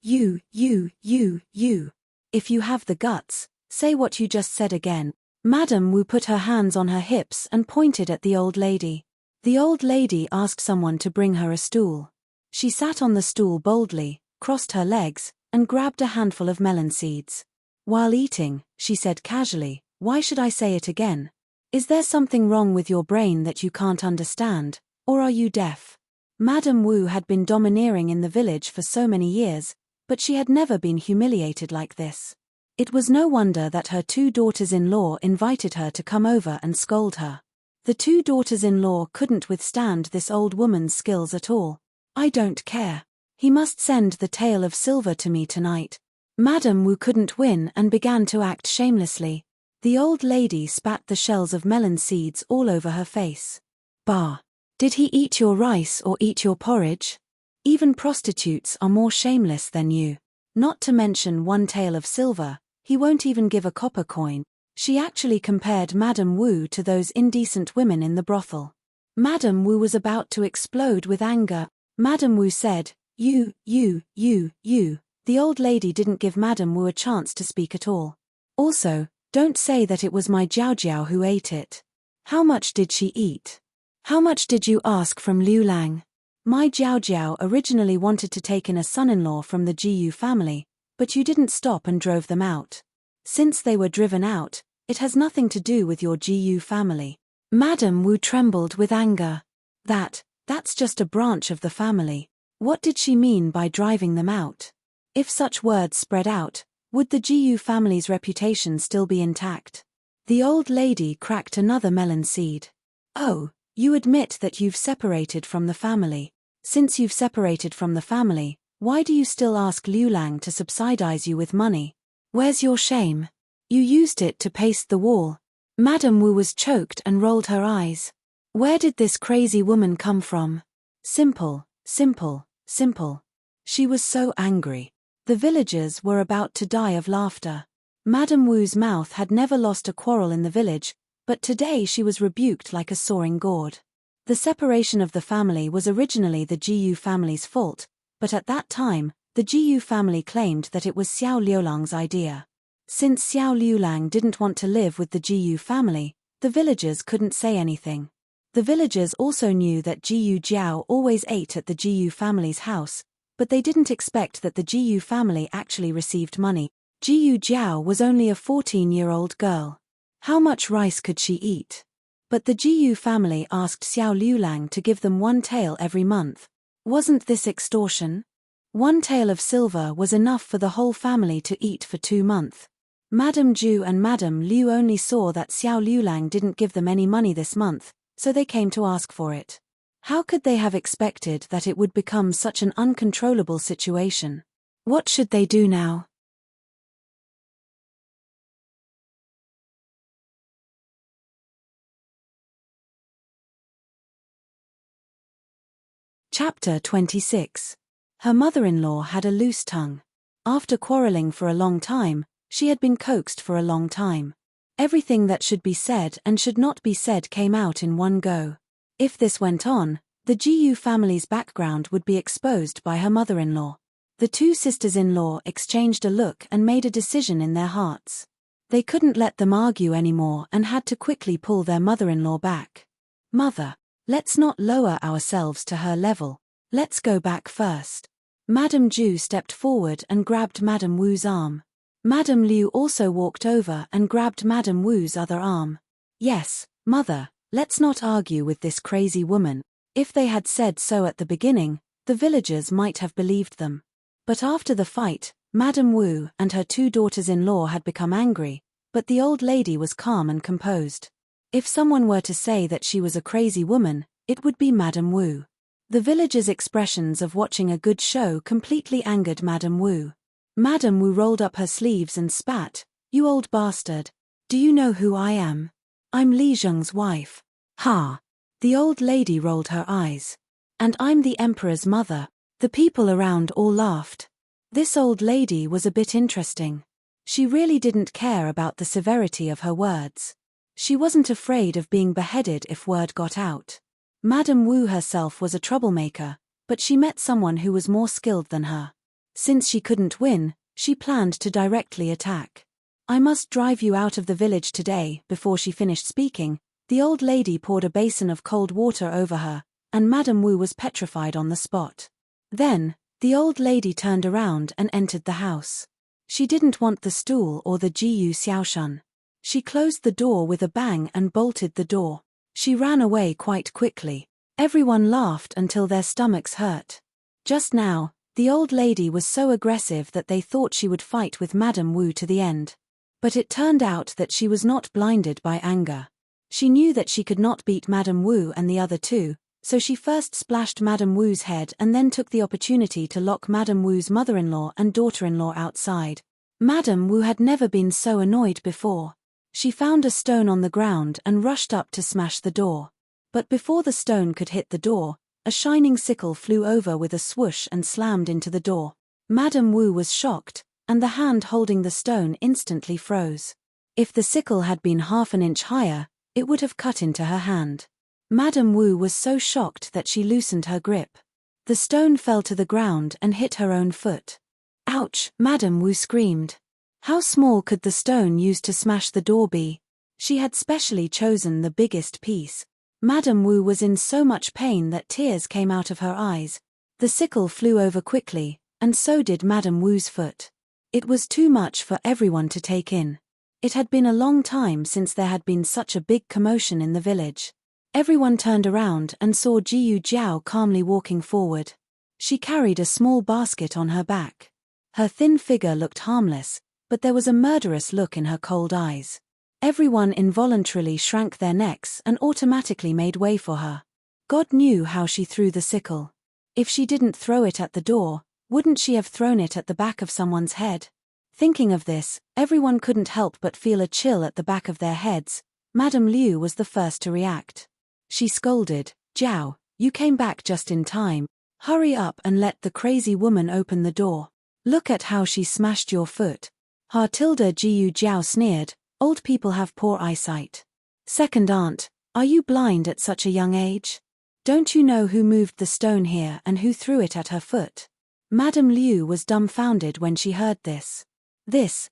If you have the guts, say what you just said again. Madame Wu put her hands on her hips and pointed at the old lady. The old lady asked someone to bring her a stool. She sat on the stool boldly, crossed her legs, and grabbed a handful of melon seeds. While eating, she said casually, "Why should I say it again? Is there something wrong with your brain that you can't understand, or are you deaf?" Madame Wu had been domineering in the village for so many years, but she had never been humiliated like this. It was no wonder that her two daughters-in-law invited her to come over and scold her. The two daughters-in-law couldn't withstand this old woman's skills at all. "I don't care. He must send the tail of silver to me tonight." Madame Wu couldn't win and began to act shamelessly. The old lady spat the shells of melon seeds all over her face. "Bah! Did he eat your rice or eat your porridge? Even prostitutes are more shameless than you. Not to mention one tail of silver, he won't even give a copper coin." She actually compared Madame Wu to those indecent women in the brothel. Madame Wu was about to explode with anger. Madame Wu said, You. The old lady didn't give Madame Wu a chance to speak at all. "Also, don't say that it was my Jiao who ate it. How much did she eat? How much did you ask from Liu Lang? My Jiao originally wanted to take in a son-in-law from the Jiyu family, but you didn't stop and drove them out. Since they were driven out, it has nothing to do with your Jiyu family." Madame Wu trembled with anger. That's just a branch of the family. What did she mean by driving them out? If such words spread out, would the Jiyu family's reputation still be intact? The old lady cracked another melon seed. "Oh, you admit that you've separated from the family. Since you've separated from the family, why do you still ask Liu Lang to subsidize you with money? Where's your shame? You used it to paste the wall." Madame Wu was choked and rolled her eyes. Where did this crazy woman come from? Simple. She was so angry. The villagers were about to die of laughter. Madame Wu's mouth had never lost a quarrel in the village, but today she was rebuked like a soaring gourd. The separation of the family was originally the Jiyu family's fault, but at that time, the Jiyu family claimed that it was Xiao Liulang's idea. Since Xiao Liulang didn't want to live with the Jiyu family, the villagers couldn't say anything. The villagers also knew that Jiyu Jiao always ate at the Jiyu family's house, but they didn't expect that the Jiyu family actually received money. Jiyu Jiao was only a 14-year-old girl. How much rice could she eat? But the Jiyu family asked Xiao Liulang to give them one tael every month. Wasn't this extortion? One tael of silver was enough for the whole family to eat for 2 months. Madame Ju and Madame Liu only saw that Xiao Liulang didn't give them any money this month, so they came to ask for it. How could they have expected that it would become such an uncontrollable situation? What should they do now? Chapter 26. Her mother-in-law had a loose tongue. After quarreling for a long time, she had been coaxed for a long time. Everything that should be said and should not be said came out in one go. If this went on, the Jiyu family's background would be exposed by her mother-in-law. The two sisters-in-law exchanged a look and made a decision in their hearts. They couldn't let them argue anymore and had to quickly pull their mother-in-law back. "Mother, let's not lower ourselves to her level. Let's go back first." Madame Ju stepped forward and grabbed Madame Wu's arm. Madame Liu also walked over and grabbed Madame Wu's other arm. "Yes, mother, let's not argue with this crazy woman." If they had said so at the beginning, the villagers might have believed them. But after the fight, Madame Wu and her two daughters-in-law had become angry, but the old lady was calm and composed. If someone were to say that she was a crazy woman, it would be Madame Wu. The villagers' expressions of watching a good show completely angered Madame Wu. Madame Wu rolled up her sleeves and spat, "You old bastard. Do you know who I am? I'm Li Zheng's wife." "Ha!" The old lady rolled her eyes. "And I'm the emperor's mother." The people around all laughed. This old lady was a bit interesting. She really didn't care about the severity of her words. She wasn't afraid of being beheaded if word got out. Madame Wu herself was a troublemaker, but she met someone who was more skilled than her. Since she couldn't win, She planned to directly attack. I must drive you out of the village today. Before she finished speaking, the old lady poured a basin of cold water over her, and Madame Wu was petrified on the spot. Then, the old lady turned around and entered the house. She didn't want the stool or the Jiyu Xiaoshan. She closed the door with a bang and bolted the door. She ran away quite quickly. Everyone laughed until their stomachs hurt. Just now, the old lady was so aggressive that they thought she would fight with Madame Wu to the end. But it turned out that she was not blinded by anger. She knew that she could not beat Madame Wu and the other two, so she first splashed Madame Wu's head and then took the opportunity to lock Madame Wu's mother-in-law and daughter-in-law outside. Madame Wu had never been so annoyed before. She found a stone on the ground and rushed up to smash the door. But before the stone could hit the door, a shining sickle flew over with a swoosh and slammed into the door. Madame Wu was shocked, and the hand holding the stone instantly froze. If the sickle had been half an inch higher, it would have cut into her hand. Madame Wu was so shocked that she loosened her grip. The stone fell to the ground and hit her own foot. Ouch! Madame Wu screamed. How small could the stone used to smash the door be? She had specially chosen the biggest piece. Madame Wu was in so much pain that tears came out of her eyes. The sickle flew over quickly, and so did Madame Wu's foot. It was too much for everyone to take in. It had been a long time since there had been such a big commotion in the village. Everyone turned around and saw Jiyu Jiao calmly walking forward. She carried a small basket on her back. Her thin figure looked harmless, but there was a murderous look in her cold eyes. Everyone involuntarily shrank their necks and automatically made way for her. God knew how she threw the sickle. If she didn't throw it at the door, wouldn't she have thrown it at the back of someone's head? Thinking of this, everyone couldn't help but feel a chill at the back of their heads. Madame Liu was the first to react. She scolded, "Jiao, you came back just in time. Hurry up and let the crazy woman open the door. Look at how she smashed your foot." Jiyu Jiao sneered, "Old people have poor eyesight. Second aunt, are you blind at such a young age? Don't you know who moved the stone here and who threw it at her foot?" Madame Liu was dumbfounded when she heard this. This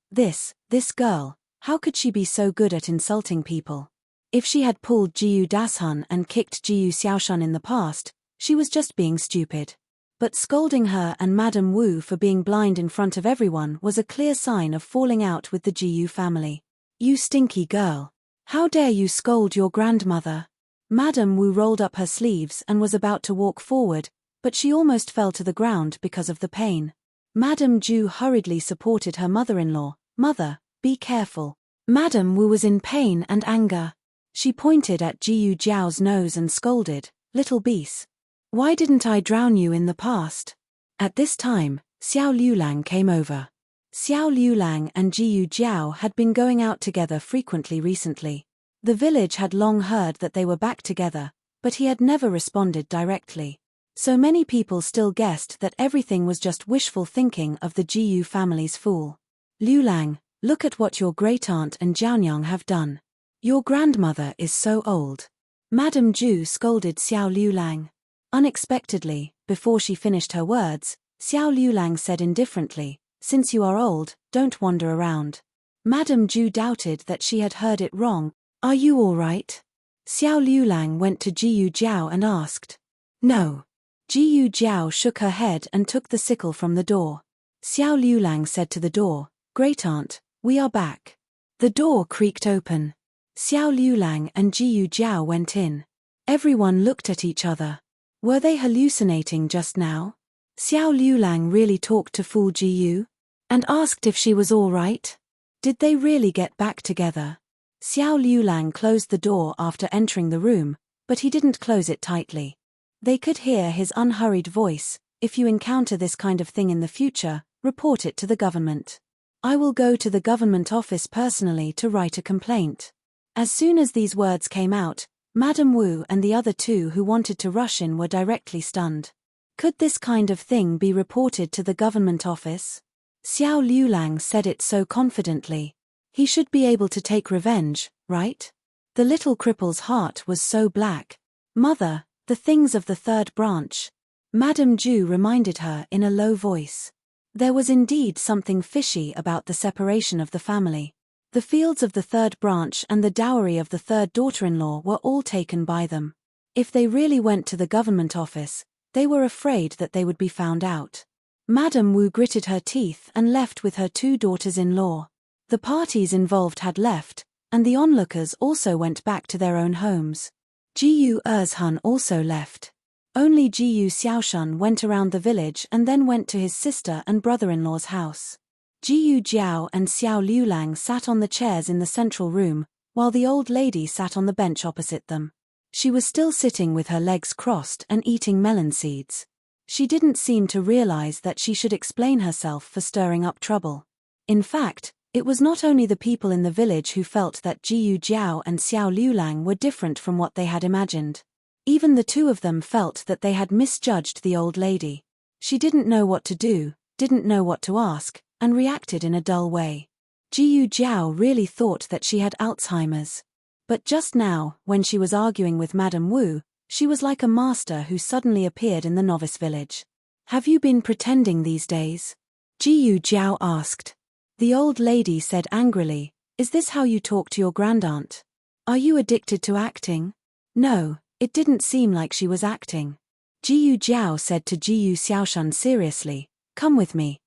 girl, how could she be so good at insulting people? If she had pulled Jiyu Dashun and kicked Jiyu Xiaoshan in the past, she was just being stupid. But scolding her and Madame Wu for being blind in front of everyone was a clear sign of falling out with the Jiyu family. "You stinky girl. How dare you scold your grandmother?" Madame Wu rolled up her sleeves and was about to walk forward, but she almost fell to the ground because of the pain. Madame Ju hurriedly supported her mother-in-law. "Mother, be careful." Madame Wu was in pain and anger. She pointed at Jiyu Jiao's nose and scolded, "Little beast. Why didn't I drown you in the past?" At this time, Xiao Liulang came over. Xiao Liulang and Jiyu Jiao had been going out together frequently recently. The village had long heard that they were back together, but he had never responded directly. So many people still guessed that everything was just wishful thinking of the Jiyu family's fool. "Liulang, look at what your great-aunt and Jiaonyang have done. Your grandmother is so old." Madame Ju scolded Xiao Liulang. Unexpectedly, before she finished her words, Xiao Liulang said indifferently, "Since you are old, don't wander around." Madame Ju doubted that she had heard it wrong. "Are you all right?" Xiao Liulang went to Jiyu Jiao and asked. "No." Jiyu Jiao shook her head and took the sickle from the door. Xiao Liulang said to the door, "Great-aunt, we are back." The door creaked open. Xiao Liulang and Jiyu Jiao went in. Everyone looked at each other. Were they hallucinating just now? Xiao Liulang really talked to fool Jiyu? And asked if she was all right? Did they really get back together? Xiao Liulang closed the door after entering the room, but he didn't close it tightly. They could hear his unhurried voice, "If you encounter this kind of thing in the future, report it to the government. I will go to the government office personally to write a complaint." As soon as these words came out, Madame Wu and the other two who wanted to rush in were directly stunned. Could this kind of thing be reported to the government office? Xiao Liulang said it so confidently. He should be able to take revenge, right? The little cripple's heart was so black. "Mother, the things of the third branch." Madame Ju reminded her in a low voice. There was indeed something fishy about the separation of the family. The fields of the third branch and the dowry of the third daughter-in-law were all taken by them. If they really went to the government office, they were afraid that they would be found out. Madame Wu gritted her teeth and left with her 2 daughters-in-law. The parties involved had left, and the onlookers also went back to their own homes. Jiyu Erzhun also left. Only Jiyu Xiaoshun went around the village and then went to his sister and brother-in-law's house. Jiyu Jiao and Xiao Liulang sat on the chairs in the central room, while the old lady sat on the bench opposite them. She was still sitting with her legs crossed and eating melon seeds. She didn't seem to realize that she should explain herself for stirring up trouble. In fact, it was not only the people in the village who felt that Jiyu Jiao and Xiao Liulang were different from what they had imagined. Even the 2 of them felt that they had misjudged the old lady. She didn't know what to do, didn't know what to ask, and reacted in a dull way. Jiyu Jiao really thought that she had Alzheimer's. But just now, when she was arguing with Madame Wu, she was like a master who suddenly appeared in the novice village. "Have you been pretending these days?" Jiyu Jiao asked. The old lady said angrily, "Is this how you talk to your grandaunt? Are you addicted to acting?" No, it didn't seem like she was acting. Jiyu Jiao said to Jiyu Xiaoshun seriously, "Come with me."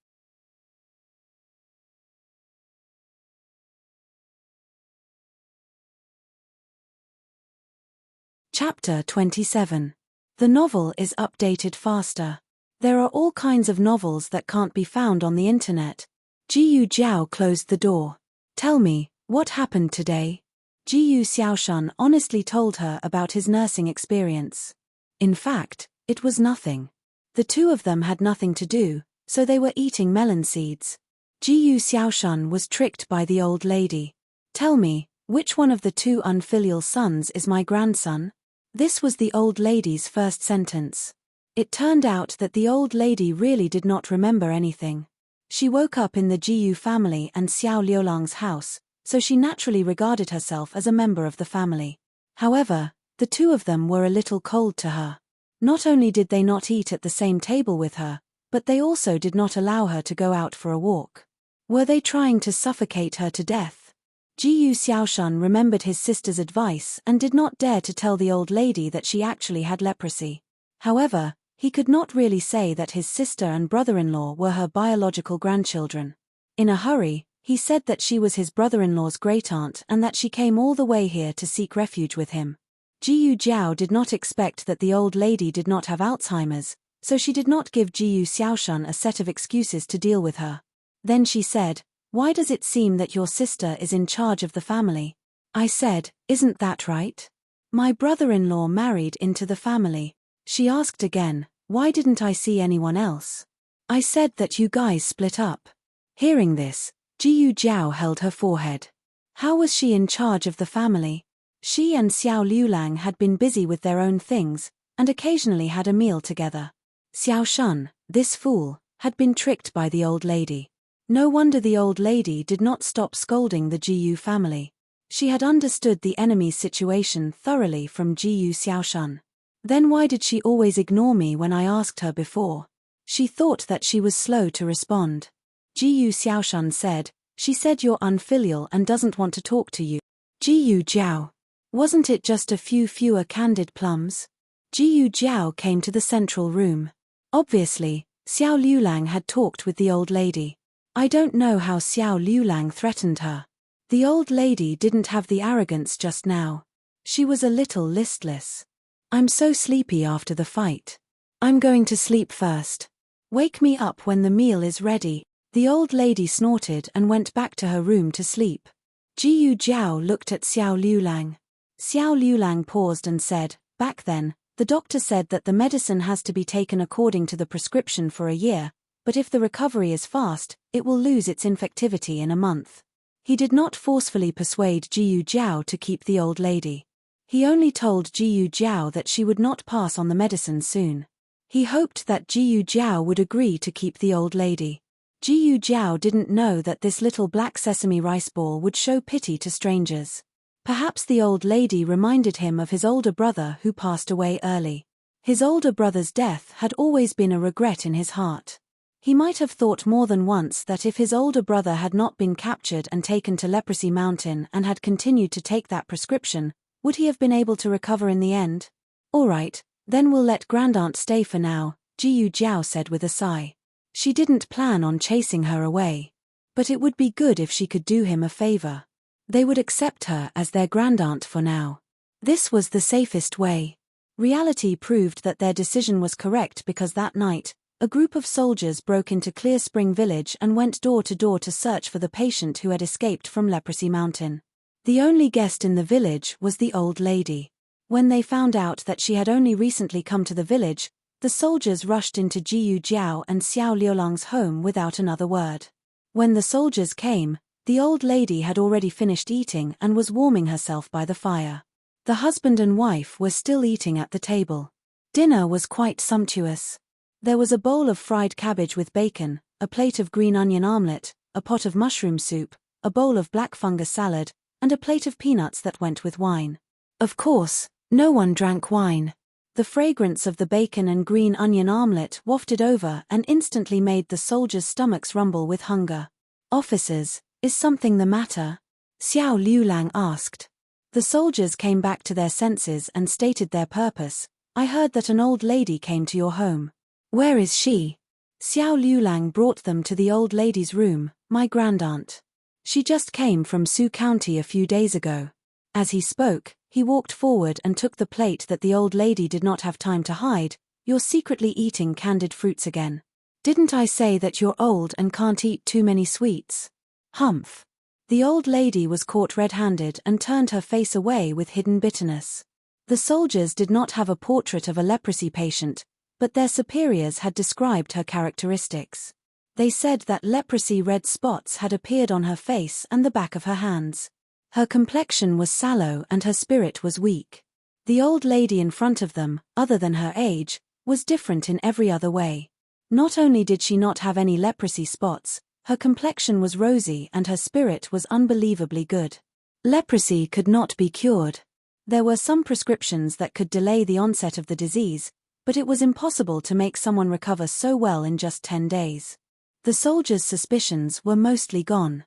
Chapter 27. The novel is updated faster. There are all kinds of novels that can't be found on the internet. Jiyu Jiao closed the door. "Tell me, what happened today?" Jiyu Xiaoshun honestly told her about his nursing experience. In fact, it was nothing. The 2 of them had nothing to do, so they were eating melon seeds. Jiyu Xiaoshun was tricked by the old lady. "Tell me, which one of the 2 unfilial sons is my grandson?" This was the old lady's first sentence. It turned out that the old lady really did not remember anything. She woke up in the Jiyu family and Xiao Liulang's house, so she naturally regarded herself as a member of the family. However, the 2 of them were a little cold to her. Not only did they not eat at the same table with her, but they also did not allow her to go out for a walk. Were they trying to suffocate her to death? Jiyu Xiaoshun remembered his sister's advice and did not dare to tell the old lady that she actually had leprosy. However, he could not really say that his sister and brother-in-law were her biological grandchildren. In a hurry, he said that she was his brother-in-law's great-aunt and that she came all the way here to seek refuge with him. Jiyu Jiao did not expect that the old lady did not have Alzheimer's, so she did not give Jiyu Xiaoshun a set of excuses to deal with her. Then she said, "Why does it seem that your sister is in charge of the family?" I said, "Isn't that right? My brother-in-law married into the family." She asked again, "Why didn't I see anyone else?" I said that you guys split up. Hearing this, Jiyu Jiao held her forehead. How was she in charge of the family? She and Xiao Liulang had been busy with their own things, and occasionally had a meal together. Xiao Shun, this fool, had been tricked by the old lady. No wonder the old lady did not stop scolding the Jiyu family. She had understood the enemy's situation thoroughly from Jiyu Xiaoshun. Then why did she always ignore me when I asked her before? She thought that she was slow to respond. Jiyu Xiaoshun said, "She said you're unfilial and doesn't want to talk to you." Jiyu Jiao. Wasn't it just a few fewer candied plums? Jiyu Jiao came to the central room. Obviously, Xiao Liulang had talked with the old lady. I don't know how Xiao Liulang threatened her. The old lady didn't have the arrogance just now. She was a little listless. "I'm so sleepy after the fight. I'm going to sleep first. Wake me up when the meal is ready." The old lady snorted and went back to her room to sleep. Jiyu Jiao looked at Xiao Liulang. Xiao Liulang paused and said, "Back then, the doctor said that the medicine has to be taken according to the prescription for a year, but if the recovery is fast, it will lose its infectivity in a month." He did not forcefully persuade Jiyu Jiao to keep the old lady. He only told Jiyu Jiao that she would not pass on the medicine soon. He hoped that Jiyu Jiao would agree to keep the old lady. Jiyu Jiao didn't know that this little black sesame rice ball would show pity to strangers. Perhaps the old lady reminded him of his older brother who passed away early. His older brother's death had always been a regret in his heart. He might have thought more than once that if his older brother had not been captured and taken to Leprosy Mountain and had continued to take that prescription, would he have been able to recover in the end? All right, then we'll let Grandaunt stay for now, Jiyu Jiao said with a sigh. She didn't plan on chasing her away. But it would be good if she could do him a favor. They would accept her as their grandaunt for now. This was the safest way. Reality proved that their decision was correct because that night, a group of soldiers broke into Clear Spring Village and went door to door to search for the patient who had escaped from Leprosy Mountain. The only guest in the village was the old lady. When they found out that she had only recently come to the village, the soldiers rushed into Jiyu Jiao and Xiao Liulang's home without another word. When the soldiers came, the old lady had already finished eating and was warming herself by the fire. The husband and wife were still eating at the table. Dinner was quite sumptuous. There was a bowl of fried cabbage with bacon, a plate of green onion omelette, a pot of mushroom soup, a bowl of black fungus salad, and a plate of peanuts that went with wine. Of course, no one drank wine. The fragrance of the bacon and green onion omelette wafted over and instantly made the soldiers' stomachs rumble with hunger. "Officers, is something the matter?" Xiao Liulang asked. The soldiers came back to their senses and stated their purpose. "I heard that an old lady came to your home." "Where is she?" Xiao Liulang brought them to the old lady's room. "My grandaunt. She just came from Su County a few days ago." As he spoke, he walked forward and took the plate that the old lady did not have time to hide. "You're secretly eating candied fruits again. Didn't I say that you're old and can't eat too many sweets?" Humph. The old lady was caught red-handed and turned her face away with hidden bitterness. The soldiers did not have a portrait of a leprosy patient, but their superiors had described her characteristics. They said that leprosy red spots had appeared on her face and the back of her hands. Her complexion was sallow and her spirit was weak. The old lady in front of them, other than her age, was different in every other way. Not only did she not have any leprosy spots, her complexion was rosy and her spirit was unbelievably good. Leprosy could not be cured. There were some prescriptions that could delay the onset of the disease, but it was impossible to make someone recover so well in just 10 days. The soldiers' suspicions were mostly gone.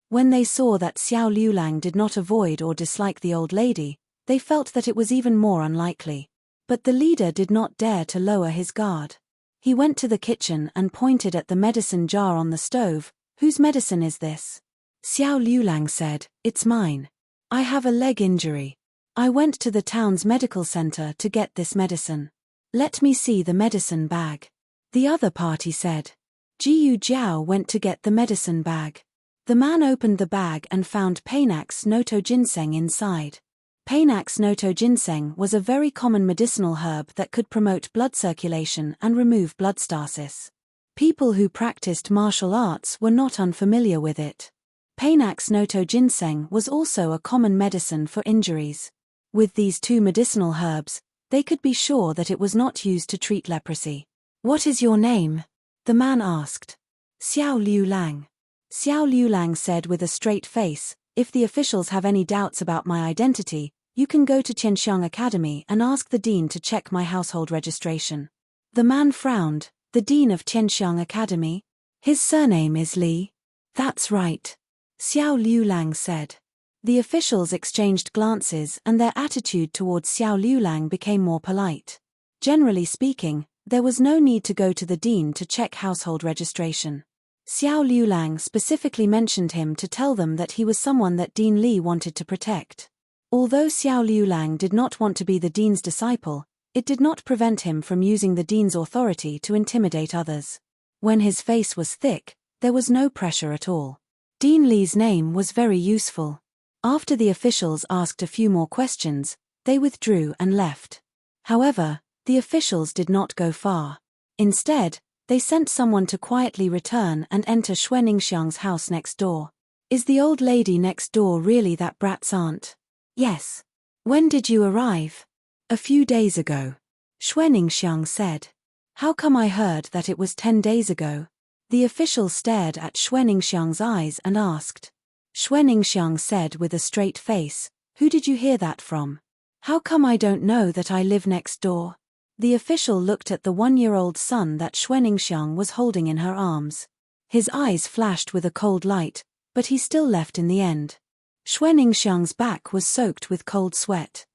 When they saw that Xiao Liulang did not avoid or dislike the old lady, they felt that it was even more unlikely. But the leader did not dare to lower his guard. He went to the kitchen and pointed at the medicine jar on the stove. "Whose medicine is this?" Xiao Liulang said, "It's mine. I have a leg injury. I went to the town's medical center to get this medicine. Let me see the medicine bag." The other party said. Jiyu Jiao went to get the medicine bag. The man opened the bag and found Panax noto ginseng inside. Panax noto ginseng was a very common medicinal herb that could promote blood circulation and remove blood stasis. People who practiced martial arts were not unfamiliar with it. Panax noto ginseng was also a common medicine for injuries. With these two medicinal herbs, they could be sure that it was not used to treat leprosy. "What is your name?" the man asked. "Xiao Liulang." Xiao Liulang said with a straight face, "If the officials have any doubts about my identity, you can go to Qianxiang Academy and ask the dean to check my household registration." The man frowned. "The dean of Qianxiang Academy? His surname is Li." "That's right," Xiao Liulang said. The officials exchanged glances and their attitude towards Xiao Liulang became more polite. Generally speaking, there was no need to go to the dean to check household registration. Xiao Liulang specifically mentioned him to tell them that he was someone that Dean Li wanted to protect. Although Xiao Liulang did not want to be the dean's disciple, it did not prevent him from using the dean's authority to intimidate others. When his face was thick, there was no pressure at all. Dean Li's name was very useful. After the officials asked a few more questions, they withdrew and left. However, the officials did not go far. Instead, they sent someone to quietly return and enter Xueningsiang's house next door. "Is the old lady next door really that brat's aunt?" "Yes." "When did you arrive?" "A few days ago," Xueningsiang said. "How come I heard that it was 10 days ago?" The official stared at Xueningsiang's eyes and asked. Xueningsiang said with a straight face, "Who did you hear that from? How come I don't know that I live next door?" The official looked at the 1-year-old son that Xuaningxiang was holding in her arms. His eyes flashed with a cold light, but he still left in the end. Xuaningxiang's back was soaked with cold sweat.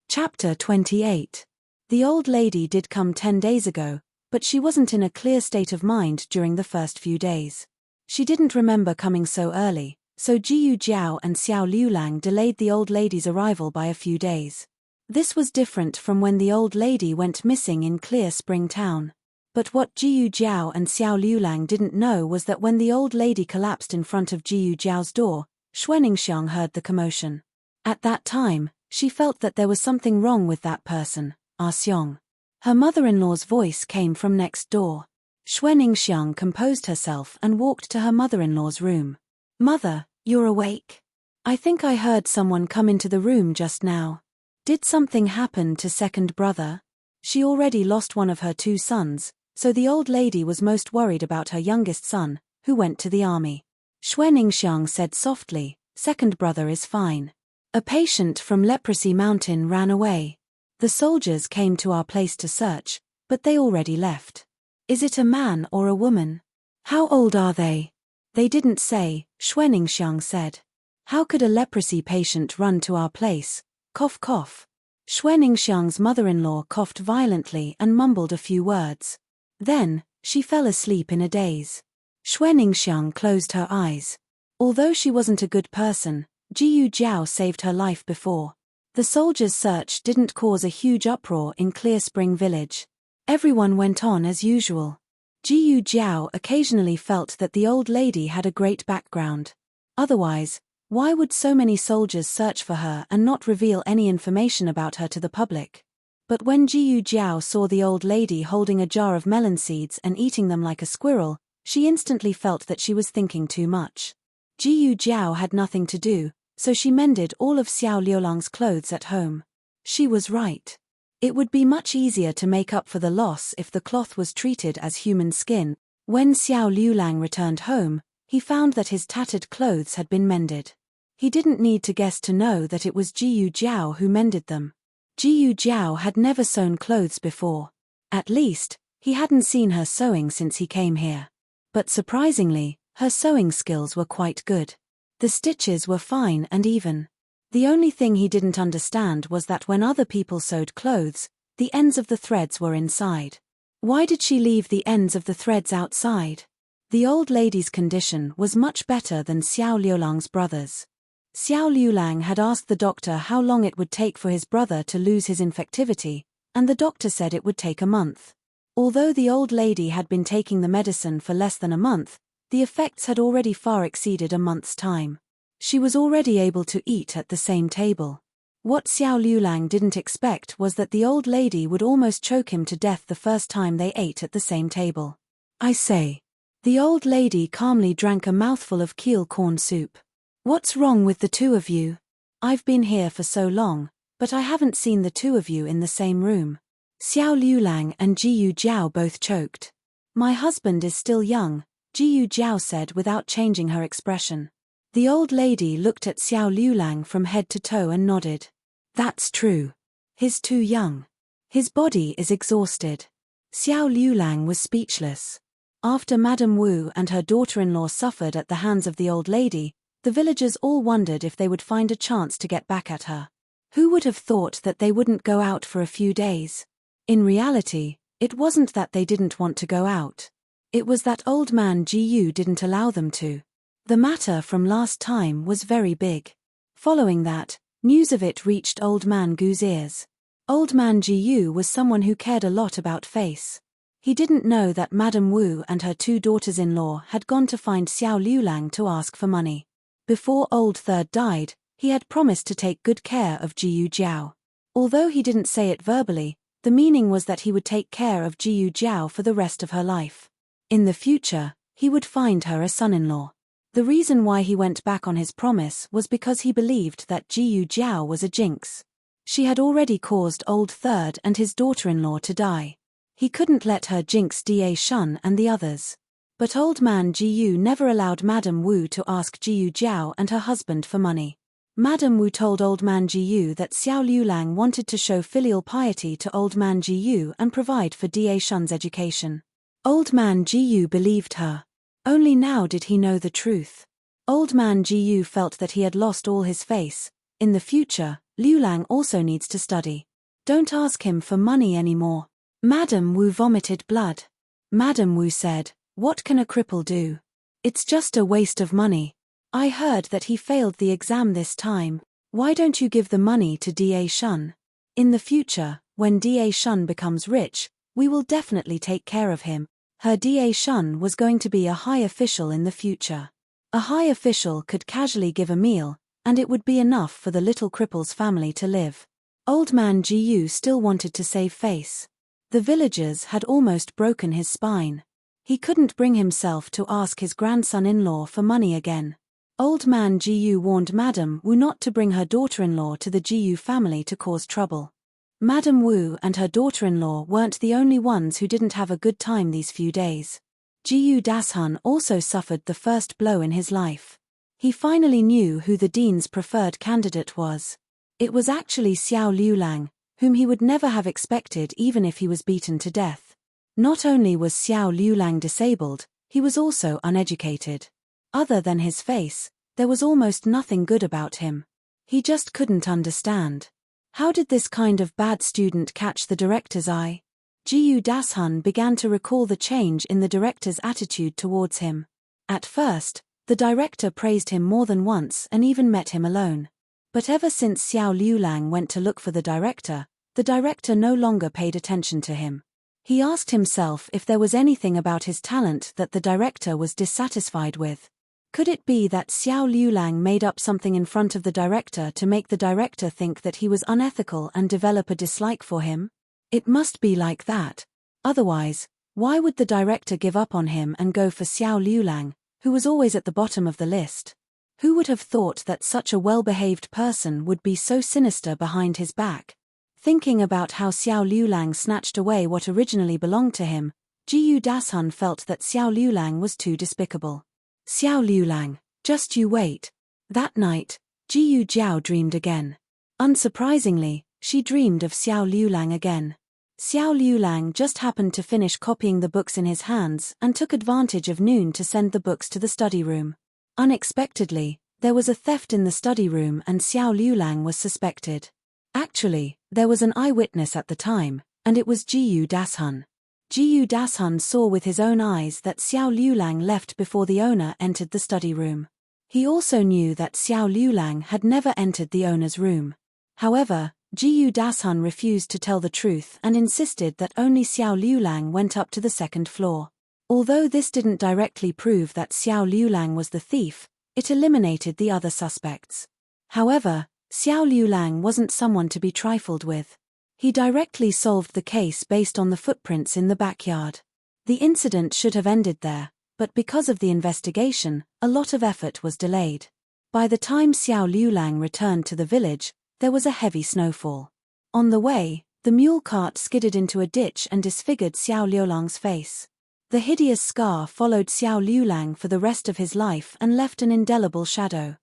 Chapter 28. The old lady did come 10 days ago, but she wasn't in a clear state of mind during the first few days. She didn't remember coming so early, so Jiyu Jiao and Xiao Liulang delayed the old lady's arrival by a few days. This was different from when the old lady went missing in Clear Spring Town. But what Jiyu Jiao and Xiao Liulang didn't know was that when the old lady collapsed in front of Jiyu Jiao's door, Xuaningxiang heard the commotion. At that time, she felt that there was something wrong with that person, Xiong. Her mother-in-law's voice came from next door. Xuaningxiang composed herself and walked to her mother-in-law's room. "Mother, you're awake? I think I heard someone come into the room just now. Did something happen to second brother?" She already lost one of her 2 sons, so the old lady was most worried about her youngest son, who went to the army. Xuaningxiang said softly, "Second brother is fine. A patient from Leprosy Mountain ran away. The soldiers came to our place to search, but they already left. Is it a man or a woman? How old are they?" "They didn't say," Xuaningxiang said. "How could a leprosy patient run to our place?" Cough cough. Xuaningxiang's mother-in-law coughed violently and mumbled a few words. Then, she fell asleep in a daze. Xuaningxiang closed her eyes. Although she wasn't a good person, Jiyu Jiao saved her life before. The soldiers' search didn't cause a huge uproar in Clear Spring Village. Everyone went on as usual. Jiyu Jiao occasionally felt that the old lady had a great background. Otherwise, why would so many soldiers search for her and not reveal any information about her to the public? But when Jiyu Jiao saw the old lady holding a jar of melon seeds and eating them like a squirrel, she instantly felt that she was thinking too much. Jiyu Jiao had nothing to do, so she mended all of Xiao Liulang's clothes at home. She was right. It would be much easier to make up for the loss if the cloth was treated as human skin. When Xiao Liulang returned home, he found that his tattered clothes had been mended. He didn't need to guess to know that it was Jiyu Jiao who mended them. Jiyu Jiao had never sewn clothes before. At least, he hadn't seen her sewing since he came here. But surprisingly, her sewing skills were quite good. The stitches were fine and even. The only thing he didn't understand was that when other people sewed clothes, the ends of the threads were inside. Why did she leave the ends of the threads outside? The old lady's condition was much better than Xiao Liulang's brother's. Xiao Liulang had asked the doctor how long it would take for his brother to lose his infectivity, and the doctor said it would take a month. Although the old lady had been taking the medicine for less than a month, the effects had already far exceeded a month's time. She was already able to eat at the same table. What Xiao Liulang didn't expect was that the old lady would almost choke him to death the first time they ate at the same table. "I say." The old lady calmly drank a mouthful of keel corn soup. "What's wrong with the 2 of you? I've been here for so long, but I haven't seen the 2 of you in the same room." Xiao Liulang and Jiyu Jiao both choked. "My husband is still young," Jiyu Jiao said without changing her expression. The old lady looked at Xiao Liulang from head to toe and nodded. "That's true. He's too young. His body is exhausted." Xiao Liulang was speechless. After Madame Wu and her daughter-in-law suffered at the hands of the old lady, the villagers all wondered if they would find a chance to get back at her. Who would have thought that they wouldn't go out for a few days? In reality, it wasn't that they didn't want to go out. It was that old man Jiyu didn't allow them to. The matter from last time was very big. Following that, news of it reached Old Man Gu's ears. Old Man Jiyu was someone who cared a lot about face. He didn't know that Madame Wu and her 2 daughters-in-law had gone to find Xiao Liulang to ask for money. Before Old Third died, he had promised to take good care of Jiyu Jiao. Although he didn't say it verbally, the meaning was that he would take care of Jiyu Jiao for the rest of her life. In the future, he would find her a son-in-law. The reason why he went back on his promise was because he believed that Jiyu Jiao was a jinx. She had already caused Old Third and his daughter-in-law to die. He couldn't let her jinx Da Shun and the others. But old man Jiyu never allowed Madame Wu to ask Jiyu Jiao and her husband for money. Madame Wu told old man Jiyu that Xiao Liulang wanted to show filial piety to old man Jiyu and provide for Da Shun's education. Old man Jiyu believed her. Only now did he know the truth. Old man Jiyu felt that he had lost all his face. In the future, Liulang also needs to study. Don't ask him for money anymore. Madame Wu vomited blood. Madame Wu said, "What can a cripple do? It's just a waste of money. I heard that he failed the exam this time. Why don't you give the money to Da Shun? In the future, when Da Shun becomes rich, we will definitely take care of him." Her Da Shun was going to be a high official in the future. A high official could casually give a meal, and it would be enough for the little cripple's family to live. Old man Jiyu still wanted to save face. The villagers had almost broken his spine. He couldn't bring himself to ask his grandson-in-law for money again. Old man Jiyu warned Madame Wu not to bring her daughter-in-law to the Jiyu family to cause trouble. Madame Wu and her daughter-in-law weren't the only ones who didn't have a good time these few days. Jiyu Dashun also suffered the first blow in his life. He finally knew who the dean's preferred candidate was. It was actually Xiao Liulang, whom he would never have expected even if he was beaten to death. Not only was Xiao Liulang disabled, he was also uneducated. Other than his face, there was almost nothing good about him. He just couldn't understand. How did this kind of bad student catch the director's eye? Jiyu Dashun began to recall the change in the director's attitude towards him. At first, the director praised him more than once and even met him alone. But ever since Xiao Liulang went to look for the director no longer paid attention to him. He asked himself if there was anything about his talent that the director was dissatisfied with. Could it be that Xiao Liulang made up something in front of the director to make the director think that he was unethical and develop a dislike for him? It must be like that. Otherwise, why would the director give up on him and go for Xiao Liulang, who was always at the bottom of the list? Who would have thought that such a well-behaved person would be so sinister behind his back? Thinking about how Xiao Liulang snatched away what originally belonged to him, Jiyu Dashun felt that Xiao Liulang was too despicable. Xiao Liulang, just you wait. That night, Jiyu Jiao dreamed again. Unsurprisingly, she dreamed of Xiao Liulang again. Xiao Liulang just happened to finish copying the books in his hands and took advantage of noon to send the books to the study room. Unexpectedly, there was a theft in the study room and Xiao Liulang was suspected. Actually, there was an eyewitness at the time, and it was Jiyu Dashun. Jiyu Dashun saw with his own eyes that Xiao Liulang left before the owner entered the study room. He also knew that Xiao Liulang had never entered the owner's room. However, Jiyu Dashun refused to tell the truth and insisted that only Xiao Liulang went up to the second floor. Although this didn't directly prove that Xiao Liulang was the thief, it eliminated the other suspects. However, Xiao Liulang wasn't someone to be trifled with. He directly solved the case based on the footprints in the backyard. The incident should have ended there, but because of the investigation, a lot of effort was delayed. By the time Xiao Liulang returned to the village, there was a heavy snowfall. On the way, the mule cart skidded into a ditch and disfigured Xiao Liulang's face. The hideous scar followed Xiao Liulang for the rest of his life and left an indelible shadow.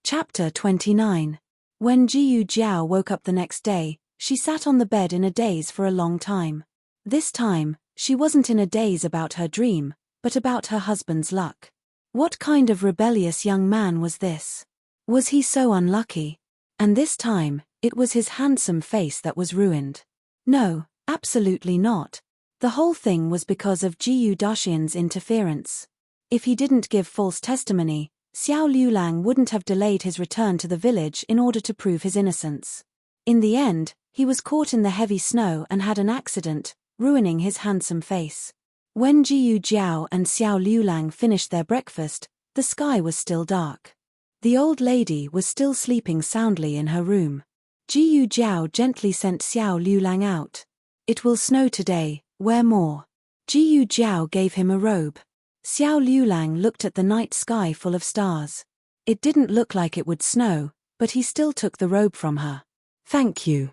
Chapter 29. When Jiyu Jiao woke up the next day, she sat on the bed in a daze for a long time. This time, she wasn't in a daze about her dream, but about her husband's luck. What kind of rebellious young man was this? Was he so unlucky? And this time, it was his handsome face that was ruined. No, absolutely not. The whole thing was because of Jiyu Dashian's interference. If he didn't give false testimony, Xiao Liulang wouldn't have delayed his return to the village in order to prove his innocence. In the end, he was caught in the heavy snow and had an accident, ruining his handsome face. When Jiyu Jiao and Xiao Liulang finished their breakfast, the sky was still dark. The old lady was still sleeping soundly in her room. Jiyu Jiao gently sent Xiao Liulang out. "It will snow today, wear more." Jiyu Jiao gave him a robe. Xiao Liulang looked at the night sky full of stars. It didn't look like it would snow, but he still took the robe from her. Thank you.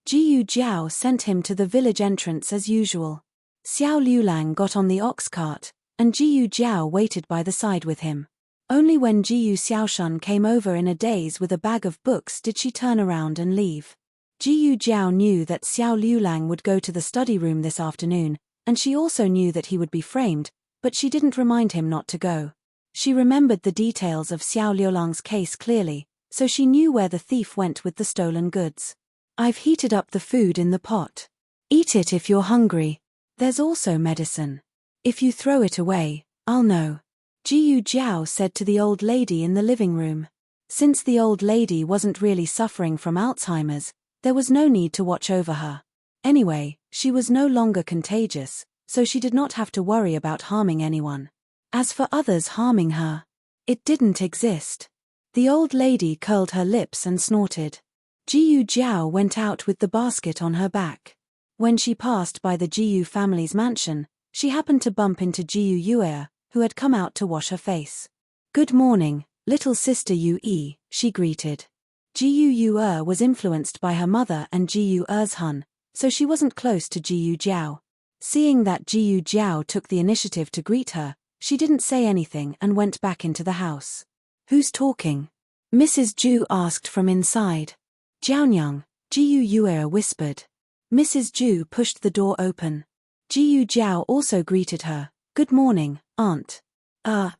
Jiyu Jiao sent him to the village entrance as usual. Xiao Liulang got on the ox cart, and Jiyu Jiao waited by the side with him. Only when Jiyu Xiaoshun came over in a daze with a bag of books did she turn around and leave. Jiyu Jiao knew that Xiao Liulang would go to the study room this afternoon, and she also knew that he would be framed, but she didn't remind him not to go. She remembered the details of Xiao Liulang's case clearly, so she knew where the thief went with the stolen goods. I've heated up the food in the pot. Eat it if you're hungry. There's also medicine. If you throw it away, I'll know. Jiyu Jiao said to the old lady in the living room. Since the old lady wasn't really suffering from Alzheimer's, there was no need to watch over her. Anyway, she was no longer contagious, so she did not have to worry about harming anyone. As for others harming her, it didn't exist. The old lady curled her lips and snorted. Jiyu Jiao went out with the basket on her back. When she passed by the Jiyu family's mansion, she happened to bump into Jiyu Yue, who had come out to wash her face. Good morning, little sister Yue, she greeted. Jiyu Yue was influenced by her mother and Jiyu Erzhun, so she wasn't close to Jiyu Jiao. Seeing that Jiyu Jiao took the initiative to greet her, she didn't say anything and went back into the house. Who's talking? Mrs. Zhu asked from inside. Jiaonyang, Jiyu Yue whispered. Mrs. Zhu pushed the door open. Jiyu Jiao also greeted her. Good morning, aunt.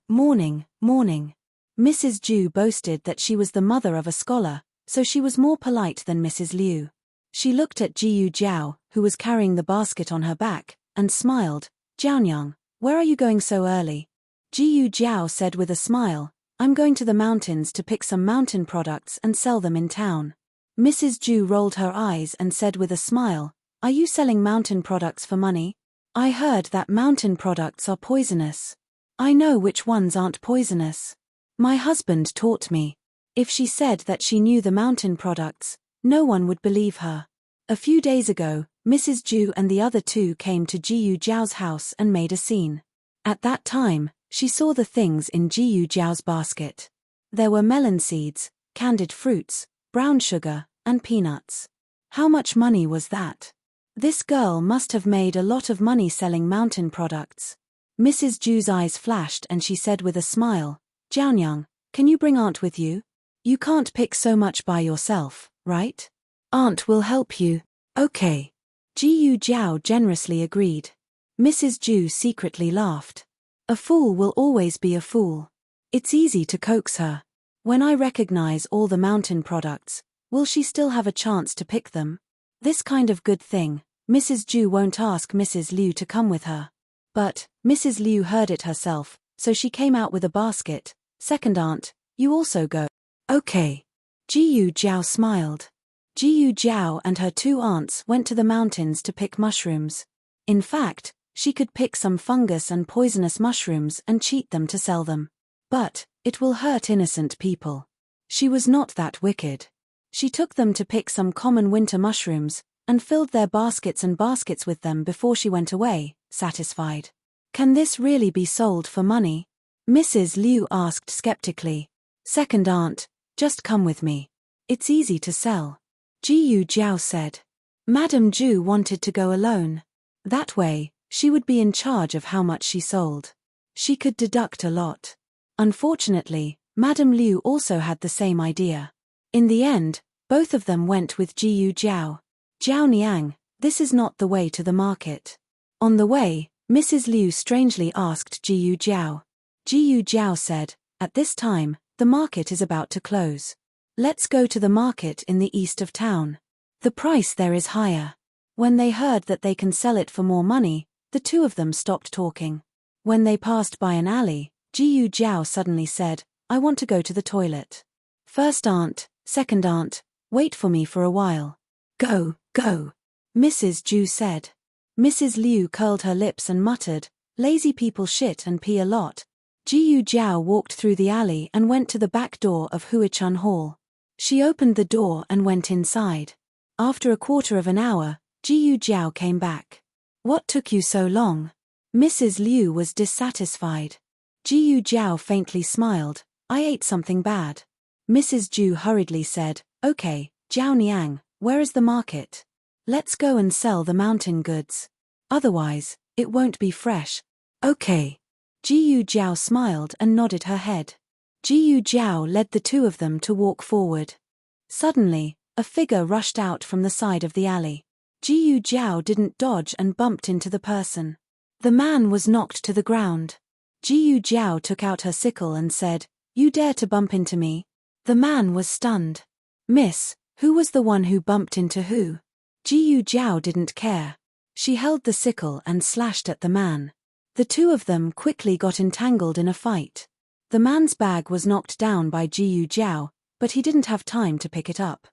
Morning. Mrs. Zhu boasted that she was the mother of a scholar, so she was more polite than Mrs. Liu. She looked at Jiyu Jiao, who was carrying the basket on her back, and smiled. Jiaonyang, where are you going so early? Jiyu Jiao said with a smile, I'm going to the mountains to pick some mountain products and sell them in town. Mrs. Zhu rolled her eyes and said with a smile, Are you selling mountain products for money? I heard that mountain products are poisonous. I know which ones aren't poisonous. My husband taught me. If she said that she knew the mountain products, no one would believe her. A few days ago, Mrs. Zhu and the other two came to Jiyu Jiao's house and made a scene. At that time, she saw the things in Jiyu Jiao's basket. There were melon seeds, candied fruits, brown sugar, and peanuts. How much money was that? This girl must have made a lot of money selling mountain products. Mrs. Zhu's eyes flashed and she said with a smile, Jiaonyang, can you bring aunt with you? You can't pick so much by yourself, right? Aunt will help you. Okay. Jiyu Jiao generously agreed. Mrs. Zhu secretly laughed. A fool will always be a fool. It's easy to coax her. When I recognize all the mountain products, will she still have a chance to pick them? This kind of good thing, Mrs. Zhu won't ask Mrs. Liu to come with her. But, Mrs. Liu heard it herself, so she came out with a basket. Second aunt, you also go. Okay. Jiyu Jiao smiled. Jiyu Jiao and her two aunts went to the mountains to pick mushrooms. In fact, she could pick some fungus and poisonous mushrooms and cheat them to sell them. But, it will hurt innocent people. She was not that wicked. She took them to pick some common winter mushrooms, and filled their baskets and baskets with them before she went away, satisfied. Can this really be sold for money? Mrs. Liu asked skeptically. Second aunt, just come with me. It's easy to sell. Jiyu Jiao said. Madame Zhu wanted to go alone. That way, she would be in charge of how much she sold. She could deduct a lot. Unfortunately, Madame Liu also had the same idea. In the end, both of them went with Jiyu Jiao. Jiao Niang, this is not the way to the market. On the way, Mrs. Liu strangely asked Jiyu Jiao. Jiyu Jiao said, at this time, the market is about to close. Let's go to the market in the east of town. The price there is higher. When they heard that they can sell it for more money, the two of them stopped talking. When they passed by an alley, Jiyu Jiao suddenly said, I want to go to the toilet. First aunt, second aunt, wait for me for a while. Go. Mrs. Zhu said. Mrs. Liu curled her lips and muttered, lazy people shit and pee a lot. Jiyu Jiao walked through the alley and went to the back door of Huichun Hall. She opened the door and went inside. After a quarter of an hour, Jiyu Jiao came back. What took you so long? Mrs. Liu was dissatisfied. Jiyu Jiao faintly smiled. I ate something bad. Mrs. Ju hurriedly said, "Okay, Jiao Niang, where is the market? Let's go and sell the mountain goods. Otherwise, it won't be fresh." "Okay." Jiyu Jiao smiled and nodded her head. Jiyu Jiao led the two of them to walk forward. Suddenly, a figure rushed out from the side of the alley. Jiyu Jiao didn't dodge and bumped into the person. The man was knocked to the ground. Jiyu Jiao took out her sickle and said, "You dare to bump into me?" The man was stunned. "Miss, who was the one who bumped into who?" Jiyu Jiao didn't care. She held the sickle and slashed at the man. The two of them quickly got entangled in a fight. The man's bag was knocked down by Jiyu Jiao, but he didn't have time to pick it up.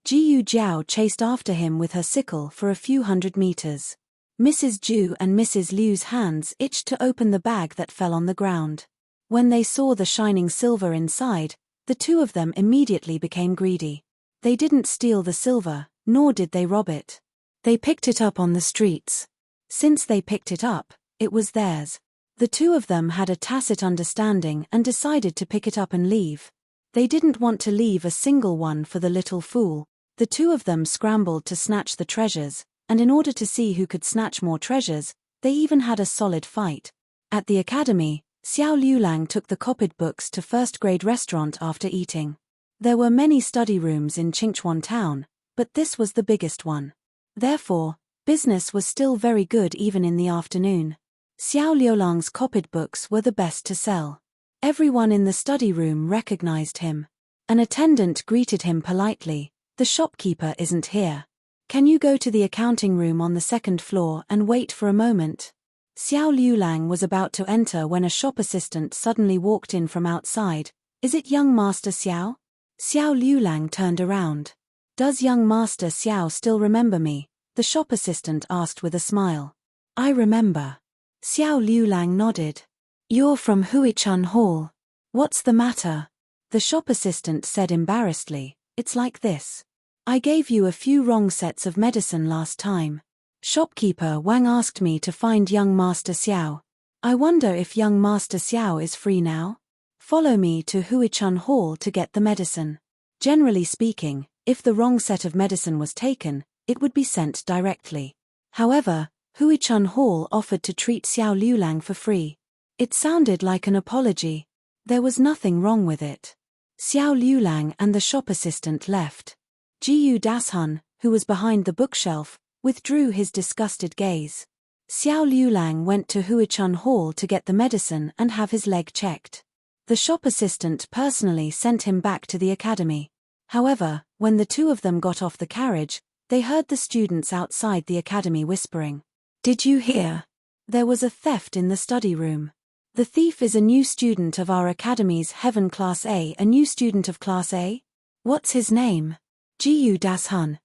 Jiyu Jiao chased after him with her sickle for a few hundred meters. Mrs. Ju and Mrs. Liu's hands itched to open the bag that fell on the ground. When they saw the shining silver inside, the two of them immediately became greedy. They didn't steal the silver, nor did they rob it. They picked it up on the streets. Since they picked it up, it was theirs. The two of them had a tacit understanding and decided to pick it up and leave. They didn't want to leave a single one for the little fool. The two of them scrambled to snatch the treasures, and in order to see who could snatch more treasures, they even had a solid fight. At the academy, Xiao Liulang took the copied books to first-grade restaurant after eating. There were many study rooms in Qingchuan town, but this was the biggest one. Therefore, business was still very good even in the afternoon. Xiao Liulang's copied books were the best to sell. Everyone in the study room recognized him. An attendant greeted him politely. "The shopkeeper isn't here. Can you go to the accounting room on the second floor and wait for a moment?" Xiao Liulang was about to enter when a shop assistant suddenly walked in from outside. "Is it young Master Xiao?" Xiao Liulang turned around. "Does young Master Xiao still remember me?" the shop assistant asked with a smile. "I remember." Xiao Liulang nodded. "You're from Huichun Hall. What's the matter?" The shop assistant said embarrassedly, "It's like this. I gave you a few wrong sets of medicine last time. Shopkeeper Wang asked me to find young Master Xiao. I wonder if young Master Xiao is free now? Follow me to Huichun Hall to get the medicine." Generally speaking, if the wrong set of medicine was taken, it would be sent directly. However, Huichun Hall offered to treat Xiao Liulang for free. It sounded like an apology. There was nothing wrong with it. Xiao Liulang and the shop assistant left. Jiyu Dashun, who was behind the bookshelf, withdrew his disgusted gaze. Xiao Liulang went to Huichun Hall to get the medicine and have his leg checked. The shop assistant personally sent him back to the academy. However, when the two of them got off the carriage, they heard the students outside the academy whispering. "Did you hear? There was a theft in the study room. The thief is a new student of our academy's Heaven Class A, a new student of Class A? What's his name?" Jiyu Dashun.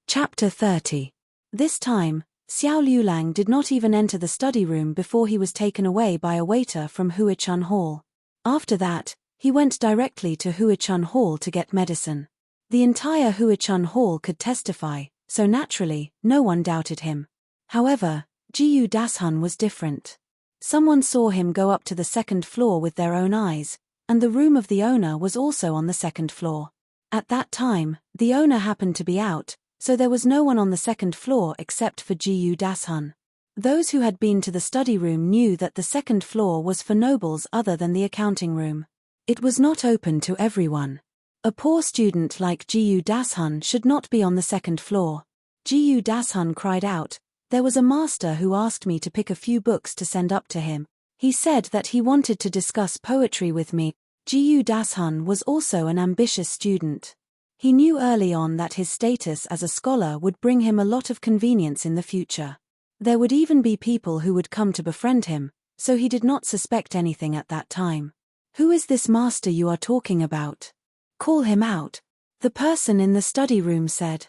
Chapter 30. This time, Xiao Liulang did not even enter the study room before he was taken away by a waiter from Huichun Hall. After that, he went directly to Huichun Hall to get medicine. The entire Huichun Hall could testify, so naturally, no one doubted him. However, Jiyu Dashun was different. Someone saw him go up to the second floor with their own eyes, and the room of the owner was also on the second floor. At that time, the owner happened to be out, so there was no one on the second floor except for Jiyu Dashun. Those who had been to the study room knew that the second floor was for nobles other than the accounting room. It was not open to everyone. A poor student like Jiyu Dashun should not be on the second floor. Jiyu Dashun cried out, "There was a master who asked me to pick a few books to send up to him. He said that he wanted to discuss poetry with me." Jiyu Dashun was also an ambitious student. He knew early on that his status as a scholar would bring him a lot of convenience in the future. There would even be people who would come to befriend him, so he did not suspect anything at that time. "Who is this master you are talking about? Call him out," the person in the study room said.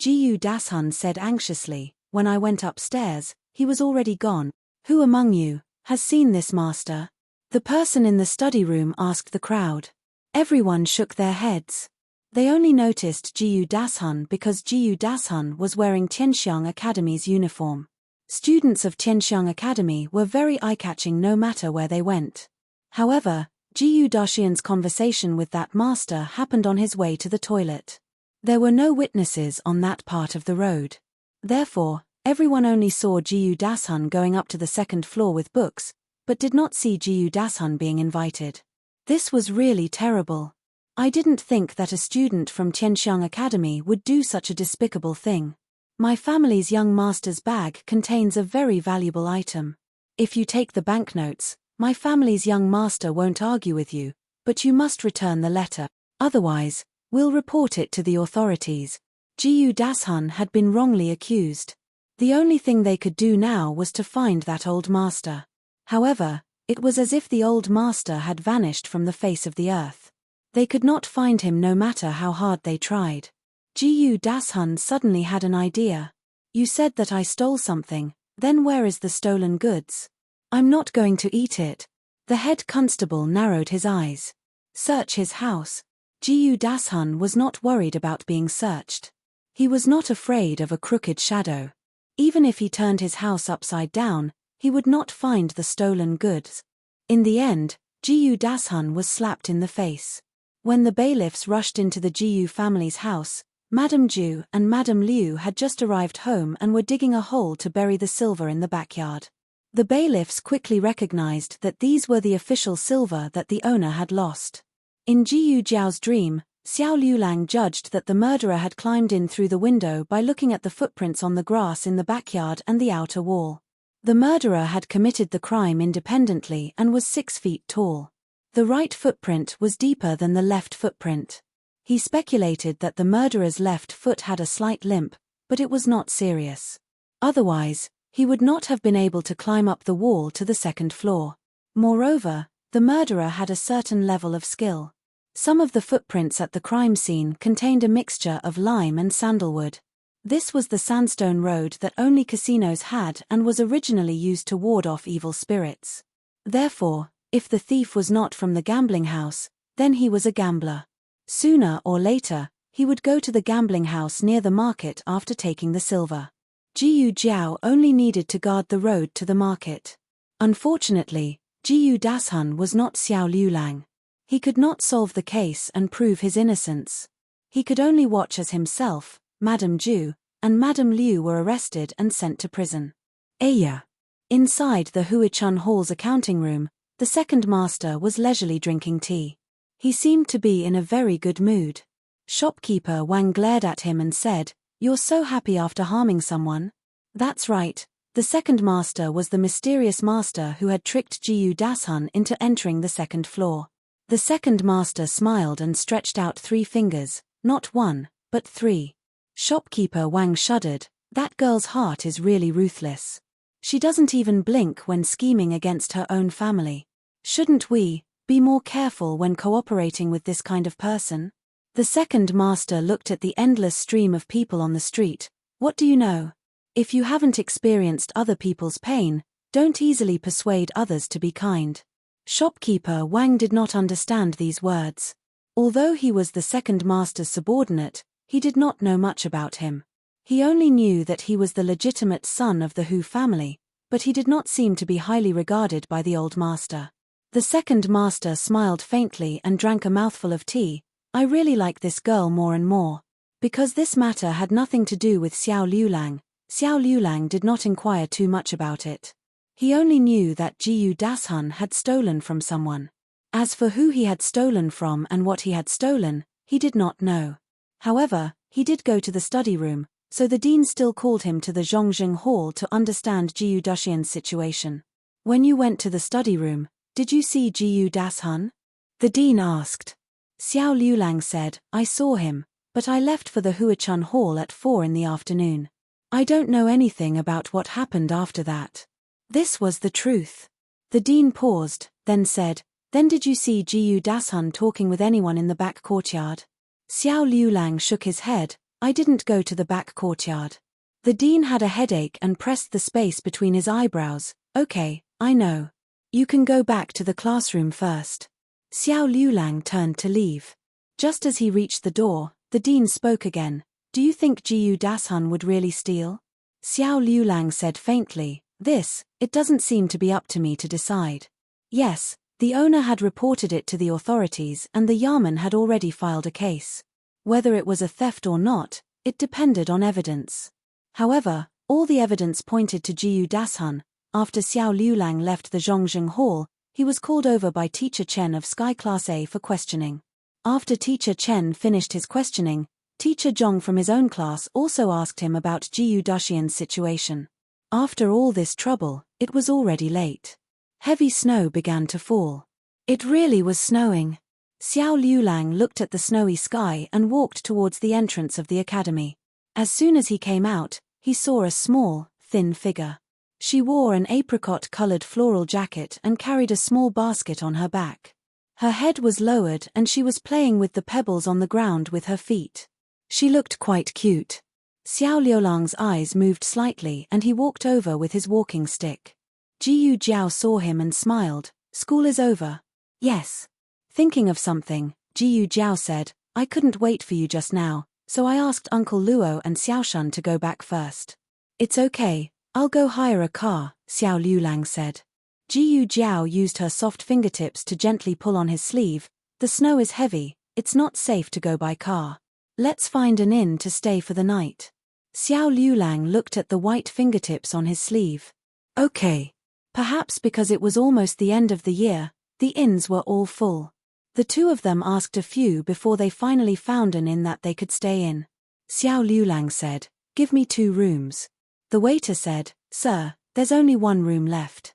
Jiyu Dashun said anxiously, "When I went upstairs, he was already gone. Who among you has seen this master?" The person in the study room asked the crowd. Everyone shook their heads. They only noticed Jiyu Dashun because Jiyu Dashun was wearing Tianxiang Academy's uniform. Students of Tianxiang Academy were very eye-catching no matter where they went. However, Jiyu Daxian's conversation with that master happened on his way to the toilet. There were no witnesses on that part of the road. Therefore, everyone only saw Jiyu Dashun going up to the second floor with books, but did not see Jiyu Dashun being invited. This was really terrible. I didn't think that a student from Tianxiang Academy would do such a despicable thing. My family's young master's bag contains a very valuable item. If you take the banknotes, my family's young master won't argue with you, but you must return the letter. Otherwise, we'll report it to the authorities. Jiyu Dashun had been wrongly accused. The only thing they could do now was to find that old master. However, it was as if the old master had vanished from the face of the earth. They could not find him no matter how hard they tried. Jiyu Dashun suddenly had an idea. You said that I stole something, then where is the stolen goods? I'm not going to eat it. The head constable narrowed his eyes. Search his house. Jiyu Dashun was not worried about being searched. He was not afraid of a crooked shadow. Even if he turned his house upside down, he would not find the stolen goods. In the end, Jiyu Dashun was slapped in the face. When the bailiffs rushed into the Jiyu family's house, Madame Ju and Madame Liu had just arrived home and were digging a hole to bury the silver in the backyard. The bailiffs quickly recognized that these were the official silver that the owner had lost. In Jiyu Jiao's dream, Xiao Liulang judged that the murderer had climbed in through the window by looking at the footprints on the grass in the backyard and the outer wall. The murderer had committed the crime independently and was 6 feet tall. The right footprint was deeper than the left footprint. He speculated that the murderer's left foot had a slight limp, but it was not serious. Otherwise, he would not have been able to climb up the wall to the second floor. Moreover, the murderer had a certain level of skill. Some of the footprints at the crime scene contained a mixture of lime and sandalwood. This was the sandstone road that only casinos had and was originally used to ward off evil spirits. Therefore, if the thief was not from the gambling house, then he was a gambler. Sooner or later, he would go to the gambling house near the market after taking the silver. Jiyu Jiao only needed to guard the road to the market. Unfortunately, Jiyu Dashun was not Xiao Liulang. He could not solve the case and prove his innocence. He could only watch as himself, Madame Ju, and Madame Liu were arrested and sent to prison. Aya. Inside the Huichun Hall's accounting room, the second master was leisurely drinking tea. He seemed to be in a very good mood. Shopkeeper Wang glared at him and said, "You're so happy after harming someone?" That's right, the second master was the mysterious master who had tricked Jiyu Dashun into entering the second floor. The second master smiled and stretched out 3 fingers, not 1, but 3. Shopkeeper Wang shuddered. That girl's heart is really ruthless. She doesn't even blink when scheming against her own family. Shouldn't we be more careful when cooperating with this kind of person? The second master looked at the endless stream of people on the street. What do you know? If you haven't experienced other people's pain, don't easily persuade others to be kind. Shopkeeper Wang did not understand these words. Although he was the second master's subordinate, he did not know much about him. He only knew that he was the legitimate son of the Hu family, but he did not seem to be highly regarded by the old master. The second master smiled faintly and drank a mouthful of tea. I really like this girl more and more. Because this matter had nothing to do with Xiao Liulang did not inquire too much about it. He only knew that Jiyu Dashun had stolen from someone. As for who he had stolen from and what he had stolen, he did not know. However, he did go to the study room, so the dean still called him to the Zhongjing Hall to understand Jiyu Daxian's situation. When you went to the study room, did you see Jiyu Dashun? The dean asked. Xiao Liulang said, I saw him, but I left for the Huichun Hall at 4 in the afternoon. I don't know anything about what happened after that. This was the truth. The dean paused, then said, Then did you see Jiyu Dashun talking with anyone in the back courtyard? Xiao Liulang shook his head. I didn't go to the back courtyard. The dean had a headache and pressed the space between his eyebrows. Okay, I know. You can go back to the classroom first. Xiao Liulang turned to leave. Just as he reached the door, the dean spoke again. Do you think Jiyu Dashun would really steal? Xiao Liulang said faintly, it doesn't seem to be up to me to decide. Yes, the owner had reported it to the authorities and the Yamen had already filed a case. Whether it was a theft or not, it depended on evidence. However, all the evidence pointed to Jiyu Dashun. After Xiao Liulang left the Zhongzheng Hall, he was called over by Teacher Chen of Sky Class A for questioning. After Teacher Chen finished his questioning, Teacher Zhong from his own class also asked him about Jiyu Dashian's situation. After all this trouble, it was already late. Heavy snow began to fall. It really was snowing. Xiao Liulang looked at the snowy sky and walked towards the entrance of the academy. As soon as he came out, he saw a small, thin figure. She wore an apricot-colored floral jacket and carried a small basket on her back. Her head was lowered and she was playing with the pebbles on the ground with her feet. She looked quite cute. Xiao Liulang's eyes moved slightly and he walked over with his walking stick. Jiyu Jiao saw him and smiled. School is over. Yes. Thinking of something, Jiyu Jiao said, I couldn't wait for you just now, so I asked Uncle Luo and Xiaoshan to go back first. It's okay, I'll go hire a car, Xiao Liulang said. Jiyu Jiao used her soft fingertips to gently pull on his sleeve. The snow is heavy, it's not safe to go by car. Let's find an inn to stay for the night. Xiao Liulang looked at the white fingertips on his sleeve. Okay. Perhaps because it was almost the end of the year, the inns were all full. The two of them asked a few before they finally found an inn that they could stay in. Xiao Liulang said, Give me 2 rooms. The waiter said, Sir, there's only 1 room left.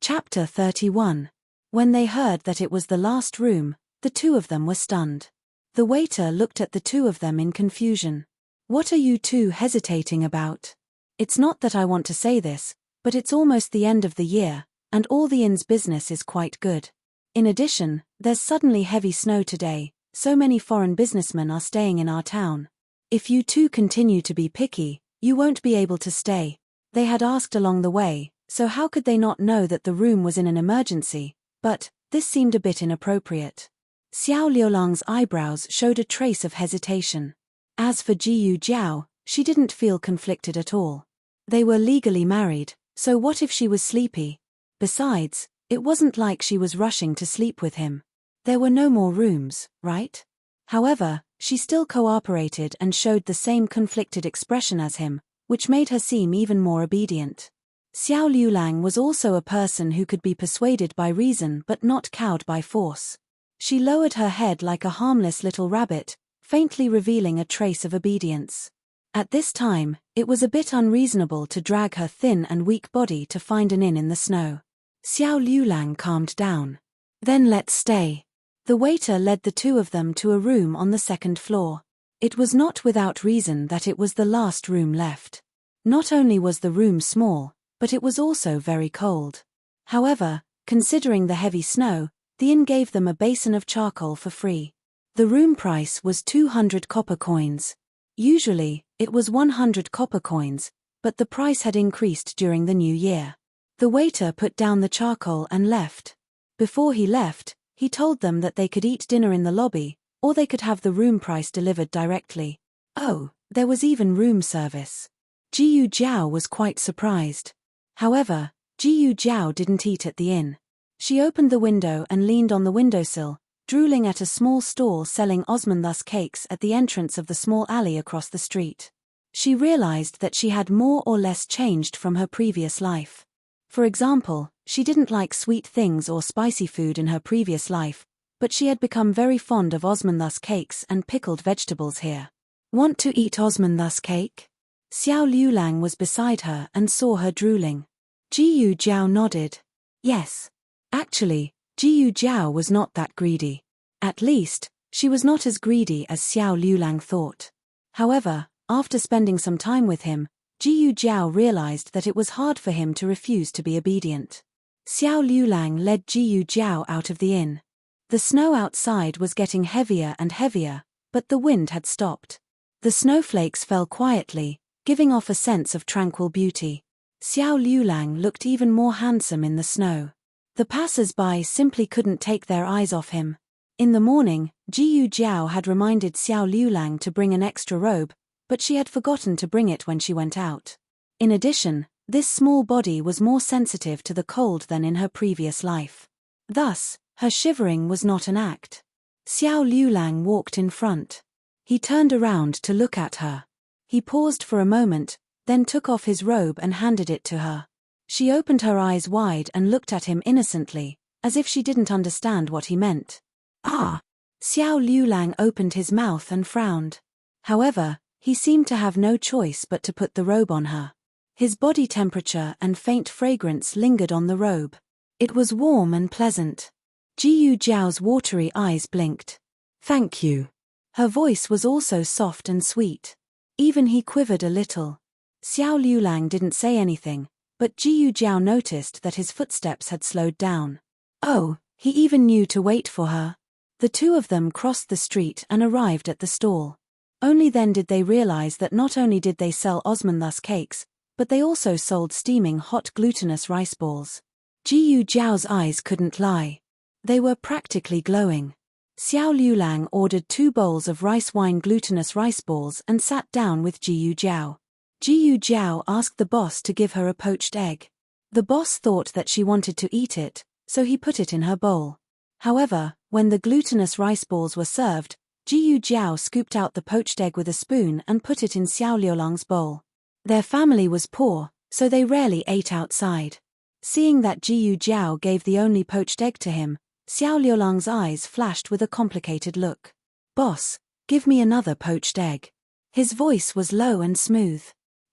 Chapter 31. When they heard that it was the last room, the two of them were stunned. The waiter looked at the two of them in confusion. What are you two hesitating about? It's not that I want to say this, but it's almost the end of the year, and all the inn's business is quite good. In addition, there's suddenly heavy snow today, so many foreign businessmen are staying in our town. If you two continue to be picky, you won't be able to stay. They had asked along the way, so how could they not know that the room was in an emergency? But this seemed a bit inappropriate. Xiao Liulang's eyebrows showed a trace of hesitation. As for Jiyu Jiao, she didn't feel conflicted at all. They were legally married, so what if she was sleepy? Besides, it wasn't like she was rushing to sleep with him. There were no more rooms, right? However, she still cooperated and showed the same conflicted expression as him, which made her seem even more obedient. Xiao Liulang was also a person who could be persuaded by reason but not cowed by force. She lowered her head like a harmless little rabbit, faintly revealing a trace of obedience. At this time, it was a bit unreasonable to drag her thin and weak body to find an inn in the snow. Xiao Liulang calmed down. Then let's stay. The waiter led the two of them to a room on the 2nd floor. It was not without reason that it was the last room left. Not only was the room small, but it was also very cold. However, considering the heavy snow, the inn gave them a basin of charcoal for free. The room price was 200 copper coins. Usually, it was 100 copper coins, but the price had increased during the new year. The waiter put down the charcoal and left. Before he left, he told them that they could eat dinner in the lobby, or they could have the room price delivered directly. Oh, there was even room service. Jiyu Jiao was quite surprised. However, Jiyu Jiao didn't eat at the inn. She opened the window and leaned on the windowsill, drooling at a small stall selling Osmanthus cakes at the entrance of the small alley across the street. She realized that she had more or less changed from her previous life. For example, she didn't like sweet things or spicy food in her previous life, but she had become very fond of Osmanthus cakes and pickled vegetables here. Want to eat Osmanthus cake? Xiao Liulang was beside her and saw her drooling. Jiyu Jiao nodded. Yes. Actually, Jiyu Jiao was not that greedy. At least, she was not as greedy as Xiao Liulang thought. However, after spending some time with him, Jiyu Jiao realized that it was hard for him to refuse to be obedient. Xiao Liulang led Jiyu Jiao out of the inn. The snow outside was getting heavier and heavier, but the wind had stopped. The snowflakes fell quietly, giving off a sense of tranquil beauty. Xiao Liulang looked even more handsome in the snow. The passers-by simply couldn't take their eyes off him. In the morning, Jiyu Jiao had reminded Xiao Liulang to bring an extra robe, but she had forgotten to bring it when she went out. In addition, this small body was more sensitive to the cold than in her previous life. Thus, her shivering was not an act. Xiao Liulang walked in front. He turned around to look at her. He paused for a moment, then took off his robe and handed it to her. She opened her eyes wide and looked at him innocently, as if she didn't understand what he meant. Ah! Xiao Liulang opened his mouth and frowned. However, he seemed to have no choice but to put the robe on her. His body temperature and faint fragrance lingered on the robe. It was warm and pleasant. Jiyu Jiao's watery eyes blinked. "Thank you." Her voice was also soft and sweet. Even he quivered a little. Xiao Liulang didn't say anything, but Jiyu Jiao noticed that his footsteps had slowed down. Oh, he even knew to wait for her. The two of them crossed the street and arrived at the stall. Only then did they realize that not only did they sell Osmanthus cakes, but they also sold steaming hot glutinous rice balls. Jiyu Jiao's eyes couldn't lie. They were practically glowing. Xiao Liulang ordered 2 bowls of rice wine glutinous rice balls and sat down with Jiyu Jiao. Jiyu Jiao asked the boss to give her a poached egg. The boss thought that she wanted to eat it, so he put it in her bowl. However, when the glutinous rice balls were served, Jiyu Jiao scooped out the poached egg with a spoon and put it in Xiao Liulang's bowl. Their family was poor, so they rarely ate outside. Seeing that Jiyu Jiao gave the only poached egg to him, Xiao Liulang's eyes flashed with a complicated look. "Boss, give me another poached egg." His voice was low and smooth.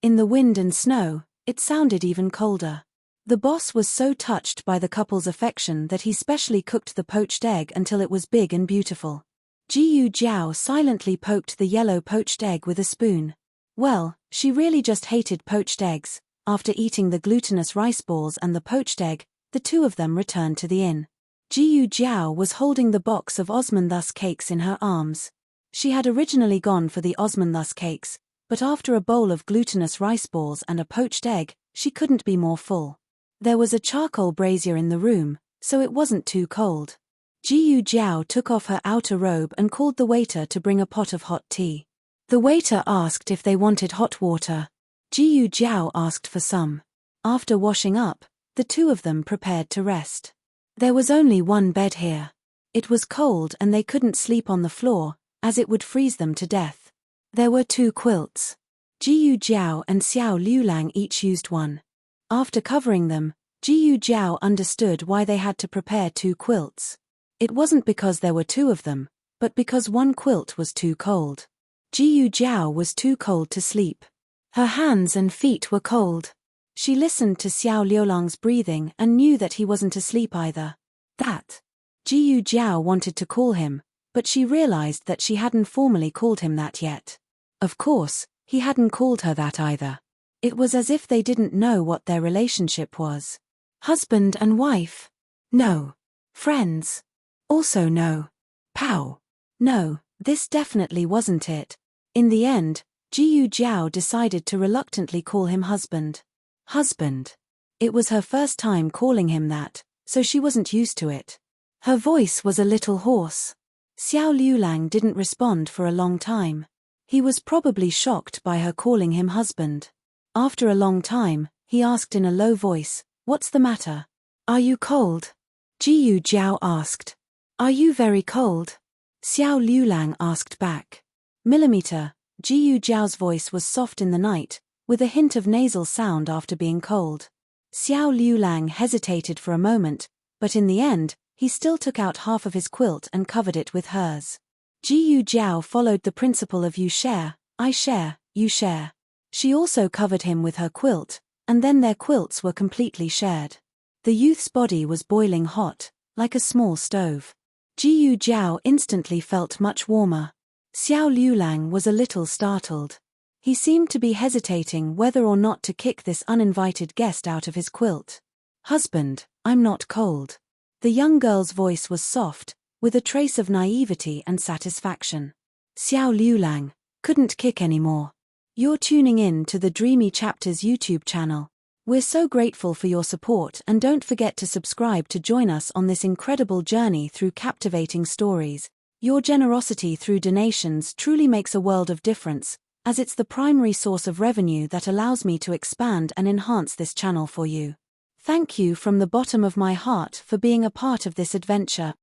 In the wind and snow, it sounded even colder. The boss was so touched by the couple's affection that he specially cooked the poached egg until it was big and beautiful. Jiyu Jiao silently poked the yellow poached egg with a spoon. Well, she really just hated poached eggs. After eating the glutinous rice balls and the poached egg, the two of them returned to the inn. Jiyu Jiao was holding the box of Osmanthus cakes in her arms. She had originally gone for the Osmanthus cakes, but after a bowl of glutinous rice balls and a poached egg, she couldn't be more full. There was a charcoal brazier in the room, so it wasn't too cold. Jiyu Jiao took off her outer robe and called the waiter to bring a pot of hot tea. The waiter asked if they wanted hot water. Jiyu Jiao asked for some. After washing up, the two of them prepared to rest. There was only one bed here. It was cold and they couldn't sleep on the floor, as it would freeze them to death. There were 2 quilts. Jiyu Jiao and Xiao Liulang each used one. After covering them, Jiyu Jiao understood why they had to prepare 2 quilts. It wasn't because there were 2 of them, but because one quilt was too cold. Jiyu Jiao was too cold to sleep. Her hands and feet were cold. She listened to Xiao Liulang's breathing and knew that he wasn't asleep either. That. Jiyu Jiao wanted to call him, but she realized that she hadn't formally called him that yet. Of course, he hadn't called her that either. It was as if they didn't know what their relationship was. Husband and wife? No. Friends? Also no. Pow. No, this definitely wasn't it. In the end, Jiyu Jiao decided to reluctantly call him husband. Husband. It was her first time calling him that, so she wasn't used to it. Her voice was a little hoarse. Xiao Liulang didn't respond for a long time. He was probably shocked by her calling him husband. After a long time, he asked in a low voice, "What's the matter? Are you cold?" Jiyu Jiao asked. "Are you very cold?" Xiao Liulang asked back. Millimeter. Jiyu Jiao's voice was soft in the night, with a hint of nasal sound after being cold. Xiao Liulang hesitated for a moment, but in the end, he still took out half of his quilt and covered it with hers. Jiyu Jiao followed the principle of you share, I share, you share. She also covered him with her quilt, and then their quilts were completely shared. The youth's body was boiling hot, like a small stove. Jiyu Jiao instantly felt much warmer. Xiao Liulang was a little startled. He seemed to be hesitating whether or not to kick this uninvited guest out of his quilt. "Husband, I'm not cold." The young girl's voice was soft, with a trace of naivety and satisfaction. Xiao Liulang couldn't kick anymore. You're tuning in to the Dreamy Chapters YouTube channel. We're so grateful for your support, and don't forget to subscribe to join us on this incredible journey through captivating stories. Your generosity through donations truly makes a world of difference, as it's the primary source of revenue that allows me to expand and enhance this channel for you. Thank you from the bottom of my heart for being a part of this adventure.